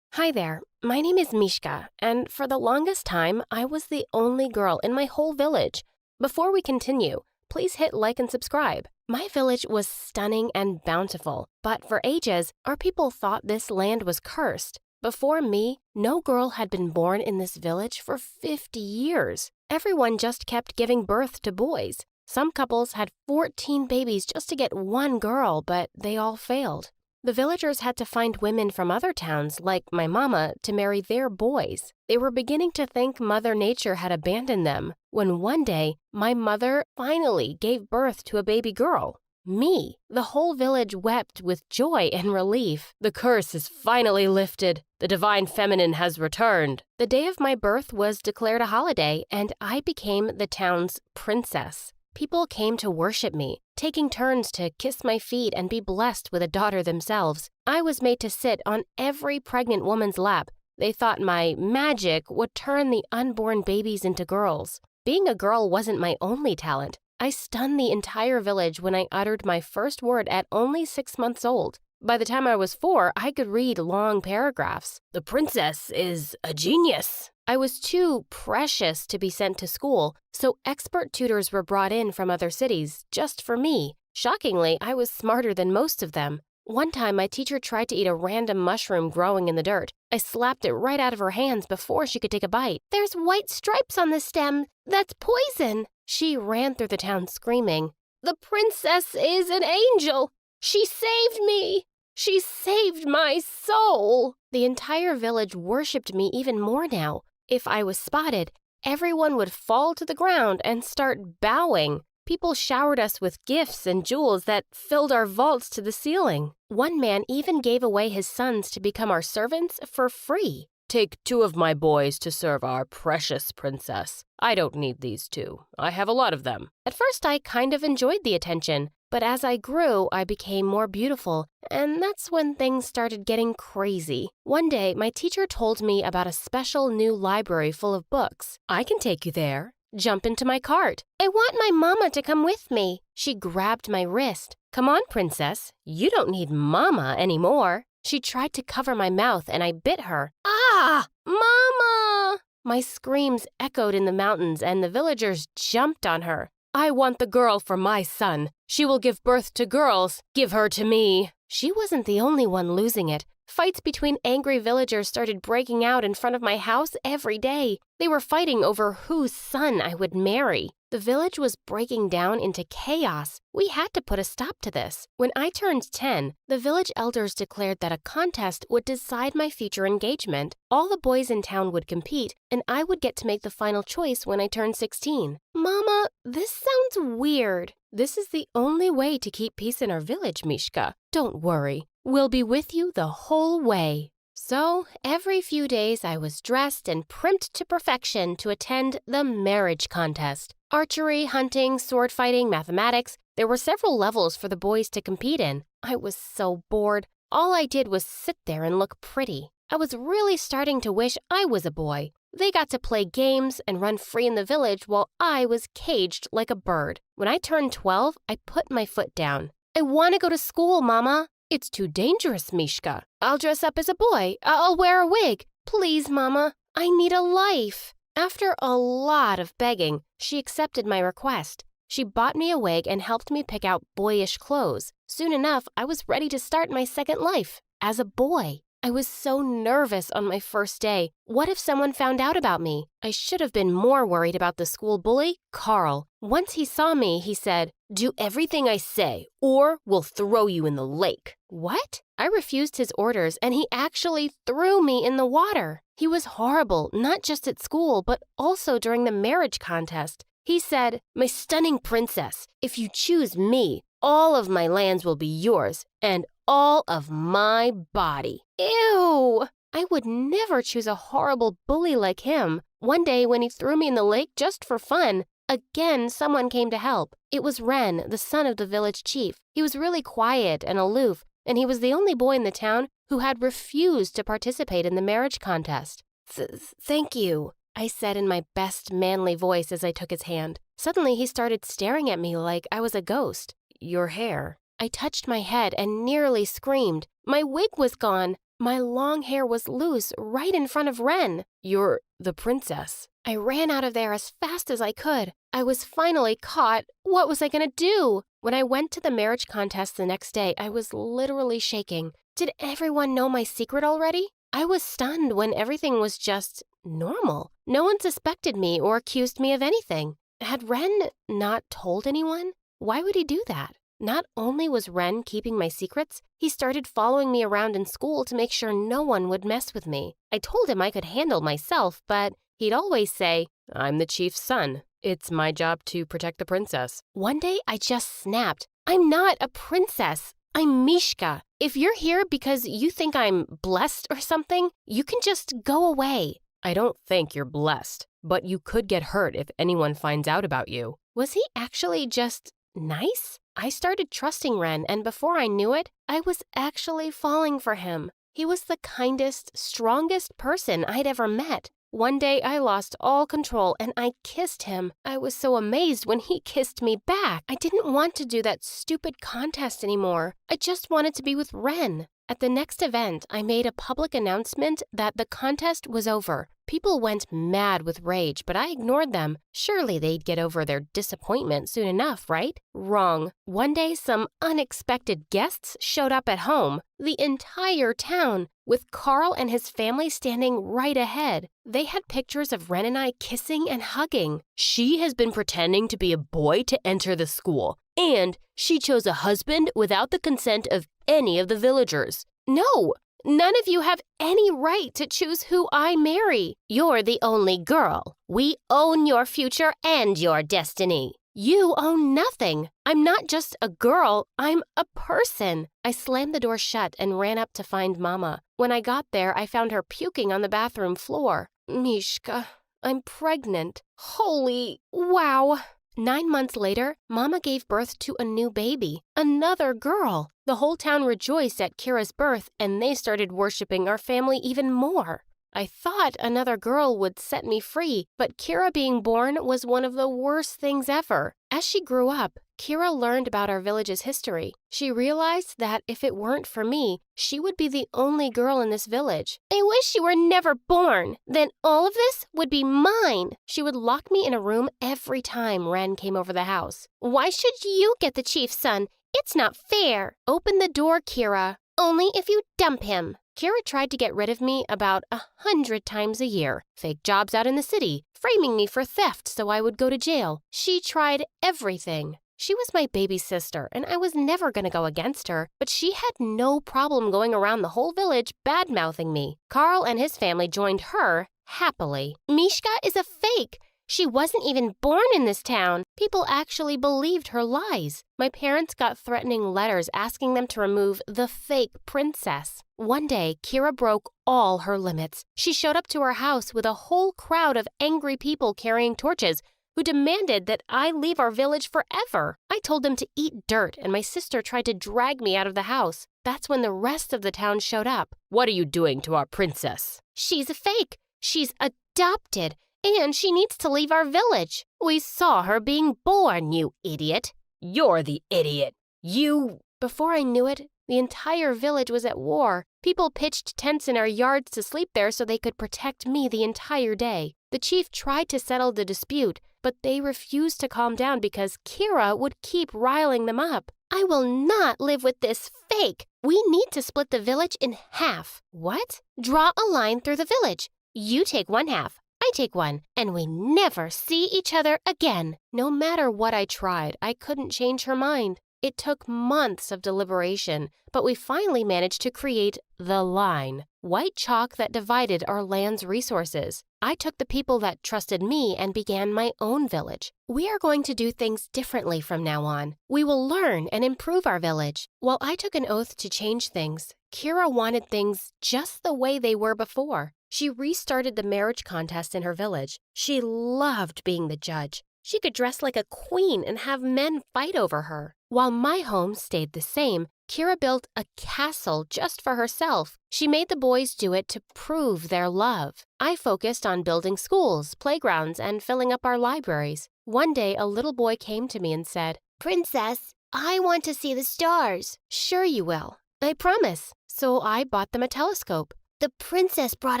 Hi there, my name is Mishka, and for the longest time, I was the only girl in my whole village. Before we continue, please hit like and subscribe. My village was stunning and bountiful, but for ages, our people thought this land was cursed. Before me, no girl had been born in this village for 50 years. Everyone just kept giving birth to boys. Some couples had 14 babies just to get one girl, but they all failed. The villagers had to find women from other towns, like my mama, to marry their boys. They were beginning to think Mother Nature had abandoned them, when one day, my mother finally gave birth to a baby girl. Me. The whole village wept with joy and relief. The curse is finally lifted. The divine feminine has returned. The day of my birth was declared a holiday, and I became the town's princess. People came to worship me, taking turns to kiss my feet and be blessed with a daughter themselves. I was made to sit on every pregnant woman's lap. They thought my magic would turn the unborn babies into girls. Being a girl wasn't my only talent. I stunned the entire village when I uttered my first word at only 6 months old. By the time I was 4, I could read long paragraphs. The princess is a genius. I was too precious to be sent to school, so expert tutors were brought in from other cities just for me. Shockingly, I was smarter than most of them. One time, my teacher tried to eat a random mushroom growing in the dirt. I slapped it right out of her hands before she could take a bite. "There's white stripes on the stem. That's poison." She ran through the town screaming, "The princess is an angel. She saved me. She saved my soul." The entire village worshipped me even more now. If I was spotted, everyone would fall to the ground and start bowing. People showered us with gifts and jewels that filled our vaults to the ceiling. One man even gave away his sons to become our servants for free. "Take 2 of my boys to serve our precious princess. I don't need these 2. I have a lot of them." At first, I kind of enjoyed the attention, but as I grew, I became more beautiful, and that's when things started getting crazy. One day, my teacher told me about a special new library full of books. "I can take you there. Jump into my cart." "I want my mama to come with me." She grabbed my wrist. "Come on, princess. You don't need mama anymore." She tried to cover my mouth, and I bit her. "Ah! Mama!" My screams echoed in the mountains, and the villagers jumped on her. "I want the girl for my son. She will give birth to girls. Give her to me." She wasn't the only one losing it. Fights between angry villagers started breaking out in front of my house every day. They were fighting over whose son I would marry. The village was breaking down into chaos. We had to put a stop to this. When I turned 10, the village elders declared that a contest would decide my future engagement. All the boys in town would compete, and I would get to make the final choice when I turned 16. "Mama, this sounds weird." "This is the only way to keep peace in our village, Mishka. Don't worry. We'll be with you the whole way." So, every few days I was dressed and primped to perfection to attend the marriage contest. Archery, hunting, sword fighting, mathematics. There were several levels for the boys to compete in. I was so bored. All I did was sit there and look pretty. I was really starting to wish I was a boy. They got to play games and run free in the village while I was caged like a bird. When I turned 12, I put my foot down. "I want to go to school, Mama." "It's too dangerous, Mishka. I'll dress up as a boy. I'll wear a wig. Please, Mama. I need a life." After a lot of begging, she accepted my request. She bought me a wig and helped me pick out boyish clothes. Soon enough, I was ready to start my second life as a boy. I was so nervous on my first day. What if someone found out about me? I should have been more worried about the school bully, Carl. Once he saw me, he said, "Do everything I say, or we'll throw you in the lake." What? I refused his orders, and he actually threw me in the water. He was horrible, not just at school, but also during the marriage contest. He said, "My stunning princess, if you choose me, all of my lands will be yours, and all of my body." Ew! I would never choose a horrible bully like him. One day when he threw me in the lake just for fun, again someone came to help. It was Ren, the son of the village chief. He was really quiet and aloof, and he was the only boy in the town who had refused to participate in the marriage contest. Thank you, I said in my best manly voice as I took his hand. Suddenly he started staring at me like I was a ghost. Your hair. I touched my head and nearly screamed. My wig was gone. My long hair was loose right in front of Ren. You're the princess. I ran out of there as fast as I could. I was finally caught. What was I going to do? When I went to the marriage contest the next day, I was literally shaking. Did everyone know my secret already? I was stunned when everything was just normal. No one suspected me or accused me of anything. Had Ren not told anyone? Why would he do that? Not only was Ren keeping my secrets, he started following me around in school to make sure no one would mess with me. I told him I could handle myself, but he'd always say, "I'm the chief's son. It's my job to protect the princess." One day I just snapped. I'm not a princess. I'm Mishka. If you're here because you think I'm blessed or something, you can just go away. I don't think you're blessed, but you could get hurt if anyone finds out about you. Was he actually just nice? I started trusting Ren, and before I knew it, I was actually falling for him. He was the kindest, strongest person I'd ever met. One day I lost all control and I kissed him. I was so amazed when he kissed me back. I didn't want to do that stupid contest anymore. I just wanted to be with Ren. At the next event, I made a public announcement that the contest was over. People went mad with rage, but I ignored them. Surely they'd get over their disappointment soon enough, right? Wrong. One day, some unexpected guests showed up at home. The entire town, with Carl and his family standing right ahead. They had pictures of Ren and I kissing and hugging. She has been pretending to be a boy to enter the school, and she chose a husband without the consent of any of the villagers. No! None of you have any right to choose who I marry. You're the only girl. We own your future and your destiny. You own nothing. I'm not just a girl, I'm a person. I slammed the door shut and ran up to find Mama. When I got there, I found her puking on the bathroom floor. Mishka, I'm pregnant. Holy wow. 9 months later, Mama gave birth to a new baby, another girl. The whole town rejoiced at Kira's birth, and they started worshiping our family even more. I thought another girl would set me free, but Kira being born was one of the worst things ever. As she grew up, Kira learned about our village's history. She realized that if it weren't for me, she would be the only girl in this village. I wish you were never born. Then all of this would be mine. She would lock me in a room every time Ren came over the house. Why should you get the chief's son? It's not fair. Open the door, Kira. Only if you dump him. Kira tried to get rid of me about 100 times a year. Fake jobs out in the city, framing me for theft so I would go to jail. She tried everything. She was my baby sister, and I was never going to go against her, but she had no problem going around the whole village bad-mouthing me. Carl and his family joined her happily. Mishka is a fake. She wasn't even born in this town. People actually believed her lies. My parents got threatening letters asking them to remove the fake princess. One day, Kira broke all her limits. She showed up to our house with a whole crowd of angry people carrying torches who demanded that I leave our village forever. I told them to eat dirt, and my sister tried to drag me out of the house. That's when the rest of the town showed up. What are you doing to our princess? She's a fake. She's adopted. And she needs to leave our village. We saw her being born, you idiot. You're the idiot. You... Before I knew it, the entire village was at war. People pitched tents in our yards to sleep there so they could protect me the entire day. The chief tried to settle the dispute, but they refused to calm down because Kira would keep riling them up. I will not live with this fake. We need to split the village in half. What? Draw a line through the village. You take one half, I take one, and we never see each other again. No matter what I tried, I couldn't change her mind. It took months of deliberation, but we finally managed to create the line, white chalk that divided our land's resources. I took the people that trusted me and began my own village. We are going to do things differently from now on. We will learn and improve our village. While I took an oath to change things, Kira wanted things just the way they were before. She restarted the marriage contest in her village. She loved being the judge. She could dress like a queen and have men fight over her. While my home stayed the same, Kira built a castle just for herself. She made the boys do it to prove their love. I focused on building schools, playgrounds, and filling up our libraries. One day, a little boy came to me and said, Princess, I want to see the stars. Sure you will. I promise. So I bought them a telescope. The princess brought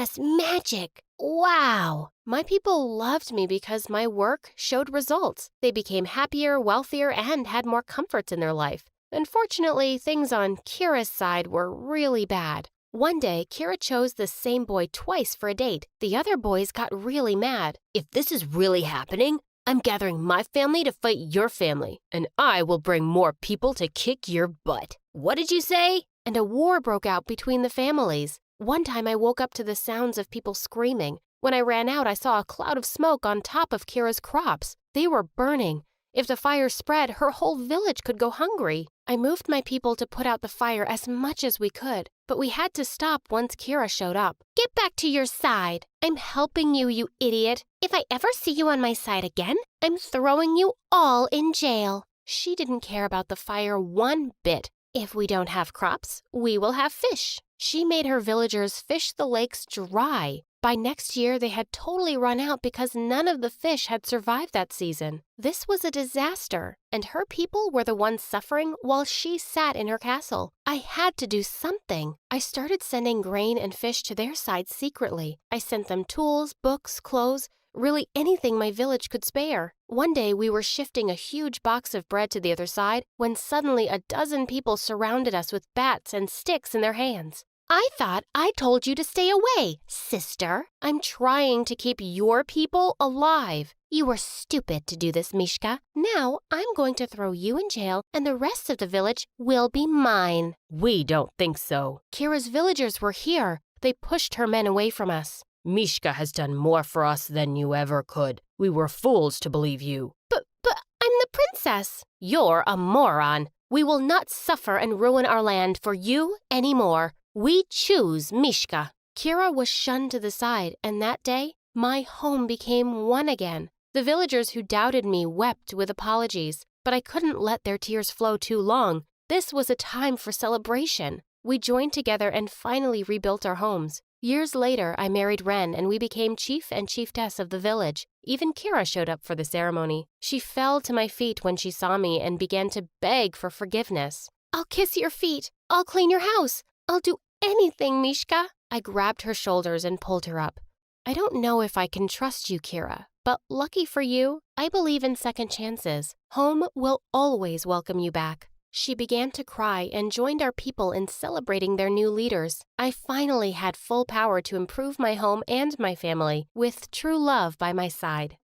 us magic. Wow! My people loved me because my work showed results. They became happier, wealthier, and had more comforts in their life. Unfortunately, things on Kira's side were really bad. One day, Kira chose the same boy twice for a date. The other boys got really mad. If this is really happening, I'm gathering my family to fight your family, and I will bring more people to kick your butt. What did you say? And a war broke out between the families. One time I woke up to the sounds of people screaming. When I ran out, I saw a cloud of smoke on top of Kira's crops. They were burning. If the fire spread, her whole village could go hungry. I moved my people to put out the fire as much as we could, but we had to stop once Kira showed up. Get back to your side. I'm helping you, you idiot. If I ever see you on my side again, I'm throwing you all in jail. She didn't care about the fire one bit. If we don't have crops, we will have fish. She made her villagers fish the lakes dry. By next year, they had totally run out because none of the fish had survived that season. This was a disaster, and her people were the ones suffering while she sat in her castle. I had to do something. I started sending grain and fish to their side secretly. I sent them tools, books, clothes, really anything my village could spare. One day, we were shifting a huge box of bread to the other side when suddenly a dozen people surrounded us with bats and sticks in their hands. I thought I told you to stay away, sister. I'm trying to keep your people alive. You were stupid to do this, Mishka. Now I'm going to throw you in jail and the rest of the village will be mine. We don't think so. Kira's villagers were here. They pushed her men away from us. Mishka has done more for us than you ever could. We were fools to believe you. But I'm the princess. You're a moron. We will not suffer and ruin our land for you anymore. We choose Mishka. Kira was shunned to the side, and that day, my home became one again. The villagers who doubted me wept with apologies, but I couldn't let their tears flow too long. This was a time for celebration. We joined together and finally rebuilt our homes. Years later, I married Ren, and we became chief and chiefess of the village. Even Kira showed up for the ceremony. She fell to my feet when she saw me and began to beg for forgiveness. I'll kiss your feet. I'll clean your house. I'll do anything, Mishka. I grabbed her shoulders and pulled her up. I don't know if I can trust you, Kira, but lucky for you, I believe in second chances. Home will always welcome you back. She began to cry and joined our people in celebrating their new leaders. I finally had full power to improve my home and my family, with true love by my side.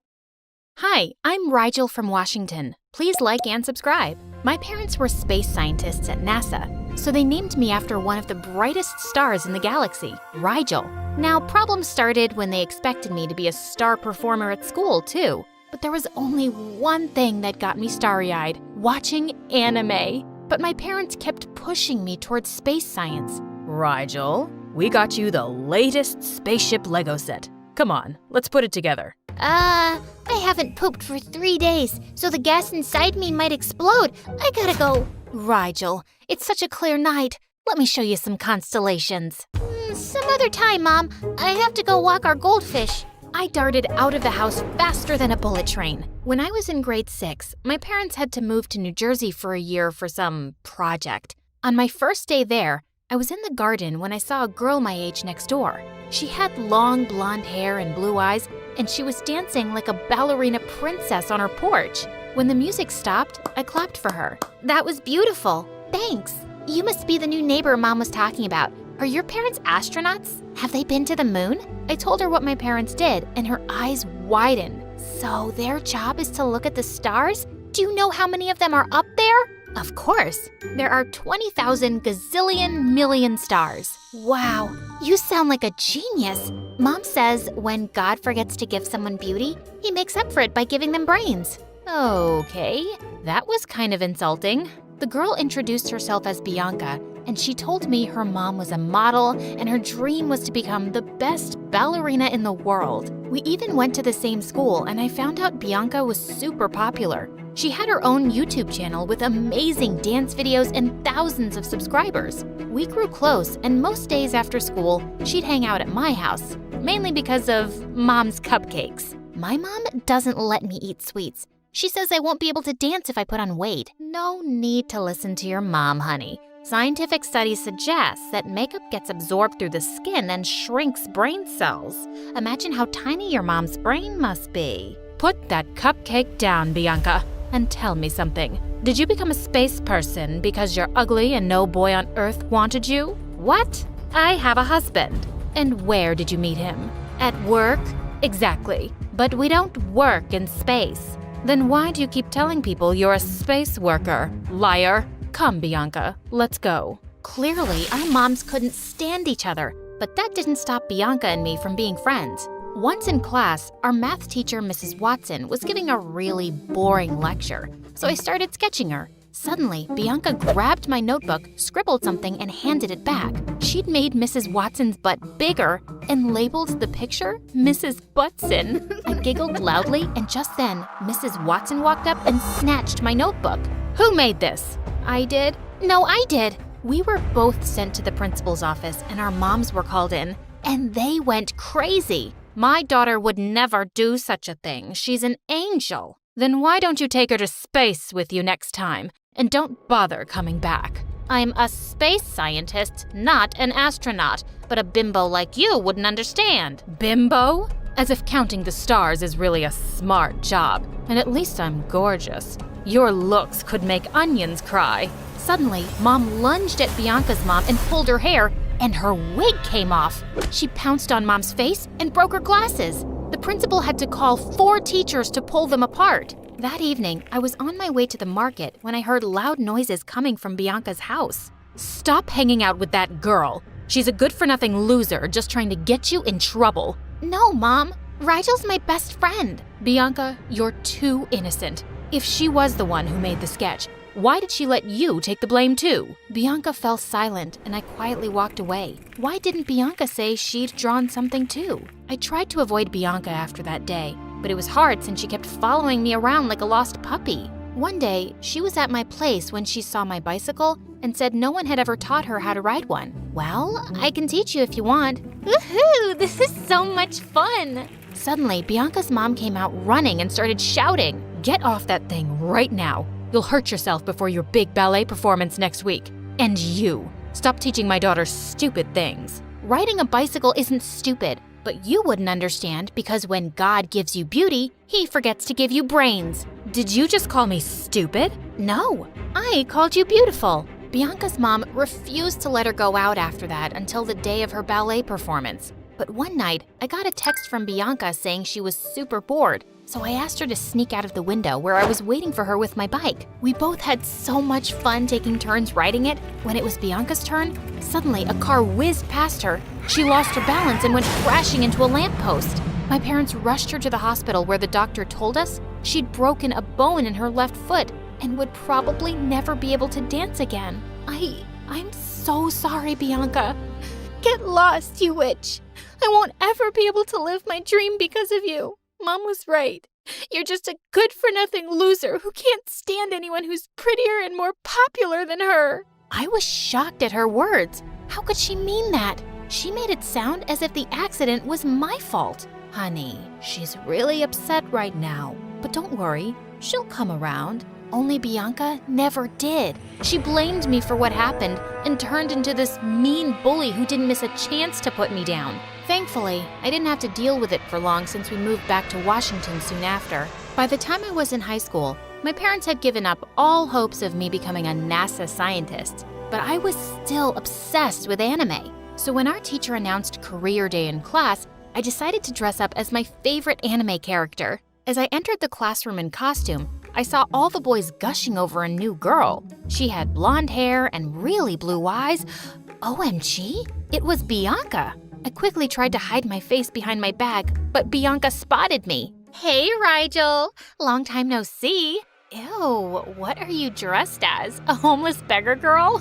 Hi, I'm Rigel from Washington. Please like and subscribe. My parents were space scientists at NASA, so they named me after one of the brightest stars in the galaxy, Rigel. Now, problems started when they expected me to be a star performer at school, too. But there was only one thing that got me starry-eyed, watching anime. But my parents kept pushing me towards space science. Rigel, we got you the latest spaceship Lego set. Come on, let's put it together. I haven't pooped for 3 days, so the gas inside me might explode. I gotta go. Rigel, it's such a clear night. Let me show you some constellations. Some other time, Mom. I have to go walk our goldfish. I darted out of the house faster than a bullet train. When I was in grade 6, my parents had to move to New Jersey for a year for some project. On my first day there, I was in the garden when I saw a girl my age next door. She had long blonde hair and blue eyes, and she was dancing like a ballerina princess on her porch. When the music stopped, I clapped for her. That was beautiful. Thanks. You must be the new neighbor Mom was talking about. Are your parents astronauts? Have they been to the moon? I told her what my parents did, and her eyes widened. So their job is to look at the stars? Do you know how many of them are up there? Of course. There are 20,000 gazillion million stars. Wow, you sound like a genius. Mom says when God forgets to give someone beauty, he makes up for it by giving them brains. Okay, that was kind of insulting. The girl introduced herself as Bianca, and she told me her mom was a model and her dream was to become the best ballerina in the world. We even went to the same school, and I found out Bianca was super popular. She had her own YouTube channel with amazing dance videos and thousands of subscribers. We grew close, and most days after school, she'd hang out at my house, mainly because of Mom's cupcakes. My mom doesn't let me eat sweets. She says I won't be able to dance if I put on weight. No need to listen to your mom, honey. Scientific studies suggest that makeup gets absorbed through the skin and shrinks brain cells. Imagine how tiny your mom's brain must be. Put that cupcake down, Bianca, and tell me something. Did you become a space person because you're ugly and no boy on Earth wanted you? What? I have a husband. And where did you meet him? At work? Exactly. But we don't work in space. Then why do you keep telling people you're a space worker? Liar. Come, Bianca, let's go. Clearly, our moms couldn't stand each other, but that didn't stop Bianca and me from being friends. Once in class, our math teacher, Mrs. Watson, was giving a really boring lecture, so I started sketching her. Suddenly, Bianca grabbed my notebook, scribbled something, and handed it back. She'd made Mrs. Watson's butt bigger and labeled the picture Mrs. Butson. I giggled loudly, and just then, Mrs. Watson walked up and snatched my notebook. Who made this? I did. No, I did. We were both sent to the principal's office, and our moms were called in, and they went crazy. My daughter would never do such a thing. She's an angel. Then why don't you take her to space with you next time? And don't bother coming back. I'm a space scientist, not an astronaut, but a bimbo like you wouldn't understand. Bimbo? As if counting the stars is really a smart job. And at least I'm gorgeous. Your looks could make onions cry. Suddenly, Mom lunged at Bianca's mom and pulled her hair, and her wig came off. She pounced on Mom's face and broke her glasses. The principal had to call 4 teachers to pull them apart. That evening, I was on my way to the market when I heard loud noises coming from Bianca's house. Stop hanging out with that girl. She's a good-for-nothing loser just trying to get you in trouble. No, Mom. Rigel's my best friend. Bianca, you're too innocent. If she was the one who made the sketch, why did she let you take the blame too? Bianca fell silent, and I quietly walked away. Why didn't Bianca say she'd drawn something too? I tried to avoid Bianca after that day, but it was hard since she kept following me around like a lost puppy. One day, she was at my place when she saw my bicycle and said no one had ever taught her how to ride one. Well, I can teach you if you want. Woohoo! This is so much fun! Suddenly, Bianca's mom came out running and started shouting. Get off that thing right now. You'll hurt yourself before your big ballet performance next week. And you, stop teaching my daughter stupid things. Riding a bicycle isn't stupid, but you wouldn't understand because when God gives you beauty, he forgets to give you brains. Did you just call me stupid? No, I called you beautiful. Bianca's mom refused to let her go out after that until the day of her ballet performance. But one night, I got a text from Bianca saying she was super bored, so I asked her to sneak out of the window where I was waiting for her with my bike. We both had so much fun taking turns riding it. When it was Bianca's turn, suddenly a car whizzed past her. She lost her balance and went crashing into a lamppost. My parents rushed her to the hospital where the doctor told us she'd broken a bone in her left foot and would probably never be able to dance again. I'm so sorry, Bianca. Get lost, you witch. I won't ever be able to live my dream because of you. Mom was right. You're just a good-for-nothing loser who can't stand anyone who's prettier and more popular than her. I was shocked at her words. How could she mean that? She made it sound as if the accident was my fault. Honey, she's really upset right now. But don't worry, she'll come around. Only Bianca never did. She blamed me for what happened and turned into this mean bully who didn't miss a chance to put me down. Thankfully, I didn't have to deal with it for long since we moved back to Washington soon after. By the time I was in high school, my parents had given up all hopes of me becoming a NASA scientist, but I was still obsessed with anime. So when our teacher announced career day in class, I decided to dress up as my favorite anime character. As I entered the classroom in costume, I saw all the boys gushing over a new girl. She had blonde hair and really blue eyes. OMG, it was Bianca. I quickly tried to hide my face behind my bag, but Bianca spotted me. Hey, Rigel. Long time no see. Ew, what are you dressed as? A homeless beggar girl?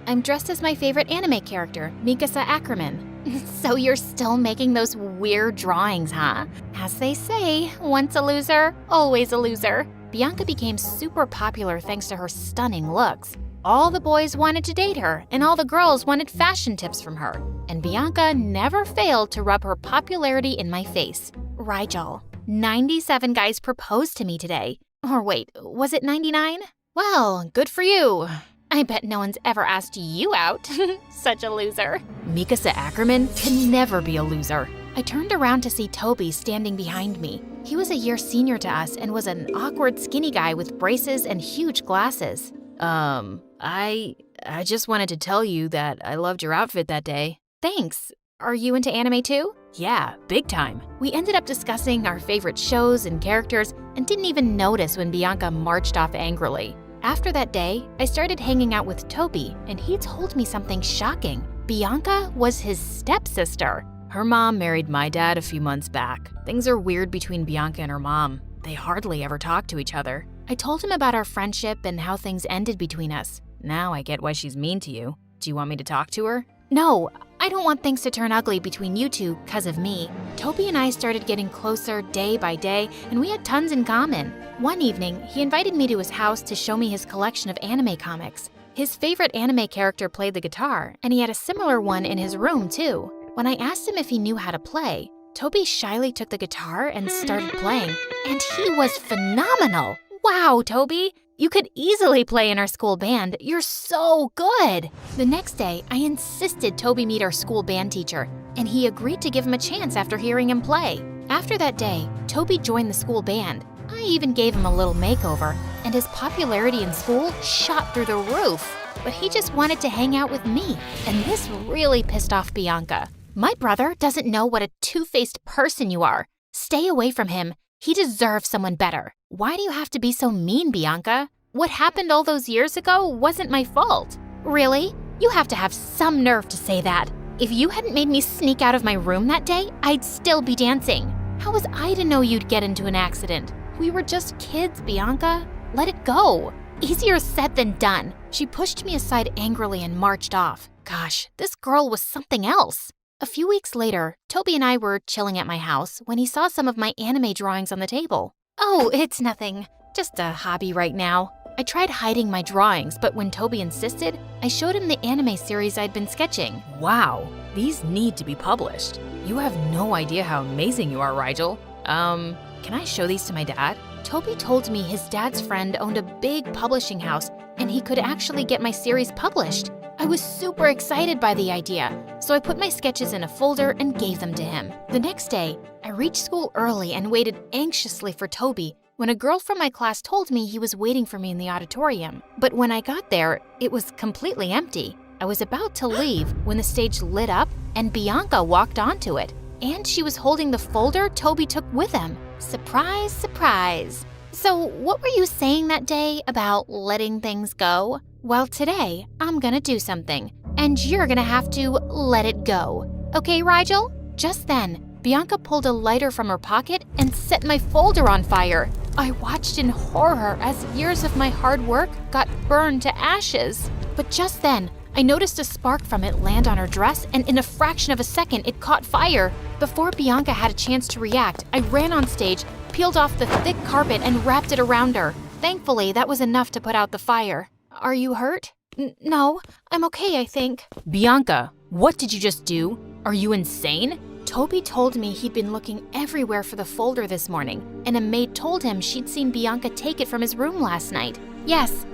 I'm dressed as my favorite anime character, Mikasa Ackerman. So you're still making those weird drawings, huh? As they say, once a loser, always a loser. Bianca became super popular thanks to her stunning looks. All the boys wanted to date her, and all the girls wanted fashion tips from her. And Bianca never failed to rub her popularity in my face. Rigel, 97 guys proposed to me today. Or wait, was it 99? Well, good for you. I bet no one's ever asked you out. Such a loser. Mikasa Ackerman can never be a loser. I turned around to see Toby standing behind me. He was a year senior to us and was an awkward skinny guy with braces and huge glasses. I just wanted to tell you that I loved your outfit that day. Thanks. Are you into anime too? Yeah, big time. We ended up discussing our favorite shows and characters and didn't even notice when Bianca marched off angrily. After that day, I started hanging out with Toby, and he told me something shocking. Bianca was his stepsister. Her mom married my dad a few months back. Things are weird between Bianca and her mom. They hardly ever talk to each other. I told him about our friendship and how things ended between us. Now I get why she's mean to you. Do you want me to talk to her? No, I don't want things to turn ugly between you two because of me. Toby and I started getting closer day by day, and we had tons in common. One evening, he invited me to his house to show me his collection of anime comics. His favorite anime character played the guitar, and he had a similar one in his room too. When I asked him if he knew how to play, Toby shyly took the guitar and started playing, and he was phenomenal. Wow, Toby, you could easily play in our school band. You're so good. The next day, I insisted Toby meet our school band teacher, and he agreed to give him a chance after hearing him play. After that day, Toby joined the school band. I even gave him a little makeover, and his popularity in school shot through the roof. But he just wanted to hang out with me, and this really pissed off Bianca. My brother doesn't know what a two-faced person you are. Stay away from him. He deserves someone better. Why do you have to be so mean, Bianca? What happened all those years ago wasn't my fault. Really? You have to have some nerve to say that. If you hadn't made me sneak out of my room that day, I'd still be dancing. How was I to know you'd get into an accident? We were just kids, Bianca. Let it go. Easier said than done. She pushed me aside angrily and marched off. Gosh, this girl was something else. A few weeks later, Toby and I were chilling at my house when he saw some of my anime drawings on the table. Oh, it's nothing. Just a hobby right now. I tried hiding my drawings, but when Toby insisted, I showed him the anime series I'd been sketching. Wow, these need to be published. You have no idea how amazing you are, Rigel. Can I show these to my dad? Toby told me his dad's friend owned a big publishing house and he could actually get my series published. I was super excited by the idea, so I put my sketches in a folder and gave them to him. The next day, I reached school early and waited anxiously for Toby when a girl from my class told me he was waiting for me in the auditorium. But when I got there, it was completely empty. I was about to leave when the stage lit up and Bianca walked onto it. And she was holding the folder Toby took with him. Surprise, surprise. So what were you saying that day about letting things go? Well, today, I'm gonna do something, and you're gonna have to let it go. Okay, Rigel? Just then, Bianca pulled a lighter from her pocket and set my folder on fire. I watched in horror as years of my hard work got burned to ashes. But just then, I noticed a spark from it land on her dress, and in a fraction of a second, it caught fire. Before Bianca had a chance to react, I ran on stage, peeled off the thick carpet, and wrapped it around her. Thankfully, that was enough to put out the fire. Are you hurt? No, I'm okay, I think. Bianca, what did you just do? Are you insane? Toby told me he'd been looking everywhere for the folder this morning, and a maid told him she'd seen Bianca take it from his room last night. Yes,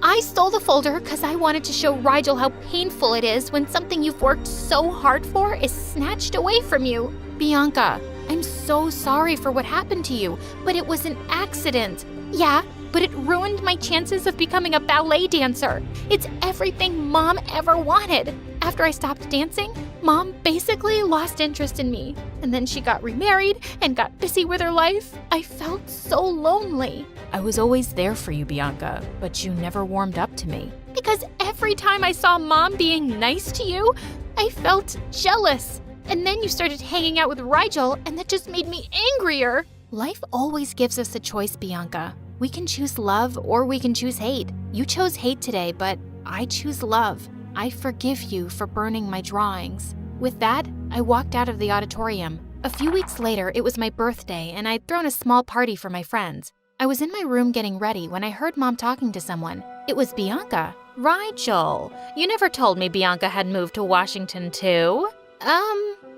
I stole the folder because I wanted to show Rigel how painful it is when something you've worked so hard for is snatched away from you. Bianca, I'm so sorry for what happened to you, but it was an accident. Yeah, but it ruined my chances of becoming a ballet dancer. It's everything Mom ever wanted. After I stopped dancing, Mom basically lost interest in me. And then she got remarried and got busy with her life. I felt so lonely. I was always there for you, Bianca, but you never warmed up to me. Because every time I saw Mom being nice to you, I felt jealous. And then you started hanging out with Rigel, and that just made me angrier. Life always gives us a choice, Bianca. We can choose love or we can choose hate. You chose hate today, but I choose love. I forgive you for burning my drawings. With that, I walked out of the auditorium. A few weeks later, it was my birthday, and I'd thrown a small party for my friends. I was in my room getting ready when I heard Mom talking to someone. It was Bianca. Rigel, you never told me Bianca had moved to Washington too.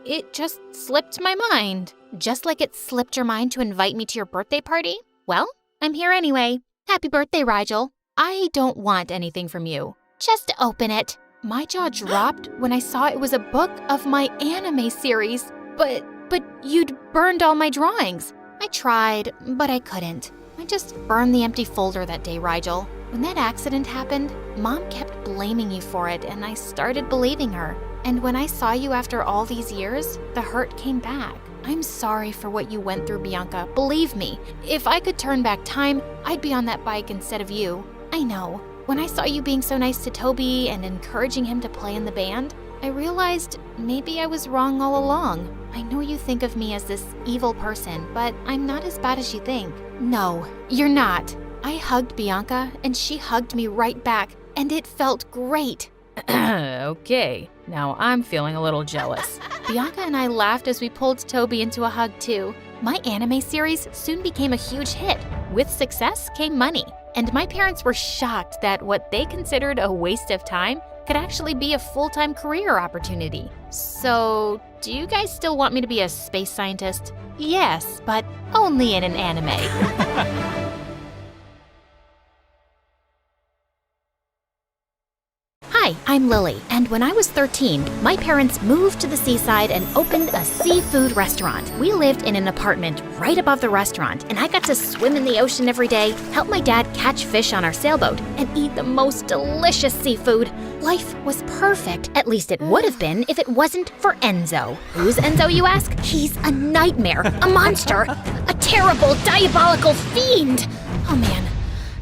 It just slipped my mind. Just like it slipped your mind to invite me to your birthday party? Well, I'm here anyway. Happy birthday, Rigel. I don't want anything from you. Just open it. My jaw dropped when I saw it was a book of my anime series. But you'd burned all my drawings. I tried, but I couldn't. I just burned the empty folder that day, Rigel. When that accident happened, Mom kept blaming you for it, and I started believing her. And when I saw you after all these years, the hurt came back. I'm sorry for what you went through, Bianca. Believe me, if I could turn back time, I'd be on that bike instead of you. I know. When I saw you being so nice to Toby and encouraging him to play in the band, I realized maybe I was wrong all along. I know you think of me as this evil person, but I'm not as bad as you think. No, you're not. I hugged Bianca, and she hugged me right back, and it felt great. Okay, now I'm feeling a little jealous. Bianca and I laughed as we pulled Toby into a hug too. My anime series soon became a huge hit. With success came money, and my parents were shocked that what they considered a waste of time could actually be a full-time career opportunity. So, do you guys still want me to be a space scientist? Yes, but only in an anime. Hi, I'm Lily, and when I was 13, my parents moved to the seaside and opened a seafood restaurant. We lived in an apartment right above the restaurant, and I got to swim in the ocean every day, help my dad catch fish on our sailboat, and eat the most delicious seafood. Life was perfect. At least it would have been if it wasn't for Enzo. Who's Enzo, you ask? He's a nightmare, a monster, a terrible, diabolical fiend. Oh man,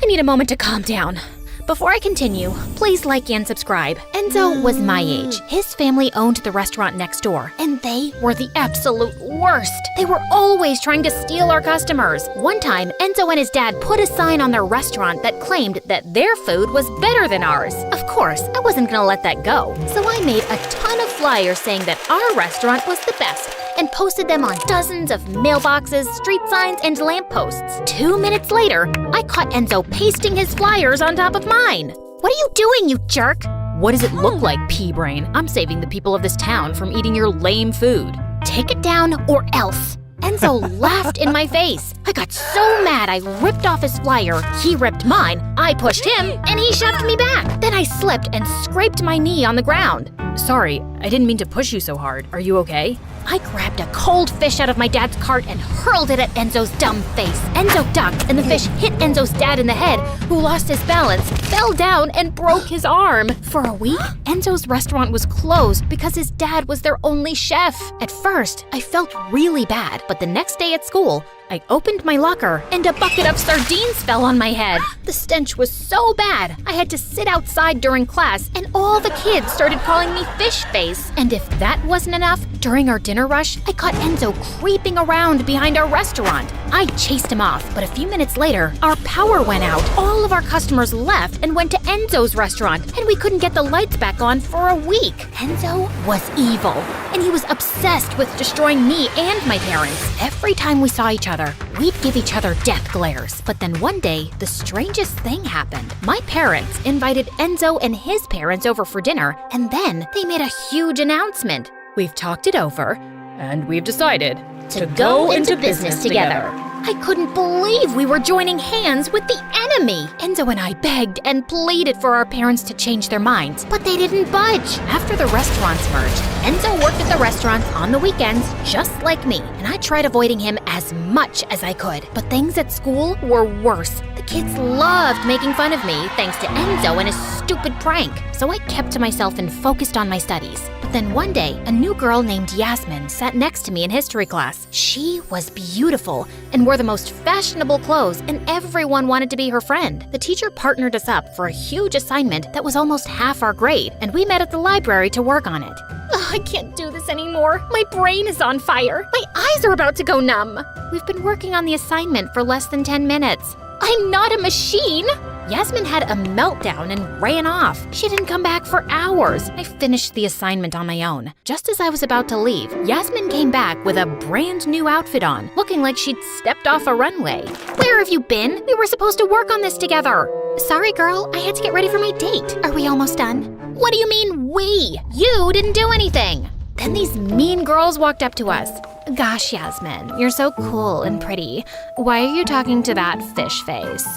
I need a moment to calm down. Before I continue, please like and subscribe. Enzo was my age. His family owned the restaurant next door, and they were the absolute worst. They were always trying to steal our customers. One time, Enzo and his dad put a sign on their restaurant that claimed that their food was better than ours. Of course, I wasn't gonna let that go, so I made a ton of flyers saying that our restaurant was the best and posted them on dozens of mailboxes, street signs, and lampposts. 2 minutes later, I caught Enzo pasting his flyers on top of mine. What are you doing, you jerk? What does it look like, pea-brain? I'm saving the people of this town from eating your lame food. Take it down or else. Enzo laughed in my face. I got so mad I ripped off his flyer. He ripped mine, I pushed him, and he shoved me back. Then I slipped and scraped my knee on the ground. Sorry, I didn't mean to push you so hard. Are you okay? I grabbed a cold fish out of my dad's cart and hurled it at Enzo's dumb face. Enzo ducked, and the fish hit Enzo's dad in the head, who lost his balance, fell down, and broke his arm. For a week, Enzo's restaurant was closed because his dad was their only chef. At first, I felt really bad, but the next day at school, I opened my locker, and a bucket of sardines fell on my head. The stench was so bad, I had to sit outside during class, and all the kids started calling me Fish Face. And if that wasn't enough, during our dinner rush, I caught Enzo creeping around behind our restaurant. I chased him off, but a few minutes later, our power went out. All of our customers left and went to Enzo's restaurant, and we couldn't get the lights back on for a week. Enzo was evil, and he was obsessed with destroying me and my parents. Every time we saw each other, we'd give each other death glares. But then one day, the strangest thing happened. My parents invited Enzo and his parents over for dinner, and then they made a huge announcement. We've talked it over, and we've decided to go into business together. I couldn't believe we were joining hands with the enemy. Enzo and I begged and pleaded for our parents to change their minds, but they didn't budge. After the restaurants merged, Enzo worked at the restaurants on the weekends, just like me, and I tried avoiding him as much as I could. But things at school were worse. The kids loved making fun of me thanks to Enzo and his stupid prank. So I kept to myself and focused on my studies. But then one day, a new girl named Yasmin sat next to me in history class. She was beautiful and wore the most fashionable clothes, and everyone wanted to be her friend. The teacher partnered us up for a huge assignment that was almost half our grade, and we met at the library to work on it. I can't do this anymore. My brain is on fire. My eyes are about to go numb. We've been working on the assignment for less than 10 minutes. I'm not a machine! Yasmin had a meltdown and ran off. She didn't come back for hours. I finished the assignment on my own. Just as I was about to leave, Yasmin came back with a brand new outfit on, looking like she'd stepped off a runway. Where have you been? We were supposed to work on this together. Sorry, girl. I had to get ready for my date. Are we almost done? What do you mean, we? You didn't do anything. Then these mean girls walked up to us. Gosh, Yasmin, you're so cool and pretty. Why are you talking to that fish face?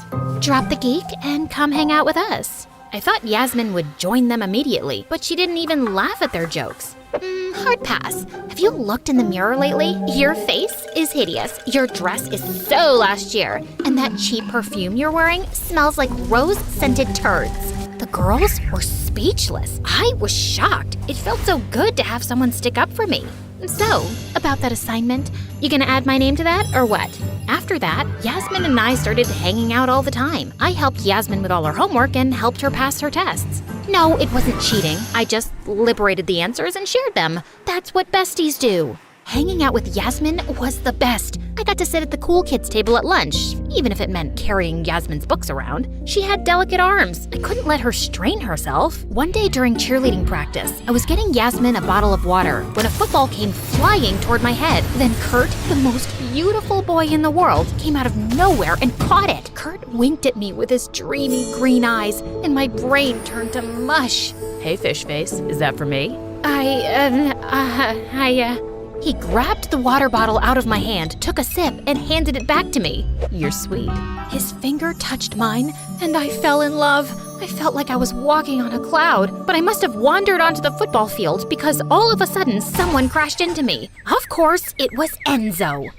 Drop the geek and come hang out with us. I thought Yasmin would join them immediately, but she didn't even laugh at their jokes. Hard pass. Have you looked in the mirror lately? Your face is hideous. Your dress is so last year. And that cheap perfume you're wearing smells like rose-scented turds. The girls were speechless. I was shocked. It felt so good to have someone stick up for me. So, about that assignment, you gonna add my name to that, or what? After that, Yasmin and I started hanging out all the time. I helped Yasmin with all her homework and helped her pass her tests. No, it wasn't cheating. I just liberated the answers and shared them. That's what besties do. Hanging out with Yasmin was the best. I got to sit at the cool kids table at lunch, even if it meant carrying Yasmin's books around. She had delicate arms. I couldn't let her strain herself. One day during cheerleading practice, I was getting Yasmin a bottle of water when a football came flying toward my head. Then Kurt, the most beautiful boy in the world, came out of nowhere and caught it. Kurt winked at me with his dreamy green eyes, and my brain turned to mush. Hey, fish face, is that for me? He grabbed the water bottle out of my hand, took a sip, and handed it back to me. You're sweet. His finger touched mine, and I fell in love. I felt like I was walking on a cloud, but I must have wandered onto the football field because all of a sudden someone crashed into me. Of course, it was Enzo.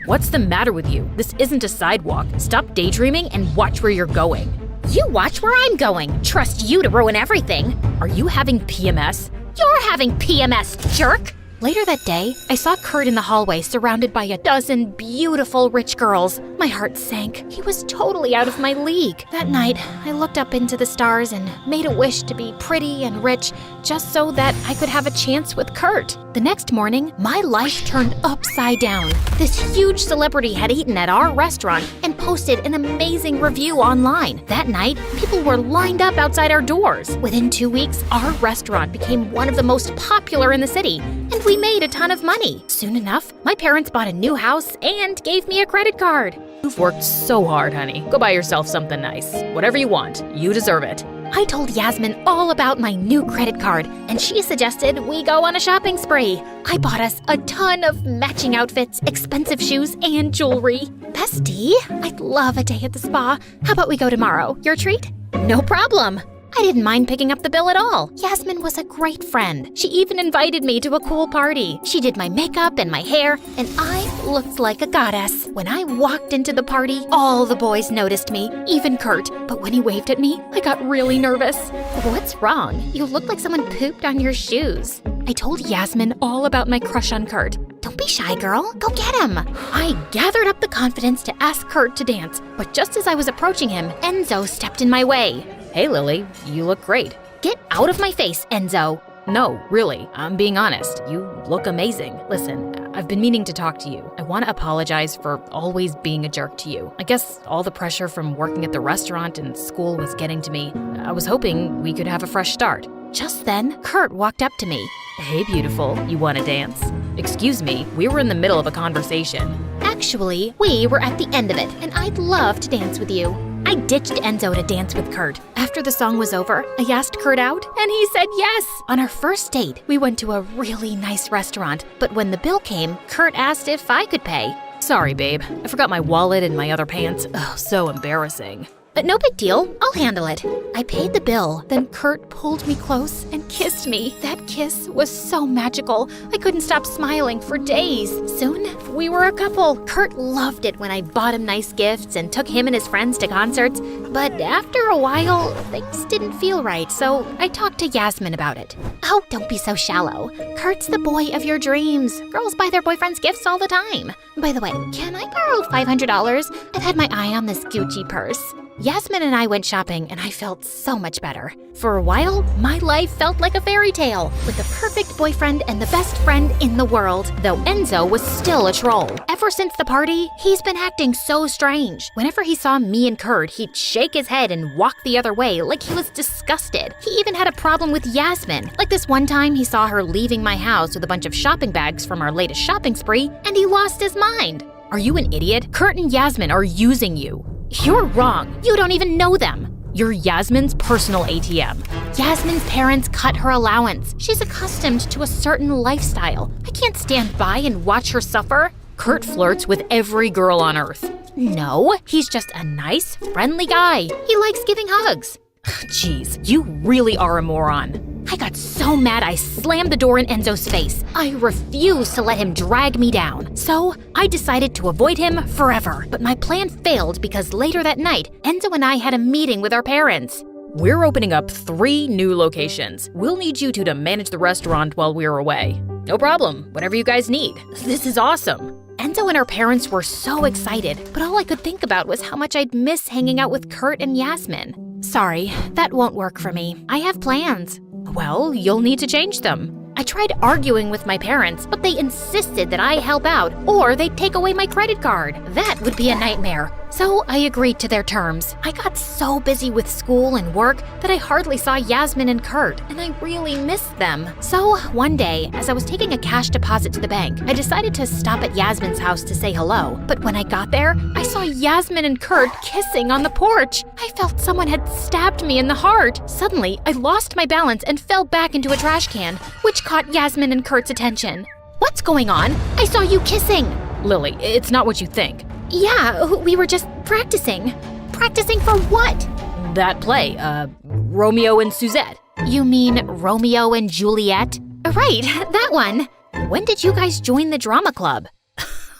What's the matter with you? This isn't a sidewalk. Stop daydreaming and watch where you're going. You watch where I'm going. Trust you to ruin everything. Are you having PMS? You're having PMS, jerk! Later that day, I saw Kurt in the hallway surrounded by a dozen beautiful rich girls. My heart sank. He was totally out of my league. That night, I looked up into the stars and made a wish to be pretty and rich just so that I could have a chance with Kurt. The next morning, my life turned upside down. This huge celebrity had eaten at our restaurant and posted an amazing review online. That night, people were lined up outside our doors. Within 2 weeks, our restaurant became one of the most popular in the city, and we made a ton of money. Soon enough, my parents bought a new house and gave me a credit card. You've worked so hard, honey. Go buy yourself something nice. Whatever you want. You deserve it. I told Yasmin all about my new credit card, and she suggested we go on a shopping spree. I bought us a ton of matching outfits, expensive shoes, and jewelry. Bestie, I'd love a day at the spa. How about we go tomorrow? Your treat? No problem. I didn't mind picking up the bill at all. Yasmin was a great friend. She even invited me to a cool party. She did my makeup and my hair, and I looked like a goddess. When I walked into the party, all the boys noticed me, even Kurt. But when he waved at me, I got really nervous. What's wrong? You look like someone pooped on your shoes. I told Yasmin all about my crush on Kurt. Don't be shy, girl. Go get him. I gathered up the confidence to ask Kurt to dance, but just as I was approaching him, Enzo stepped in my way. Hey, Lily, you look great. Get out of my face, Enzo. No, really, I'm being honest. You look amazing. Listen, I've been meaning to talk to you. I want to apologize for always being a jerk to you. I guess all the pressure from working at the restaurant and school was getting to me. I was hoping we could have a fresh start. Just then, Kurt walked up to me. Hey, beautiful, you want to dance? Excuse me, we were in the middle of a conversation. Actually, we were at the end of it, and I'd love to dance with you. I ditched Enzo to dance with Kurt. After the song was over, I asked Kurt out, and he said yes. On our first date, we went to a really nice restaurant, but when the bill came, Kurt asked if I could pay. Sorry, babe. I forgot my wallet and my other pants. Oh, so embarrassing. No big deal. I'll handle it. I paid the bill. Then Kurt pulled me close and kissed me. That kiss was so magical. I couldn't stop smiling for days. Soon, we were a couple. Kurt loved it when I bought him nice gifts and took him and his friends to concerts. But after a while, things didn't feel right, so I talked to Yasmin about it. Oh, don't be so shallow. Kurt's the boy of your dreams. Girls buy their boyfriends gifts all the time. By the way, can I borrow $500? I've had my eye on this Gucci purse. Yasmin and I went shopping, and I felt so much better. For a while, my life felt like a fairy tale, with the perfect boyfriend and the best friend in the world, though Enzo was still a troll. Ever since the party, he's been acting so strange. Whenever he saw me and Kurt, he'd shake his head and walk the other way like he was disgusted. He even had a problem with Yasmin. Like this one time, he saw her leaving my house with a bunch of shopping bags from our latest shopping spree, and he lost his mind. Are you an idiot? Kurt and Yasmin are using you. You're wrong. You don't even know them. You're Yasmin's personal ATM. Yasmin's parents cut her allowance. She's accustomed to a certain lifestyle. I can't stand by and watch her suffer. Kurt flirts with every girl on earth. No, he's just a nice, friendly guy. He likes giving hugs. Jeez, you really are a moron. I got so mad I slammed the door in Enzo's face. I refused to let him drag me down. So I decided to avoid him forever. But my plan failed because later that night, Enzo and I had a meeting with our parents. We're opening up 3 new locations. We'll need you two to manage the restaurant while we're away. No problem, whatever you guys need. This is awesome. Enzo and our parents were so excited, but all I could think about was how much I'd miss hanging out with Kurt and Yasmin. Sorry, that won't work for me. I have plans. Well, you'll need to change them. I tried arguing with my parents, but they insisted that I help out or they'd take away my credit card. That would be a nightmare. So I agreed to their terms. I got so busy with school and work that I hardly saw Yasmin and Kurt, and I really missed them. So one day, as I was taking a cash deposit to the bank, I decided to stop at Yasmin's house to say hello. But when I got there, I saw Yasmin and Kurt kissing on the porch. I felt someone had stabbed me in the heart. Suddenly, I lost my balance and fell back into a trash can, which caught Yasmin and Kurt's attention. What's going on? I saw you kissing. Lily, it's not what you think. Yeah, we were just practicing. Practicing for what? That play, Romeo and Suzette. You mean Romeo and Juliet? Right, that one. When did you guys join the drama club?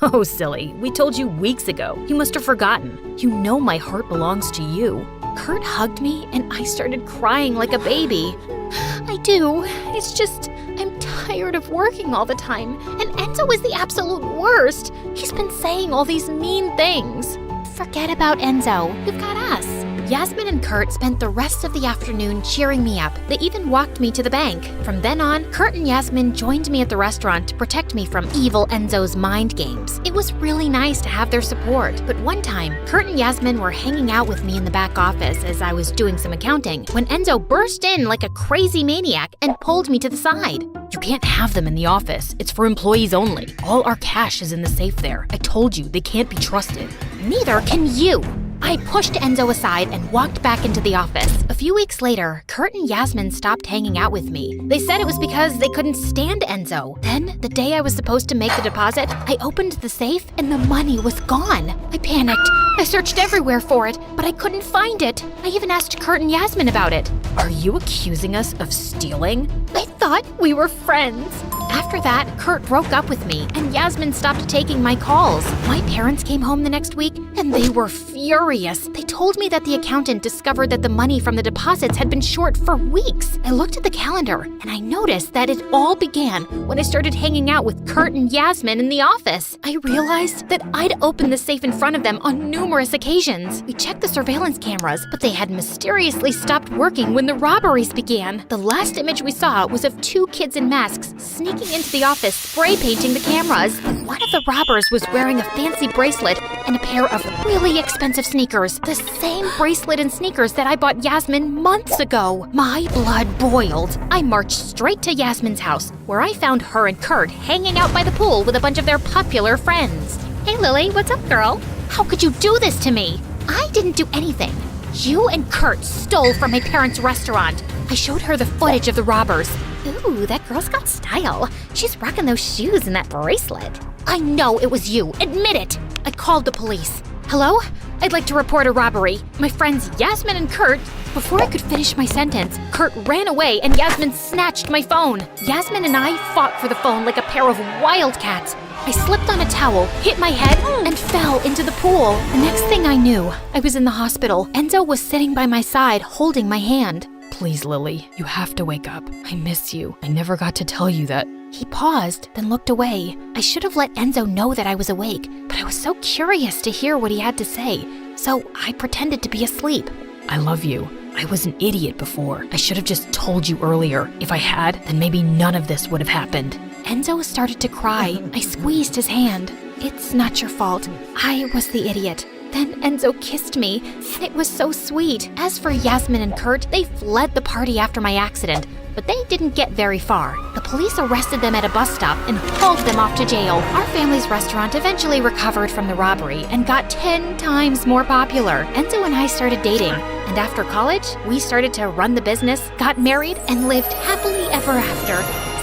Oh, silly. We told you weeks ago. You must have forgotten. You know my heart belongs to you. Kurt hugged me and I started crying like a baby. I do. It's just, I'm tired of working all the time. And Enzo is the absolute worst. He's been saying all these mean things. Forget about Enzo. We've got us. Yasmin and Kurt spent the rest of the afternoon cheering me up. They even walked me to the bank. From then on, Kurt and Yasmin joined me at the restaurant to protect me from evil Enzo's mind games. It was really nice to have their support. But one time, Kurt and Yasmin were hanging out with me in the back office as I was doing some accounting when Enzo burst in like a crazy maniac and pulled me to the side. You can't have them in the office. It's for employees only. All our cash is in the safe there. I told you, they can't be trusted. Neither can you. I pushed Enzo aside and walked back into the office. A few weeks later, Kurt and Yasmin stopped hanging out with me. They said it was because they couldn't stand Enzo. Then, the day I was supposed to make the deposit, I opened the safe and the money was gone. I panicked. I searched everywhere for it, but I couldn't find it. I even asked Kurt and Yasmin about it. Are you accusing us of stealing? I thought we were friends. After that, Kurt broke up with me, and Yasmin stopped taking my calls. My parents came home the next week, and they were furious. They told me that the accountant discovered that the money from the deposits had been short for weeks. I looked at the calendar, and I noticed that it all began when I started hanging out with Kurt and Yasmin in the office. I realized that I'd opened the safe in front of them on numerous occasions. We checked the surveillance cameras, but they had mysteriously stopped working when the robberies began. The last image we saw was of 2 kids in masks sneaking into the office, spray painting the cameras. One of the robbers was wearing a fancy bracelet and a pair of really expensive sneakers. The same bracelet and sneakers that I bought Yasmin months ago. My blood boiled. I marched straight to Yasmin's house, where I found her and Kurt hanging out by the pool with a bunch of their popular friends. Hey Lily, what's up, girl? How could you do this to me? I didn't do anything. You and Kurt stole from my parents' restaurant. I showed her the footage of the robbers. Ooh, that girl's got style. She's rocking those shoes and that bracelet. I know it was you. Admit it. I called the police. Hello? I'd like to report a robbery. My friends Yasmin and Kurt. Before I could finish my sentence, Kurt ran away and Yasmin snatched my phone. Yasmin and I fought for the phone like a pair of wildcats. I slipped on a towel, hit my head, and fell into the pool. The next thing I knew, I was in the hospital. Enzo was sitting by my side, holding my hand. Please, Lily, you have to wake up. I miss you. I never got to tell you that. He paused, then looked away. I should have let Enzo know that I was awake, but I was so curious to hear what he had to say, so I pretended to be asleep. I love you. I was an idiot before. I should have just told you earlier. If I had, then maybe none of this would have happened. Enzo started to cry. I squeezed his hand. It's not your fault. I was the idiot. Then Enzo kissed me, and it was so sweet. As for Yasmin and Kurt, they fled the party after my accident, but they didn't get very far. The police arrested them at a bus stop and hauled them off to jail. Our family's restaurant eventually recovered from the robbery and got 10 times more popular. Enzo and I started dating, and after college, we started to run the business, got married, and lived happily ever after.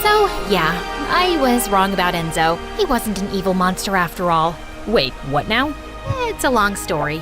So, yeah, I was wrong about Enzo. He wasn't an evil monster after all. Wait, what now? It's a long story.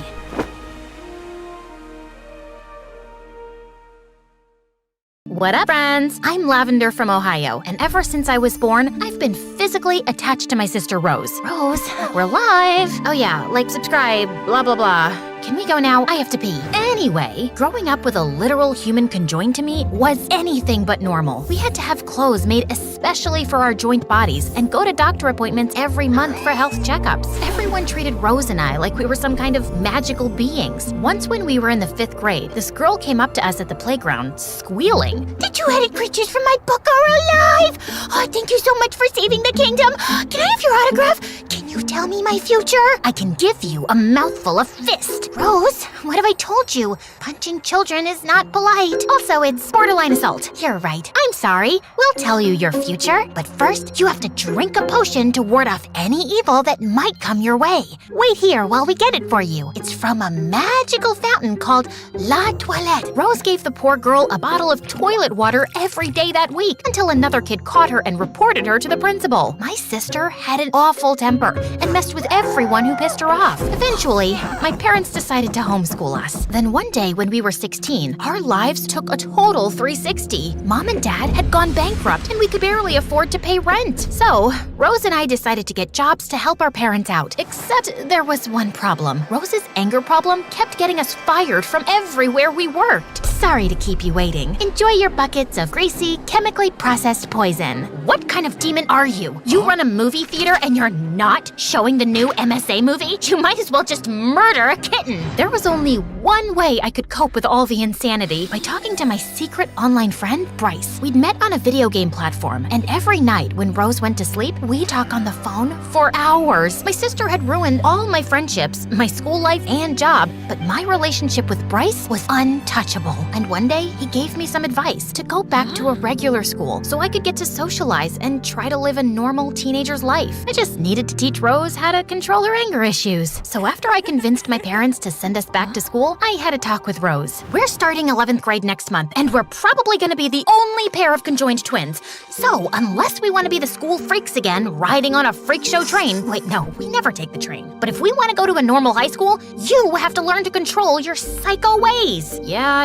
What up, friends? I'm Lavender from Ohio, and ever since I was born, I've been physically attached to my sister Rose. Rose, we're live! Oh yeah, like, subscribe, blah blah blah. Can we go now? I have to pee. Anyway, growing up with a literal human conjoined to me was anything but normal. We had to have clothes made especially for our joint bodies and go to doctor appointments every month for health checkups. Everyone treated Rose and I like we were some kind of magical beings. Once when we were in the 5th grade, this girl came up to us at the playground, squealing. The two-headed creatures from my book are alive! Oh, thank you so much for saving the kingdom! Can I have your autograph? Can you tell me my future? I can give you a mouthful of fist. Rose, what have I told you? Punching children is not polite. Also, it's borderline assault. You're right. I'm sorry. We'll tell you your future, but first, you have to drink a potion to ward off any evil that might come your way. Wait here while we get it for you. It's from a magical fountain called La Toilette. Rose gave the poor girl a bottle of toilet water every day that week until another kid caught her and reported her to the principal. My sister had an awful temper and messed with everyone who pissed her off. Eventually, my parents decided to homeschool us. Then one day when we were 16, our lives took a total 360. Mom and Dad had gone bankrupt and we could barely afford to pay rent. So, Rose and I decided to get jobs to help our parents out. Except there was one problem. Rose's anger problem kept getting us fired from everywhere we worked. Sorry to keep you waiting. Enjoy your buckets of greasy, chemically processed poison. What kind of demon are you? You run a movie theater and you're not showing the new MSA movie? You might as well just murder a kitten. There was only one way I could cope with all the insanity, by talking to my secret online friend, Bryce. We'd met on a video game platform, and every night when Rose went to sleep, we'd talk on the phone for hours. My sister had ruined all my friendships, my school life, and job, but my relationship with Bryce was untouchable. And one day, he gave me some advice to go back to a regular school so I could get to socialize and try to live a normal teenager's life. I just needed to teach Rose how to control her anger issues. So after I convinced my parents to send us back to school, I had a talk with Rose. We're starting 11th grade next month, and we're probably gonna be the only pair of conjoined twins. So unless we want to be the school freaks again, riding on a freak show train, wait, no, we never take the train. But if we want to go to a normal high school, you have to learn to control your psycho ways. Yeah.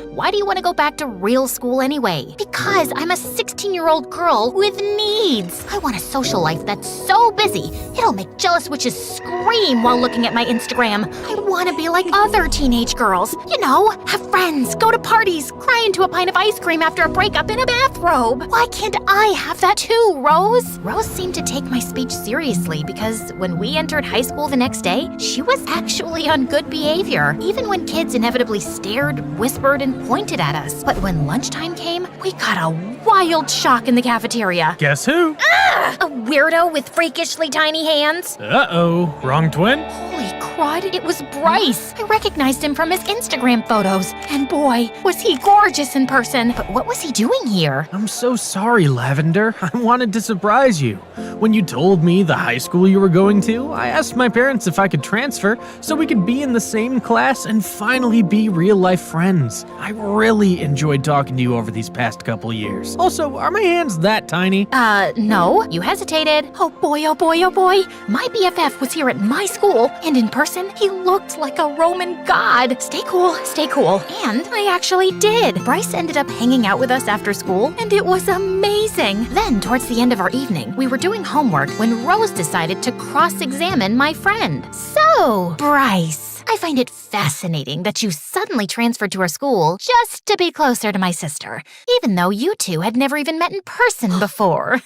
Why do you want to go back to real school anyway? Because I'm a 16-year-old girl with needs. I want a social life that's so busy, it'll make jealous witches scream while looking at my Instagram. I want to be like other teenage girls. You know, have friends, go to parties, cry into a pint of ice cream after a breakup in a bathrobe. Why can't I have that too, Rose? Rose seemed to take my speech seriously because when we entered high school the next day, she was actually on good behavior, even when kids inevitably stared, whispered, and pointed at us. But when lunchtime came, we got a wild shock in the cafeteria. Guess who? A weirdo with freakishly tiny hands. Uh-oh, wrong twin? Holy crud, it was Bryce. I recognized him from his Instagram photos. And boy, was he gorgeous in person. But what was he doing here? I'm so sorry, Lavender. I wanted to surprise you. When you told me the high school you were going to, I asked my parents if I could transfer so we could be in the same class and finally be real-life friends. I really enjoyed talking to you over these past couple years. Also, are my hands that tiny? No. You hesitated. Oh boy, oh boy, oh boy. My BFF was here at my school, and in person, he looked like a Roman god. Stay cool, stay cool. And I actually did. Bryce ended up hanging out with us after school, and it was amazing. Then, towards the end of our evening, we were doing homework when Rose decided to cross-examine my friend. So, Bryce, I find it fascinating that you suddenly transferred to our school just to be closer to my sister, even though you two had never even met in person before.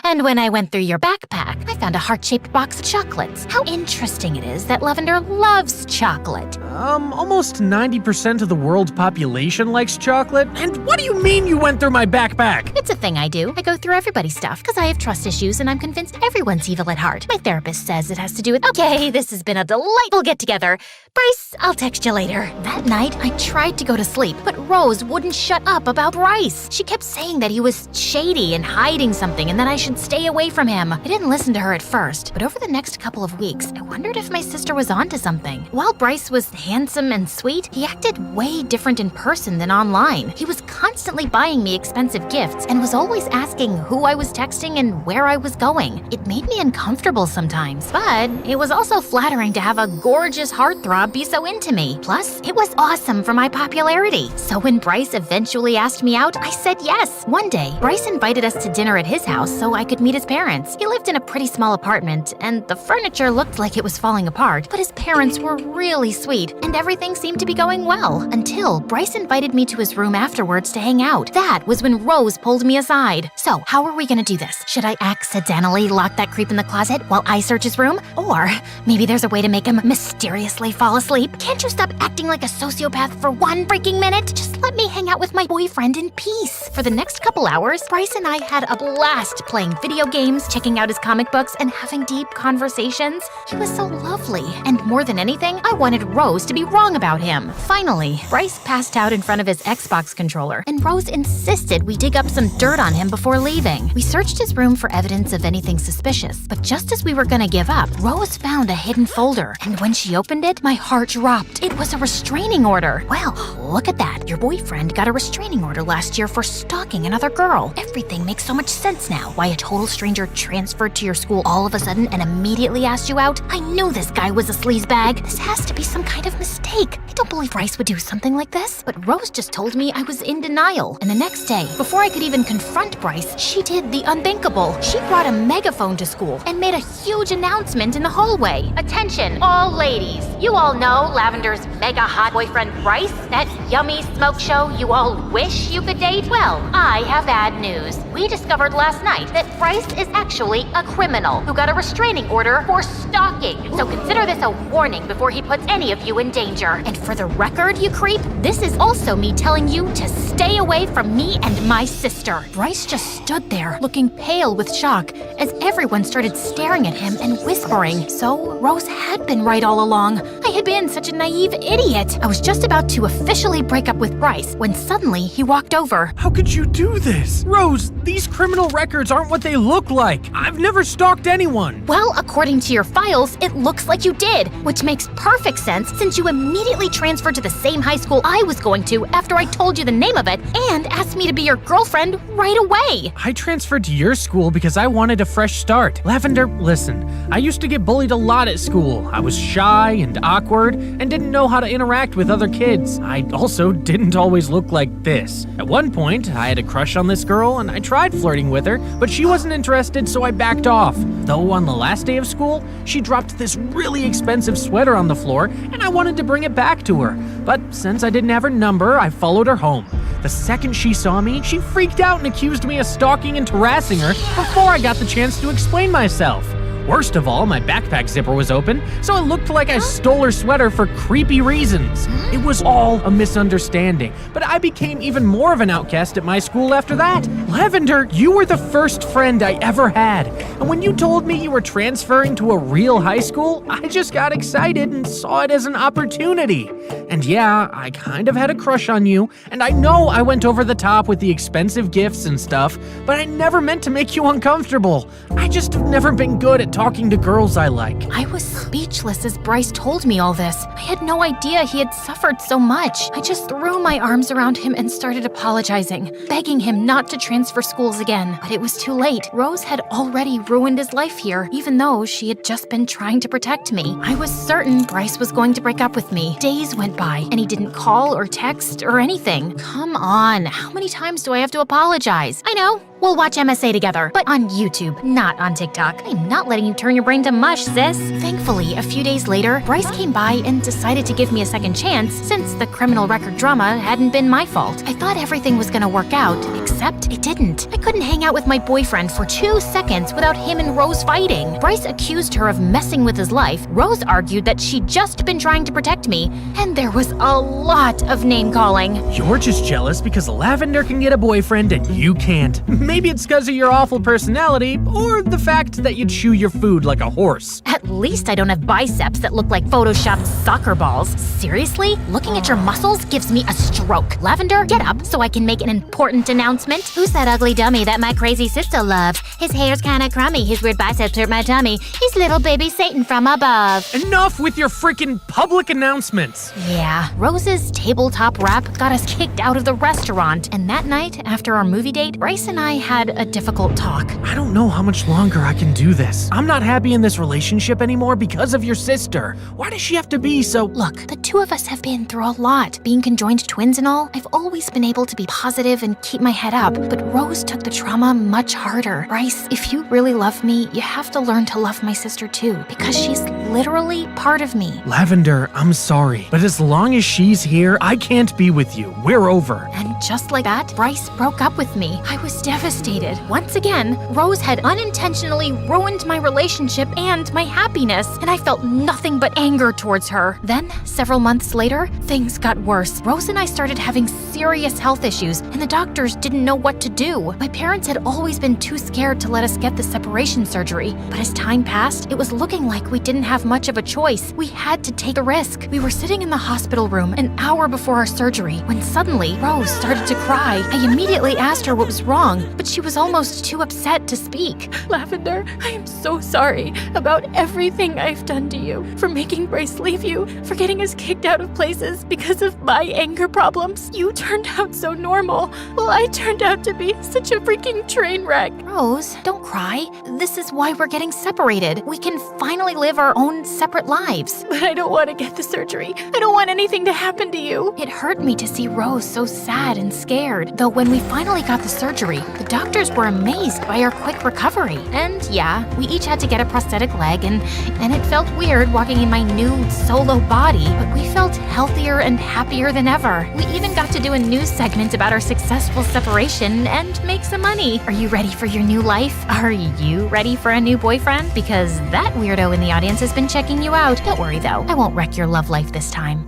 And when I went through your backpack, I found a heart-shaped box of chocolates. How interesting it is that Lavender loves chocolate. Almost 90% of the world's population likes chocolate. And what do you mean you went through my backpack? It's a thing I do. I go through everybody's stuff because I have trust issues and I'm convinced everyone's evil at heart. My therapist says it has to do with, okay, this has been a delightful get-together. Bryce, I'll text you later. That night, I tried to go to sleep, but Rose wouldn't shut up about Bryce. She kept saying that he was shady and hiding something and that I should stay away from him. I didn't listen to her at first, but over the next couple of weeks, I wondered if my sister was onto something. While Bryce was handsome and sweet, he acted way different in person than online. He was constantly buying me expensive gifts and was always asking who I was texting and where I was going. It made me uncomfortable sometimes, but it was also flattering to have a gorgeous heartthrob be so into me. Plus, it was awesome for my popularity. So when Bryce eventually asked me out, I said yes. One day, Bryce invited us to dinner at his house so I could meet his parents. He lived in a pretty small apartment, and the furniture looked like it was falling apart, but his parents were really sweet, and everything seemed to be going well, until Bryce invited me to his room afterwards to hang out. That was when Rose pulled me aside. So, how are we gonna do this? Should I accidentally lock that creep in the closet while I search his room? Or maybe there's a way to make him mysteriously fall asleep? Can't you stop acting like a sociopath for one freaking minute? Just let me hang out with my boyfriend in peace. For the next couple hours, Bryce and I had a blast playing video games, checking out his comic books, and having deep conversations. He was so lovely. And more than anything, I wanted Rose to be wrong about him. Finally, Bryce passed out in front of his Xbox controller, and Rose insisted we dig up some dirt on him before leaving. We searched his room for evidence of anything suspicious, but just as we were gonna give up, Rose found a hidden folder, and when she opened it, my heart dropped. It was a restraining order. Well, look at that. Your boyfriend got a restraining order last year for stalking another girl. Everything makes so much sense now. Why a total stranger transferred to your school all of a sudden and immediately asked you out? I knew this guy was a sleazebag. This has to be some kind of mistake. I don't believe Bryce would do something like this. But Rose just told me I was in denial. And the next day, before I could even confront Bryce, she did the unthinkable. She brought a megaphone to school and made a huge announcement in the hallway. Attention, all ladies. You all know Lavender's mega hot boyfriend Bryce, that yummy smoke show you all wish you could date? Well, I have bad news. We discovered last night that Bryce is actually a criminal who got a restraining order for stalking. So consider this a warning before he puts any of you in danger. And for the record, you creep, this is also me telling you to stay away from me and my sister. Bryce just stood there, looking pale with shock, as everyone started staring at him and whispering. So Rose had been right all along. I had been such a naive idiot. I was just about to officially break up with Bryce when suddenly he walked over. How could you do this? Rose, these criminal records aren't what they look like. I've never stalked anyone. Well, according to your files, it looks like you did, which makes perfect sense since you immediately transferred to the same high school I was going to after I told you the name of it and asked me to be your girlfriend right away. I transferred to your school because I wanted a fresh start. Lavender, listen, I used to get bullied a lot at school. I was shy and awkward and didn't know how to interact with other kids. I also didn't always look like this. At one point, I had a crush on this girl and I tried flirting with her, but she wasn't interested, so I backed off. Though on the last day of school, she dropped this really expensive sweater on the floor and I wanted to bring it back to her. But since I didn't have her number, I followed her home. The second she saw me, she freaked out and accused me of stalking and harassing her before I got the chance to explain myself. Worst of all, my backpack zipper was open, so it looked like I stole her sweater for creepy reasons. It was all a misunderstanding, but I became even more of an outcast at my school after that. Lavender, you were the first friend I ever had, and when you told me you were transferring to a real high school, I just got excited and saw it as an opportunity. And yeah, I kind of had a crush on you, and I know I went over the top with the expensive gifts and stuff, but I never meant to make you uncomfortable. I just have never been good at talking to girls I like. I was speechless as Bryce told me all this. I had no idea he had suffered so much. I just threw my arms around him and started apologizing, begging him not to transfer schools again. But it was too late. Rose had already ruined his life here, even though she had just been trying to protect me. I was certain Bryce was going to break up with me. Days went by, and he didn't call or text or anything. Come on, how many times do I have to apologize? I know. We'll watch MSA together, but on YouTube, not on TikTok. I'm not letting you turn your brain to mush, sis. Thankfully, a few days later, Bryce came by and decided to give me a second chance since the criminal record drama hadn't been my fault. I thought everything was gonna work out, except it didn't. I couldn't hang out with my boyfriend for 2 seconds without him and Rose fighting. Bryce accused her of messing with his life. Rose argued that she'd just been trying to protect me, and there was a lot of name-calling. You're just jealous because Lavender can get a boyfriend and you can't. Maybe it's because of your awful personality, or the fact that you chew your food like a horse. At least I don't have biceps that look like photoshopped soccer balls. Seriously? Looking at your muscles gives me a stroke. Lavender, get up so I can make an important announcement. Who's that ugly dummy that my crazy sister loves? His hair's kinda crummy, his weird biceps hurt my tummy. He's little baby Satan from above. Enough with your freaking public announcements. Yeah, Rose's tabletop rap got us kicked out of the restaurant, and that night, after our movie date, Bryce and I had a difficult talk. I don't know how much longer I can do this. I'm not happy in this relationship anymore because of your sister. Why does she have to be so— Look, the two of us have been through a lot. Being conjoined twins and all, I've always been able to be positive and keep my head up, but Rose took the trauma much harder. Bryce, if you really love me, you have to learn to love my sister too, because she's literally part of me. Lavender, I'm sorry, but as long as she's here, I can't be with you. We're over. And just like that, Bryce broke up with me. I was devastated. Once again, Rose had unintentionally ruined my relationship and my happiness, and I felt nothing but anger towards her. Then, several months later, things got worse. Rose and I started having serious health issues, and the doctors didn't know what to do. My parents had always been too scared to let us get the separation surgery, but as time passed, it was looking like we didn't have much of a choice. We had to take a risk. We were sitting in the hospital room an hour before our surgery when suddenly Rose started to cry. I immediately asked her what was wrong, but she was almost too upset to speak. Lavender, I am so sorry about everything I've done to you. For making Bryce leave you, for getting us kicked out of places because of my anger problems. You turned out so normal, while I turned out to be such a freaking train wreck. Rose, don't cry. This is why we're getting separated. We can finally live our own separate lives. But I don't want to get the surgery. I don't want anything to happen to you. It hurt me to see Rose so sad and scared. Though when we finally got the surgery, the doctors were amazed by our quick recovery. And yeah, we each had to get a prosthetic leg, and it felt weird walking in my new solo body, but we felt healthier and happier than ever. We even got to do a news segment about our successful separation and make some money. Are you ready for your new life? Are you ready for a new boyfriend? Because that weirdo in the audience has been checking you out. Don't worry though, I won't wreck your love life this time.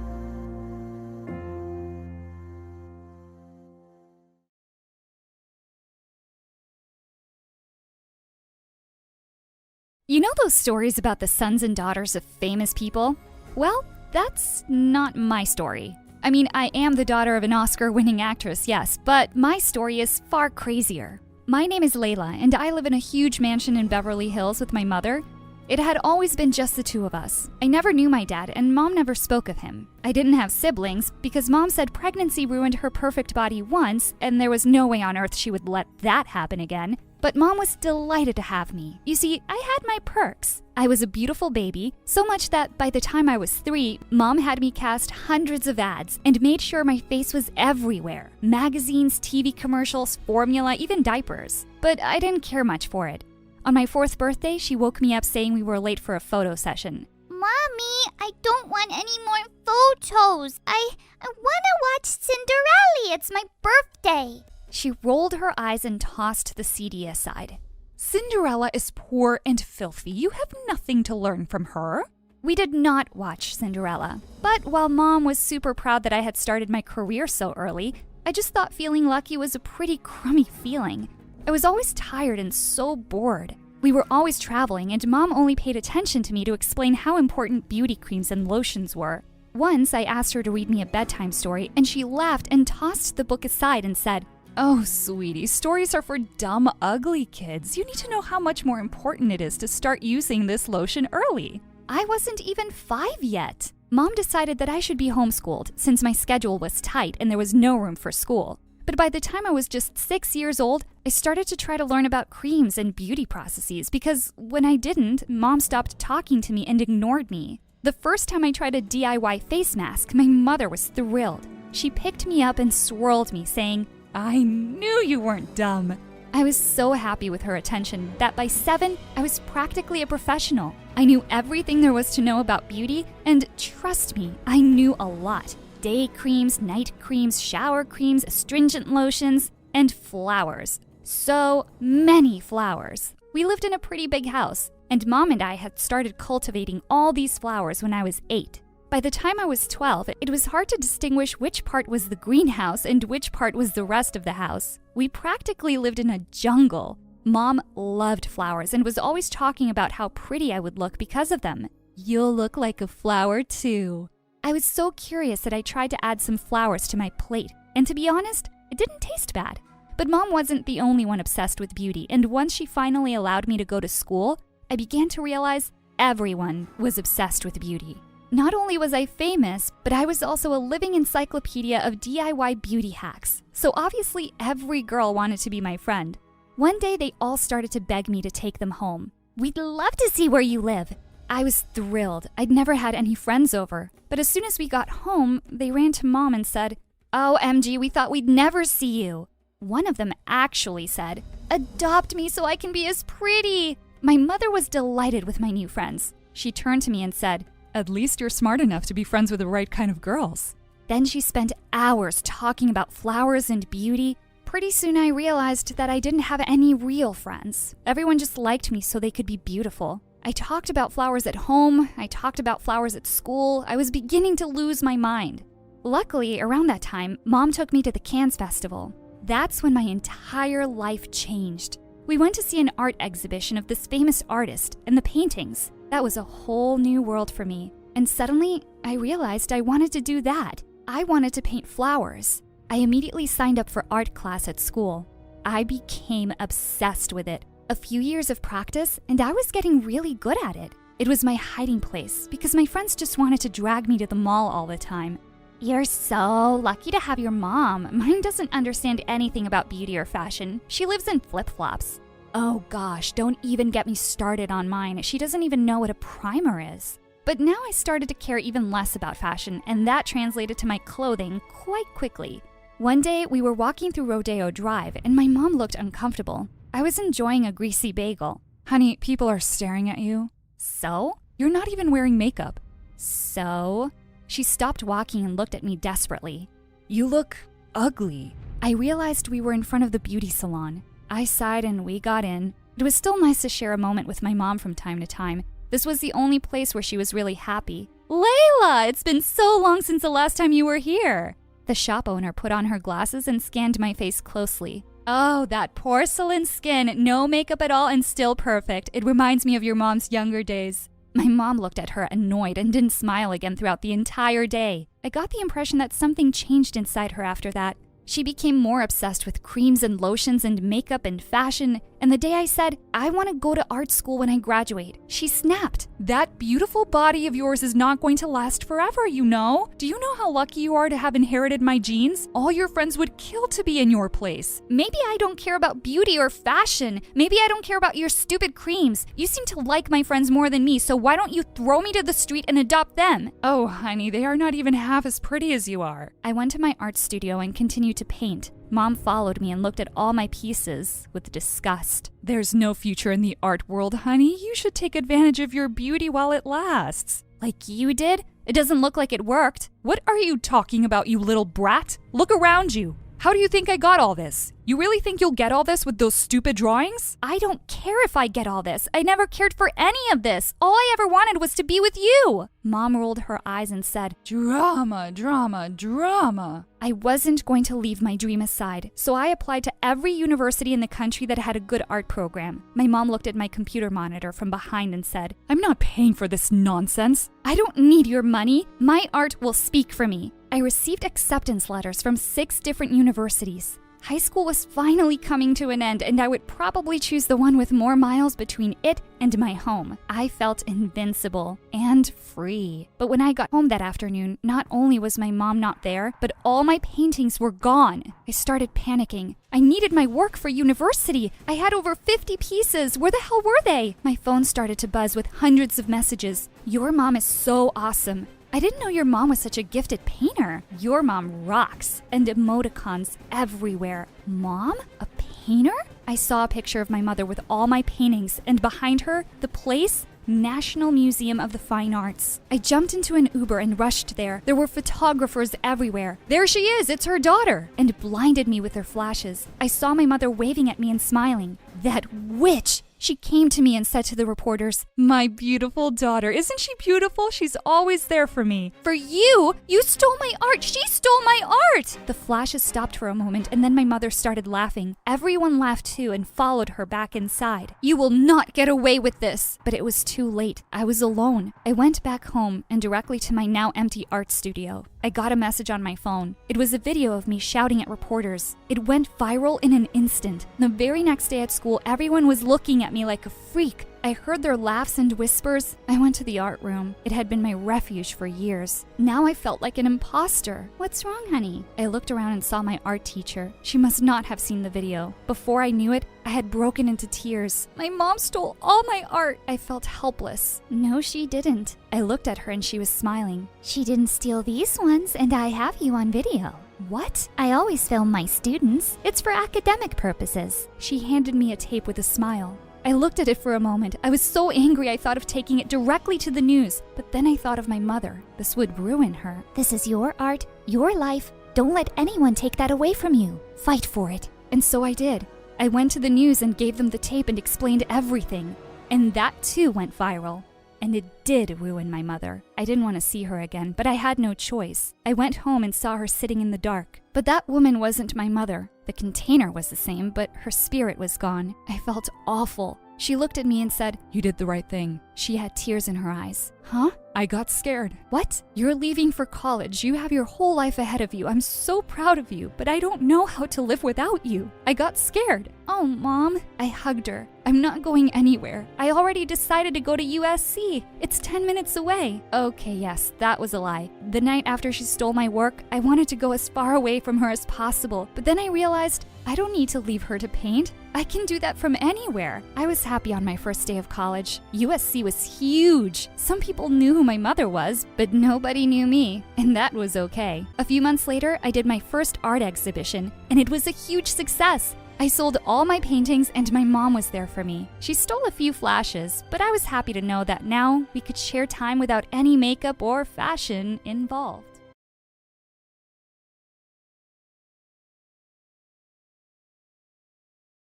You know those stories about the sons and daughters of famous people? Well, that's not my story. I mean, I am the daughter of an Oscar-winning actress, yes, but my story is far crazier. My name is Layla, and I live in a huge mansion in Beverly Hills with my mother. It had always been just the two of us. I never knew my dad, and Mom never spoke of him. I didn't have siblings because Mom said pregnancy ruined her perfect body once, and there was no way on earth she would let that happen again. But Mom was delighted to have me. You see, I had my perks. I was a beautiful baby, so much that by the time I was 3, Mom had me cast hundreds of ads and made sure my face was everywhere. Magazines, TV commercials, formula, even diapers. But I didn't care much for it. On my 4th birthday, she woke me up saying we were late for a photo session. Mommy, I don't want any more photos. I want to watch Cinderella. It's my birthday. She rolled her eyes and tossed the CD aside. Cinderella is poor and filthy. You have nothing to learn from her. We did not watch Cinderella. But while Mom was super proud that I had started my career so early, I just thought feeling lucky was a pretty crummy feeling. I was always tired and so bored. We were always traveling, and Mom only paid attention to me to explain how important beauty creams and lotions were. Once, I asked her to read me a bedtime story, and she laughed and tossed the book aside and said, "Oh, sweetie, stories are for dumb, ugly kids. You need to know how much more important it is to start using this lotion early." I wasn't even 5 yet. Mom decided that I should be homeschooled since my schedule was tight and there was no room for school. But by the time I was just 6 years old, I started to try to learn about creams and beauty processes because when I didn't, Mom stopped talking to me and ignored me. The first time I tried a DIY face mask, my mother was thrilled. She picked me up and swirled me, saying, "I knew you weren't dumb." I was so happy with her attention that by 7, I was practically a professional. I knew everything there was to know about beauty, and trust me, I knew a lot. Day creams, night creams, shower creams, astringent lotions, and flowers. So many flowers. We lived in a pretty big house, and Mom and I had started cultivating all these flowers when I was 8. By the time I was 12, it was hard to distinguish which part was the greenhouse and which part was the rest of the house. We practically lived in a jungle. Mom loved flowers and was always talking about how pretty I would look because of them. "You'll look like a flower too." I was so curious that I tried to add some flowers to my plate, and to be honest, it didn't taste bad. But Mom wasn't the only one obsessed with beauty, and once she finally allowed me to go to school, I began to realize everyone was obsessed with beauty. Not only was I famous, but I was also a living encyclopedia of DIY beauty hacks. So obviously every girl wanted to be my friend. One day they all started to beg me to take them home. "We'd love to see where you live." I was thrilled. I'd never had any friends over. But as soon as we got home, they ran to Mom and said, "Oh, MG, we thought we'd never see you." One of them actually said, "Adopt me so I can be as pretty." My mother was delighted with my new friends. She turned to me and said, "At least you're smart enough to be friends with the right kind of girls." Then she spent hours talking about flowers and beauty. Pretty soon I realized that I didn't have any real friends. Everyone just liked me so they could be beautiful. I talked about flowers at home. I talked about flowers at school. I was beginning to lose my mind. Luckily, around that time, Mom took me to the Cannes Festival. That's when my entire life changed. We went to see an art exhibition of this famous artist and the paintings. That was a whole new world for me. And suddenly, I realized I wanted to do that. I wanted to paint flowers. I immediately signed up for art class at school. I became obsessed with it. A few years of practice, and I was getting really good at it. It was my hiding place because my friends just wanted to drag me to the mall all the time. "You're so lucky to have your mom. Mine doesn't understand anything about beauty or fashion. She lives in flip-flops." Oh gosh, don't even get me started on mine. She doesn't even know what a primer is. But now I started to care even less about fashion, and that translated to my clothing quite quickly. One day, we were walking through Rodeo Drive, and my mom looked uncomfortable. I was enjoying a greasy bagel. "Honey, people are staring at you." "So?" "You're not even wearing makeup." "So?" She stopped walking and looked at me desperately. "You look ugly." I realized we were in front of the beauty salon. I sighed and we got in. It was still nice to share a moment with my mom from time to time. This was the only place where she was really happy. "Layla, it's been so long since the last time you were here." The shop owner put on her glasses and scanned my face closely. "Oh, that porcelain skin, no makeup at all and still perfect. It reminds me of your mom's younger days." My mom looked at her annoyed and didn't smile again throughout the entire day. I got the impression that something changed inside her after that. She became more obsessed with creams and lotions and makeup and fashion, and the day I said, "I want to go to art school when I graduate," she snapped. "That beautiful body of yours is not going to last forever, you know? Do you know how lucky you are to have inherited my genes? All your friends would kill to be in your place." "Maybe I don't care about beauty or fashion. Maybe I don't care about your stupid creams. You seem to like my friends more than me, so why don't you throw me to the street and adopt them?" "Oh, honey, they are not even half as pretty as you are." I went to my art studio and continued to paint. Mom followed me and looked at all my pieces with disgust. "There's no future in the art world, honey. You should take advantage of your beauty while it lasts." "Like you did? It doesn't look like it worked." "What are you talking about, you little brat? Look around you." How do you think I got all this? You really think you'll get all this with those stupid drawings? I don't care if I get all this. I never cared for any of this. All I ever wanted was to be with you. Mom rolled her eyes and said, Drama, drama, drama. I wasn't going to leave my dream aside, so I applied to every university in the country that had a good art program. My mom looked at my computer monitor from behind and said, I'm not paying for this nonsense. I don't need your money. My art will speak for me. I received acceptance letters from 6 different universities. High school was finally coming to an end, and I would probably choose the one with more miles between it and my home. I felt invincible and free. But when I got home that afternoon, not only was my mom not there, but all my paintings were gone. I started panicking. I needed my work for university. I had over 50 pieces. Where the hell were they? My phone started to buzz with hundreds of messages. Your mom is so awesome. I didn't know your mom was such a gifted painter. Your mom rocks. And emoticons everywhere. Mom? A painter? I saw a picture of my mother with all my paintings, and behind her, the place, National Museum of the Fine Arts. I jumped into an Uber and rushed there. There were photographers everywhere. There she is, it's her daughter, and blinded me with her flashes. I saw my mother waving at me and smiling. That witch! She came to me and said to the reporters, My beautiful daughter, isn't she beautiful? She's always there for me. For you? You stole my art! She stole my art! The flashes stopped for a moment, and then my mother started laughing. Everyone laughed too and followed her back inside. You will not get away with this! But it was too late. I was alone. I went back home and directly to my now empty art studio. I got a message on my phone. It was a video of me shouting at reporters. It went viral in an instant. The very next day at school, everyone was looking at me like a freak. I heard their laughs and whispers. I went to the art room. It had been my refuge for years. Now I felt like an imposter. What's wrong, honey? I looked around and saw my art teacher. She must not have seen the video. Before I knew it, I had broken into tears. My mom stole all my art. I felt helpless. No, she didn't. I looked at her and she was smiling. She didn't steal these ones, and I have you on video. What? I always film my students. It's for academic purposes. She handed me a tape with a smile. I looked at it for a moment. I was so angry I thought of taking it directly to the news. But then I thought of my mother. This would ruin her. This is your art, your life. Don't let anyone take that away from you. Fight for it. And so I did. I went to the news and gave them the tape and explained everything. And that too went viral. And it did ruin my mother. I didn't want to see her again, but I had no choice. I went home and saw her sitting in the dark. But that woman wasn't my mother. The container was the same, but her spirit was gone. I felt awful. She looked at me and said, You did the right thing. She had tears in her eyes. Huh? I got scared. What? You're leaving for college. You have your whole life ahead of you. I'm so proud of you, but I don't know how to live without you. I got scared. Oh, Mom. I hugged her. I'm not going anywhere. I already decided to go to USC. It's 10 minutes away. Okay, yes, that was a lie. The night after she stole my work, I wanted to go as far away from her as possible, but then I realized I don't need to leave her to paint. I can do that from anywhere. I was happy on my first day of college. USC was huge. Some people knew who my mother was, but nobody knew me, and that was okay. A few months later, I did my first art exhibition, and it was a huge success. I sold all my paintings and my mom was there for me. She stole a few flashes, but I was happy to know that now we could share time without any makeup or fashion involved.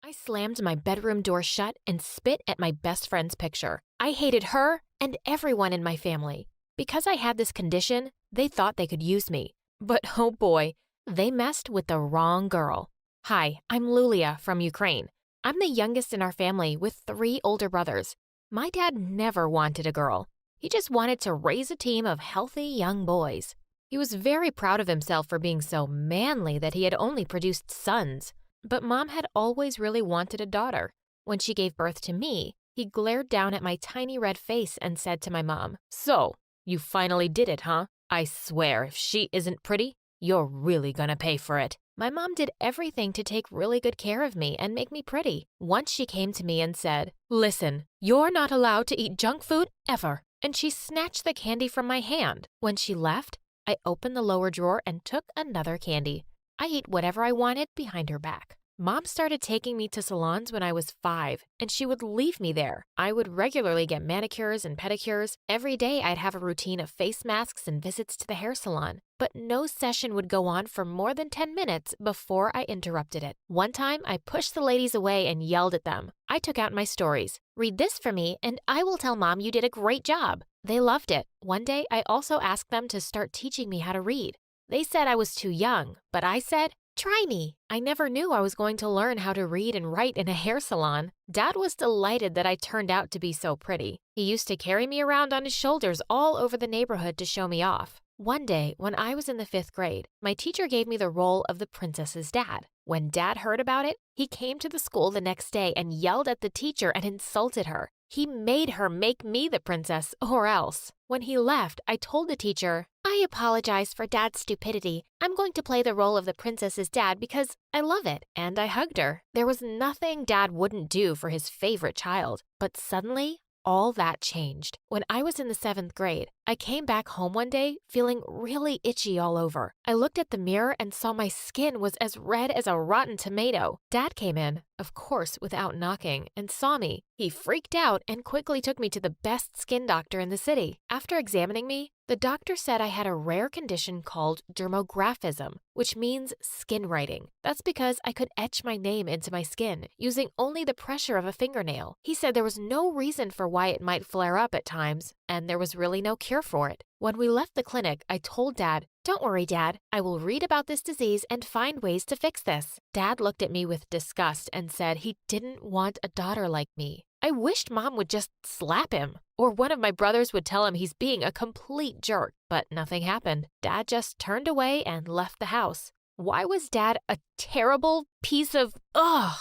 I slammed my bedroom door shut and spit at my best friend's picture. I hated her and everyone in my family. Because I had this condition, they thought they could use me. But oh boy, they messed with the wrong girl. Hi, I'm Lulia from Ukraine. I'm the youngest in our family with 3 older brothers. My dad never wanted a girl. He just wanted to raise a team of healthy young boys. He was very proud of himself for being so manly that he had only produced sons. But Mom had always really wanted a daughter. When she gave birth to me, he glared down at my tiny red face and said to my mom, "So, you finally did it, huh? I swear if she isn't pretty, you're really gonna pay for it." My mom did everything to take really good care of me and make me pretty. Once she came to me and said, "Listen, you're not allowed to eat junk food ever." And she snatched the candy from my hand. When she left, I opened the lower drawer and took another candy. I ate whatever I wanted behind her back. Mom started taking me to salons when I was 5, and she would leave me there. I would regularly get manicures and pedicures. Every day I'd have a routine of face masks and visits to the hair salon. But no session would go on for more than 10 minutes before I interrupted it. One time, I pushed the ladies away and yelled at them. I took out my stories. Read this for me, and I will tell Mom you did a great job. They loved it. One day, I also asked them to start teaching me how to read. They said I was too young, but I said, try me. I never knew I was going to learn how to read and write in a hair salon. Dad was delighted that I turned out to be so pretty. He used to carry me around on his shoulders all over the neighborhood to show me off. One day, when I was in the 5th grade, my teacher gave me the role of the princess's dad. When Dad heard about it, he came to the school the next day and yelled at the teacher and insulted her. He made her make me the princess or else. When he left, I told the teacher, I apologize for Dad's stupidity. I'm going to play the role of the princess's dad because I love it. And I hugged her. There was nothing Dad wouldn't do for his favorite child. But suddenly, all that changed. When I was in the 7th grade, I came back home one day feeling really itchy all over. I looked at the mirror and saw my skin was as red as a rotten tomato. Dad came in, of course without knocking, and saw me. He freaked out and quickly took me to the best skin doctor in the city. After examining me, the doctor said I had a rare condition called dermographism, which means skin writing. That's because I could etch my name into my skin using only the pressure of a fingernail. He said there was no reason for why it might flare up at times, and there was really no cure for it. When we left the clinic, I told Dad, don't worry, Dad. I will read about this disease and find ways to fix this. Dad looked at me with disgust and said he didn't want a daughter like me. I wished Mom would just slap him, or one of my brothers would tell him he's being a complete jerk. But nothing happened. Dad just turned away and left the house. Why was Dad a terrible piece of ugh?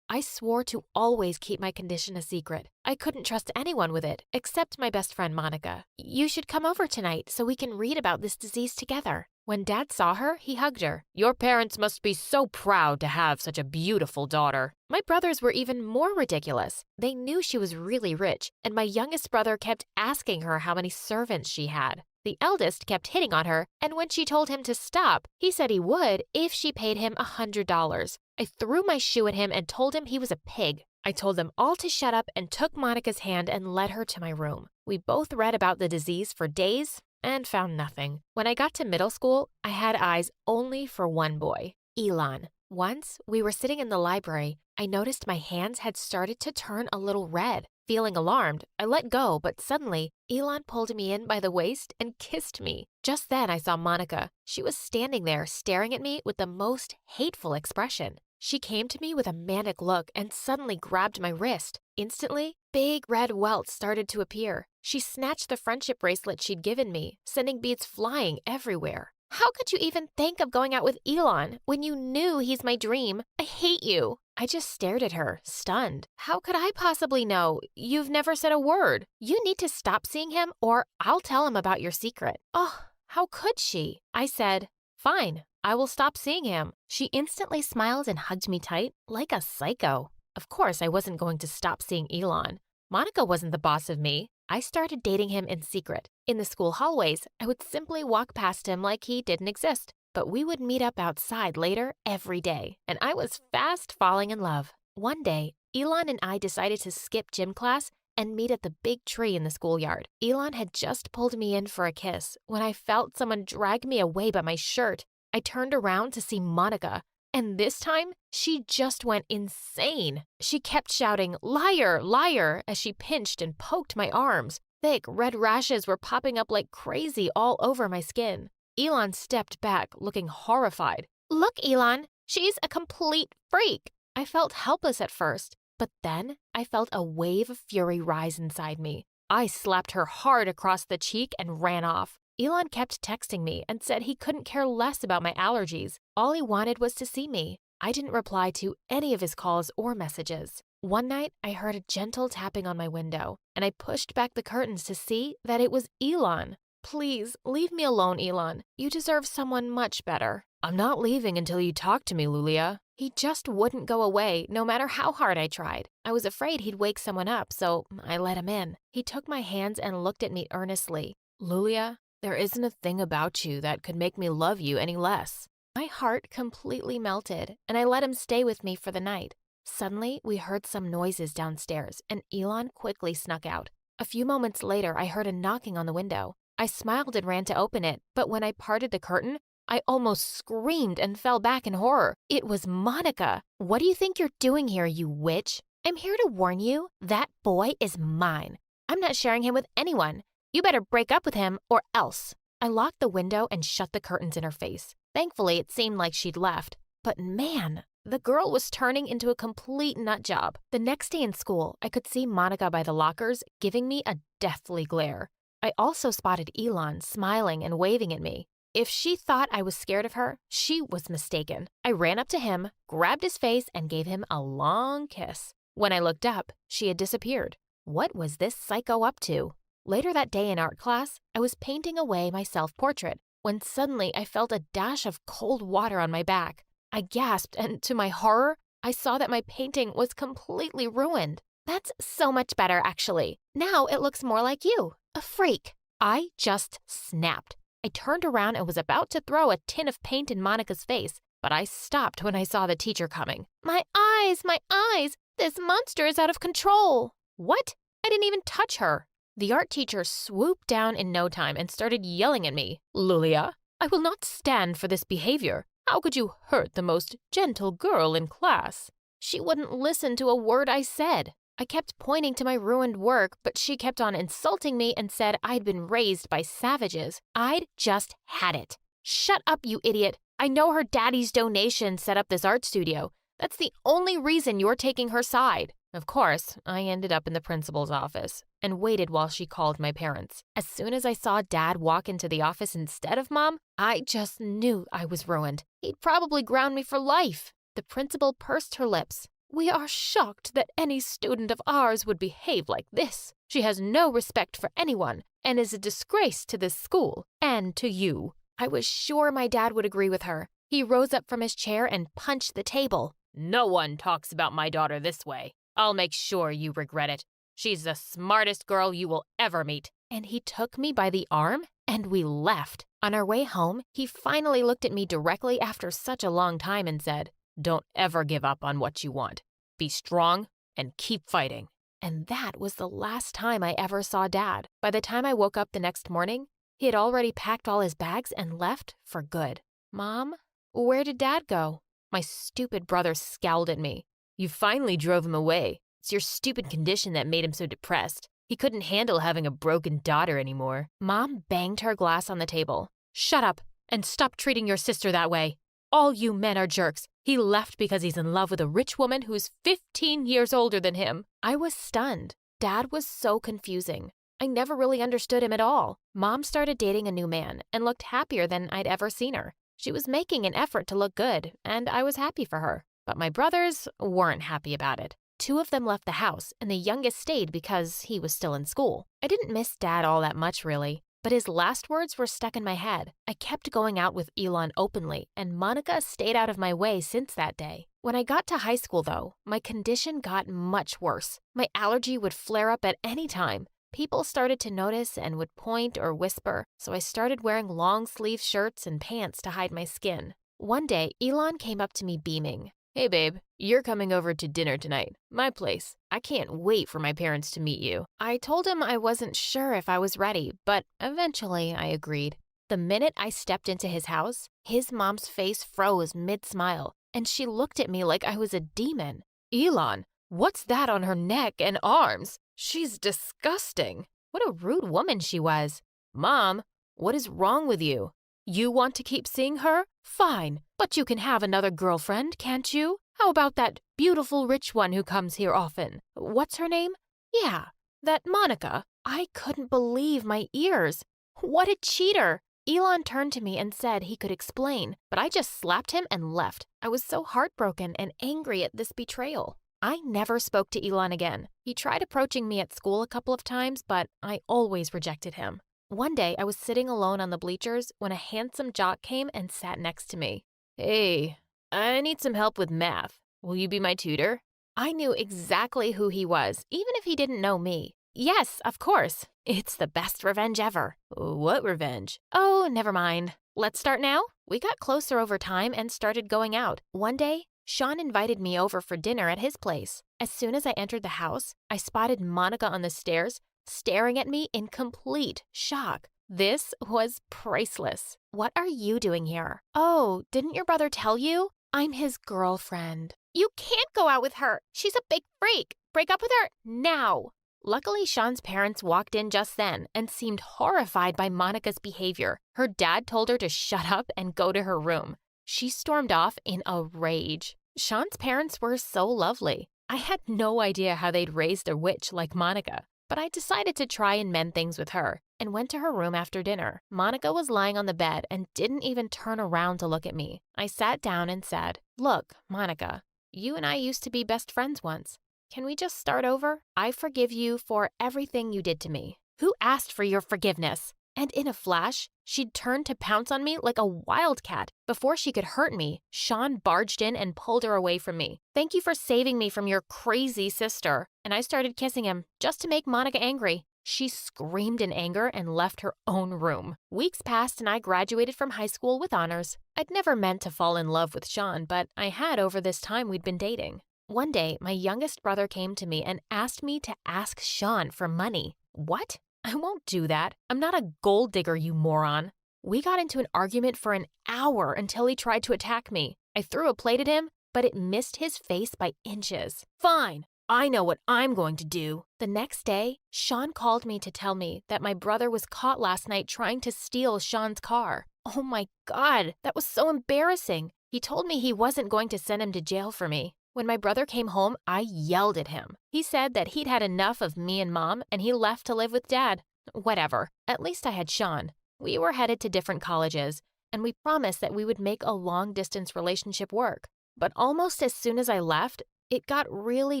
I swore to always keep my condition a secret. I couldn't trust anyone with it, except my best friend Monica. You should come over tonight so we can read about this disease together. When Dad saw her, he hugged her. Your parents must be so proud to have such a beautiful daughter. My brothers were even more ridiculous. They knew she was really rich, and my youngest brother kept asking her how many servants she had. The eldest kept hitting on her, and when she told him to stop, he said he would if she paid him $100. I threw my shoe at him and told him he was a pig. I told them all to shut up and took Monica's hand and led her to my room. We both read about the disease for days and found nothing. When I got to middle school, I had eyes only for one boy, Elon. Once, we were sitting in the library. I noticed my hands had started to turn a little red. Feeling alarmed, I let go, but suddenly, Elon pulled me in by the waist and kissed me. Just then, I saw Monica. She was standing there, staring at me with the most hateful expression. She came to me with a manic look and suddenly grabbed my wrist. Instantly, big red welts started to appear. She snatched the friendship bracelet she'd given me, sending beads flying everywhere. How could you even think of going out with Elon when you knew he's my dream? I hate you. I just stared at her, stunned. How could I possibly know? You've never said a word. You need to stop seeing him or I'll tell him about your secret. Oh, how could she? I said, fine, I will stop seeing him. She instantly smiled and hugged me tight, like a psycho. Of course, I wasn't going to stop seeing Elon. Monica wasn't the boss of me. I started dating him in secret. In the school hallways, I would simply walk past him like he didn't exist. But we would meet up outside later every day, and I was fast falling in love. One day, Elon and I decided to skip gym class and meet at the big tree in the schoolyard. Elon had just pulled me in for a kiss when I felt someone drag me away by my shirt. I turned around to see Monica, and this time, she just went insane. She kept shouting, liar, liar, as she pinched and poked my arms. Thick red rashes were popping up like crazy all over my skin. Elon stepped back, looking horrified. Look, Elon, she's a complete freak. I felt helpless at first, but then I felt a wave of fury rise inside me. I slapped her hard across the cheek and ran off. Elon kept texting me and said he couldn't care less about my allergies. All he wanted was to see me. I didn't reply to any of his calls or messages. One night, I heard a gentle tapping on my window, and I pushed back the curtains to see that it was Elon. Please, leave me alone, Elon. You deserve someone much better. I'm not leaving until you talk to me, Lulia. He just wouldn't go away, no matter how hard I tried. I was afraid he'd wake someone up, so I let him in. He took my hands and looked at me earnestly. Lulia, there isn't a thing about you that could make me love you any less. I My heart completely melted, and I let him stay with me for the night. Suddenly, we heard some noises downstairs, and Elon quickly snuck out. A few moments later, I heard a knocking on the window. I smiled and ran to open it, but when I parted the curtain, I almost screamed and fell back in horror. It was Monica. What do you think you're doing here, you witch? I'm here to warn you, that boy is mine. I'm not sharing him with anyone. You better break up with him or else. I locked the window and shut the curtains in her face. Thankfully, it seemed like she'd left. But man, the girl was turning into a complete nut job. The next day in school, I could see Monica by the lockers giving me a deathly glare. I also spotted Elon smiling and waving at me. If she thought I was scared of her, she was mistaken. I ran up to him, grabbed his face, and gave him a long kiss. When I looked up, she had disappeared. What was this psycho up to? Later that day in art class, I was painting away my self-portrait when suddenly I felt a dash of cold water on my back. I gasped, and to my horror, I saw that my painting was completely ruined. That's so much better, actually. Now it looks more like you, a freak. I just snapped. I turned around and was about to throw a tin of paint in Monica's face, but I stopped when I saw the teacher coming. My eyes, my eyes! This monster is out of control! What? I didn't even touch her. The art teacher swooped down in no time and started yelling at me. Lulia, I will not stand for this behavior. How could you hurt the most gentle girl in class? She wouldn't listen to a word I said. I kept pointing to my ruined work, but she kept on insulting me and said I'd been raised by savages. I'd just had it. Shut up, you idiot. I know her daddy's donation set up this art studio. That's the only reason you're taking her side. Of course, I ended up in the principal's office and waited while she called my parents. As soon as I saw Dad walk into the office instead of Mom, I just knew I was ruined. He'd probably ground me for life. The principal pursed her lips. We are shocked that any student of ours would behave like this. She has no respect for anyone and is a disgrace to this school and to you. I was sure my dad would agree with her. He rose up from his chair and punched the table. No one talks about my daughter this way. I'll make sure you regret it. She's the smartest girl you will ever meet. And he took me by the arm and we left. On our way home, he finally looked at me directly after such a long time and said, Don't ever give up on what you want. Be strong and keep fighting. And that was the last time I ever saw Dad. By the time I woke up the next morning, he had already packed all his bags and left for good. Mom, where did Dad go? My stupid brother scowled at me. You finally drove him away. It's your stupid condition that made him so depressed. He couldn't handle having a broken daughter anymore. Mom banged her glass on the table. Shut up and stop treating your sister that way. All you men are jerks. He left because he's in love with a rich woman who's 15 years older than him. I was stunned. Dad was so confusing. I never really understood him at all. Mom started dating a new man and looked happier than I'd ever seen her. She was making an effort to look good, and I was happy for her. But my brothers weren't happy about it. 2 of them left the house, and the youngest stayed because he was still in school. I didn't miss Dad all that much, really, but his last words were stuck in my head. I kept going out with Elon openly, and Monica stayed out of my way since that day. When I got to high school, though, my condition got much worse. My allergy would flare up at any time. People started to notice and would point or whisper, so I started wearing long-sleeve shirts and pants to hide my skin. One day, Elon came up to me beaming. Hey babe, you're coming over to dinner tonight. My place. I can't wait for my parents to meet you. I told him I wasn't sure if I was ready, but eventually I agreed. The minute I stepped into his house, his mom's face froze mid-smile, and she looked at me like I was a demon. Elon, what's that on her neck and arms? She's disgusting. What a rude woman she was. Mom, what is wrong with you? You want to keep seeing her? Fine, but you can have another girlfriend, can't you? How about that beautiful rich one who comes here often? What's her name? Yeah, that Monica. I couldn't believe my ears. What a cheater. Elon turned to me and said he could explain, but I just slapped him and left. I was so heartbroken and angry at this betrayal. I never spoke to Elon again. He tried approaching me at school a couple of times, but I always rejected him. One day, I was sitting alone on the bleachers when a handsome jock came and sat next to me. Hey, I need some help with math. Will you be my tutor? I knew exactly who he was, even if he didn't know me. Yes, of course. It's the best revenge ever. What revenge? Oh, never mind. Let's start now. We got closer over time and started going out. One day, Sean invited me over for dinner at his place. As soon as I entered the house, I spotted Monica on the stairs, staring at me in complete shock. This was priceless. What are you doing here? Oh, didn't your brother tell you? I'm his girlfriend. You can't go out with her. She's a big freak. Break up with her now. Luckily, Sean's parents walked in just then and seemed horrified by Monica's behavior. Her dad told her to shut up and go to her room. She stormed off in a rage. Sean's parents were so lovely. I had no idea how they'd raised a witch like Monica, but I decided to try and mend things with her and went to her room after dinner. Monica was lying on the bed and didn't even turn around to look at me. I sat down and said, "Look, Monica, you and I used to be best friends once. Can we just start over? I forgive you for everything you did to me." Who asked for your forgiveness? And in a flash, she'd turned to pounce on me like a wildcat. Before she could hurt me, Sean barged in and pulled her away from me. "Thank you for saving me from your crazy sister." And I started kissing him just to make Monica angry. She screamed in anger and left her own room. Weeks passed and I graduated from high school with honors. I'd never meant to fall in love with Sean, but I had over this time we'd been dating. One day, my youngest brother came to me and asked me to ask Sean for money. What? I won't do that. I'm not a gold digger, you moron. We got into an argument for an hour until he tried to attack me. I threw a plate at him, but it missed his face by inches. Fine, I know what I'm going to do. The next day, Sean called me to tell me that my brother was caught last night trying to steal Sean's car. Oh my God, that was so embarrassing. He told me he wasn't going to send him to jail for me. When my brother came home, I yelled at him. He said that he'd had enough of me and Mom, and he left to live with Dad. Whatever. At least I had Sean. We were headed to different colleges, and we promised that we would make a long-distance relationship work. But almost as soon as I left, it got really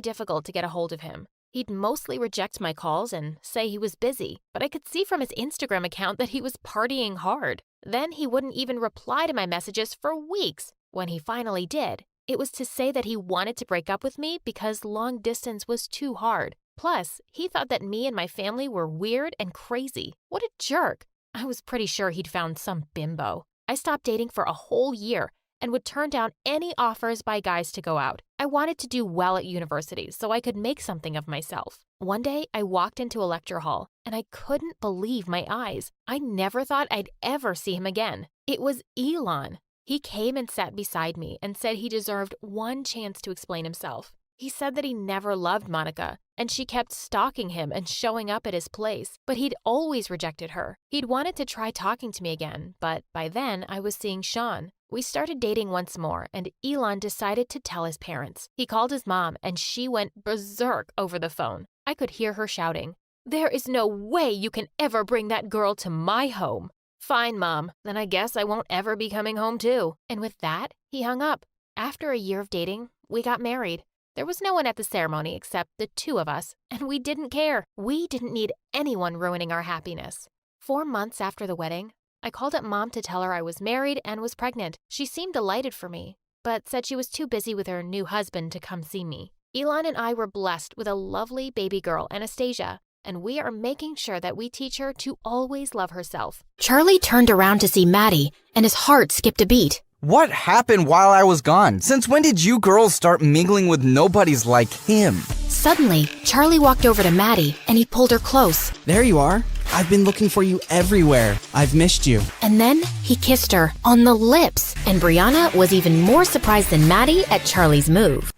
difficult to get a hold of him. He'd mostly reject my calls and say he was busy, but I could see from his Instagram account that he was partying hard. Then he wouldn't even reply to my messages for weeks. When he finally did, it was to say that he wanted to break up with me because long distance was too hard. Plus, he thought that me and my family were weird and crazy. What a jerk. I was pretty sure he'd found some bimbo. I stopped dating for a whole year and would turn down any offers by guys to go out. I wanted to do well at university so I could make something of myself. One day, I walked into a lecture hall and I couldn't believe my eyes. I never thought I'd ever see him again. It was Elon. He came and sat beside me and said he deserved one chance to explain himself. He said that he never loved Monica, and she kept stalking him and showing up at his place, but he'd always rejected her. He'd wanted to try talking to me again, but by then I was seeing Sean. We started dating once more, and Elon decided to tell his parents. He called his mom, and she went berserk over the phone. I could hear her shouting, "There is no way you can ever bring that girl to my home." "Fine, Mom. Then I guess I won't ever be coming home too." And with that, he hung up. After a year of dating, we got married. There was no one at the ceremony except the two of us, and we didn't care. We didn't need anyone ruining our happiness. 4 months after the wedding, I called up Mom to tell her I was married and was pregnant. She seemed delighted for me, but said she was too busy with her new husband to come see me. Elon and I were blessed with a lovely baby girl, Anastasia, and we are making sure that we teach her to always love herself. Charlie turned around to see Maddie, and his heart skipped a beat. What happened while I was gone? Since when did you girls start mingling with nobodies like him? Suddenly, Charlie walked over to Maddie, and he pulled her close. There you are. I've been looking for you everywhere. I've missed you. And then he kissed her on the lips, and Brianna was even more surprised than Maddie at Charlie's move.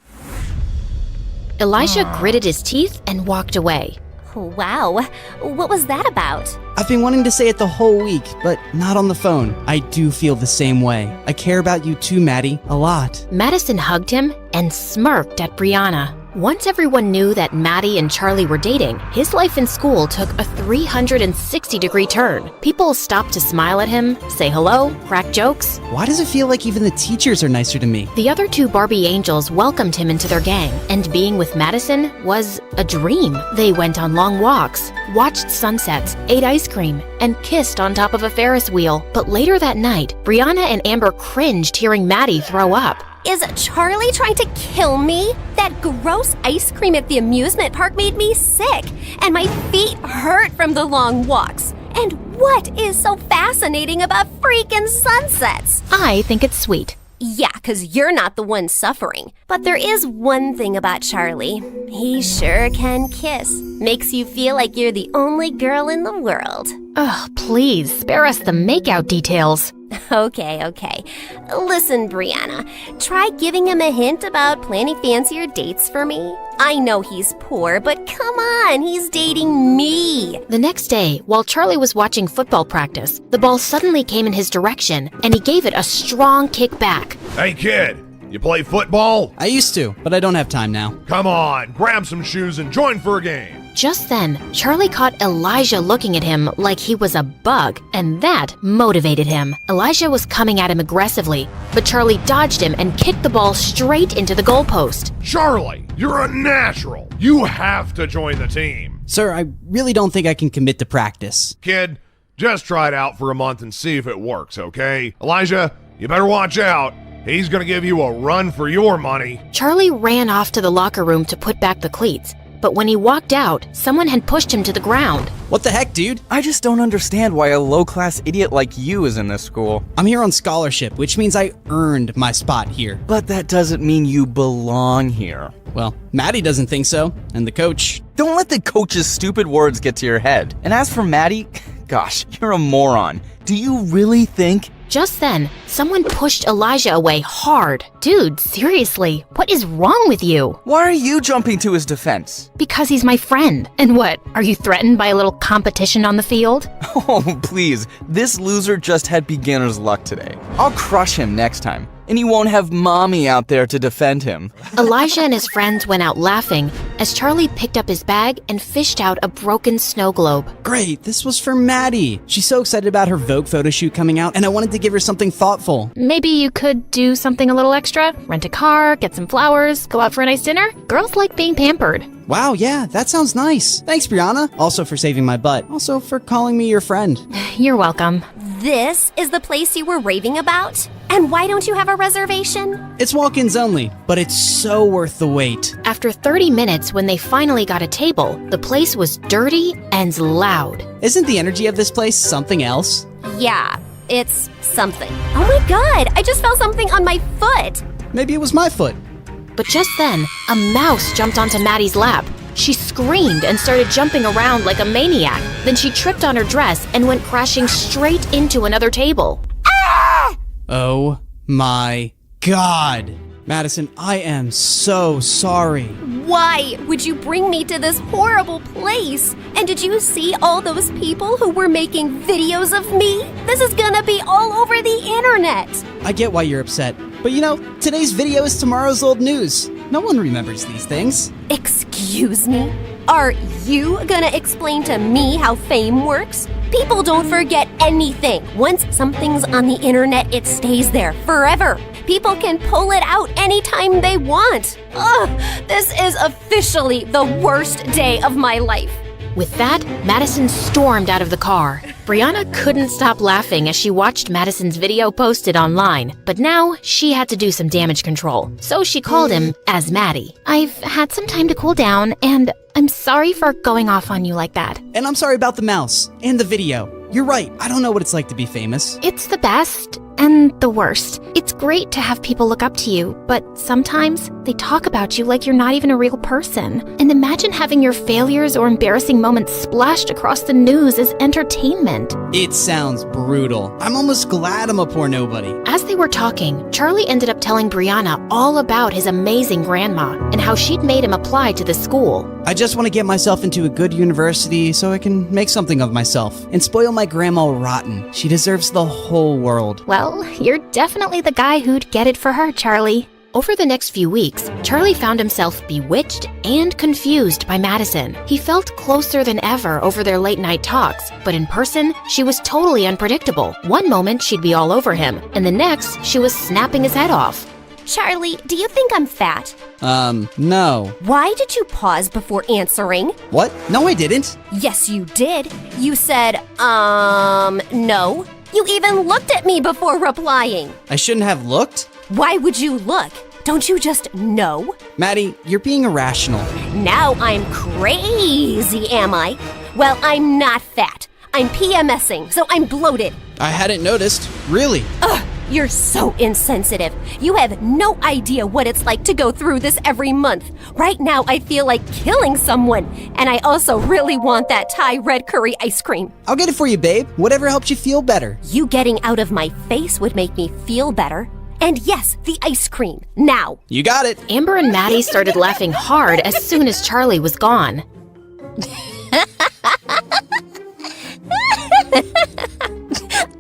Elisha gritted his teeth and walked away. Wow, what was that about? I've been wanting to say it the whole week, but not on the phone. I do feel the same way. I care about you too, Maddie, a lot. Madison hugged him and smirked at Brianna. Once everyone knew that Maddie and Charlie were dating, his life in school took a 360-degree turn. People stopped to smile at him, say hello, crack jokes. Why does it feel like even the teachers are nicer to me? The other two Barbie angels welcomed him into their gang, and being with Madison was a dream. They went on long walks, watched sunsets, ate ice cream, and kissed on top of a Ferris wheel. But later that night, Brianna and Amber cringed hearing Maddie throw up. Is Charlie trying to kill me? That gross ice cream at the amusement park made me sick, and my feet hurt from the long walks. And What is so fascinating about freaking sunsets? I think it's sweet. Yeah, 'cause you're not the one suffering. But there is one thing about Charlie. He sure can kiss. Makes you feel like you're the only girl in the world. Ugh, please, spare us the makeout details. Okay. Listen, Brianna, try giving him a hint about planning fancier dates for me. I know he's poor, but come on, he's dating me. The next day, while Charlie was watching football practice, the ball suddenly came in his direction, and he gave it a strong kick back. Hey, kid, you play football? I used to, but I don't have time now. Come on, grab some shoes and join for a game. Just then, Charlie caught Elijah looking at him like he was a bug, and that motivated him. Elijah was coming at him aggressively, but Charlie dodged him and kicked the ball straight into the goalpost. Charlie, you're a natural. You have to join the team. Sir, I really don't think I can commit to practice. Kid, just try it out for a month and see if it works, okay? Elijah, you better watch out. He's gonna give you a run for your money. Charlie ran off to the locker room to put back the cleats. But when he walked out, someone had pushed him to the ground. What the heck, dude? I just don't understand why a low-class idiot like you is in this school. I'm here on scholarship, which means I earned my spot here. But that doesn't mean you belong here. Well, Maddie doesn't think so, and the coach. Don't let the coach's stupid words get to your head. And as for Maddie, gosh, you're a moron. Do you really think? Just then, someone pushed Elijah away hard. Dude, seriously, what is wrong with you? Why are you jumping to his defense? Because he's my friend. And what, are you threatened by a little competition on the field? Oh, please. This loser just had beginner's luck today. I'll crush him next time. And you won't have mommy out there to defend him. Elijah and his friends went out laughing as Charlie picked up his bag and fished out a broken snow globe. Great, this was for Maddie. She's so excited about her Vogue photo shoot coming out, and I wanted to give her something thoughtful. Maybe you could do something a little extra? Rent a car, get some flowers, go out for a nice dinner? Girls like being pampered. Wow, yeah, that sounds nice. Thanks, Brianna. Also for saving my butt. Also for calling me your friend. You're welcome. This is the place you were raving about? And why don't you have a reservation? It's walk-ins only, but it's so worth the wait. After 30 minutes, when they finally got a table, the place was dirty and loud. Isn't the energy of this place something else? Yeah, it's something. Oh my god, I just felt something on my foot. Maybe it was my foot. But just then, a mouse jumped onto Maddie's lap. She screamed and started jumping around like a maniac. Then she tripped on her dress and went crashing straight into another table. Ah! Oh my god. Madison, I am so sorry. Why would you bring me to this horrible place? And did you see all those people who were making videos of me? This is gonna be all over the internet. I get why you're upset. But you know, today's video is tomorrow's old news. No one remembers these things. Excuse me? Are you gonna explain to me how fame works? People don't forget anything. Once something's on the internet, it stays there forever. People can pull it out anytime they want. Ugh, this is officially the worst day of my life. With that, Madison stormed out of the car. Brianna couldn't stop laughing as she watched Madison's video posted online, but now she had to do some damage control, so she called him as Maddie. I've had some time to cool down, and I'm sorry for going off on you like that. And I'm sorry about the mouse and the video. You're right, I don't know what it's like to be famous. It's the best and the worst. It's great to have people look up to you, but sometimes they talk about you like you're not even a real person. And imagine having your failures or embarrassing moments splashed across the news as entertainment. It sounds brutal. I'm almost glad I'm a poor nobody. As they were talking, Charlie ended up telling Brianna all about his amazing grandma and how she'd made him apply to the school. I just want to get myself into a good university so I can make something of myself and spoil my grandma rotten. She deserves the whole world. Well, you're definitely the guy who'd get it for her, Charlie. Over the next few weeks, Charlie found himself bewitched and confused by Madison. He felt closer than ever over their late-night talks, but in person, she was totally unpredictable. One moment, she'd be all over him, and the next, she was snapping his head off. Charlie, do you think I'm fat? No. Why did you pause before answering? What? No, I didn't. Yes, you did. You said, no. You even looked at me before replying. I shouldn't have looked? Why would you look? Don't you just know? Maddie, you're being irrational. Now I'm crazy, am I? Well, I'm not fat. I'm PMSing, so I'm bloated. I hadn't noticed. Really? Ugh, you're so insensitive. You have no idea what it's like to go through this every month. Right now, I feel like killing someone. And I also really want that Thai red curry ice cream. I'll get it for you, babe. Whatever helps you feel better. You getting out of my face would make me feel better. And yes, the ice cream. Now. You got it. Amber and Maddie started laughing hard as soon as Charlie was gone.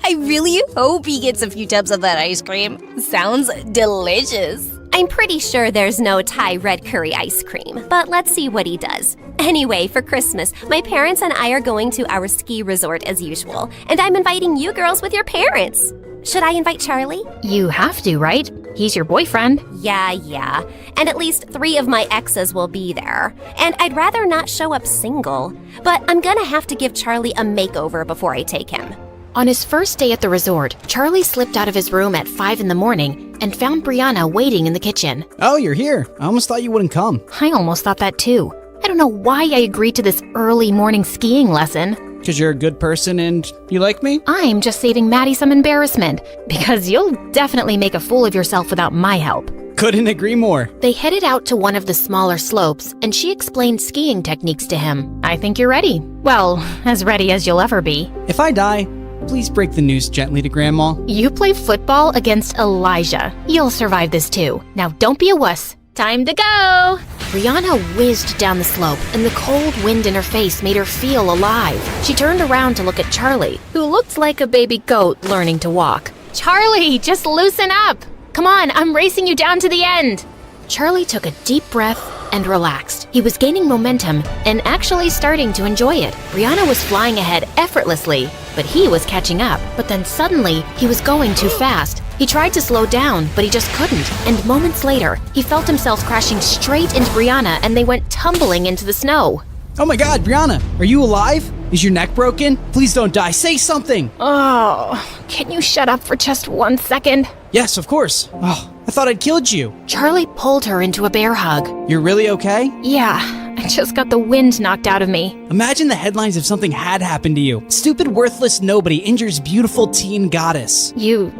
I really hope he gets a few tubs of that ice cream. Sounds delicious. I'm pretty sure there's no Thai red curry ice cream, but let's see what he does. Anyway, for Christmas, my parents and I are going to our ski resort as usual, and I'm inviting you girls with your parents. Should I invite Charlie? You have to, right? He's your boyfriend. Yeah. And at least 3 of my exes will be there. And I'd rather not show up single, but I'm gonna have to give Charlie a makeover before I take him. On his first day at the resort, Charlie slipped out of his room at 5 in the morning and found Brianna waiting in the kitchen. Oh, you're here. I almost thought you wouldn't come. I almost thought that too. I don't know why I agreed to this early morning skiing lesson. Because you're a good person and you like me? I'm just saving Maddie some embarrassment, because you'll definitely make a fool of yourself without my help. Couldn't agree more. They headed out to one of the smaller slopes, and she explained skiing techniques to him. I think you're ready. Well, as ready as you'll ever be. If I die, please break the news gently to Grandma. You play football against Elijah. You'll survive this too. Now don't be a wuss. Time to go! Brianna whizzed down the slope, and the cold wind in her face made her feel alive. She turned around to look at Charlie, who looked like a baby goat learning to walk. Charlie, just loosen up! Come on, I'm racing you down to the end! Charlie took a deep breath and relaxed. He was gaining momentum and actually starting to enjoy it. Brianna was flying ahead effortlessly, but he was catching up. But then suddenly, he was going too fast. He tried to slow down, but he just couldn't. And moments later, he felt himself crashing straight into Brianna, and they went tumbling into the snow. Oh my god, Brianna, are you alive? Is your neck broken? Please don't die. Say something. Oh, can you shut up for just 1 second? Yes, of course. Oh, I thought I'd killed you. Charlie pulled her into a bear hug. You're really okay? Yeah, I just got the wind knocked out of me. Imagine the headlines if something had happened to you. Stupid, worthless nobody injures beautiful teen goddess. You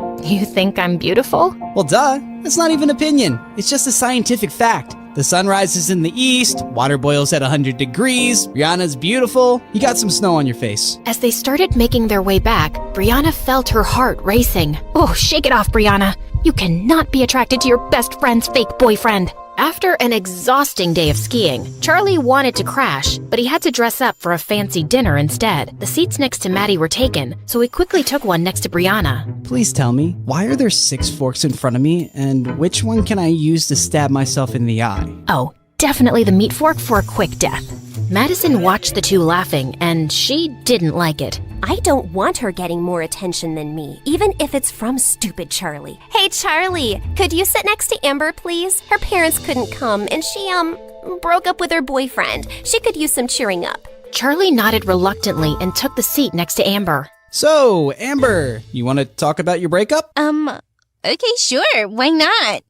think I'm beautiful? Well, duh. That's not even opinion. It's just a scientific fact. The sun rises in the east, water boils at 100 degrees, Brianna's beautiful, you got some snow on your face. As they started making their way back, Brianna felt her heart racing. Oh, shake it off, Brianna. You cannot be attracted to your best friend's fake boyfriend. After an exhausting day of skiing, Charlie wanted to crash, but he had to dress up for a fancy dinner instead. The seats next to Maddie were taken, so he quickly took one next to Brianna. Please tell me, why are there 6 forks in front of me, and which one can I use to stab myself in the eye? Oh, definitely the meat fork for a quick death. Madison watched the two laughing, and she didn't like it. I don't want her getting more attention than me, even if it's from stupid Charlie. Hey, Charlie, could you sit next to Amber, please? Her parents couldn't come, and she, broke up with her boyfriend. She could use some cheering up. Charlie nodded reluctantly and took the seat next to Amber. So, Amber, you want to talk about your breakup? Okay, sure, why not?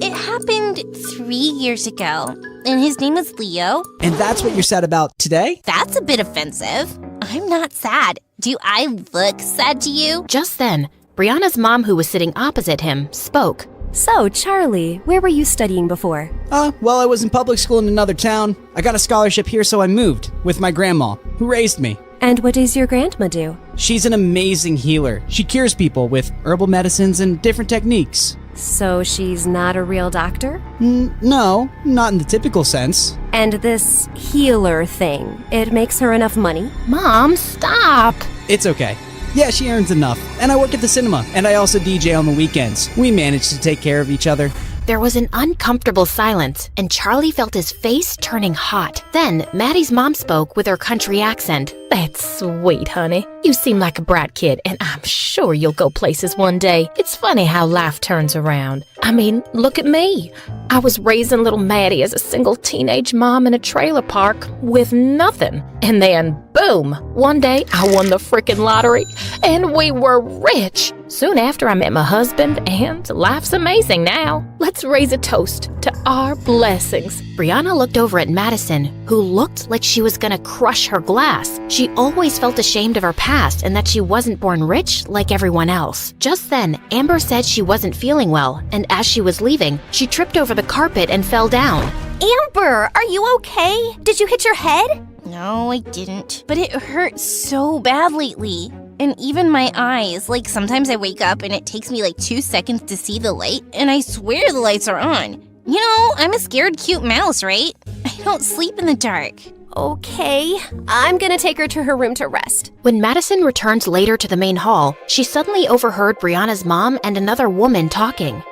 It happened 3 years ago, and his name is Leo. And that's what you're sad about today? That's a bit offensive. I'm not sad. Do I look sad to you? Just then, Brianna's mom, who was sitting opposite him, spoke. So, Charlie, where were you studying before? Well, I was in public school in another town. I got a scholarship here, so I moved with my grandma, who raised me. And what does your grandma do? She's an amazing healer. She cures people with herbal medicines and different techniques. So she's not a real doctor? No, not in the typical sense. And this healer thing, it makes her enough money? Mom, stop! It's okay. Yeah, she earns enough. And I work at the cinema, and I also DJ on the weekends. We manage to take care of each other. There was an uncomfortable silence, and Charlie felt his face turning hot. Then, Maddie's mom spoke with her country accent. That's sweet, honey. You seem like a brat kid, and I'm sure you'll go places one day. It's funny how life turns around. I mean, look at me. I was raising little Maddie as a single teenage mom in a trailer park with nothing. And then, boom, one day I won the frickin' lottery, and we were rich. Soon after, I met my husband, and life's amazing now. Let's raise a toast to our blessings. Brianna looked over at Madison, who looked like she was gonna crush her glass. She She always felt ashamed of her past and that she wasn't born rich like everyone else. Just then, Amber said she wasn't feeling well, and as she was leaving, she tripped over the carpet and fell down. Amber, are you okay? Did you hit your head? No, I didn't. But it hurts so bad lately. And even my eyes, like sometimes I wake up and it takes me like 2 seconds to see the light, and I swear the lights are on. You know, I'm a scared cute mouse, right? I don't sleep in the dark. Okay, I'm gonna take her to her room to rest. When Madison returned later to the main hall, she suddenly overheard Brianna's mom and another woman talking.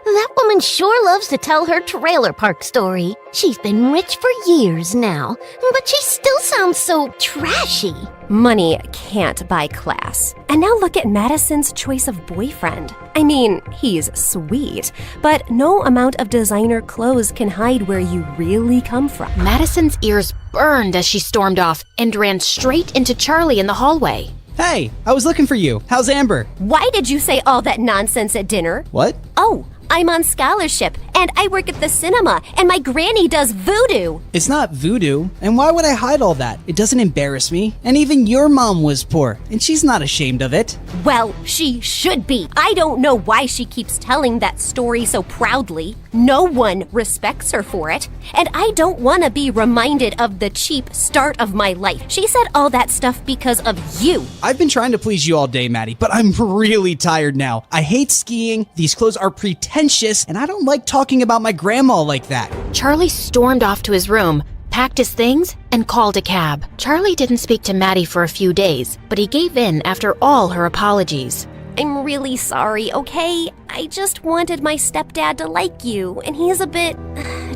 That woman sure loves to tell her trailer park story. She's been rich for years now, but she still sounds so trashy. Money can't buy class. And now look at Madison's choice of boyfriend. I mean, he's sweet, but no amount of designer clothes can hide where you really come from. Madison's ears burned as she stormed off and ran straight into Charlie in the hallway. Hey, I was looking for you. How's Amber? Why did you say all that nonsense at dinner? What? Oh, I'm on scholarship, and I work at the cinema, and my granny does voodoo. It's not voodoo, and why would I hide all that? It doesn't embarrass me, and even your mom was poor, and she's not ashamed of it. Well, she should be. I don't know why she keeps telling that story so proudly. No one respects her for it, and I don't want to be reminded of the cheap start of my life. She said all that stuff because of you. I've been trying to please you all day, Maddie, but I'm really tired now. I hate skiing, these clothes are pretentious, and I don't like talking about my grandma like that. Charlie stormed off to his room, packed his things, and called a cab. Charlie didn't speak to Maddie for a few days, but he gave in after all her apologies. I'm really sorry, okay? I just wanted my stepdad to like you, and he's a bit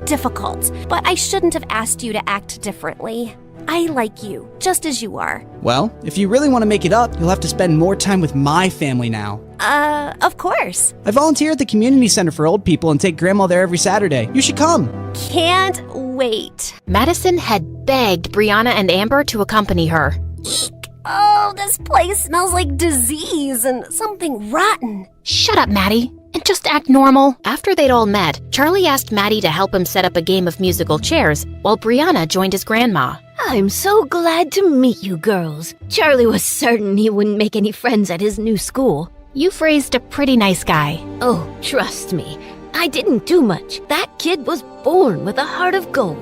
difficult. But I shouldn't have asked you to act differently. I like you, just as you are. Well, if you really want to make it up, you'll have to spend more time with my family now. Of course. I volunteer at the community center for old people and take Grandma there every Saturday. You should come. Can't wait. Madison had begged Brianna and Amber to accompany her. Eek. Oh, this place smells like disease and something rotten. Shut up, Maddie, and just act normal. After they'd all met, Charlie asked Maddie to help him set up a game of musical chairs, while Brianna joined his grandma. I'm so glad to meet you girls. Charlie was certain he wouldn't make any friends at his new school. You've raised a pretty nice guy. Oh, trust me, I didn't do much. That kid was born with a heart of gold.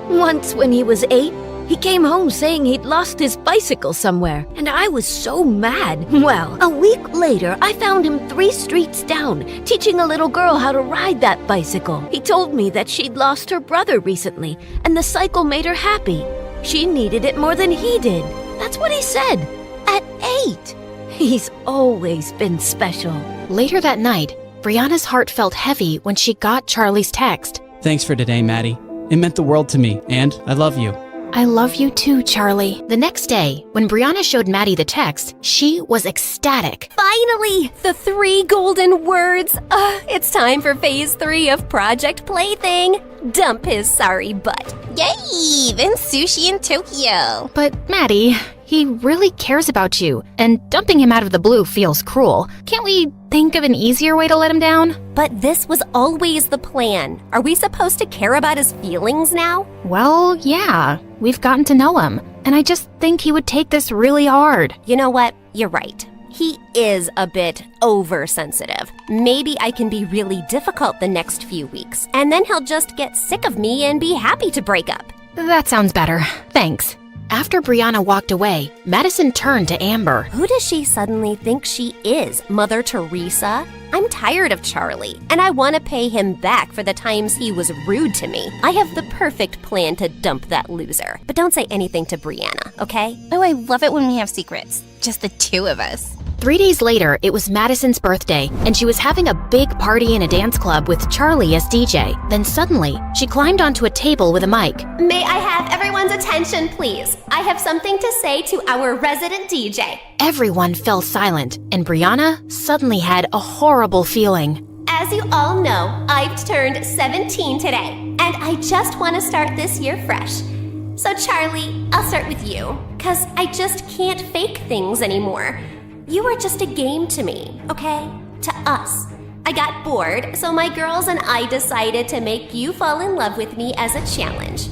Once when he was 8, he came home saying he'd lost his bicycle somewhere, and I was so mad. Well, a week later, I found him 3 streets down, teaching a little girl how to ride that bicycle. He told me that she'd lost her brother recently, and the cycle made her happy. She needed it more than he did. That's what he said. At 8. He's always been special. Later that night, Brianna's heart felt heavy when she got Charlie's text. Thanks for today, Maddie. It meant the world to me, and I love you. I love you too, Charlie. The next day, when Brianna showed Maddie the text, she was ecstatic. Finally, the 3 golden words. It's time for phase 3 of Project Plaything. Dump his sorry butt. Yay! Then sushi in Tokyo. But Maddie, he really cares about you, and dumping him out of the blue feels cruel. Can't we think of an easier way to let him down? But this was always the plan. Are we supposed to care about his feelings now? Well, yeah. We've gotten to know him, and I just think he would take this really hard. You know what? You're right. He is a bit oversensitive. Maybe I can be really difficult the next few weeks, and then he'll just get sick of me and be happy to break up. That sounds better. Thanks. After Brianna walked away, Madison turned to Amber. Who does she suddenly think she is? Mother Teresa? I'm tired of Charlie, and I want to pay him back for the times he was rude to me. I have the perfect plan to dump that loser. But don't say anything to Brianna, okay? Oh, I love it when we have secrets. Just the 2 of us. 3 days later, it was Madison's birthday, and she was having a big party in a dance club with Charlie as DJ. Then suddenly, she climbed onto a table with a mic. May I have everyone's attention, please? I have something to say to our resident DJ. Everyone fell silent, and Brianna suddenly had a horrible feeling. As you all know, I've turned 17 today, and I just want to start this year fresh. So Charlie, I'll start with you, 'cause I just can't fake things anymore. You are just a game to me, okay? To us. I got bored, so my girls and I decided to make you fall in love with me as a challenge.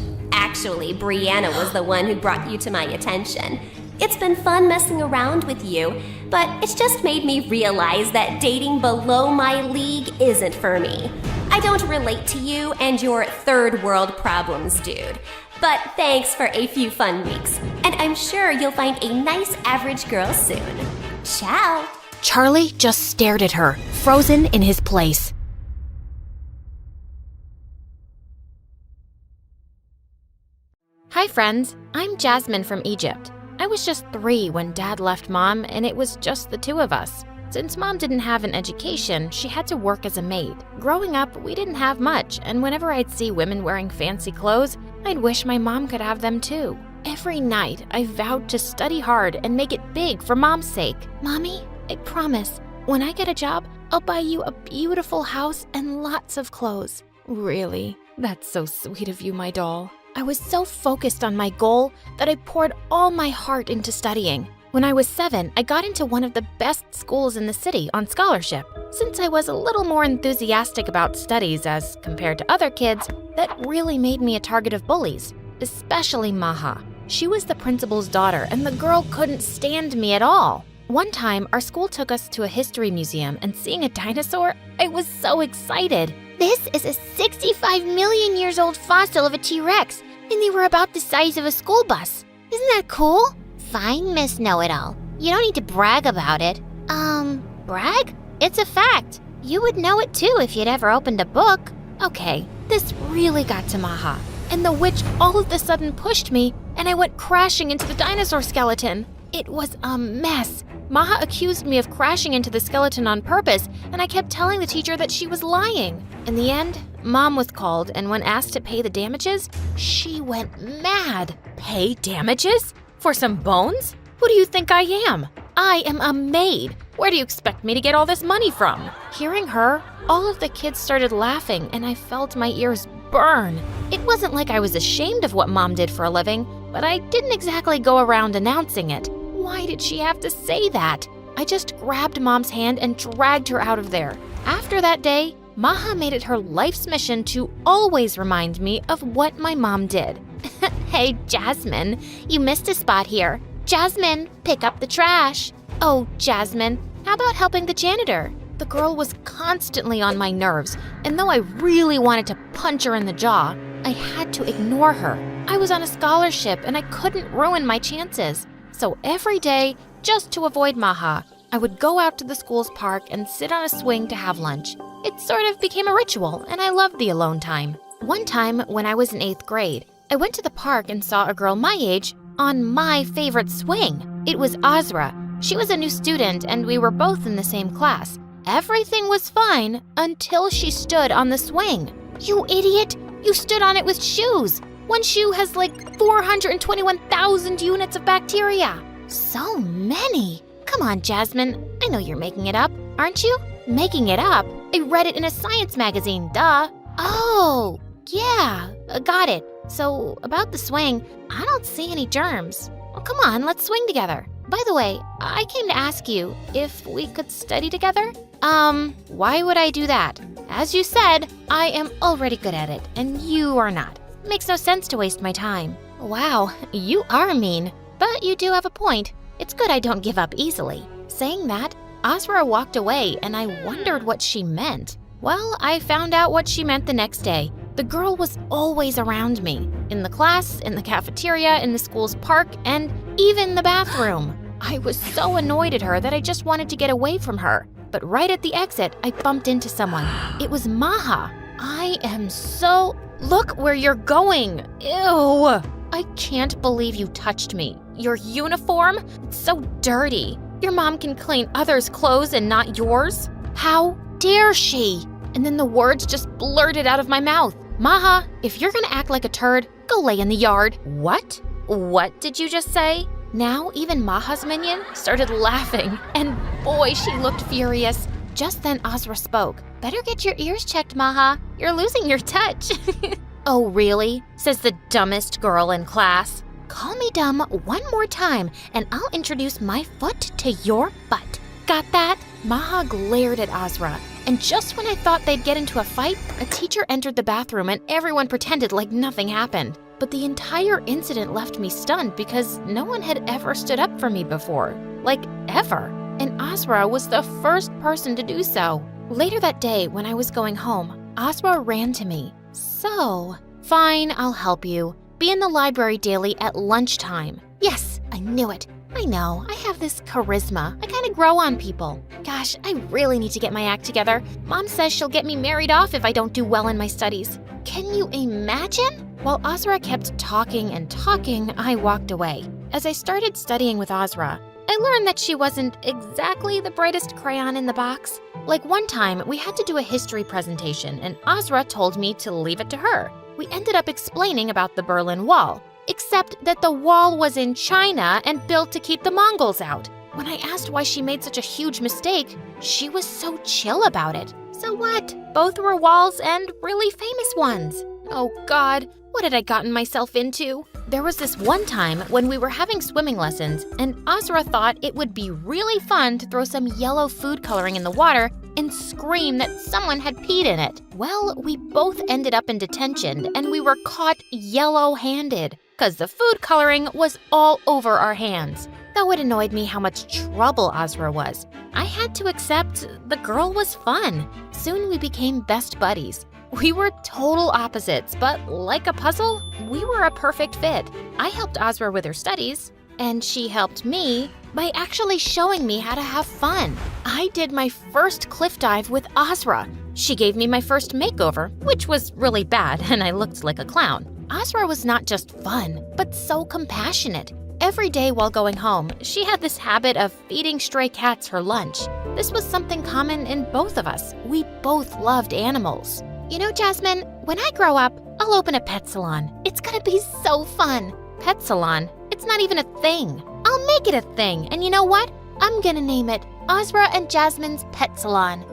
Actually, Brianna was the one who brought you to my attention. It's been fun messing around with you, but it's just made me realize that dating below my league isn't for me. I don't relate to you and your third world problems, dude. But thanks for a few fun weeks, and I'm sure you'll find a nice average girl soon. Ciao! Charlie just stared at her, frozen in his place. Hi friends, I'm Jasmine from Egypt. I was just 3 when Dad left Mom, and it was just the 2 of us. Since Mom didn't have an education, she had to work as a maid. Growing up, we didn't have much, and whenever I'd see women wearing fancy clothes, I'd wish my mom could have them too. Every night, I vowed to study hard and make it big for Mom's sake. Mommy, I promise, when I get a job, I'll buy you a beautiful house and lots of clothes. Really? That's so sweet of you, my doll. I was so focused on my goal that I poured all my heart into studying. When I was 7, I got into one of the best schools in the city on scholarship. Since I was a little more enthusiastic about studies as compared to other kids, that really made me a target of bullies, especially Maha. She was the principal's daughter, and the girl couldn't stand me at all. One time, our school took us to a history museum, and seeing a dinosaur, I was so excited. This is a 65 million years old fossil of a T-Rex, and they were about the size of a school bus. Isn't that cool? Fine, Miss Know-It-All. You don't need to brag about it. Brag? It's a fact. You would know it too if you'd ever opened a book. Okay, this really got to Maha, and the witch all of a sudden pushed me, and I went crashing into the dinosaur skeleton. It was a mess. Maha accused me of crashing into the skeleton on purpose, and I kept telling the teacher that she was lying. In the end, Mom was called, and when asked to pay the damages, she went mad. Pay damages? For some bones? Who do you think I am? I am a maid. Where do you expect me to get all this money from? Hearing her, all of the kids started laughing, and I felt my ears burn. It wasn't like I was ashamed of what Mom did for a living, but I didn't exactly go around announcing it. Why did she have to say that? I just grabbed Mom's hand and dragged her out of there. After that day, Maha made it her life's mission to always remind me of what my mom did. Hey, Jasmine, you missed a spot here. Jasmine, pick up the trash. Oh, Jasmine, how about helping the janitor? The girl was constantly on my nerves, and though I really wanted to punch her in the jaw, I had to ignore her. I was on a scholarship, and I couldn't ruin my chances. So every day, just to avoid Maha, I would go out to the school's park and sit on a swing to have lunch. It sort of became a ritual, and I loved the alone time. One time, when I was in 8th grade, I went to the park and saw a girl my age on my favorite swing. It was Azra. She was a new student, and we were both in the same class. Everything was fine until she stood on the swing. You idiot! You stood on it with shoes! One shoe has like 421,000 units of bacteria. So many! Come on, Jasmine. I know you're making it up, aren't you? Making it up? I read it in a science magazine, duh. Oh, yeah, got it. So, about the swing, I don't see any germs. Well, come on, let's swing together. By the way, I came to ask you if we could study together. Why would I do that? As you said, I am already good at it, and you are not. Makes no sense to waste my time. Wow, you are mean, but you do have a point. It's good I don't give up easily. Saying that, Azra walked away, and I wondered what she meant. Well, I found out what she meant the next day. The girl was always around me. In the class, in the cafeteria, in the school's park, and even the bathroom. I was so annoyed at her that I just wanted to get away from her. But right at the exit, I bumped into someone. It was Maha. I am so... Look where you're going. Ew. I can't believe you touched me. Your uniform? It's so dirty. Your mom can clean others' clothes and not yours? How dare she? And then the words just blurted out of my mouth. Maha, if you're gonna act like a turd, go lay in the yard. What? What did you just say? Now even Maha's minion started laughing, and boy, she looked furious. Just then Azra spoke. Better get your ears checked, Maha. You're losing your touch. Oh, really? Says the dumbest girl in class. Call me dumb one more time, and I'll introduce my foot to your butt. Got that? Maha glared at Azra, and just when I thought they'd get into a fight, a teacher entered the bathroom and everyone pretended like nothing happened. But the entire incident left me stunned because no one had ever stood up for me before. Like, ever. And Azra was the first person to do so. Later that day, when I was going home, Azra ran to me. So, fine, I'll help you. Be in the library daily at lunchtime. Yes, I knew it. I know, I have this charisma. I kind of grow on people. Gosh, I really need to get my act together. Mom says she'll get me married off if I don't do well in my studies. Can you imagine? While Azra kept talking and talking, I walked away. As I started studying with Azra, I learned that she wasn't exactly the brightest crayon in the box. Like one time, we had to do a history presentation, and Azra told me to leave it to her. We ended up explaining about the Berlin Wall, except that the wall was in China and built to keep the Mongols out. When I asked why she made such a huge mistake, she was so chill about it. So what? Both were walls and really famous ones. Oh God, what had I gotten myself into? There was this one time when we were having swimming lessons, and Azra thought it would be really fun to throw some yellow food coloring in the water and scream that someone had peed in it. Well, we both ended up in detention, and we were caught yellow-handed, because the food coloring was all over our hands. Though it annoyed me how much trouble Azra was, I had to accept the girl was fun. Soon we became best buddies. We were total opposites, but like a puzzle, we were a perfect fit. I helped Azra with her studies, and she helped me by actually showing me how to have fun. I did my first cliff dive with Azra. She gave me my first makeover, which was really bad, and I looked like a clown. Azra was not just fun, but so compassionate. Every day while going home, she had this habit of feeding stray cats her lunch. This was something common in both of us. We both loved animals. You know, Jasmine, when I grow up, I'll open a pet salon. It's gonna be so fun. Pet salon? It's not even a thing. I'll make it a thing, and you know what? I'm gonna name it Azra and Jasmine's Pet Salon.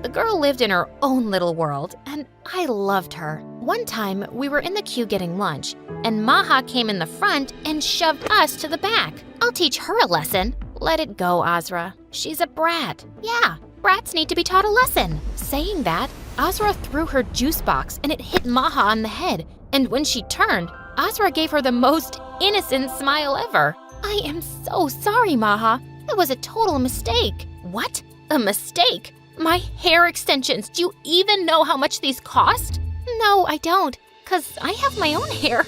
The girl lived in her own little world, and I loved her. One time, we were in the queue getting lunch, and Maha came in the front and shoved us to the back. I'll teach her a lesson. Let it go, Azra. She's a brat. Yeah, brats need to be taught a lesson. Saying that, Azra threw her juice box and it hit Maha on the head. And when she turned, Azra gave her the most innocent smile ever. I am so sorry, Maha. It was a total mistake. What? A mistake? My hair extensions. Do you even know how much these cost? No, I don't, 'cause I have my own hair.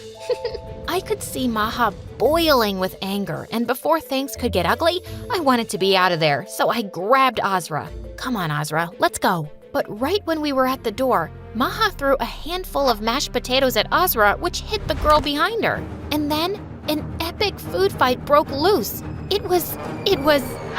I could see Maha boiling with anger, and before things could get ugly, I wanted to be out of there, so I grabbed Azra. Come on, Azra, let's go. But right when we were at the door, Maha threw a handful of mashed potatoes at Azra, which hit the girl behind her. And then an epic food fight broke loose. It was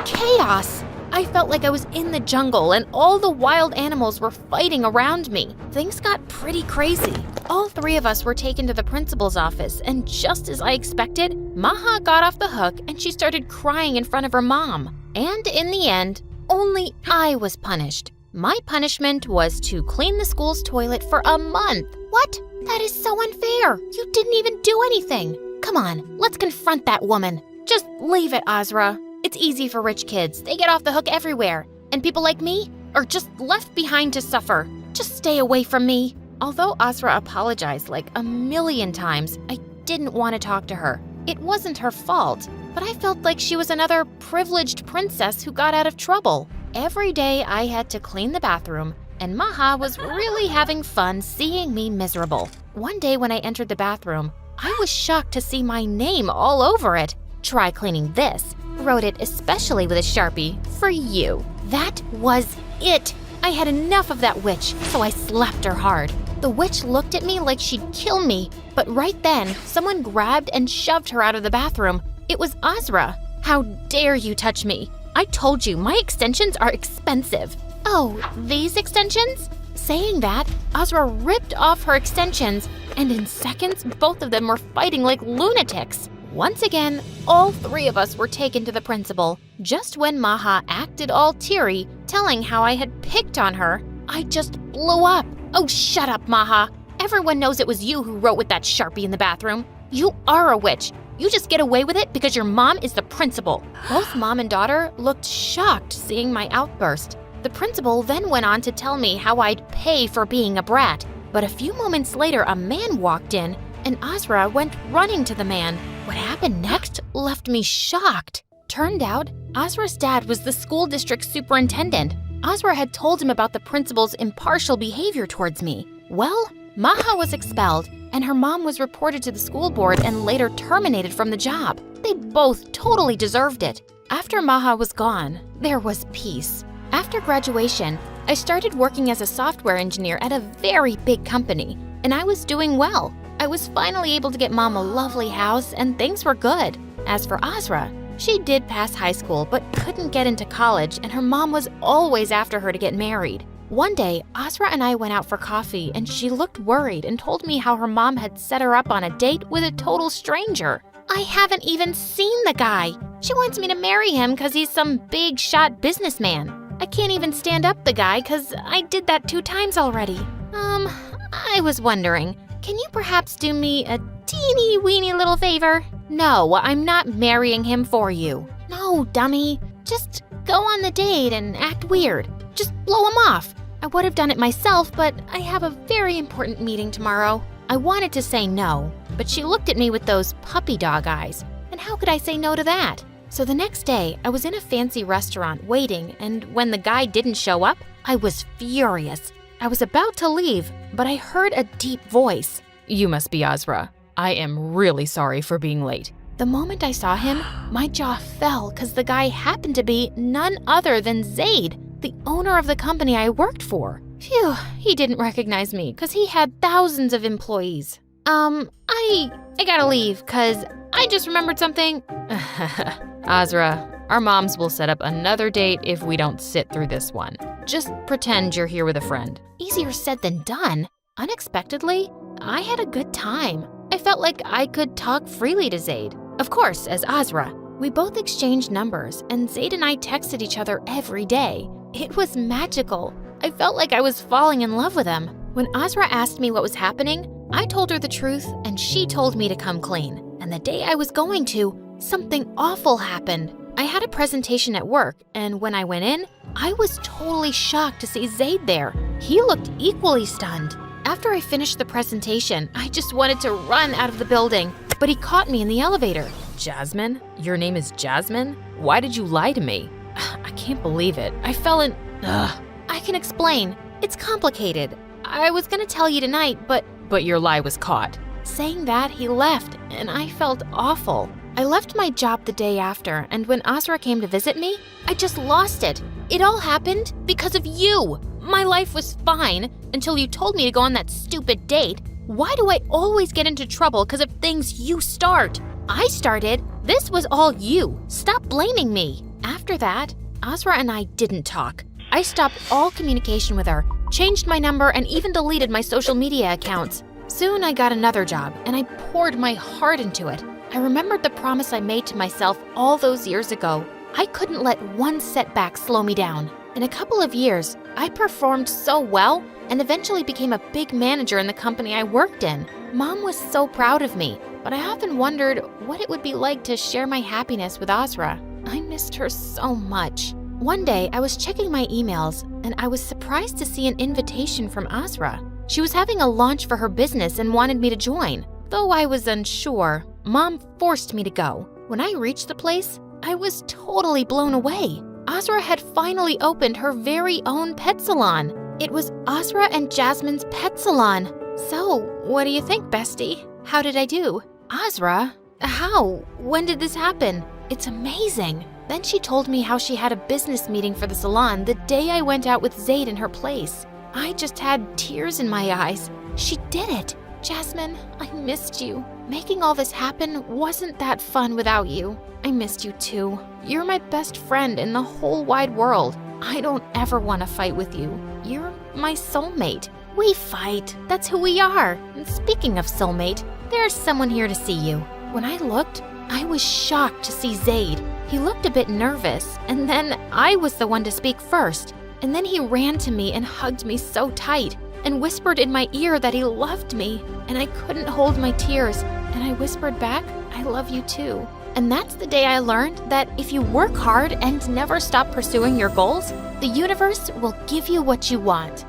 chaos. I felt like I was in the jungle and all the wild animals were fighting around me. Things got pretty crazy. All three of us were taken to the principal's office, and just as I expected, Maha got off the hook and she started crying in front of her mom. And in the end, only I was punished. My punishment was to clean the school's toilet for a month. What? That is so unfair. You didn't even do anything. Come on, let's confront that woman. Just leave it, Azra. It's easy for rich kids. They get off the hook everywhere. And people like me are just left behind to suffer. Just stay away from me. Although Azra apologized like a million times, I didn't want to talk to her. It wasn't her fault, but I felt like she was another privileged princess who got out of trouble. Every day I had to clean the bathroom, and Maha was really having fun seeing me miserable. One day when I entered the bathroom, I was shocked to see my name all over it. Try cleaning this. Wrote it especially with a Sharpie, for you. That was it. I had enough of that witch, so I slapped her hard. The witch looked at me like she'd kill me, but right then, someone grabbed and shoved her out of the bathroom. It was Azra. How dare you touch me? I told you, my extensions are expensive. Oh, these extensions? Saying that, Azra ripped off her extensions, and in seconds, both of them were fighting like lunatics. Once again, all three of us were taken to the principal. Just when Maha acted all teary, telling how I had picked on her, I just blew up. Oh, shut up, Maha. Everyone knows it was you who wrote with that Sharpie in the bathroom. You are a witch. You just get away with it because your mom is the principal. Both mom and daughter looked shocked seeing my outburst. The principal then went on to tell me how I'd pay for being a brat. But a few moments later, a man walked in and Azra went running to the man. What happened next left me shocked. Turned out, Azra's dad was the school district superintendent. Azra had told him about the principal's impartial behavior towards me. Well, Maha was expelled, and her mom was reported to the school board and later terminated from the job. They both totally deserved it. After Maha was gone, there was peace. After graduation, I started working as a software engineer at a very big company, and I was doing well. I was finally able to get Mom a lovely house, and things were good. As for Azra, she did pass high school but couldn't get into college, and her mom was always after her to get married. One day, Azra and I went out for coffee, and she looked worried and told me how her mom had set her up on a date with a total stranger. I haven't even seen the guy. She wants me to marry him because he's some big shot businessman. I can't even stand up the guy because I did that 2 times already. I was wondering, can you perhaps do me a teeny weeny little favor? No, I'm not marrying him for you. No, dummy. Just go on the date and act weird. Just blow him off. I would have done it myself, but I have a very important meeting tomorrow. I wanted to say no, but she looked at me with those puppy dog eyes. And how could I say no to that? So the next day, I was in a fancy restaurant waiting, and when the guy didn't show up, I was furious. I was about to leave, but I heard a deep voice. You must be Azra. I am really sorry for being late. The moment I saw him, my jaw fell because the guy happened to be none other than Zaid, the owner of the company I worked for. Phew, he didn't recognize me because he had thousands of employees. I gotta leave because I just remembered something. Azra, our moms will set up another date if we don't sit through this one. Just pretend you're here with a friend. Easier said than done. Unexpectedly, I had a good time. I felt like I could talk freely to Zaid. Of course, as Azra. We both exchanged numbers, and Zaid and I texted each other every day. It was magical. I felt like I was falling in love with him. When Azra asked me what was happening, I told her the truth, and she told me to come clean. And the day I was going to, something awful happened. I had a presentation at work, and when I went in, I was totally shocked to see Zaid there. He looked equally stunned. After I finished the presentation, I just wanted to run out of the building, but he caught me in the elevator. Jasmine? Your name is Jasmine? Why did you lie to me? I can't believe it. I fell in... I can explain. It's complicated. I was gonna tell you tonight, but your lie was caught. Saying that, he left, and I felt awful. I left my job the day after, and when Azra came to visit me, I just lost it. It all happened because of you. My life was fine until you told me to go on that stupid date. Why do I always get into trouble because of things you start? I started. This was all you. Stop blaming me. After that, Azra and I didn't talk. I stopped all communication with her, changed my number, and even deleted my social media accounts. Soon I got another job, and I poured my heart into it. I remembered the promise I made to myself all those years ago. I couldn't let one setback slow me down. In a couple of years, I performed so well and eventually became a big manager in the company I worked in. Mom was so proud of me, but I often wondered what it would be like to share my happiness with Azra. I missed her so much. One day, I was checking my emails, and I was surprised to see an invitation from Azra. She was having a launch for her business and wanted me to join. Though I was unsure, Mom forced me to go. When I reached the place, I was totally blown away. Azra had finally opened her very own pet salon. It was Azra and Jasmine's pet salon. So, what do you think, bestie? How did I do? Azra? How? When did this happen? It's amazing. Then she told me how she had a business meeting for the salon the day I went out with Zaid in her place. I just had tears in my eyes. She did it. Jasmine, I missed you. Making all this happen wasn't that fun without you. I missed you too. You're my best friend in the whole wide world. I don't ever want to fight with you. You're my soulmate. We fight. That's who we are. And speaking of soulmate, there's someone here to see you. When I looked, I was shocked to see Zaid. He looked a bit nervous, and then I was the one to speak first. And then he ran to me and hugged me so tight and whispered in my ear that he loved me. And I couldn't hold my tears. And I whispered back, I love you too. And that's the day I learned that if you work hard and never stop pursuing your goals, the universe will give you what you want.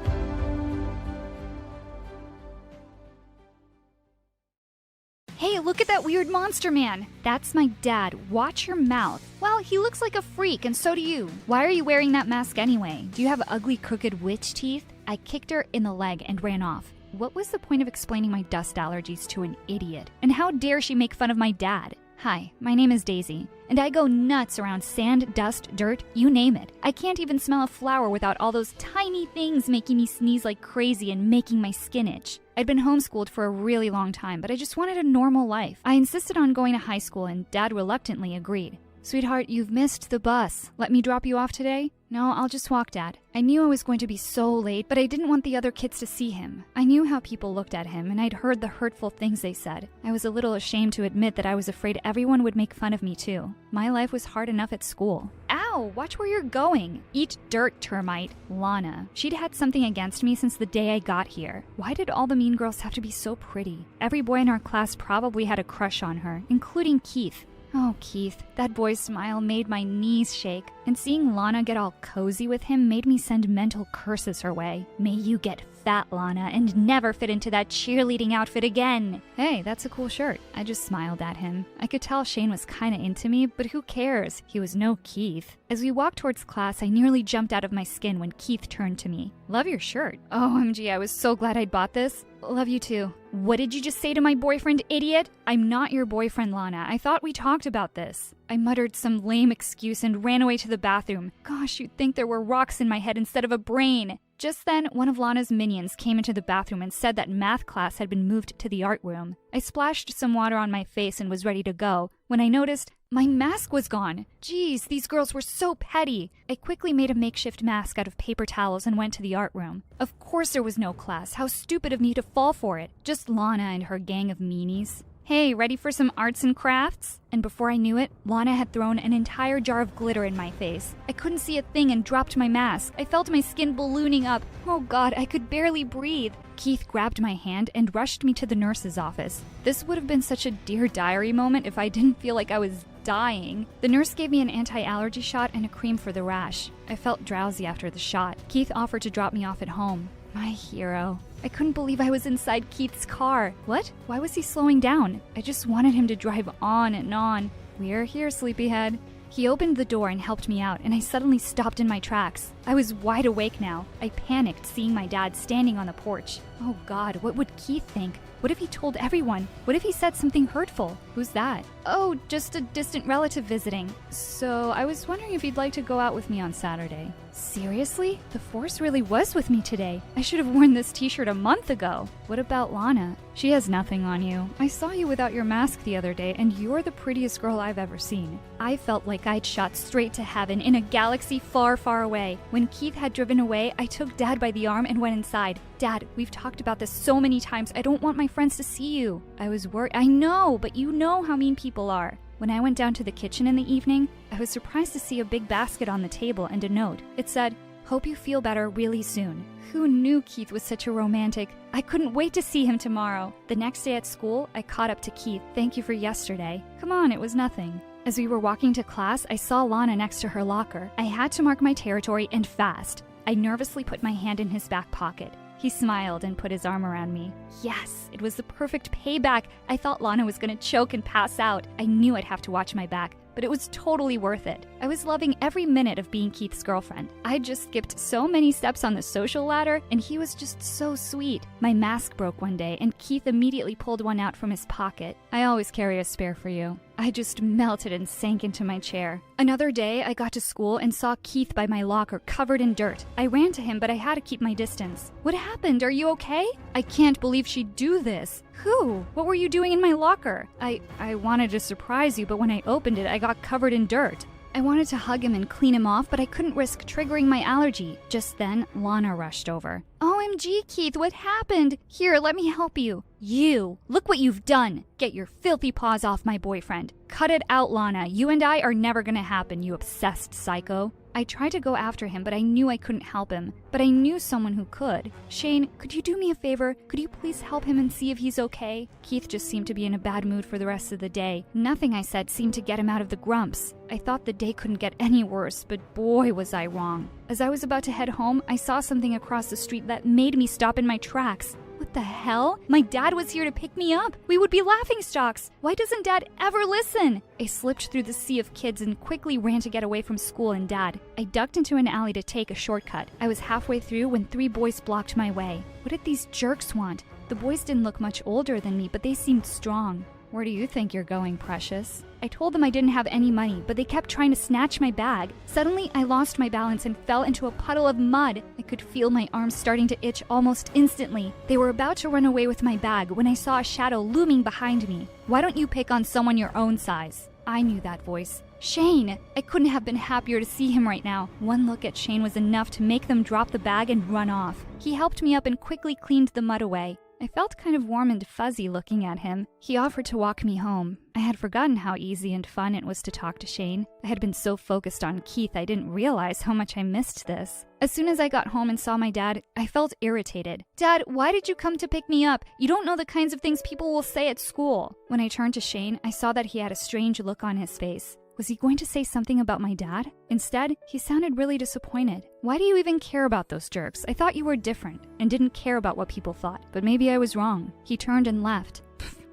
Hey, look at that weird monster man. That's my dad. Watch your mouth. Well, he looks like a freak, and so do you. Why are you wearing that mask anyway? Do you have ugly, crooked witch teeth? I kicked her in the leg and ran off. What was the point of explaining my dust allergies to an idiot? And how dare she make fun of my dad? Hi, my name is Daisy, and I go nuts around sand, dust, dirt, you name it. I can't even smell a flower without all those tiny things making me sneeze like crazy and making my skin itch. I'd been homeschooled for a really long time, but I just wanted a normal life. I insisted on going to high school, and Dad reluctantly agreed. Sweetheart, you've missed the bus. Let me drop you off today? No, I'll just walk, Dad. I knew I was going to be so late, but I didn't want the other kids to see him. I knew how people looked at him, and I'd heard the hurtful things they said. I was a little ashamed to admit that I was afraid everyone would make fun of me too. My life was hard enough at school. Ow, watch where you're going. Eat dirt, termite. Lana. She'd had something against me since the day I got here. Why did all the mean girls have to be so pretty? Every boy in our class probably had a crush on her, including Keith. Oh, Keith, that boy's smile made my knees shake, and seeing Lana get all cozy with him made me send mental curses her way. May you get fat, Lana, and never fit into that cheerleading outfit again. Hey, that's a cool shirt. I just smiled at him. I could tell Shane was kinda into me, but who cares? He was no Keith. As we walked towards class, I nearly jumped out of my skin when Keith turned to me. Love your shirt. OMG, I was so glad I'd bought this. Love you too. What did you just say to my boyfriend, idiot? I'm not your boyfriend, Lana. I thought we talked about this. I muttered some lame excuse and ran away to the bathroom. Gosh, you'd think there were rocks in my head instead of a brain. Just then, one of Lana's minions came into the bathroom and said that math class had been moved to the art room. I splashed some water on my face and was ready to go when I noticed my mask was gone. Geez, these girls were so petty. I quickly made a makeshift mask out of paper towels and went to the art room. Of course there was no class. How stupid of me to fall for it. Just Lana and her gang of meanies. Hey, ready for some arts and crafts? And before I knew it, Lana had thrown an entire jar of glitter in my face. I couldn't see a thing and dropped my mask. I felt my skin ballooning up. Oh God, I could barely breathe. Keith grabbed my hand and rushed me to the nurse's office. This would have been such a Dear Diary moment if I didn't feel like I was dying. The nurse gave me an anti-allergy shot and a cream for the rash. I felt drowsy after the shot. Keith offered to drop me off at home. My hero. I couldn't believe I was inside Keith's car. What? Why was he slowing down? I just wanted him to drive on and on. We're here, sleepyhead. He opened the door and helped me out, and I suddenly stopped in my tracks. I was wide awake now. I panicked seeing my dad standing on the porch. Oh God, what would Keith think? What if he told everyone? What if he said something hurtful? Who's that? Oh, just a distant relative visiting. So I was wondering if you'd like to go out with me on Saturday. Seriously? The Force really was with me today. I should have worn this t-shirt a month ago. What about Lana? She has nothing on you. I saw you without your mask the other day, and you're the prettiest girl I've ever seen. I felt like I'd shot straight to heaven in a galaxy far, far away. When Keith had driven away, I took Dad by the arm and went inside. Dad, we've talked about this so many times. I don't want my friends to see you. I was worried. I know, but you know how mean people are. When I went down to the kitchen in the evening, I was surprised to see a big basket on the table and a note. It said, "Hope you feel better really soon." Who knew Keith was such a romantic? I couldn't wait to see him tomorrow. The next day at school, I caught up to Keith. Thank you for yesterday. Come on, it was nothing. As we were walking to class, I saw Lana next to her locker. I had to mark my territory and fast. I nervously put my hand in his back pocket. He smiled and put his arm around me. Yes, it was the perfect payback. I thought Lana was going to choke and pass out. I knew I'd have to watch my back, but it was totally worth it. I was loving every minute of being Keith's girlfriend. I'd just skipped so many steps on the social ladder, and he was just so sweet. My mask broke one day, and Keith immediately pulled one out from his pocket. I always carry a spare for you. I just melted and sank into my chair. Another day, I got to school and saw Keith by my locker covered in dirt. I ran to him, but I had to keep my distance. What happened? Are you okay? I can't believe she'd do this. Who? What were you doing in my locker? I wanted to surprise you, but when I opened it, I got covered in dirt. I wanted to hug him and clean him off, but I couldn't risk triggering my allergy. Just then, Lana rushed over. OMG, Keith, what happened? Here, let me help you. You! Look what you've done! Get your filthy paws off my boyfriend. Cut it out, Lana. You and I are never gonna happen, you obsessed psycho. I tried to go after him, but I knew I couldn't help him. But I knew someone who could. Shane, could you do me a favor? Could you please help him and see if he's okay? Keith just seemed to be in a bad mood for the rest of the day. Nothing I said seemed to get him out of the grumps. I thought the day couldn't get any worse, but boy was I wrong. As I was about to head home, I saw something across the street that made me stop in my tracks. What the hell? My dad was here to pick me up. We would be laughingstocks. Why doesn't Dad ever listen? I slipped through the sea of kids and quickly ran to get away from school and Dad. I ducked into an alley to take a shortcut. I was halfway through when 3 boys blocked my way. What did these jerks want? The boys didn't look much older than me, but they seemed strong. Where do you think you're going, Precious? I told them I didn't have any money, but they kept trying to snatch my bag. Suddenly, I lost my balance and fell into a puddle of mud. I could feel my arms starting to itch almost instantly. They were about to run away with my bag when I saw a shadow looming behind me. Why don't you pick on someone your own size? I knew that voice. Shane! I couldn't have been happier to see him right now. One look at Shane was enough to make them drop the bag and run off. He helped me up and quickly cleaned the mud away. I felt kind of warm and fuzzy looking at him. He offered to walk me home. I had forgotten how easy and fun it was to talk to Shane. I had been so focused on Keith I didn't realize how much I missed this. As soon as I got home and saw my dad, I felt irritated. Dad, why did you come to pick me up? You don't know the kinds of things people will say at school. When I turned to Shane, I saw that he had a strange look on his face. Was he going to say something about my dad? Instead, he sounded really disappointed. Why do you even care about those jerks? I thought you were different and didn't care about what people thought, but maybe I was wrong. He turned and left.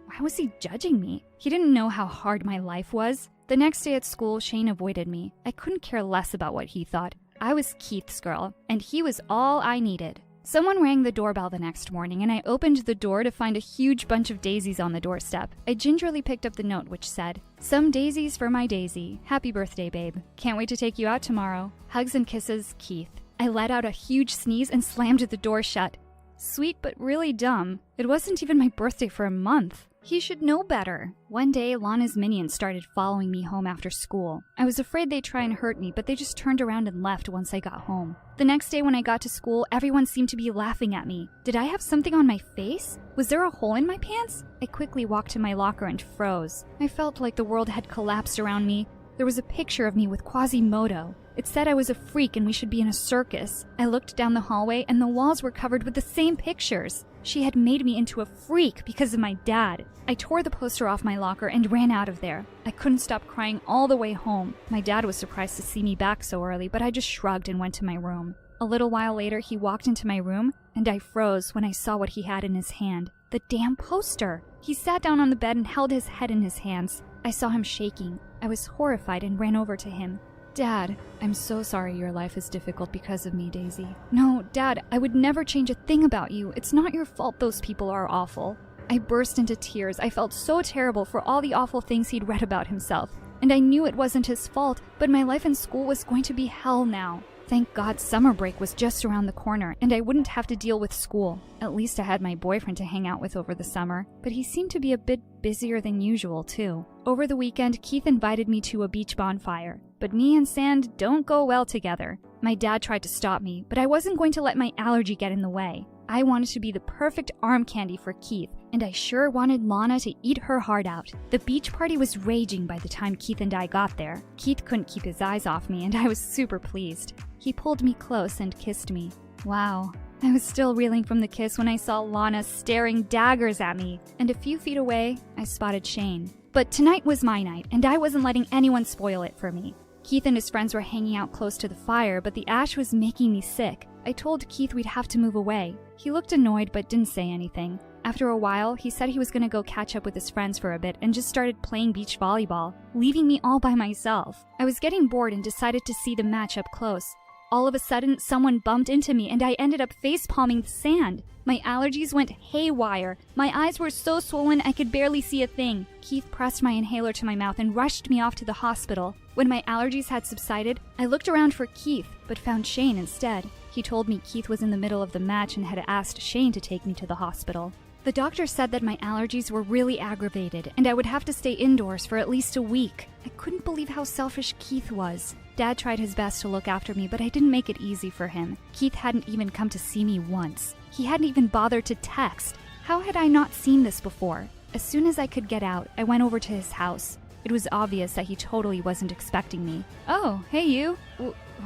Why was he judging me? He didn't know how hard my life was. The next day at school, Shane avoided me. I couldn't care less about what he thought. I was Keith's girl, and he was all I needed. Someone rang the doorbell the next morning, and I opened the door to find a huge bunch of daisies on the doorstep. I gingerly picked up the note, which said, "Some daisies for my Daisy. Happy birthday, babe. Can't wait to take you out tomorrow. Hugs and kisses, Keith." I let out a huge sneeze and slammed the door shut. Sweet, but really dumb. It wasn't even my birthday for a month. He should know better. One day, Lana's minions started following me home after school. I was afraid they'd try and hurt me, but they just turned around and left once I got home. The next day when I got to school, everyone seemed to be laughing at me. Did I have something on my face? Was there a hole in my pants? I quickly walked to my locker and froze. I felt like the world had collapsed around me. There was a picture of me with Quasimodo. It said I was a freak and we should be in a circus. I looked down the hallway and the walls were covered with the same pictures. She had made me into a freak because of my dad. I tore the poster off my locker and ran out of there. I couldn't stop crying all the way home. My dad was surprised to see me back so early, but I just shrugged and went to my room. A little while later, he walked into my room, and I froze when I saw what he had in his hand. The damn poster! He sat down on the bed and held his head in his hands. I saw him shaking. I was horrified and ran over to him. Dad, I'm so sorry your life is difficult because of me, Daisy. No, Dad, I would never change a thing about you. It's not your fault those people are awful. I burst into tears. I felt so terrible for all the awful things he'd read about himself. And I knew it wasn't his fault, but my life in school was going to be hell now. Thank God summer break was just around the corner, and I wouldn't have to deal with school. At least I had my boyfriend to hang out with over the summer, but he seemed to be a bit busier than usual, too. Over the weekend, Keith invited me to a beach bonfire, but me and sand don't go well together. My dad tried to stop me, but I wasn't going to let my allergy get in the way. I wanted to be the perfect arm candy for Keith, and I sure wanted Lana to eat her heart out. The beach party was raging by the time Keith and I got there. Keith couldn't keep his eyes off me, and I was super pleased. He pulled me close and kissed me. Wow. I was still reeling from the kiss when I saw Lana staring daggers at me, and a few feet away, I spotted Shane. But tonight was my night, and I wasn't letting anyone spoil it for me. Keith and his friends were hanging out close to the fire, but the ash was making me sick. I told Keith we'd have to move away. He looked annoyed but didn't say anything. After a while, he said he was going to go catch up with his friends for a bit and just started playing beach volleyball, leaving me all by myself. I was getting bored and decided to see the match up close. All of a sudden, someone bumped into me and I ended up face-palming the sand. My allergies went haywire. My eyes were so swollen I could barely see a thing. Keith pressed my inhaler to my mouth and rushed me off to the hospital. When my allergies had subsided, I looked around for Keith, but found Shane instead. He told me Keith was in the middle of the match and had asked Shane to take me to the hospital. The doctor said that my allergies were really aggravated and I would have to stay indoors for at least a week. I couldn't believe how selfish Keith was. Dad tried his best to look after me, but I didn't make it easy for him. Keith hadn't even come to see me once. He hadn't even bothered to text. How had I not seen this before? As soon as I could get out, I went over to his house. It was obvious that he totally wasn't expecting me. Oh, hey you.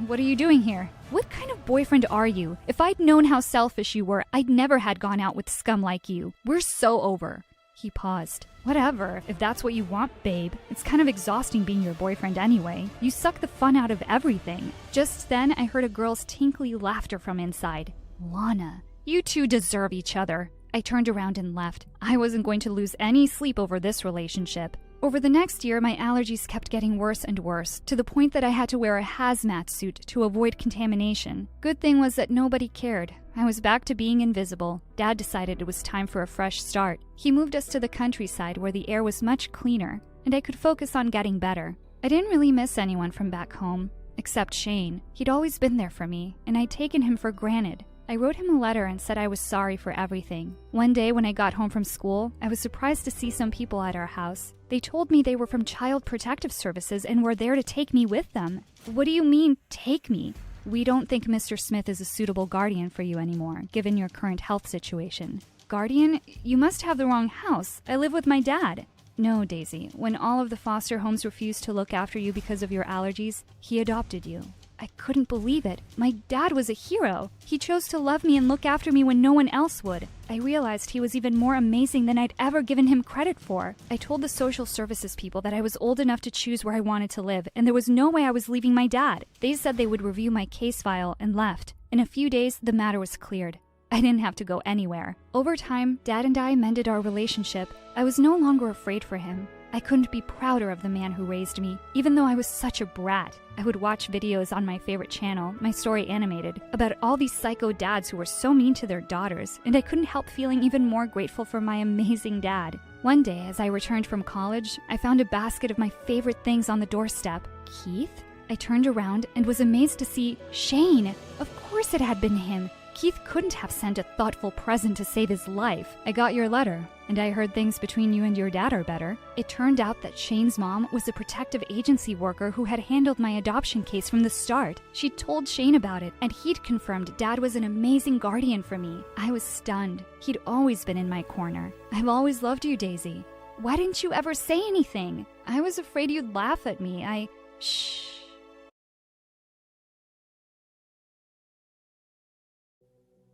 What are you doing here? What kind of boyfriend are you? If I'd known how selfish you were, I'd never had gone out with scum like you. We're so over. He paused. Whatever, if that's what you want, babe. It's kind of exhausting being your boyfriend anyway. You suck the fun out of everything. Just then, I heard a girl's tinkly laughter from inside. Lana, you two deserve each other. I turned around and left. I wasn't going to lose any sleep over this relationship. Over the next year, my allergies kept getting worse and worse, to the point that I had to wear a hazmat suit to avoid contamination. Good thing was that nobody cared. I was back to being invisible. Dad decided it was time for a fresh start. He moved us to the countryside where the air was much cleaner, and I could focus on getting better. I didn't really miss anyone from back home, except Shane. He'd always been there for me, and I'd taken him for granted. I wrote him a letter and said I was sorry for everything. One day when I got home from school, I was surprised to see some people at our house. They told me they were from Child Protective Services and were there to take me with them. What do you mean, take me? We don't think Mr. Smith is a suitable guardian for you anymore, given your current health situation. Guardian? You must have the wrong house. I live with my dad. No, Daisy. When all of the foster homes refused to look after you because of your allergies, he adopted you. I couldn't believe it. My dad was a hero. He chose to love me and look after me when no one else would. I realized he was even more amazing than I'd ever given him credit for. I told the social services people that I was old enough to choose where I wanted to live, and there was no way I was leaving my dad. They said they would review my case file and left. In a few days, the matter was cleared. I didn't have to go anywhere. Over time, Dad and I mended our relationship. I was no longer afraid for him. I couldn't be prouder of the man who raised me, even though I was such a brat. I would watch videos on my favorite channel, My Story Animated, about all these psycho dads who were so mean to their daughters, and I couldn't help feeling even more grateful for my amazing dad. One day, as I returned from college, I found a basket of my favorite things on the doorstep. Keith? I turned around and was amazed to see Shane. Of course it had been him. Keith couldn't have sent a thoughtful present to save his life. I got your letter, and I heard things between you and your dad are better. It turned out that Shane's mom was a protective agency worker who had handled my adoption case from the start. She told Shane about it, and he'd confirmed Dad was an amazing guardian for me. I was stunned. He'd always been in my corner. I've always loved you, Daisy. Why didn't you ever say anything? I was afraid you'd laugh at me. Shh.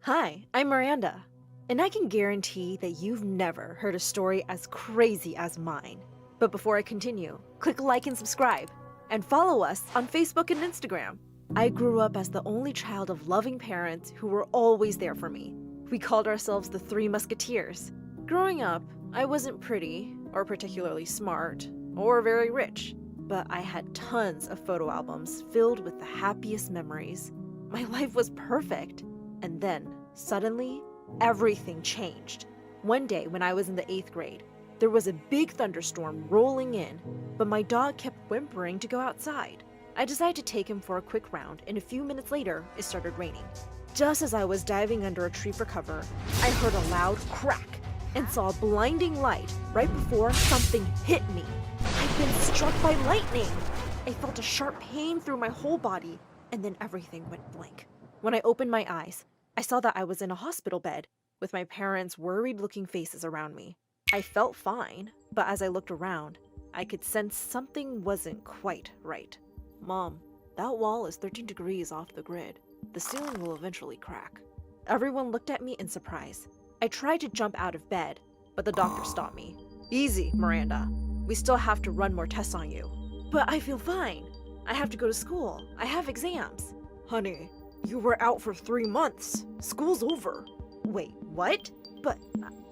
Hi, I'm Miranda, and I can guarantee that you've never heard a story as crazy as mine. But before I continue, click like and subscribe, and follow us on Facebook and Instagram. I grew up as the only child of loving parents who were always there for me. We called ourselves the Three Musketeers. Growing up, I wasn't pretty, or particularly smart, or very rich, but I had tons of photo albums filled with the happiest memories. My life was perfect. And then, suddenly, everything changed. One day when I was in the 8th grade, there was a big thunderstorm rolling in, but my dog kept whimpering to go outside. I decided to take him for a quick round, and a few minutes later, it started raining. Just as I was diving under a tree for cover, I heard a loud crack and saw a blinding light right before something hit me. I'd been struck by lightning. I felt a sharp pain through my whole body, and then everything went blank. When I opened my eyes, I saw that I was in a hospital bed with my parents' worried-looking faces around me. I felt fine, but as I looked around, I could sense something wasn't quite right. Mom, that wall is 13 degrees off the grid. The ceiling will eventually crack. Everyone looked at me in surprise. I tried to jump out of bed, but the doctor stopped me. Easy, Miranda. We still have to run more tests on you. But I feel fine. I have to go to school. I have exams. Honey, you were out for 3 months. School's over. Wait, what? But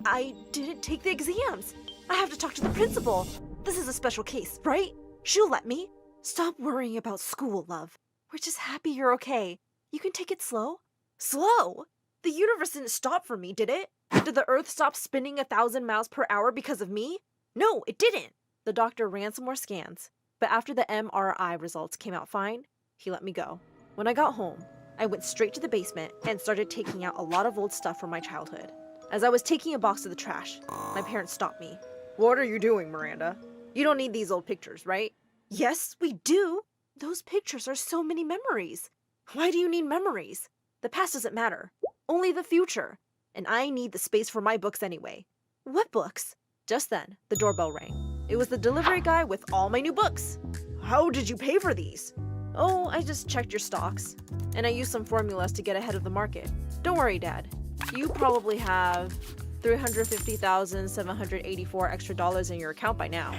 I didn't take the exams. I have to talk to the principal. This is a special case, right? She'll let me. Stop worrying about school, love. We're just happy you're okay. You can take it slow. Slow? The universe didn't stop for me, did it? Did the earth stop spinning 1,000 miles per hour because of me? No, it didn't. The doctor ran some more scans, but after the MRI results came out fine, he let me go. When I got home, I went straight to the basement and started taking out a lot of old stuff from my childhood. As I was taking a box to the trash, my parents stopped me. What are you doing, Miranda? You don't need these old pictures, right? Yes, we do. Those pictures are so many memories. Why do you need memories? The past doesn't matter. Only the future. And I need the space for my books anyway. What books? Just then, the doorbell rang. It was the delivery guy with all my new books. How did you pay for these? Oh, I just checked your stocks. And I used some formulas to get ahead of the market. Don't worry, Dad. You probably have $350,784 extra dollars in your account by now.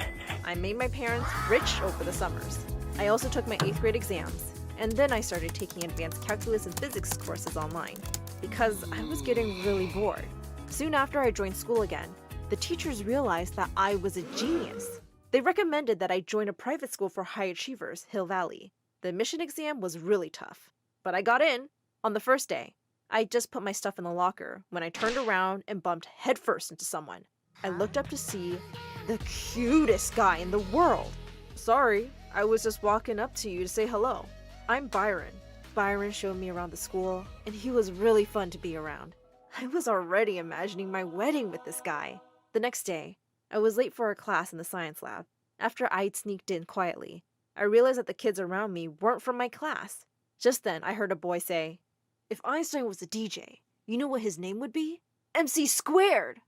I made my parents rich over the summers. I also took my 8th grade exams, and then I started taking advanced calculus and physics courses online because I was getting really bored. Soon after I joined school again, the teachers realized that I was a genius. They recommended that I join a private school for high achievers, Hill Valley. The admission exam was really tough, but I got in. On the first day, I just put my stuff in the locker when I turned around and bumped headfirst into someone. I looked up to see the cutest guy in the world. Sorry, I was just walking up to you to say hello. I'm Byron. Byron showed me around the school, and he was really fun to be around. I was already imagining my wedding with this guy. The next day, I was late for a class in the science lab. After I'd sneaked in quietly, I realized that the kids around me weren't from my class. Just then, I heard a boy say, "If Einstein was a DJ, you know what his name would be? MC squared!"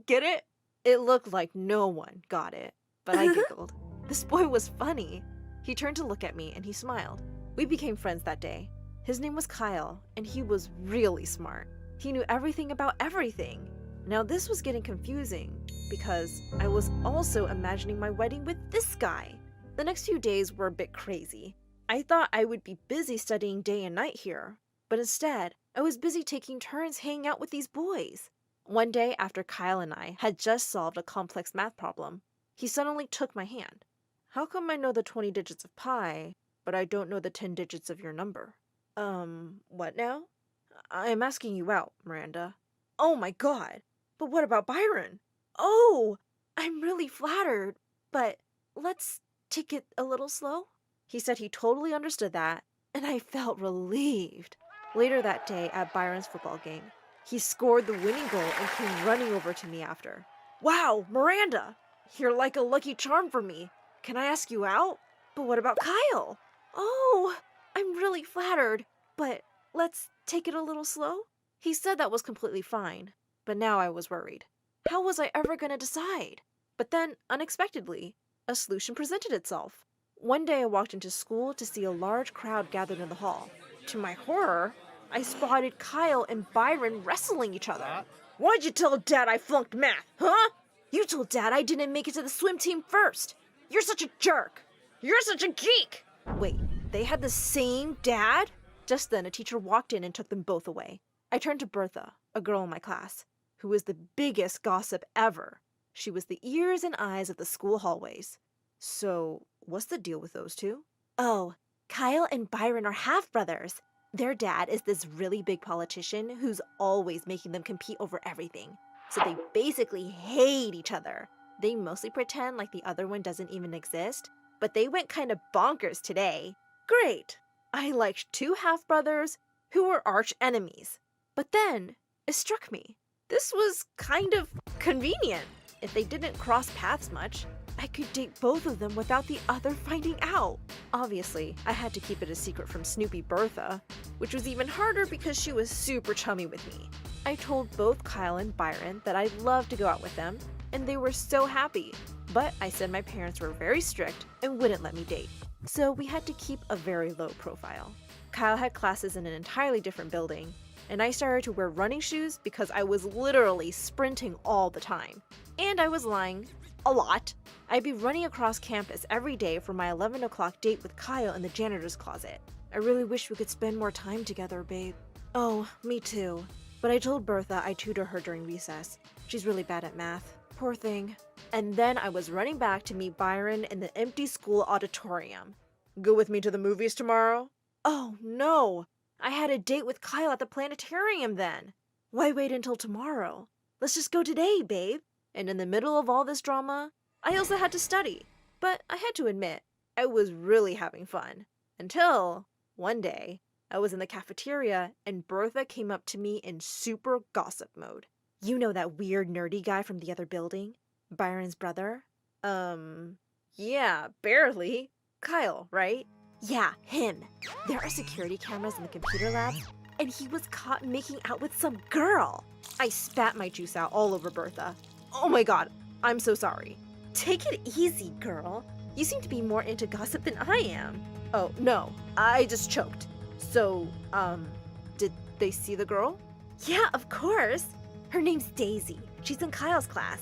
Get it? It looked like no one got it, but I giggled. This boy was funny. He turned to look at me and he smiled. We became friends that day. His name was Kyle, and he was really smart. He knew everything about everything. Now this was getting confusing because I was also imagining my wedding with this guy. The next few days were a bit crazy. I thought I would be busy studying day and night here, but instead, I was busy taking turns hanging out with these boys. One day after Kyle and I had just solved a complex math problem, he suddenly took my hand. "How come I know the 20 digits of pi, but I don't know the 10 digits of your number?" What now? "I'm asking you out, Miranda." "Oh my god! But what about Byron?" "Oh, I'm really flattered, but let's take it a little slow." He said he totally understood that, and I felt relieved. Later that day at Byron's football game, he scored the winning goal and came running over to me after. "Wow, Miranda! You're like a lucky charm for me. Can I ask you out?" "But what about Kyle?" "Oh, I'm really flattered, but let's take it a little slow." He said that was completely fine, but now I was worried. How was I ever going to decide? But then, unexpectedly, a solution presented itself. One day I walked into school to see a large crowd gathered in the hall. To my horror, I spotted Kyle and Byron wrestling each other. "Why'd you tell Dad I flunked math, huh? You told Dad I didn't make it to the swim team first. You're such a jerk. You're such a geek." Wait, they had the same dad? Just then, a teacher walked in and took them both away. I turned to Bertha, a girl in my class, who was the biggest gossip ever. She was the ears and eyes of the school hallways. "So, what's the deal with those two?" "Oh, Kyle and Byron are half-brothers. Their dad is this really big politician who's always making them compete over everything. So they basically hate each other. They mostly pretend like the other one doesn't even exist, but they went kind of bonkers today. Great! I liked two half-brothers who were arch enemies. But then, it struck me. This was kind of convenient. If they didn't cross paths much, I could date both of them without the other finding out. Obviously, I had to keep it a secret from Snoopy Bertha, which was even harder because she was super chummy with me. I told both Kyle and Byron that I'd love to go out with them, and they were so happy. But I said my parents were very strict and wouldn't let me date. So we had to keep a very low profile. Kyle had classes in an entirely different building, and I started to wear running shoes because I was literally sprinting all the time. And I was lying. A lot. I'd be running across campus every day for my 11 o'clock date with Kyle in the janitor's closet. I really wish we could spend more time together, babe. Oh, me too. But I told Bertha I'd tutor her during recess. She's really bad at math. Poor thing. And then I was running back to meet Byron in the empty school auditorium. "Go with me to the movies tomorrow?" "Oh, no! I had a date with Kyle at the planetarium then. Why wait until tomorrow? Let's just go today, babe." And in the middle of all this drama, I also had to study. But I had to admit, I was really having fun. Until, one day, I was in the cafeteria and Bertha came up to me in super gossip mode. "You know that weird nerdy guy from the other building? Byron's brother?" Yeah, barely. Kyle, right?" "Yeah, him. There are security cameras in the computer lab, and he was caught making out with some girl." I spat my juice out all over Bertha. "Oh my god, I'm so sorry." "Take it easy, girl. You seem to be more into gossip than I am." "Oh, no, I just choked. So, did they see the girl?" "Yeah, of course. Her name's Daisy. She's in Kyle's class."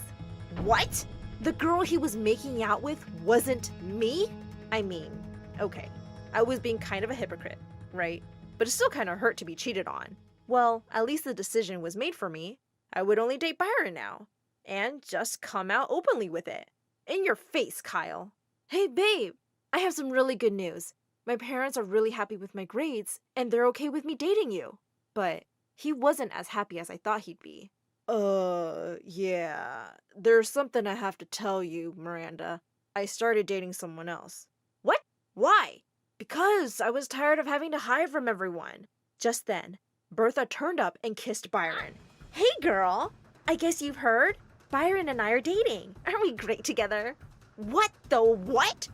"What? The girl he was making out with wasn't me?" I mean, okay, I was being kind of a hypocrite, right? But it still kind of hurt to be cheated on. Well, at least the decision was made for me. I would only date Byron now. And just come out openly with it. In your face, Kyle. Hey, babe, I have some really good news. My parents are really happy with my grades, and they're okay with me dating you. But he wasn't as happy as I thought he'd be. Yeah. There's something I have to tell you, Miranda. I started dating someone else. What? Why? Because I was tired of having to hide from everyone. Just then, Bertha turned up and kissed Byron. Hey, girl. I guess you've heard? Byron and I are dating. Aren't we great together? What the what?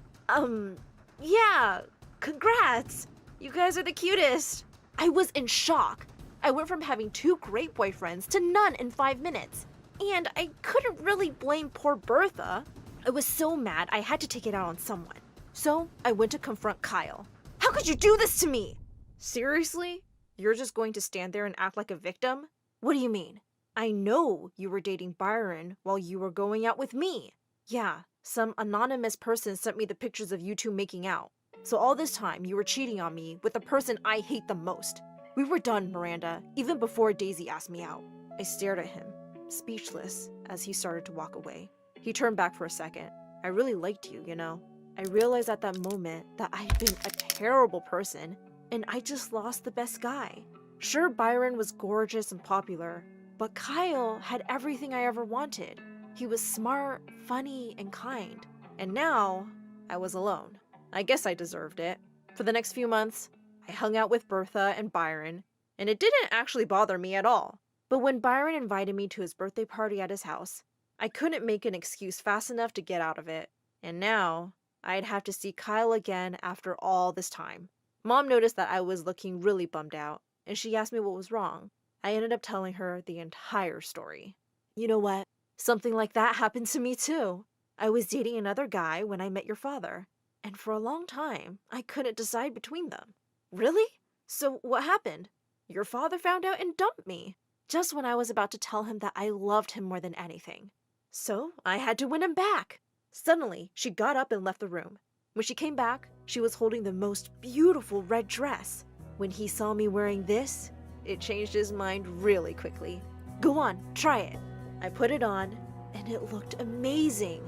Yeah. Congrats. You guys are the cutest. I was in shock. I went from having 2 great boyfriends to none in 5 minutes. And I couldn't really blame poor Bertha. I was so mad I had to take it out on someone. So I went to confront Kyle. How could you do this to me? Seriously? You're just going to stand there and act like a victim? What do you mean? I know you were dating Byron while you were going out with me. Yeah, some anonymous person sent me the pictures of you two making out. So all this time you were cheating on me with the person I hate the most. We were done, Miranda, even before Daisy asked me out. I stared at him, speechless, as he started to walk away. He turned back for a second. I really liked you, you know. I realized at that moment that I had been a terrible person, and I just lost the best guy. Sure, Byron was gorgeous and popular, but Kyle had everything I ever wanted. He was smart, funny, and kind. And now, I was alone. I guess I deserved it. For the next few months, I hung out with Bertha and Byron, and it didn't actually bother me at all. But when Byron invited me to his birthday party at his house, I couldn't make an excuse fast enough to get out of it. And now, I'd have to see Kyle again after all this time. Mom noticed that I was looking really bummed out, and she asked me what was wrong. I ended up telling her the entire story. You know what? Something like that happened to me too. I was dating another guy when I met your father, and for a long time, I couldn't decide between them. Really? So what happened? Your father found out and dumped me, just when I was about to tell him that I loved him more than anything. So I had to win him back. Suddenly, she got up and left the room. When she came back, she was holding the most beautiful red dress. When he saw me wearing this, it changed his mind really quickly. Go on, try it. I put it on, and it looked amazing.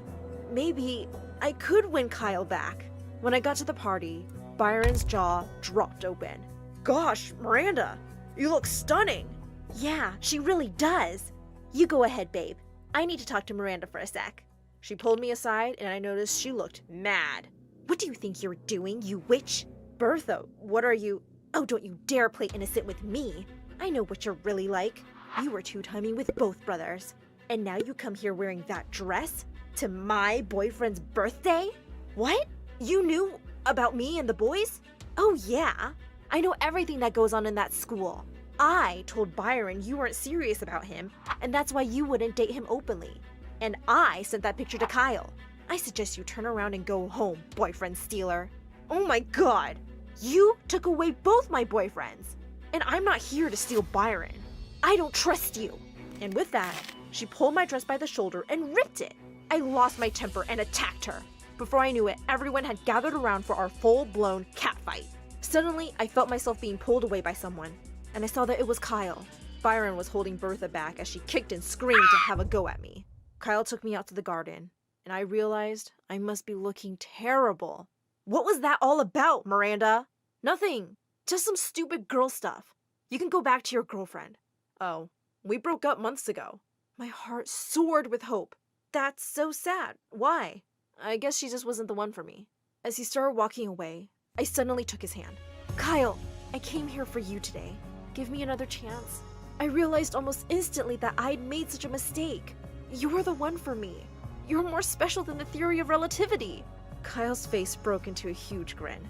Maybe I could win Kyle back. When I got to the party, Byron's jaw dropped open. Gosh, Miranda, you look stunning. Yeah, she really does. You go ahead, babe. I need to talk to Miranda for a sec. She pulled me aside, and I noticed she looked mad. What do you think you're doing, you witch? Bertha, what are you? Oh, don't you dare play innocent with me. I know what you're really like. You were two-timing with both brothers. And now you come here wearing that dress? To my boyfriend's birthday? What? You knew about me and the boys? Oh yeah. I know everything that goes on in that school. I told Byron you weren't serious about him, and that's why you wouldn't date him openly. And I sent that picture to Kyle. I suggest you turn around and go home, boyfriend stealer. Oh my god. You took away both my boyfriends. And I'm not here to steal Byron. I don't trust you. And with that, she pulled my dress by the shoulder and ripped it. I lost my temper and attacked her. Before I knew it, everyone had gathered around for our full-blown catfight. Suddenly, I felt myself being pulled away by someone, and I saw that it was Kyle. Byron was holding Bertha back as she kicked and screamed to have a go at me. Kyle took me out to the garden, and I realized I must be looking terrible. What was that all about, Miranda? Nothing. Just some stupid girl stuff. You can go back to your girlfriend. Oh, we broke up months ago. My heart soared with hope. That's so sad. Why? I guess she just wasn't the one for me. As he started walking away, I suddenly took his hand. Kyle, I came here for you today. Give me another chance. I realized almost instantly that I'd made such a mistake. You're the one for me. You're more special than the theory of relativity. Kyle's face broke into a huge grin.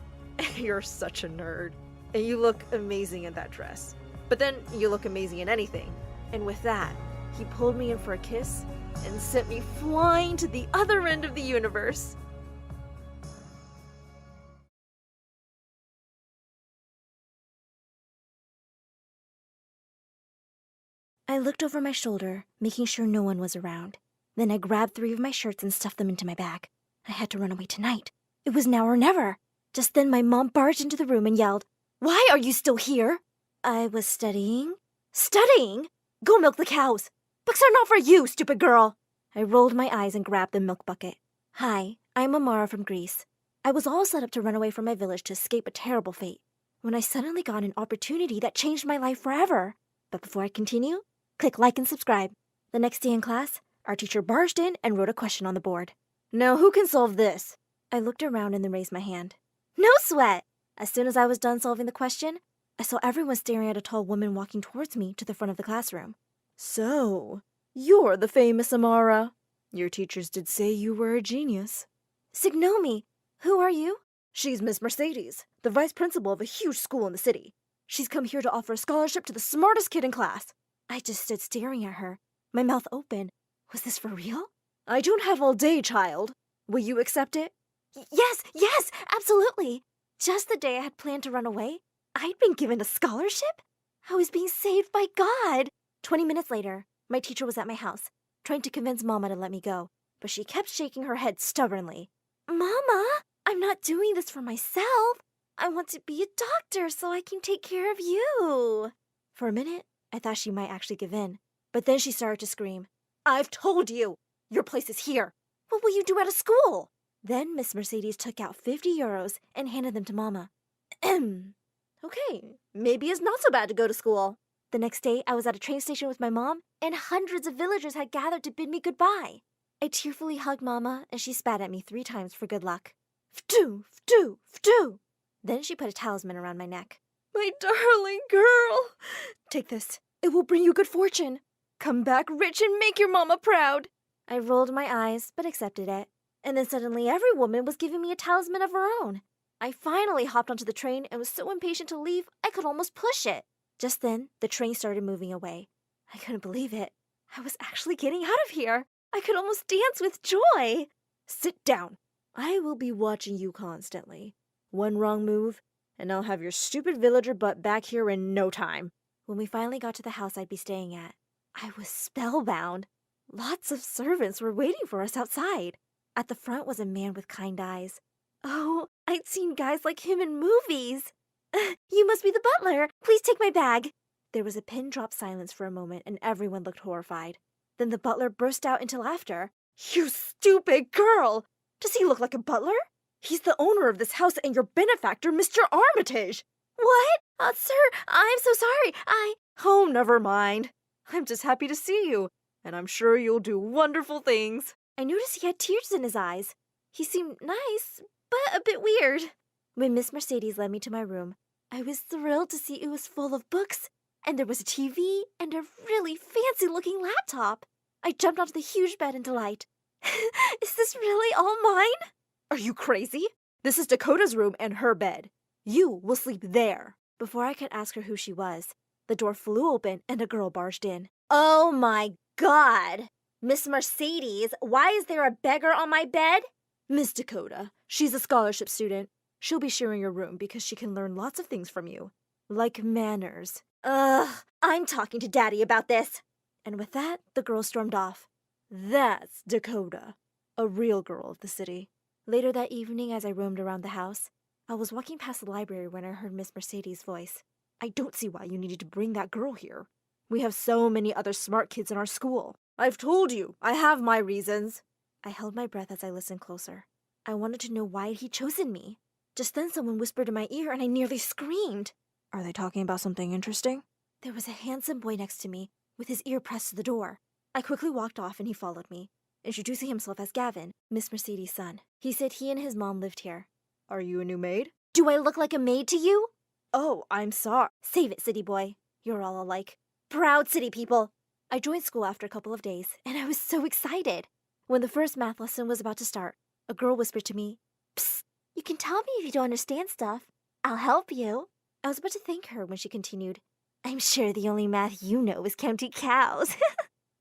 You're such a nerd. And you look amazing in that dress. But then you look amazing in anything. And with that, he pulled me in for a kiss and sent me flying to the other end of the universe. I looked over my shoulder, making sure no one was around. Then I grabbed 3 of my shirts and stuffed them into my bag. I had to run away tonight. It was now or never. Just then my mom barged into the room and yelled, "Why are you still here?" I was studying. Studying? Go milk the cows. Books are not for you, stupid girl! I rolled my eyes and grabbed the milk bucket. Hi, I'm Amara from Greece. I was all set up to run away from my village to escape a terrible fate, when I suddenly got an opportunity that changed my life forever. But before I continue, click like and subscribe. The next day in class, our teacher barged in and wrote a question on the board. Now who can solve this? I looked around and then raised my hand. No sweat! As soon as I was done solving the question, I saw everyone staring at a tall woman walking towards me to the front of the classroom. So, you're the famous Amara. Your teachers did say you were a genius. Signomi, who are you? She's Miss Mercedes, the vice principal of a huge school in the city. She's come here to offer a scholarship to the smartest kid in class. I just stood staring at her, my mouth open. Was this for real? I don't have all day, child. Will you accept it? Yes, absolutely. Just the day I had planned to run away, I'd been given a scholarship? I was being saved by God. 20 minutes later, my teacher was at my house, trying to convince Mama to let me go, but she kept shaking her head stubbornly. Mama, I'm not doing this for myself. I want to be a doctor so I can take care of you. For a minute, I thought she might actually give in, but then she started to scream. I've told you! Your place is here. What will you do out of school? Then Miss Mercedes took out 50 euros and handed them to Mama. Okay, maybe it's not so bad to go to school. The next day, I was at a train station with my mom, and hundreds of villagers had gathered to bid me goodbye. I tearfully hugged Mama, and she spat at me 3 times for good luck. Ftoo, ftoo, ftoo. Then she put a talisman around my neck. My darling girl! Take this. It will bring you good fortune. Come back rich and make your mama proud. I rolled my eyes, but accepted it. And then suddenly every woman was giving me a talisman of her own. I finally hopped onto the train and was so impatient to leave, I could almost push it. Just then, the train started moving away. I couldn't believe it. I was actually getting out of here. I could almost dance with joy. Sit down. I will be watching you constantly. One wrong move, and I'll have your stupid villager butt back here in no time. When we finally got to the house I'd be staying at, I was spellbound. Lots of servants were waiting for us outside. At the front was a man with kind eyes. Oh, I'd seen guys like him in movies. You must be the butler. Please take my bag. There was a pin-drop silence for a moment, and everyone looked horrified. Then the butler burst out into laughter. You stupid girl! Does he look like a butler? He's the owner of this house and your benefactor, Mr. Armitage. What? Sir, I'm so sorry. Oh, never mind. I'm just happy to see you, and I'm sure you'll do wonderful things. I noticed he had tears in his eyes. He seemed nice, but a bit weird. When Miss Mercedes led me to my room, I was thrilled to see it was full of books, and there was a TV and a really fancy-looking laptop. I jumped onto the huge bed in delight. Is this really all mine? Are you crazy? This is Dakota's room and her bed. You will sleep there. Before I could ask her who she was, the door flew open and a girl barged in. Oh my God! Miss Mercedes, why is there a beggar on my bed? Miss Dakota. She's a scholarship student. She'll be sharing your room because she can learn lots of things from you. Like manners. I'm talking to Daddy about this. And with that, the girl stormed off. That's Dakota, a real girl of the city. Later that evening, as I roamed around the house, I was walking past the library when I heard Miss Mercedes' voice. I don't see why you needed to bring that girl here. We have so many other smart kids in our school. I've told you, I have my reasons. I held my breath as I listened closer. I wanted to know why he'd chosen me. Just then someone whispered in my ear and I nearly screamed. Are they talking about something interesting? There was a handsome boy next to me, with his ear pressed to the door. I quickly walked off and he followed me, introducing himself as Gavin, Miss Mercedes' son. He said he and his mom lived here. Are you a new maid? Do I look like a maid to you? Oh, I'm sorry. Save it, city boy. You're all alike. Proud city people. I joined school after a couple of days, and I was so excited. When the first math lesson was about to start, a girl whispered to me, Psst, you can tell me if you don't understand stuff. I'll help you. I was about to thank her when she continued, I'm sure the only math you know is counting cows.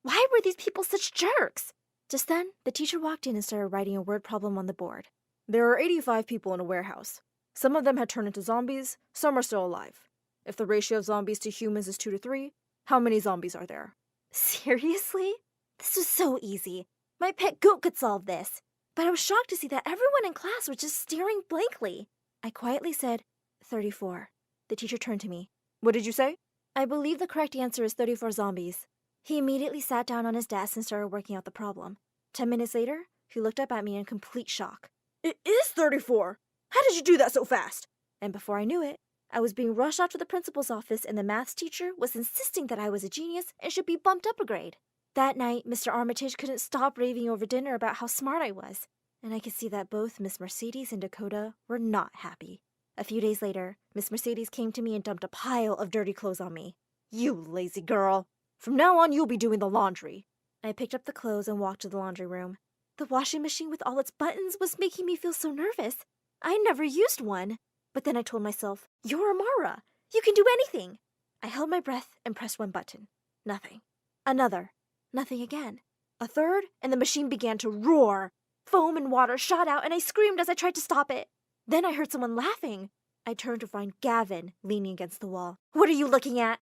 Why were these people such jerks? Just then, the teacher walked in and started writing a word problem on the board. There are 85 people in a warehouse. Some of them had turned into zombies, some are still alive. If the ratio of zombies to humans is 2 to 3, how many zombies are there? Seriously? This was so easy. My pet goat could solve this. But I was shocked to see that everyone in class was just staring blankly. I quietly said, 34. The teacher turned to me. What did you say? I believe the correct answer is 34 zombies. He immediately sat down on his desk and started working out the problem. 10 minutes later, he looked up at me in complete shock. It is 34! How did you do that so fast? And before I knew it, I was being rushed out to the principal's office and the maths teacher was insisting that I was a genius and should be bumped up a grade. That night, Mr. Armitage couldn't stop raving over dinner about how smart I was, and I could see that both Miss Mercedes and Dakota were not happy. A few days later, Miss Mercedes came to me and dumped a pile of dirty clothes on me. You lazy girl. From now on, you'll be doing the laundry. I picked up the clothes and walked to the laundry room. The washing machine with all its buttons was making me feel so nervous. I never used one. But then I told myself, you're Amara. You can do anything. I held my breath and pressed one button. Nothing. Another. Nothing again. A third, and the machine began to roar. Foam and water shot out, and I screamed as I tried to stop it. Then I heard someone laughing. I turned to find Gavin leaning against the wall. What are you looking at?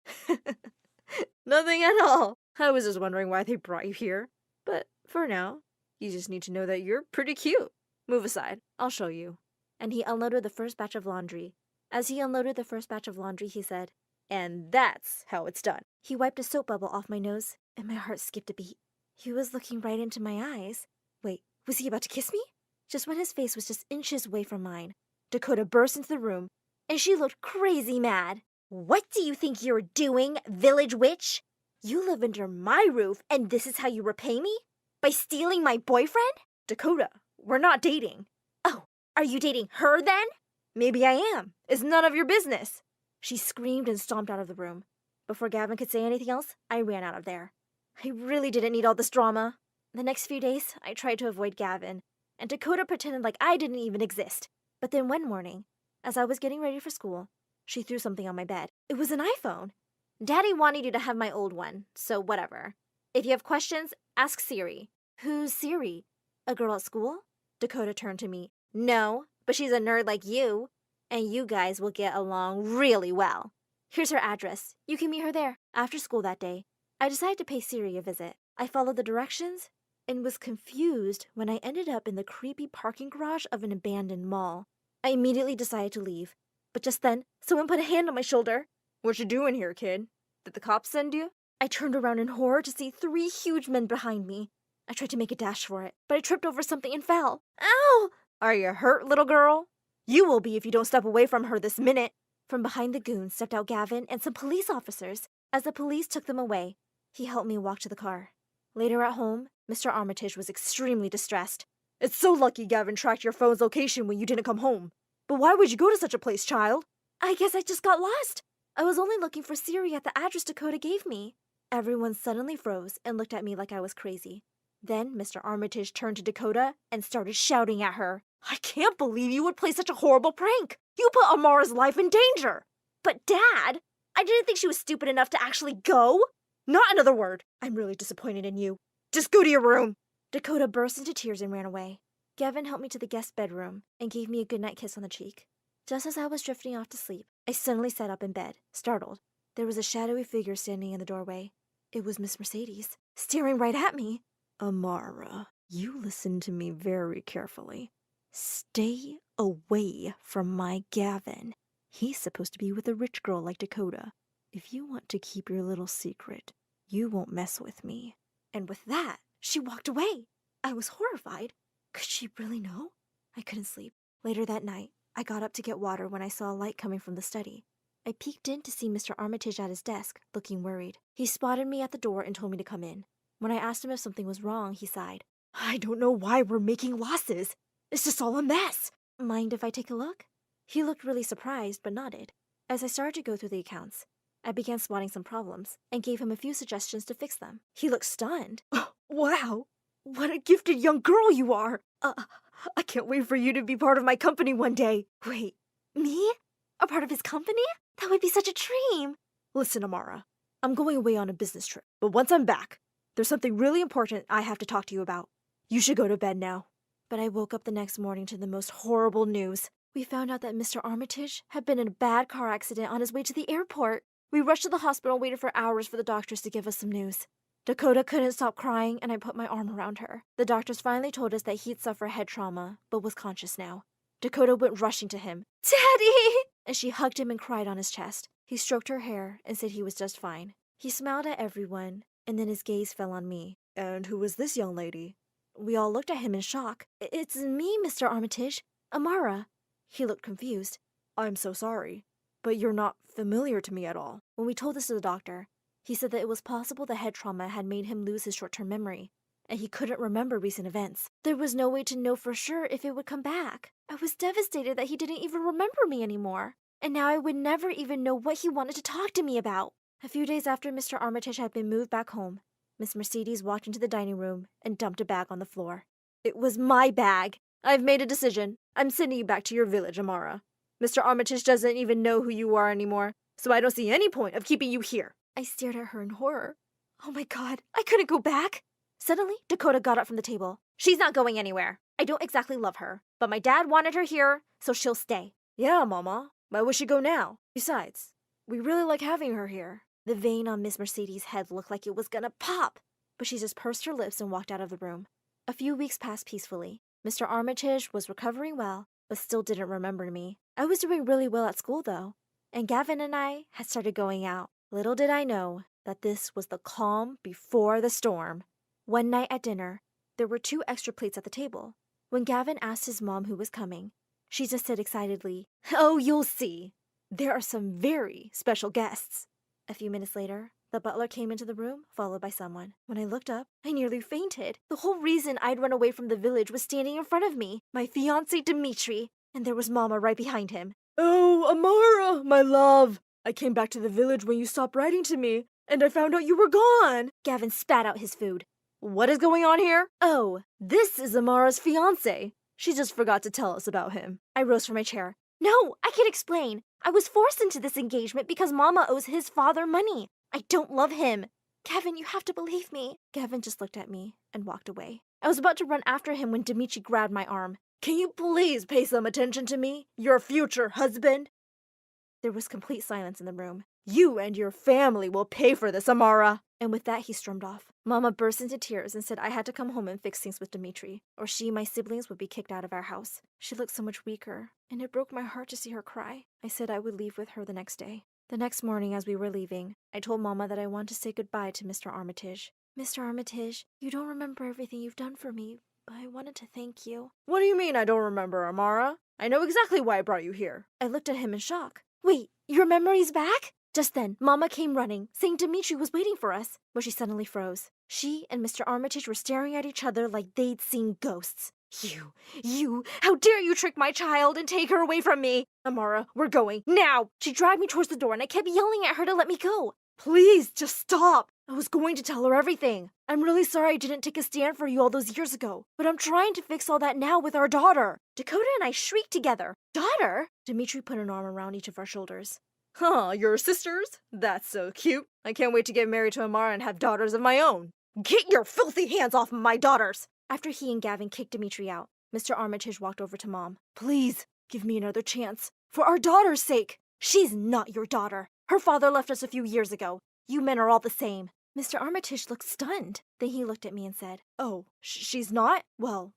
Nothing at all. I was just wondering why they brought you here. But for now, you just need to know that you're pretty cute. Move aside. I'll show you. And he unloaded the first batch of laundry. As he unloaded the first batch of laundry, he said, "And that's how it's done." He wiped a soap bubble off my nose, and my heart skipped a beat. He was looking right into my eyes. Wait, was he about to kiss me? Just when his face was just inches away from mine, Dakota burst into the room, and she looked crazy mad. "What do you think you're doing, village witch? You live under my roof, and this is how you repay me? By stealing my boyfriend? Dakota, we're not dating." "Oh, are you dating her then?" "Maybe I am. It's none of your business." She screamed and stomped out of the room. Before Gavin could say anything else, I ran out of there. I really didn't need all this drama. The next few days, I tried to avoid Gavin, and Dakota pretended like I didn't even exist. But then one morning, as I was getting ready for school, she threw something on my bed. It was an iPhone. "Daddy wanted you to have my old one, so whatever. If you have questions, ask Siri." "Who's Siri? A girl at school?" Dakota turned to me. "No, but she's a nerd like you, and you guys will get along really well." "Here's her address. You can meet her there." After school that day, I decided to pay Siri a visit. I followed the directions and was confused when I ended up in the creepy parking garage of an abandoned mall. I immediately decided to leave, but just then, someone put a hand on my shoulder. "What you doing here, kid? Did the cops send you?" I turned around in horror to see 3 huge men behind me. I tried to make a dash for it, but I tripped over something and fell. Ow! Are you hurt, little girl? You will be if you don't step away from her this minute. From behind the goons stepped out Gavin and some police officers. As the police took them away, he helped me walk to the car. Later at home, Mr. Armitage was extremely distressed. "It's so lucky Gavin tracked your phone's location when you didn't come home. But why would you go to such a place, child?" "I guess I just got lost. I was only looking for Siri at the address Dakota gave me." Everyone suddenly froze and looked at me like I was crazy. Then Mr. Armitage turned to Dakota and started shouting at her. "I can't believe you would play such a horrible prank. You put Amara's life in danger." "But Dad, I didn't think she was stupid enough to actually go." "Not another word. I'm really disappointed in you. Just go to your room." Dakota burst into tears and ran away. Gavin helped me to the guest bedroom and gave me a goodnight kiss on the cheek. Just as I was drifting off to sleep, I suddenly sat up in bed, startled. There was a shadowy figure standing in the doorway. It was Miss Mercedes, staring right at me. "Amara, you listen to me very carefully. Stay away from my Gavin. He's supposed to be with a rich girl like Dakota. If you want to keep your little secret, you won't mess with me." And with that, she walked away. I was horrified. Could she really know? I couldn't sleep. Later that night, I got up to get water when I saw a light coming from the study. I peeked in to see Mr. Armitage at his desk, looking worried. He spotted me at the door and told me to come in. When I asked him if something was wrong, he sighed. "I don't know why we're making losses. It's just all a mess." "Mind if I take a look?" He looked really surprised, but nodded. As I started to go through the accounts, I began spotting some problems and gave him a few suggestions to fix them. He looked stunned. "Wow, what a gifted young girl you are. I can't wait for you to be part of my company one day." "Wait, me? A part of his company? That would be such a dream." "Listen, Amara, I'm going away on a business trip, but once I'm back, there's something really important I have to talk to you about. You should go to bed now." But I woke up the next morning to the most horrible news. We found out that Mr. Armitage had been in a bad car accident on his way to the airport. We rushed to the hospital and waited for hours for the doctors to give us some news. Dakota couldn't stop crying, and I put my arm around her. The doctors finally told us that he'd suffered head trauma, but was conscious now. Dakota went rushing to him. "Daddy!" And she hugged him and cried on his chest. He stroked her hair and said he was just fine. He smiled at everyone and then his gaze fell on me. And who is this young lady? We all looked at him in shock. It's me, Mr. Armitage. Amara. He looked confused. I'm so sorry, but you're not familiar to me at all. When we told this to the doctor, he said that it was possible the head trauma had made him lose his short-term memory, and he couldn't remember recent events. There was no way to know for sure if it would come back. I was devastated that he didn't even remember me anymore, and now I would never even know what he wanted to talk to me about. A few days after Mr. Armitage had been moved back home, Miss Mercedes walked into the dining room and dumped a bag on the floor. It was my bag. I've made a decision. I'm sending you back to your village, Amara. Mr. Armitage doesn't even know who you are anymore, so I don't see any point of keeping you here. I stared at her in horror. Oh my god, I couldn't go back. Suddenly, Dakota got up from the table. She's not going anywhere. I don't exactly love her, but my dad wanted her here, so she'll stay. Yeah, Mama. Why would she go now? Besides, we really like having her here. The vein on Miss Mercedes' head looked like it was gonna pop, but she just pursed her lips and walked out of the room. A few weeks passed peacefully. Mr. Armitage was recovering well, but still didn't remember me. I was doing really well at school, though, and Gavin and I had started going out. Little did I know that this was the calm before the storm. One night at dinner, there were 2 extra plates at the table. When Gavin asked his mom who was coming, she just said excitedly, "Oh, you'll see. There are some very special guests." A few minutes later, the butler came into the room, followed by someone. When I looked up, I nearly fainted. The whole reason I'd run away from the village was standing in front of me, my fiancé Dimitri, and there was Mama right behind him. "Oh, Amara, my love. I came back to the village when you stopped writing to me, and I found out you were gone." Gavin spat out his food. "What is going on here?" "Oh, this is Amara's fiancé. She just forgot to tell us about him." I rose from my chair. "No, I can explain. I was forced into this engagement because Mama owes his father money. I don't love him. Gavin, you have to believe me." Gavin just looked at me and walked away. I was about to run after him when Dimitri grabbed my arm. "Can you please pay some attention to me, your future husband?" There was complete silence in the room. "You and your family will pay for this, Amara." And with that, he stormed off. Mama burst into tears and said I had to come home and fix things with Dimitri, or she and my siblings would be kicked out of our house. She looked so much weaker, and it broke my heart to see her cry. I said I would leave with her the next day. The next morning, as we were leaving, I told Mama that I wanted to say goodbye to Mr. Armitage. "Mr. Armitage, you don't remember everything you've done for me, but I wanted to thank you." "What do you mean I don't remember, Amara? I know exactly why I brought you here." I looked at him in shock. "Wait, your memory's back?" Just then, Mama came running, saying Dimitri was waiting for us, but she suddenly froze. She and Mr. Armitage were staring at each other like they'd seen ghosts. You, how dare you trick my child and take her away from me? "Amara, we're going, now!" She dragged me towards the door and I kept yelling at her to let me go. "Please, just stop. I was going to tell her everything. I'm really sorry I didn't take a stand for you all those years ago, but I'm trying to fix all that now with our daughter." Dakota and I shrieked together. "Daughter?" Dimitri put an arm around each of our shoulders. "Huh, you're sisters? That's so cute. I can't wait to get married to Amara and have daughters of my own." "Get your filthy hands off my daughters!" After he and Gavin kicked Dimitri out, Mr. Armitage walked over to Mom. "Please, give me another chance. For our daughter's sake. She's not your daughter. Her father left us a few years ago. You men are all the same." Mr. Armitage looked stunned. Then he looked at me and said, "Oh, she's not? Well,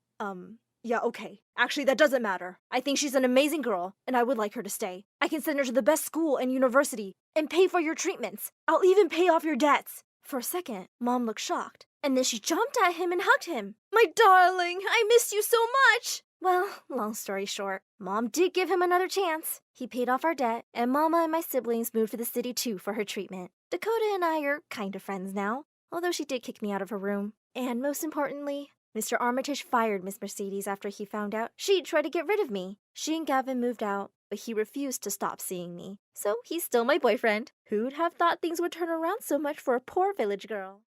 yeah, okay. Actually, that doesn't matter. I think she's an amazing girl, and I would like her to stay. I can send her to the best school and university, and pay for your treatments. I'll even pay off your debts." For a second, Mom looked shocked, and then she jumped at him and hugged him. "My darling, I missed you so much." Well, long story short, Mom did give him another chance. He paid off our debt, and Mama and my siblings moved to the city too for her treatment. Dakota and I are kind of friends now, although she did kick me out of her room. And most importantly, Mr. Armitage fired Miss Mercedes after he found out she'd try to get rid of me. She and Gavin moved out, but he refused to stop seeing me. So he's still my boyfriend. Who'd have thought things would turn around so much for a poor village girl?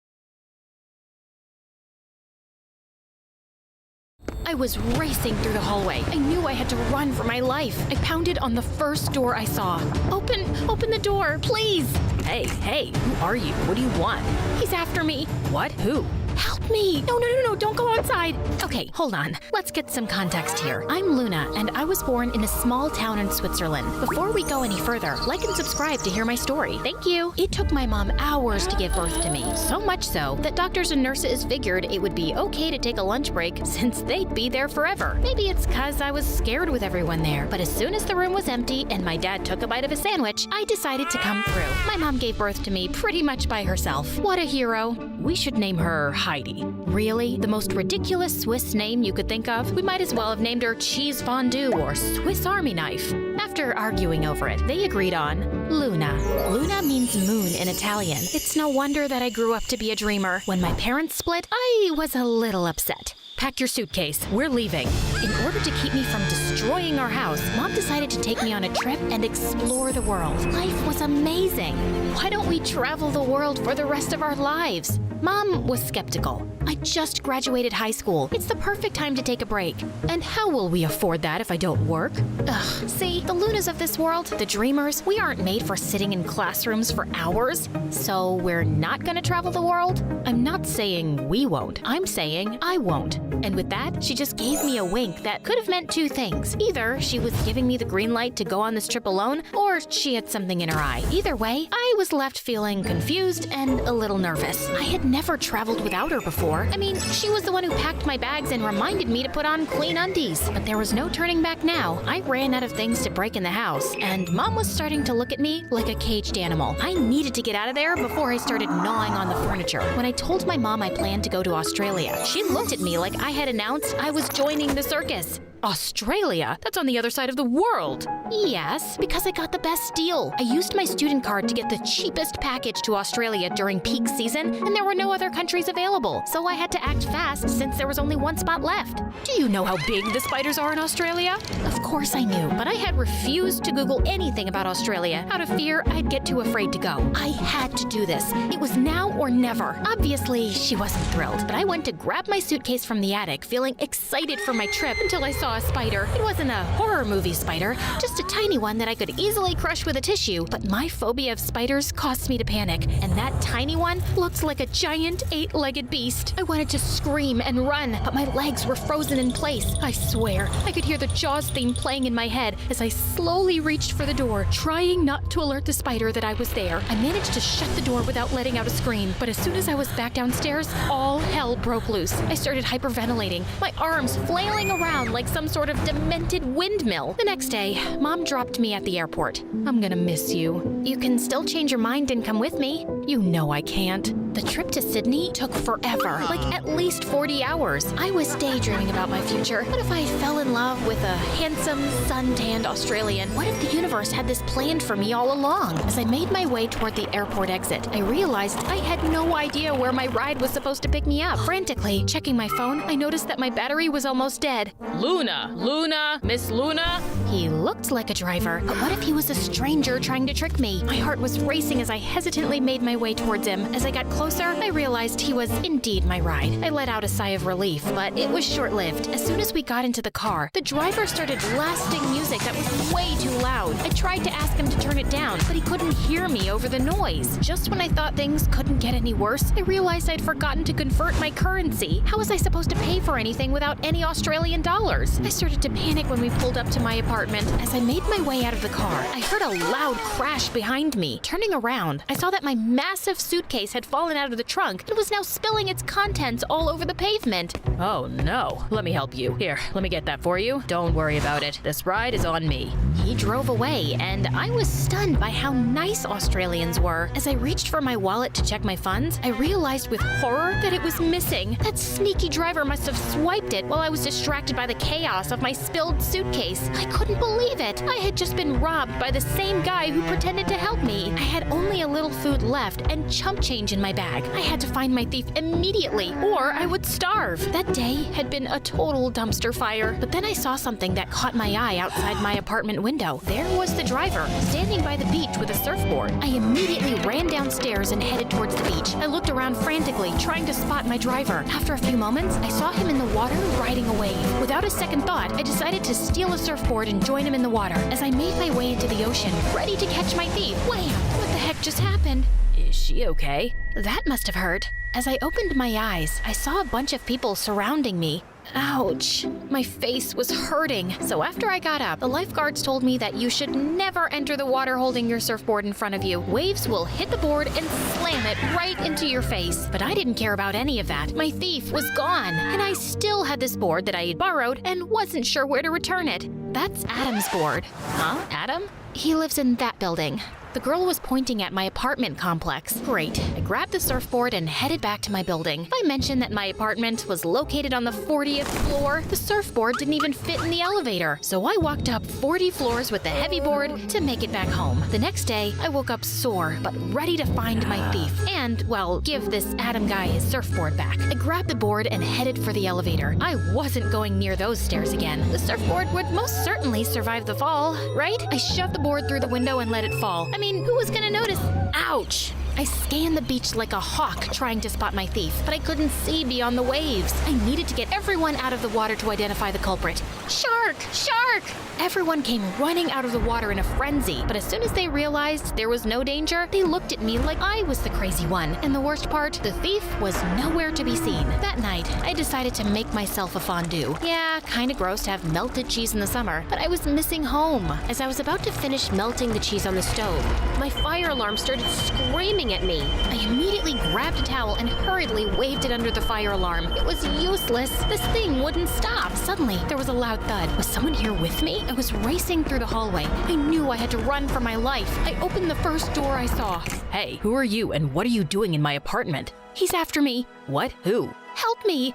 I was racing through the hallway. I knew I had to run for my life. I pounded on the first door I saw. Open the door, please. Hey, who are you? What do you want? He's after me. What? Who? Help me! No, don't go outside! Okay, hold on. Let's get some context here. I'm Luna, and I was born in a small town in Switzerland. Before we go any further, like and subscribe to hear my story. Thank you. It took my mom hours to give birth to me. So much so that doctors and nurses figured it would be okay to take a lunch break since they'd be there forever. Maybe it's cause I was scared with everyone there. But as soon as the room was empty and my dad took a bite of a sandwich, I decided to come through. My mom gave birth to me pretty much by herself. What a hero. We should name her Heidi. Really? The most ridiculous Swiss name you could think of? We might as well have named her Cheese Fondue or Swiss Army Knife. After arguing over it, they agreed on Luna. Luna means moon in Italian. It's no wonder that I grew up to be a dreamer. When my parents split, I was a little upset. Pack your suitcase. We're leaving. In order to keep me from destroying our house, Mom decided to take me on a trip and explore the world. Life was amazing. Why don't we travel the world for the rest of our lives? Mom was skeptical. I just graduated high school. It's the perfect time to take a break. And how will we afford that if I don't work? Ugh, see, the Lunas of this world, the dreamers, we aren't made for sitting in classrooms for hours. So we're not gonna travel the world? I'm not saying we won't. I'm saying I won't. And with that, she just gave me a wink that could have meant two things. Either she was giving me the green light to go on this trip alone, or she had something in her eye. Either way, I was left feeling confused and a little nervous. I had never traveled without her before. I mean, she was the one who packed my bags and reminded me to put on clean undies. But there was no turning back now. I ran out of things to break in the house, and Mom was starting to look at me like a caged animal. I needed to get out of there before I started gnawing on the furniture. When I told my mom I planned to go to Australia, she looked at me like I had announced I was joining the circus. Australia? That's on the other side of the world. Yes, because I got the best deal. I used my student card to get the cheapest package to Australia during peak season, and there were no other countries available, so I had to act fast since there was only one spot left. Do you know how big the spiders are in Australia? Of course I knew, but I had refused to Google anything about Australia out of fear I'd get too afraid to go. I had to do this. It was now or never. Obviously, she wasn't thrilled, but I went to grab my suitcase from the attic, feeling excited for my trip until I saw a spider. It wasn't a horror movie spider, just a tiny one that I could easily crush with a tissue, but my phobia of spiders caused me to panic, and that tiny one looked like a giant 8-legged beast. I wanted to scream and run, but my legs were frozen in place. I swear, I could hear the Jaws theme playing in my head as I slowly reached for the door, trying not to alert the spider that I was there. I managed to shut the door without letting out a scream, but as soon as I was back downstairs, all hell broke loose. I started hyperventilating, my arms flailing around like some sort of demented windmill. The next day, Mom dropped me at the airport. I'm gonna miss you. You can still change your mind and come with me. You know I can't. The trip to Sydney took forever, like at least 40 hours. I was daydreaming about my future. What if I fell in love with a handsome, sun-tanned Australian? What if the universe had this planned for me all along? As I made my way toward the airport exit, I realized I had no idea where my ride was supposed to pick me up. Frantically checking my phone, I noticed that my battery was almost dead. Luna, Miss Luna? He looked like a driver, but what if he was a stranger trying to trick me? My heart was racing as I hesitantly made my way towards him. As I got closer, I realized he was indeed my ride. I let out a sigh of relief, but it was short-lived. As soon as we got into the car, the driver started blasting music that was way too loud. I tried to ask him to turn it down, but he couldn't hear me over the noise. Just when I thought things couldn't get any worse, I realized I'd forgotten to convert my currency. How was I supposed to pay for anything without any Australian dollars? I started to panic when we pulled up to my apartment. As I made my way out of the car, I heard a loud crash behind me. Turning around, I saw that my massive suitcase had fallen out of the trunk and was now spilling its contents all over the pavement. Oh no, let me help you. Here, let me get that for you. Don't worry about it. This ride is on me. He drove away, and I was stunned by how nice Australians were. As I reached for my wallet to check my funds, I realized with horror that it was missing. That sneaky driver must have swiped it while I was distracted by the chaos of my spilled suitcase. I couldn't believe it. I had just been robbed by the same guy who pretended to help me. I had only a little food left and chump change in my bag. I had to find my thief immediately, or I would starve. That day had been a total dumpster fire, but then I saw something that caught my eye outside my apartment window. There was the driver, standing by the beach with a surfboard. I immediately ran downstairs and headed towards the beach. I looked around frantically, trying to spot my driver. After a few moments, I saw him in the water riding a wave. Without a second thought, I decided to steal a surfboard and join him in the water. As I made my way into the ocean, ready to catch my thief, wham! What the heck just happened? Is Is she okay? That must have hurt. As I opened my eyes, I saw a bunch of people surrounding me. Ouch! My face was hurting. So after I got up, the lifeguards told me that you should never enter the water holding your surfboard in front of you. Waves will hit the board and slam it right into your face. But I didn't care about any of that. My thief was gone, and I still had this board that I had borrowed and wasn't sure where to return it. That's Adam's board. Huh? Adam? He lives in that building. The girl was pointing at my apartment complex. Great. I grabbed the surfboard and headed back to my building. If I mentioned that my apartment was located on the 40th floor, the surfboard didn't even fit in the elevator. So I walked up 40 floors with the heavy board to make it back home. The next day, I woke up sore, but ready to find my thief. And, well, give this Adam guy his surfboard back. I grabbed the board and headed for the elevator. I wasn't going near those stairs again. The surfboard would most certainly survive the fall, right? I shoved the board through the window and let it fall. I mean, who was gonna notice? Ouch! I scanned the beach like a hawk trying to spot my thief, but I couldn't see beyond the waves. I needed to get everyone out of the water to identify the culprit. Shark! Shark! Everyone came running out of the water in a frenzy, but as soon as they realized there was no danger, they looked at me like I was the crazy one. And the worst part, the thief was nowhere to be seen. That night, I decided to make myself a fondue. Yeah, kinda gross to have melted cheese in the summer, but I was missing home. As I was about to finish melting the cheese on the stove, my fire alarm started screaming at me. I immediately grabbed a towel and hurriedly waved it under the fire alarm. It was useless. This thing wouldn't stop. Suddenly, there was a loud thud. Was someone here with me? I was racing through the hallway. I knew I had to run for my life. I opened the first door I saw. Hey, who are you and what are you doing in my apartment? He's after me. What? Who? Help me!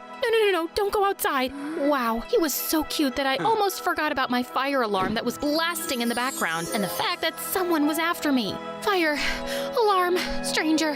No, don't go outside. Wow, he was so cute that I almost forgot about my fire alarm that was blasting in the background and the fact that someone was after me. Fire, alarm, stranger,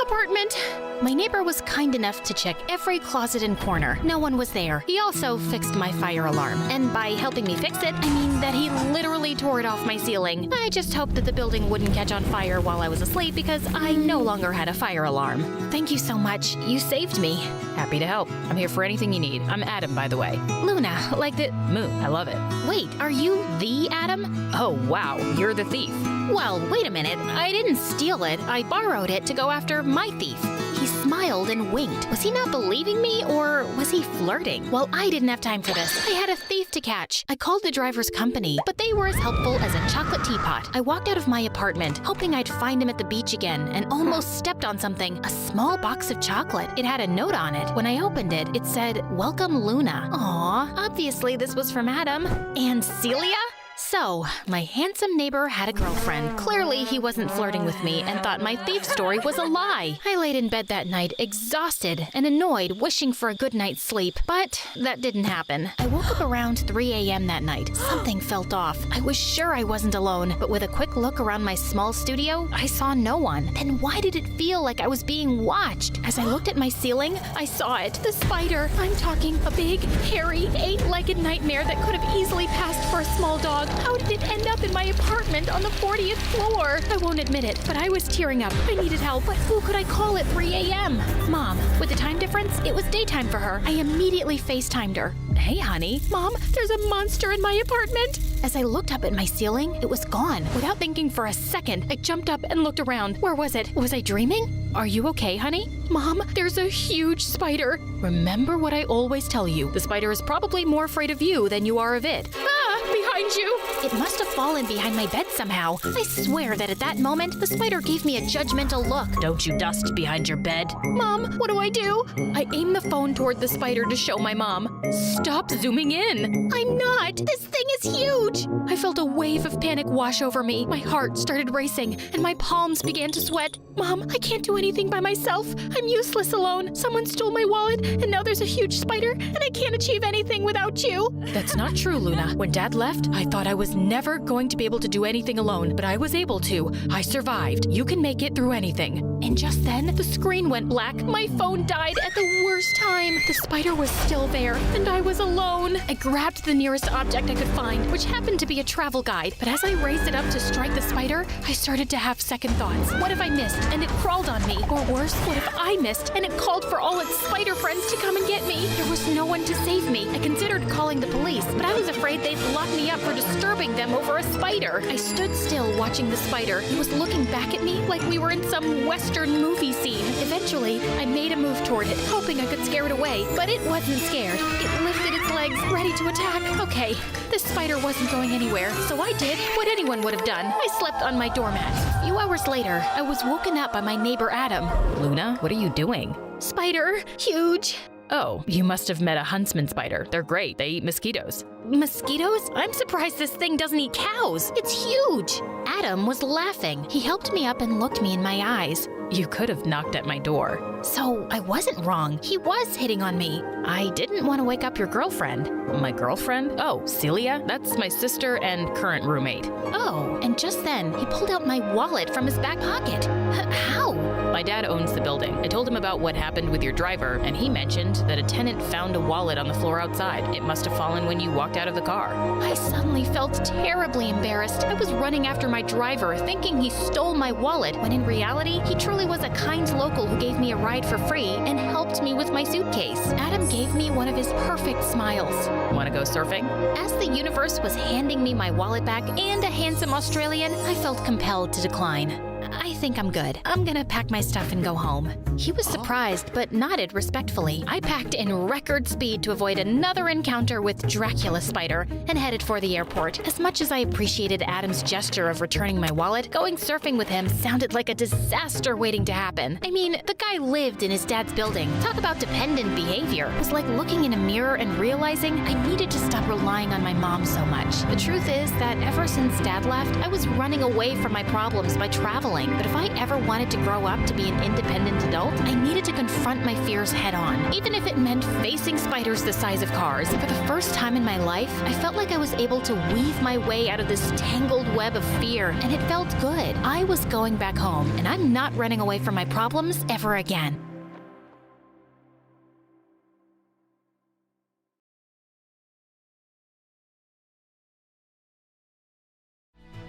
apartment. My neighbor was kind enough to check every closet and corner. No one was there. He also fixed my fire alarm. And by helping me fix it, I mean that he literally tore it off my ceiling. I just hoped that the building wouldn't catch on fire while I was asleep because I no longer had a fire alarm. Thank you so much. You saved me. Happy to help. I'm here for anything you need. I'm Adam, by the way. Luna, like the moon. I love it. Wait, are you the Adam? Oh, wow. You're the thief. Well, wait a minute. I didn't steal it. I borrowed it to go after my thief. He smiled and winked. Was he not believing me, or was he flirting? Well, I didn't have time for this. I had a thief to catch. I called the driver's company, but they were as helpful as a chocolate teapot. I walked out of my apartment, hoping I'd find him at the beach again, and almost stepped on something. A small box of chocolate. It had a note on it. When I opened it, it said, "Welcome, Luna." Aw, obviously this was from Adam. And Celia? So, my handsome neighbor had a girlfriend. Clearly, he wasn't flirting with me and thought my thief story was a lie. I laid in bed that night, exhausted and annoyed, wishing for a good night's sleep. But that didn't happen. I woke up around 3 a.m. that night. Something felt off. I was sure I wasn't alone, but with a quick look around my small studio, I saw no one. Then why did it feel like I was being watched? As I looked at my ceiling, I saw it. The spider. I'm talking a big, hairy, 8-legged nightmare that could have easily passed for a small dog. How did it end up in my apartment on the 40th floor? I won't admit it, but I was tearing up. I needed help, but who could I call at 3 a.m.? Mom. With the time difference, it was daytime for her. I immediately FaceTimed her. Hey, honey. Mom, there's a monster in my apartment. As I looked up at my ceiling, it was gone. Without thinking for a second, I jumped up and looked around. Where was it? Was I dreaming? Are you okay, honey? Mom, there's a huge spider. Remember what I always tell you. The spider is probably more afraid of you than you are of it. Ah, behind you. It must have fallen behind my bed somehow. I swear that at that moment, the spider gave me a judgmental look. Don't you dust behind your bed. Mom, what do I do? I aimed the phone toward the spider to show my mom. Stop zooming in. I'm not. This thing is huge. I felt a wave of panic wash over me. My heart started racing, and my palms began to sweat. Mom, I can't do anything by myself. I'm useless alone. Someone stole my wallet, and now there's a huge spider, and I can't achieve anything without you. That's not true, Luna. When Dad left, I thought I was never going to be able to do anything alone, but I was able to. I survived. You can make it through anything. And just then, the screen went black. My phone died at the worst time. The spider was still there, and I was alone. I grabbed the nearest object I could find, which happened to be a travel guide. But as I raised it up to strike the spider, I started to have second thoughts. What if I missed and it crawled on me? Or worse, what if I missed and it called for all its spider friends to come and get me? There was no one to save me. I considered calling the police, but I was afraid they'd lock me up for disturbing them over a spider. I stood still watching the spider. It was looking back at me like we were in some Western Western movie scene. Eventually, I made a move toward it, hoping I could scare it away, but it wasn't scared. It lifted its legs, ready to attack. Okay, the spider wasn't going anywhere, so I did what anyone would have done. I slept on my doormat. A few hours later, I was woken up by my neighbor Adam. Luna, what are you doing? Spider, huge. Oh, you must have met a huntsman spider. They're great. They eat mosquitoes. Mosquitoes? I'm surprised this thing doesn't eat cows. It's huge. Adam was laughing. He helped me up and looked me in my eyes. You could have knocked at my door. So I wasn't wrong. He was hitting on me. I didn't want to wake up your girlfriend. My girlfriend? Oh, Celia? That's my sister and current roommate. Oh, and just then, he pulled out my wallet from his back pocket. How? My dad owns the building. I told him about what happened with your driver, and he mentioned that a tenant found a wallet on the floor outside. It must have fallen when you walked out of the car. I suddenly felt terribly embarrassed. I was running after my driver, thinking he stole my wallet, when in reality, he truly was a kind local who gave me a ride for free and helped me with my suitcase. Adam gave me one of his perfect smiles. Want to go surfing? As the universe was handing me my wallet back and a handsome Australian, I felt compelled to decline. I think I'm good. I'm gonna pack my stuff and go home. He was surprised, but nodded respectfully. I packed in record speed to avoid another encounter with Dracula Spider and headed for the airport. As much as I appreciated Adam's gesture of returning my wallet, going surfing with him sounded like a disaster waiting to happen. I mean, the guy lived in his dad's building. Talk about dependent behavior. It was like looking in a mirror and realizing I needed to stop relying on my mom so much. The truth is that ever since Dad left, I was running away from my problems by traveling. But if I ever wanted to grow up to be an independent adult, I needed to confront my fears head on, even if it meant facing spiders the size of cars. For the first time in my life, I felt like I was able to weave my way out of this tangled web of fear, and it felt good. I was going back home, and I'm not running away from my problems ever again.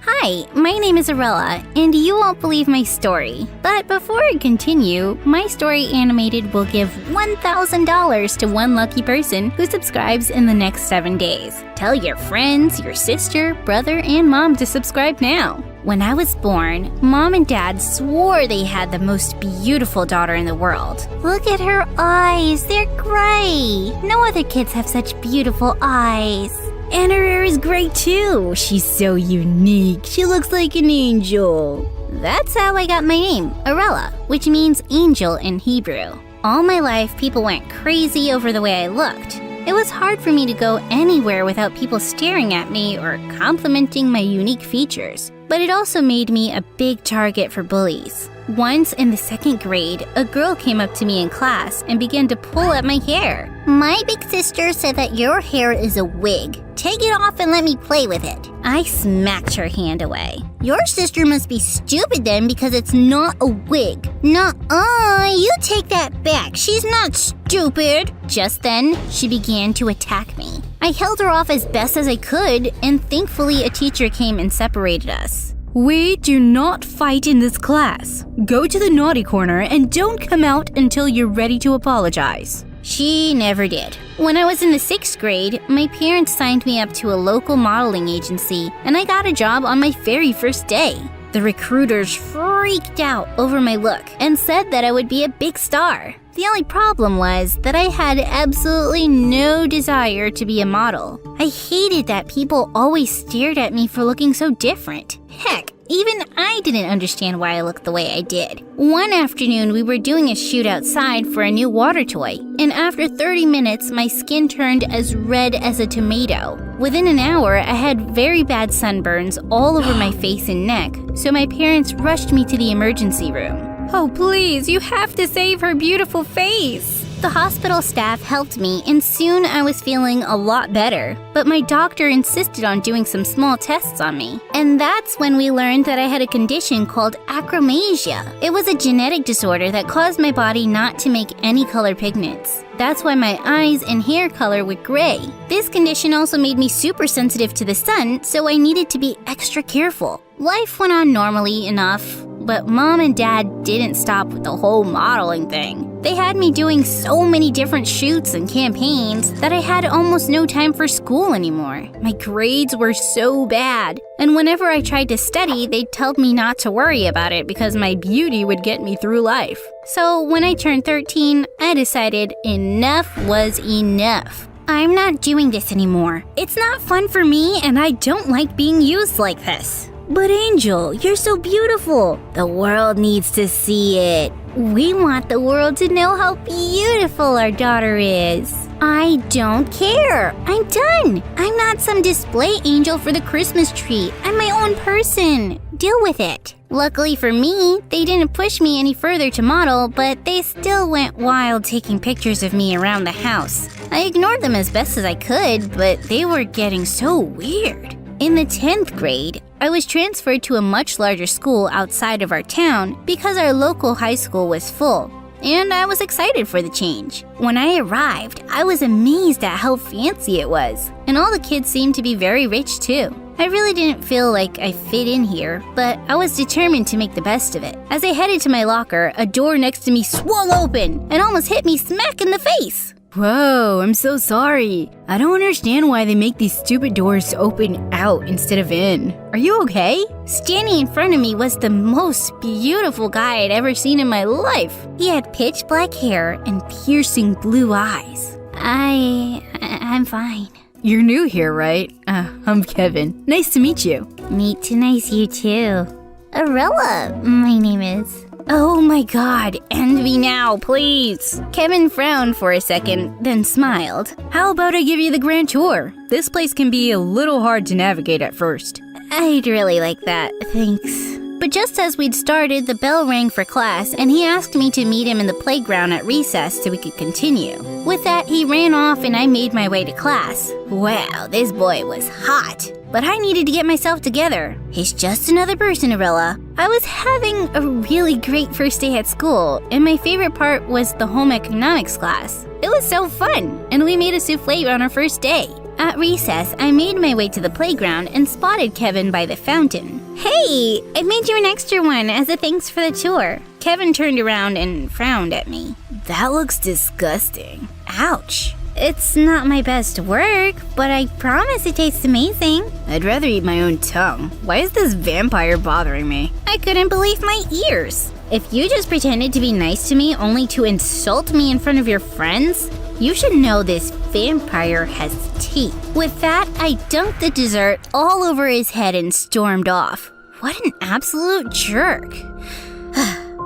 Hi, my name is Arella, and you won't believe my story. But before I continue, My Story Animated will give $1,000 to one lucky person who subscribes in the next 7 days. Tell your friends, your sister, brother, and mom to subscribe now. When I was born, Mom and Dad swore they had the most beautiful daughter in the world. Look at her eyes, they're gray. No other kids have such beautiful eyes. And her hair is great too. She's so unique. She looks like an angel. That's how I got my name, Arella, which means angel in Hebrew. All my life, people went crazy over the way I looked. It was hard for me to go anywhere without people staring at me or complimenting my unique features. But it also made me a big target for bullies. Once in the 2nd grade, a girl came up to me in class and began to pull at my hair. My big sister said that your hair is a wig. Take it off and let me play with it. I smacked her hand away. Your sister must be stupid then because it's not a wig. Nuh-uh, you take that back. She's not stupid. Just then, she began to attack me. I held her off as best as I could, and thankfully a teacher came and separated us. We do not fight in this class. Go to the naughty corner and don't come out until you're ready to apologize. She never did. When I was in the 6th grade, my parents signed me up to a local modeling agency, and I got a job on my very first day. The recruiters freaked out over my look and said that I would be a big star. The only problem was that I had absolutely no desire to be a model. I hated that people always stared at me for looking so different. Heck, even I didn't understand why I looked the way I did. One afternoon, we were doing a shoot outside for a new water toy, and after 30 minutes, my skin turned as red as a tomato. Within an hour, I had very bad sunburns all over my face and neck, so my parents rushed me to the emergency room. Oh, please, you have to save her beautiful face. The hospital staff helped me, and soon I was feeling a lot better. But my doctor insisted on doing some small tests on me. And that's when we learned that I had a condition called achromasia. It was a genetic disorder that caused my body not to make any color pigments. That's why my eyes and hair color were gray. This condition also made me super sensitive to the sun, so I needed to be extra careful. Life went on normally enough, but Mom and Dad didn't stop with the whole modeling thing. They had me doing so many different shoots and campaigns that I had almost no time for school anymore. My grades were so bad, and whenever I tried to study, they told me not to worry about it because my beauty would get me through life. So when I turned 13, I decided enough was enough. I'm not doing this anymore. It's not fun for me, and I don't like being used like this. But Angel, you're so beautiful. The world needs to see it. We want the world to know how beautiful our daughter is. I don't care. I'm done. I'm not some display angel for the Christmas tree. I'm my own person. Deal with it. Luckily for me, they didn't push me any further to model, but they still went wild taking pictures of me around the house. I ignored them as best as I could, but they were getting so weird. In the 10th grade, I was transferred to a much larger school outside of our town because our local high school was full, and I was excited for the change. When I arrived, I was amazed at how fancy it was, and all the kids seemed to be very rich too. I really didn't feel like I fit in here, but I was determined to make the best of it. As I headed to my locker, a door next to me swung open and almost hit me smack in the face. Whoa, I'm so sorry. I don't understand why they make these stupid doors open out instead of in. Are you okay? Standing in front of me was the most beautiful guy I'd ever seen in my life. He had pitch black hair and piercing blue eyes. I'm fine. You're new here, right? I'm Kevin. Nice to meet you. Meet to nice you too. Arella, my name is. Oh my god, end me now, please. Kevin frowned for a second, then smiled. How about I give you the grand tour? This place can be a little hard to navigate at first. I'd really like that, thanks. But just as we'd started, the bell rang for class, and he asked me to meet him in the playground at recess so we could continue. With that, he ran off and I made my way to class. Wow, this boy was hot. But I needed to get myself together. He's just another person, Arella. I was having a really great first day at school, and my favorite part was the home economics class. It was so fun, and we made a souffle on our first day. At recess, I made my way to the playground and spotted Kevin by the fountain. Hey, I made you an extra one as a thanks for the tour. Kevin turned around and frowned at me. That looks disgusting. Ouch. It's not my best work, but I promise it tastes amazing. I'd rather eat my own tongue. Why is this vampire bothering me? I couldn't believe my ears. If you just pretended to be nice to me only to insult me in front of your friends, you should know this vampire has teeth. With that, I dumped the dessert all over his head and stormed off. What an absolute jerk.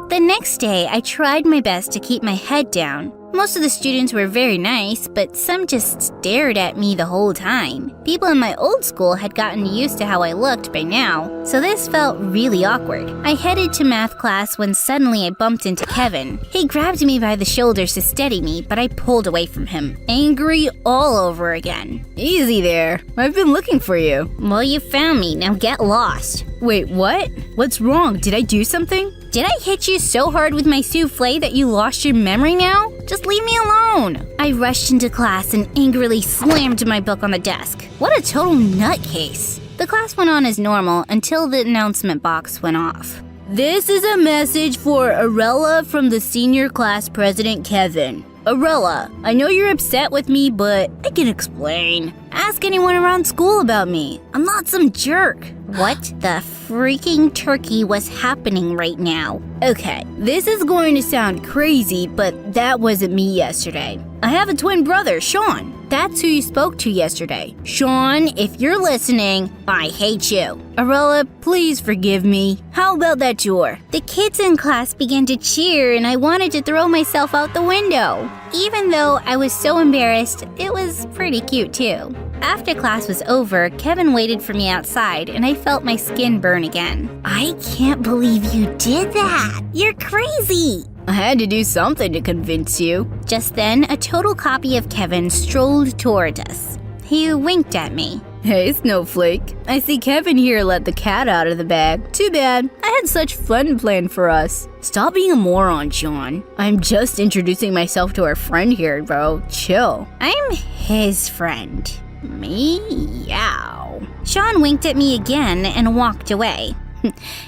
The next day, I tried my best to keep my head down. Most of the students were very nice, but some just stared at me the whole time. People in my old school had gotten used to how I looked by now, so this felt really awkward. I headed to math class when suddenly I bumped into Kevin. He grabbed me by the shoulders to steady me, but I pulled away from him, angry all over again. Easy there. I've been looking for you. Well, you found me. Now get lost. Wait, what? What's wrong? Did I do something? Did I hit you so hard with my souffle that you lost your memory now? Just leave me alone. I rushed into class and angrily slammed my book on the desk. What a total nutcase. The class went on as normal until the announcement box went off. This is a message for Arella from the senior class president, Kevin. Arella, I know you're upset with me, but I can explain. Ask anyone around school about me. I'm not some jerk. What the freaking turkey was happening right now? Okay, this is going to sound crazy, but that wasn't me yesterday. I have a twin brother, Sean. That's who you spoke to yesterday. Sean, if you're listening, I hate you. Arella, please forgive me. How about that tour? The kids in class began to cheer and I wanted to throw myself out the window. Even though I was so embarrassed, it was pretty cute too. After class was over, Kevin waited for me outside and I felt my skin burn again. I can't believe you did that. You're crazy. I had to do something to convince you. Just then, a total copy of Kevin strolled toward us. He winked at me. Hey, Snowflake. I see Kevin here let the cat out of the bag. Too bad. I had such fun planned for us. Stop being a moron, Sean. I'm just introducing myself to our friend here, bro. Chill. I'm his friend. Meow. Sean winked at me again and walked away.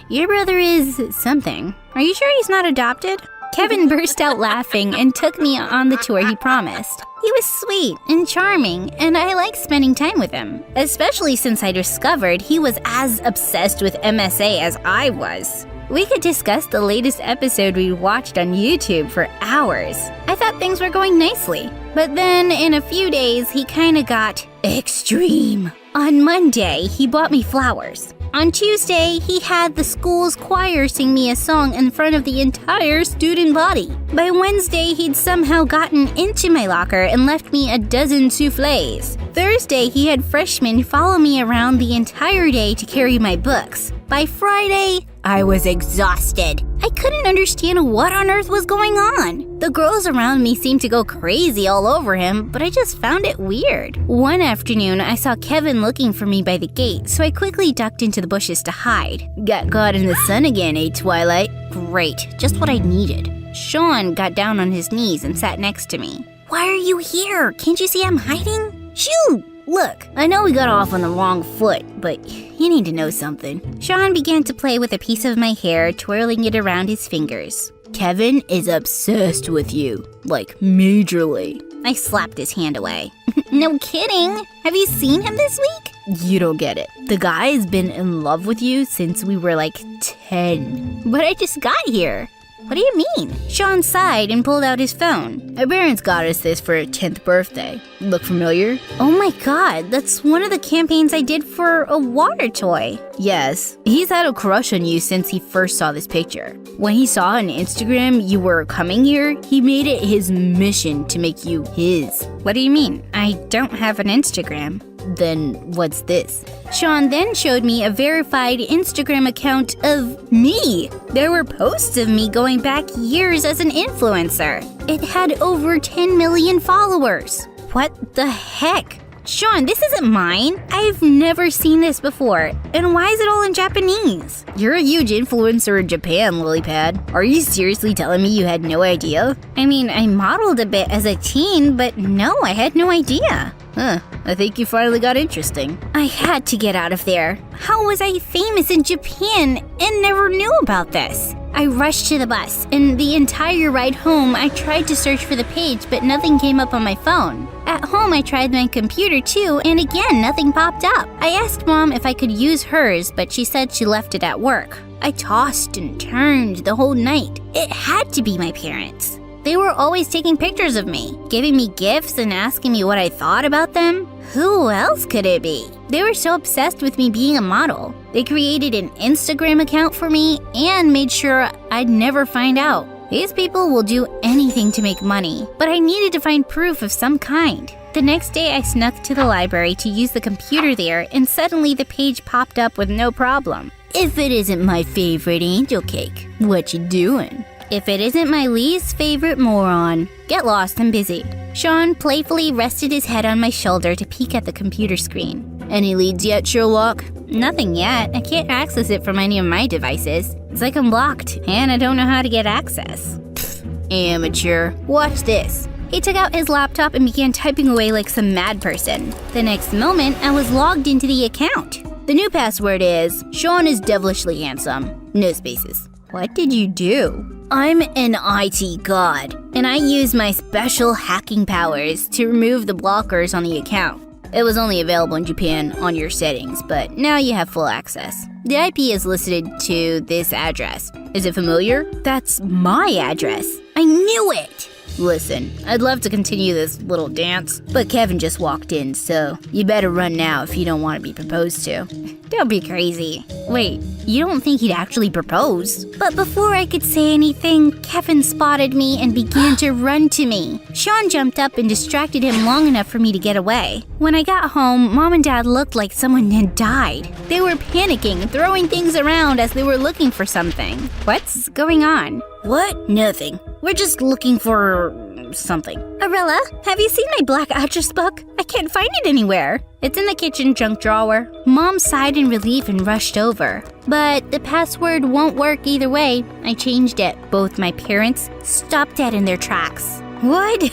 Your brother is something. Are you sure he's not adopted? Kevin burst out laughing and took me on the tour he promised. He was sweet and charming, and I liked spending time with him, especially since I discovered he was as obsessed with MSA as I was. We could discuss the latest episode we watched on YouTube for hours. I thought things were going nicely, but then in a few days, he kinda got extreme. On Monday, he bought me flowers. On Tuesday, he had the school's choir sing me a song in front of the entire student body. By Wednesday, he'd somehow gotten into my locker and left me a dozen soufflés. Thursday, he had freshmen follow me around the entire day to carry my books. By Friday, I was exhausted. I couldn't understand what on earth was going on. The girls around me seemed to go crazy all over him, but I just found it weird. One afternoon, I saw Kevin looking for me by the gate, so I quickly ducked into the bushes to hide. Got caught in the sun again, eh, Twilight? Great, just what I needed. Sean got down on his knees and sat next to me. Why are you here? Can't you see I'm hiding? Shoo! Look, I know we got off on the wrong foot, but you need to know something. Sean began to play with a piece of my hair, twirling it around his fingers. Kevin is obsessed with you, like majorly. I slapped his hand away. No kidding. Have you seen him this week? You don't get it. The guy's been in love with you since we were like 10. But I just got here. What do you mean? Sean sighed and pulled out his phone. Our parents got us this for our 10th birthday. Look familiar? Oh my god, that's one of the campaigns I did for a water toy. Yes, he's had a crush on you since he first saw this picture. When he saw on Instagram you were coming here, he made it his mission to make you his. What do you mean? I don't have an Instagram. Then what's this? Sean then showed me a verified Instagram account of me. There were posts of me going back years as an influencer. It had over 10 million followers. What the heck? Sean, this isn't mine. I've never seen this before. And why is it all in Japanese? You're a huge influencer in Japan, Lilypad. Are you seriously telling me you had no idea? I mean, I modeled a bit as a teen, but no, I had no idea. I think you finally got interesting. I had to get out of there. How was I famous in Japan and never knew about this? I rushed to the bus, and the entire ride home I tried to search for the page, but nothing came up on my phone. At home I tried my computer too, and again nothing popped up. I asked Mom if I could use hers, but she said she left it at work. I tossed and turned the whole night. It had to be my parents. They were always taking pictures of me, giving me gifts and asking me what I thought about them. Who else could it be? They were so obsessed with me being a model. They created an Instagram account for me and made sure I'd never find out. These people will do anything to make money, but I needed to find proof of some kind. The next day I snuck to the library to use the computer there, and suddenly the page popped up with no problem. If it isn't my favorite angel cake, what you doing? If it isn't my least favorite moron, get lost, I'm busy. Sean playfully rested his head on my shoulder to peek at the computer screen. Any leads yet, Sherlock? Nothing yet. I can't access it from any of my devices. It's like I'm blocked, and I don't know how to get access. Pfft, amateur. Watch this. He took out his laptop and began typing away like some mad person. The next moment, I was logged into the account. The new password is, Sean is devilishly handsome. No spaces. What did you do? I'm an IT god, and I use my special hacking powers to remove the blockers on the account. It was only available in Japan on your settings, but now you have full access. The IP is listed to this address. Is it familiar? That's my address. I knew it! Listen, I'd love to continue this little dance, but Kevin just walked in, so you better run now if you don't want to be proposed to. Don't be crazy. Wait, you don't think he'd actually propose? But before I could say anything, Kevin spotted me and began to run to me. Sean jumped up and distracted him long enough for me to get away. When I got home, Mom and Dad looked like someone had died. They were panicking, throwing things around as they were looking for something. What's going on? What? Nothing. We're just looking for something. Arella, have you seen my black address book? I can't find it anywhere. It's in the kitchen junk drawer. Mom sighed in relief and rushed over. But the password won't work either way. I changed it. Both my parents stopped dead in their tracks. What?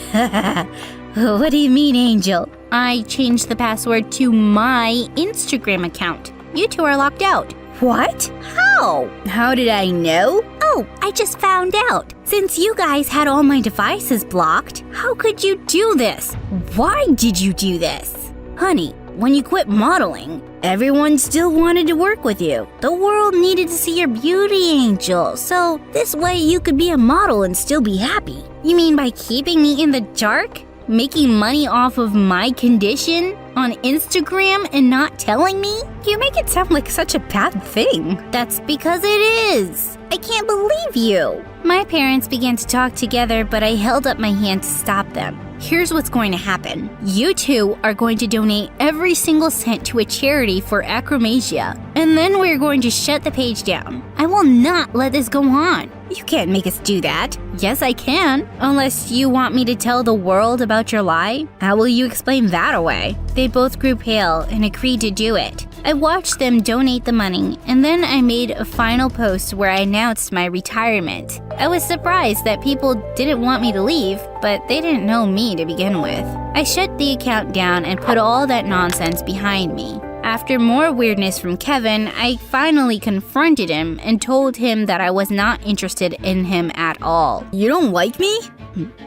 What do you mean, Angel? I changed the password to my Instagram account. You two are locked out. What? How? How did I know? Oh, I just found out. Since you guys had all my devices blocked, how could you do this? Why did you do this? Honey, when you quit modeling, everyone still wanted to work with you. The world needed to see your beauty angel, so this way you could be a model and still be happy. You mean by keeping me in the dark? Making money off of my condition on Instagram and not telling me? You make it sound like such a bad thing. That's because it is. I can't believe you. My parents began to talk together, but I held up my hand to stop them. Here's what's going to happen. You two are going to donate every single cent to a charity for achromasia, and then we're going to shut the page down. I will not let this go on. You can't make us do that. Yes, I can. Unless you want me to tell the world about your lie. How will you explain that away? They both grew pale and agreed to do it. I watched them donate the money, and then I made a final post where I announced my retirement. I was surprised that people didn't want me to leave, but they didn't know me to begin with. I shut the account down and put all that nonsense behind me. After more weirdness from Kevin, I finally confronted him and told him that I was not interested in him at all. You don't like me?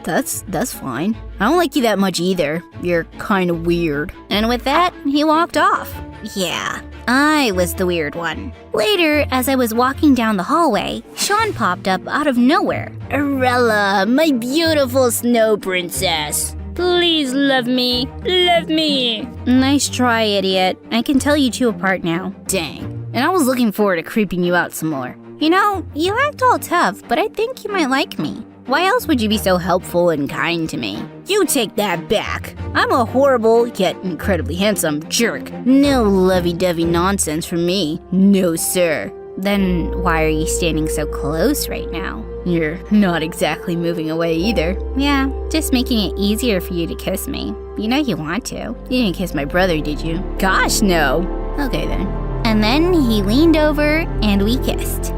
That's fine. I don't like you that much either. You're kind of weird. And with that, he walked off. Yeah, I was the weird one. Later, as I was walking down the hallway, Sean popped up out of nowhere. Arella, my beautiful snow princess. Please love me. Love me. Nice try, idiot. I can tell you two apart now. Dang. And I was looking forward to creeping you out some more. You know, you act all tough, but I think you might like me. Why else would you be so helpful and kind to me? You take that back. I'm a horrible, yet incredibly handsome jerk. No lovey-dovey nonsense from me. No, sir. Then why are you standing so close right now? You're not exactly moving away either. Yeah, just making it easier for you to kiss me. You know you want to. You didn't kiss my brother, did you? Gosh, no. Okay then. And then he leaned over and we kissed.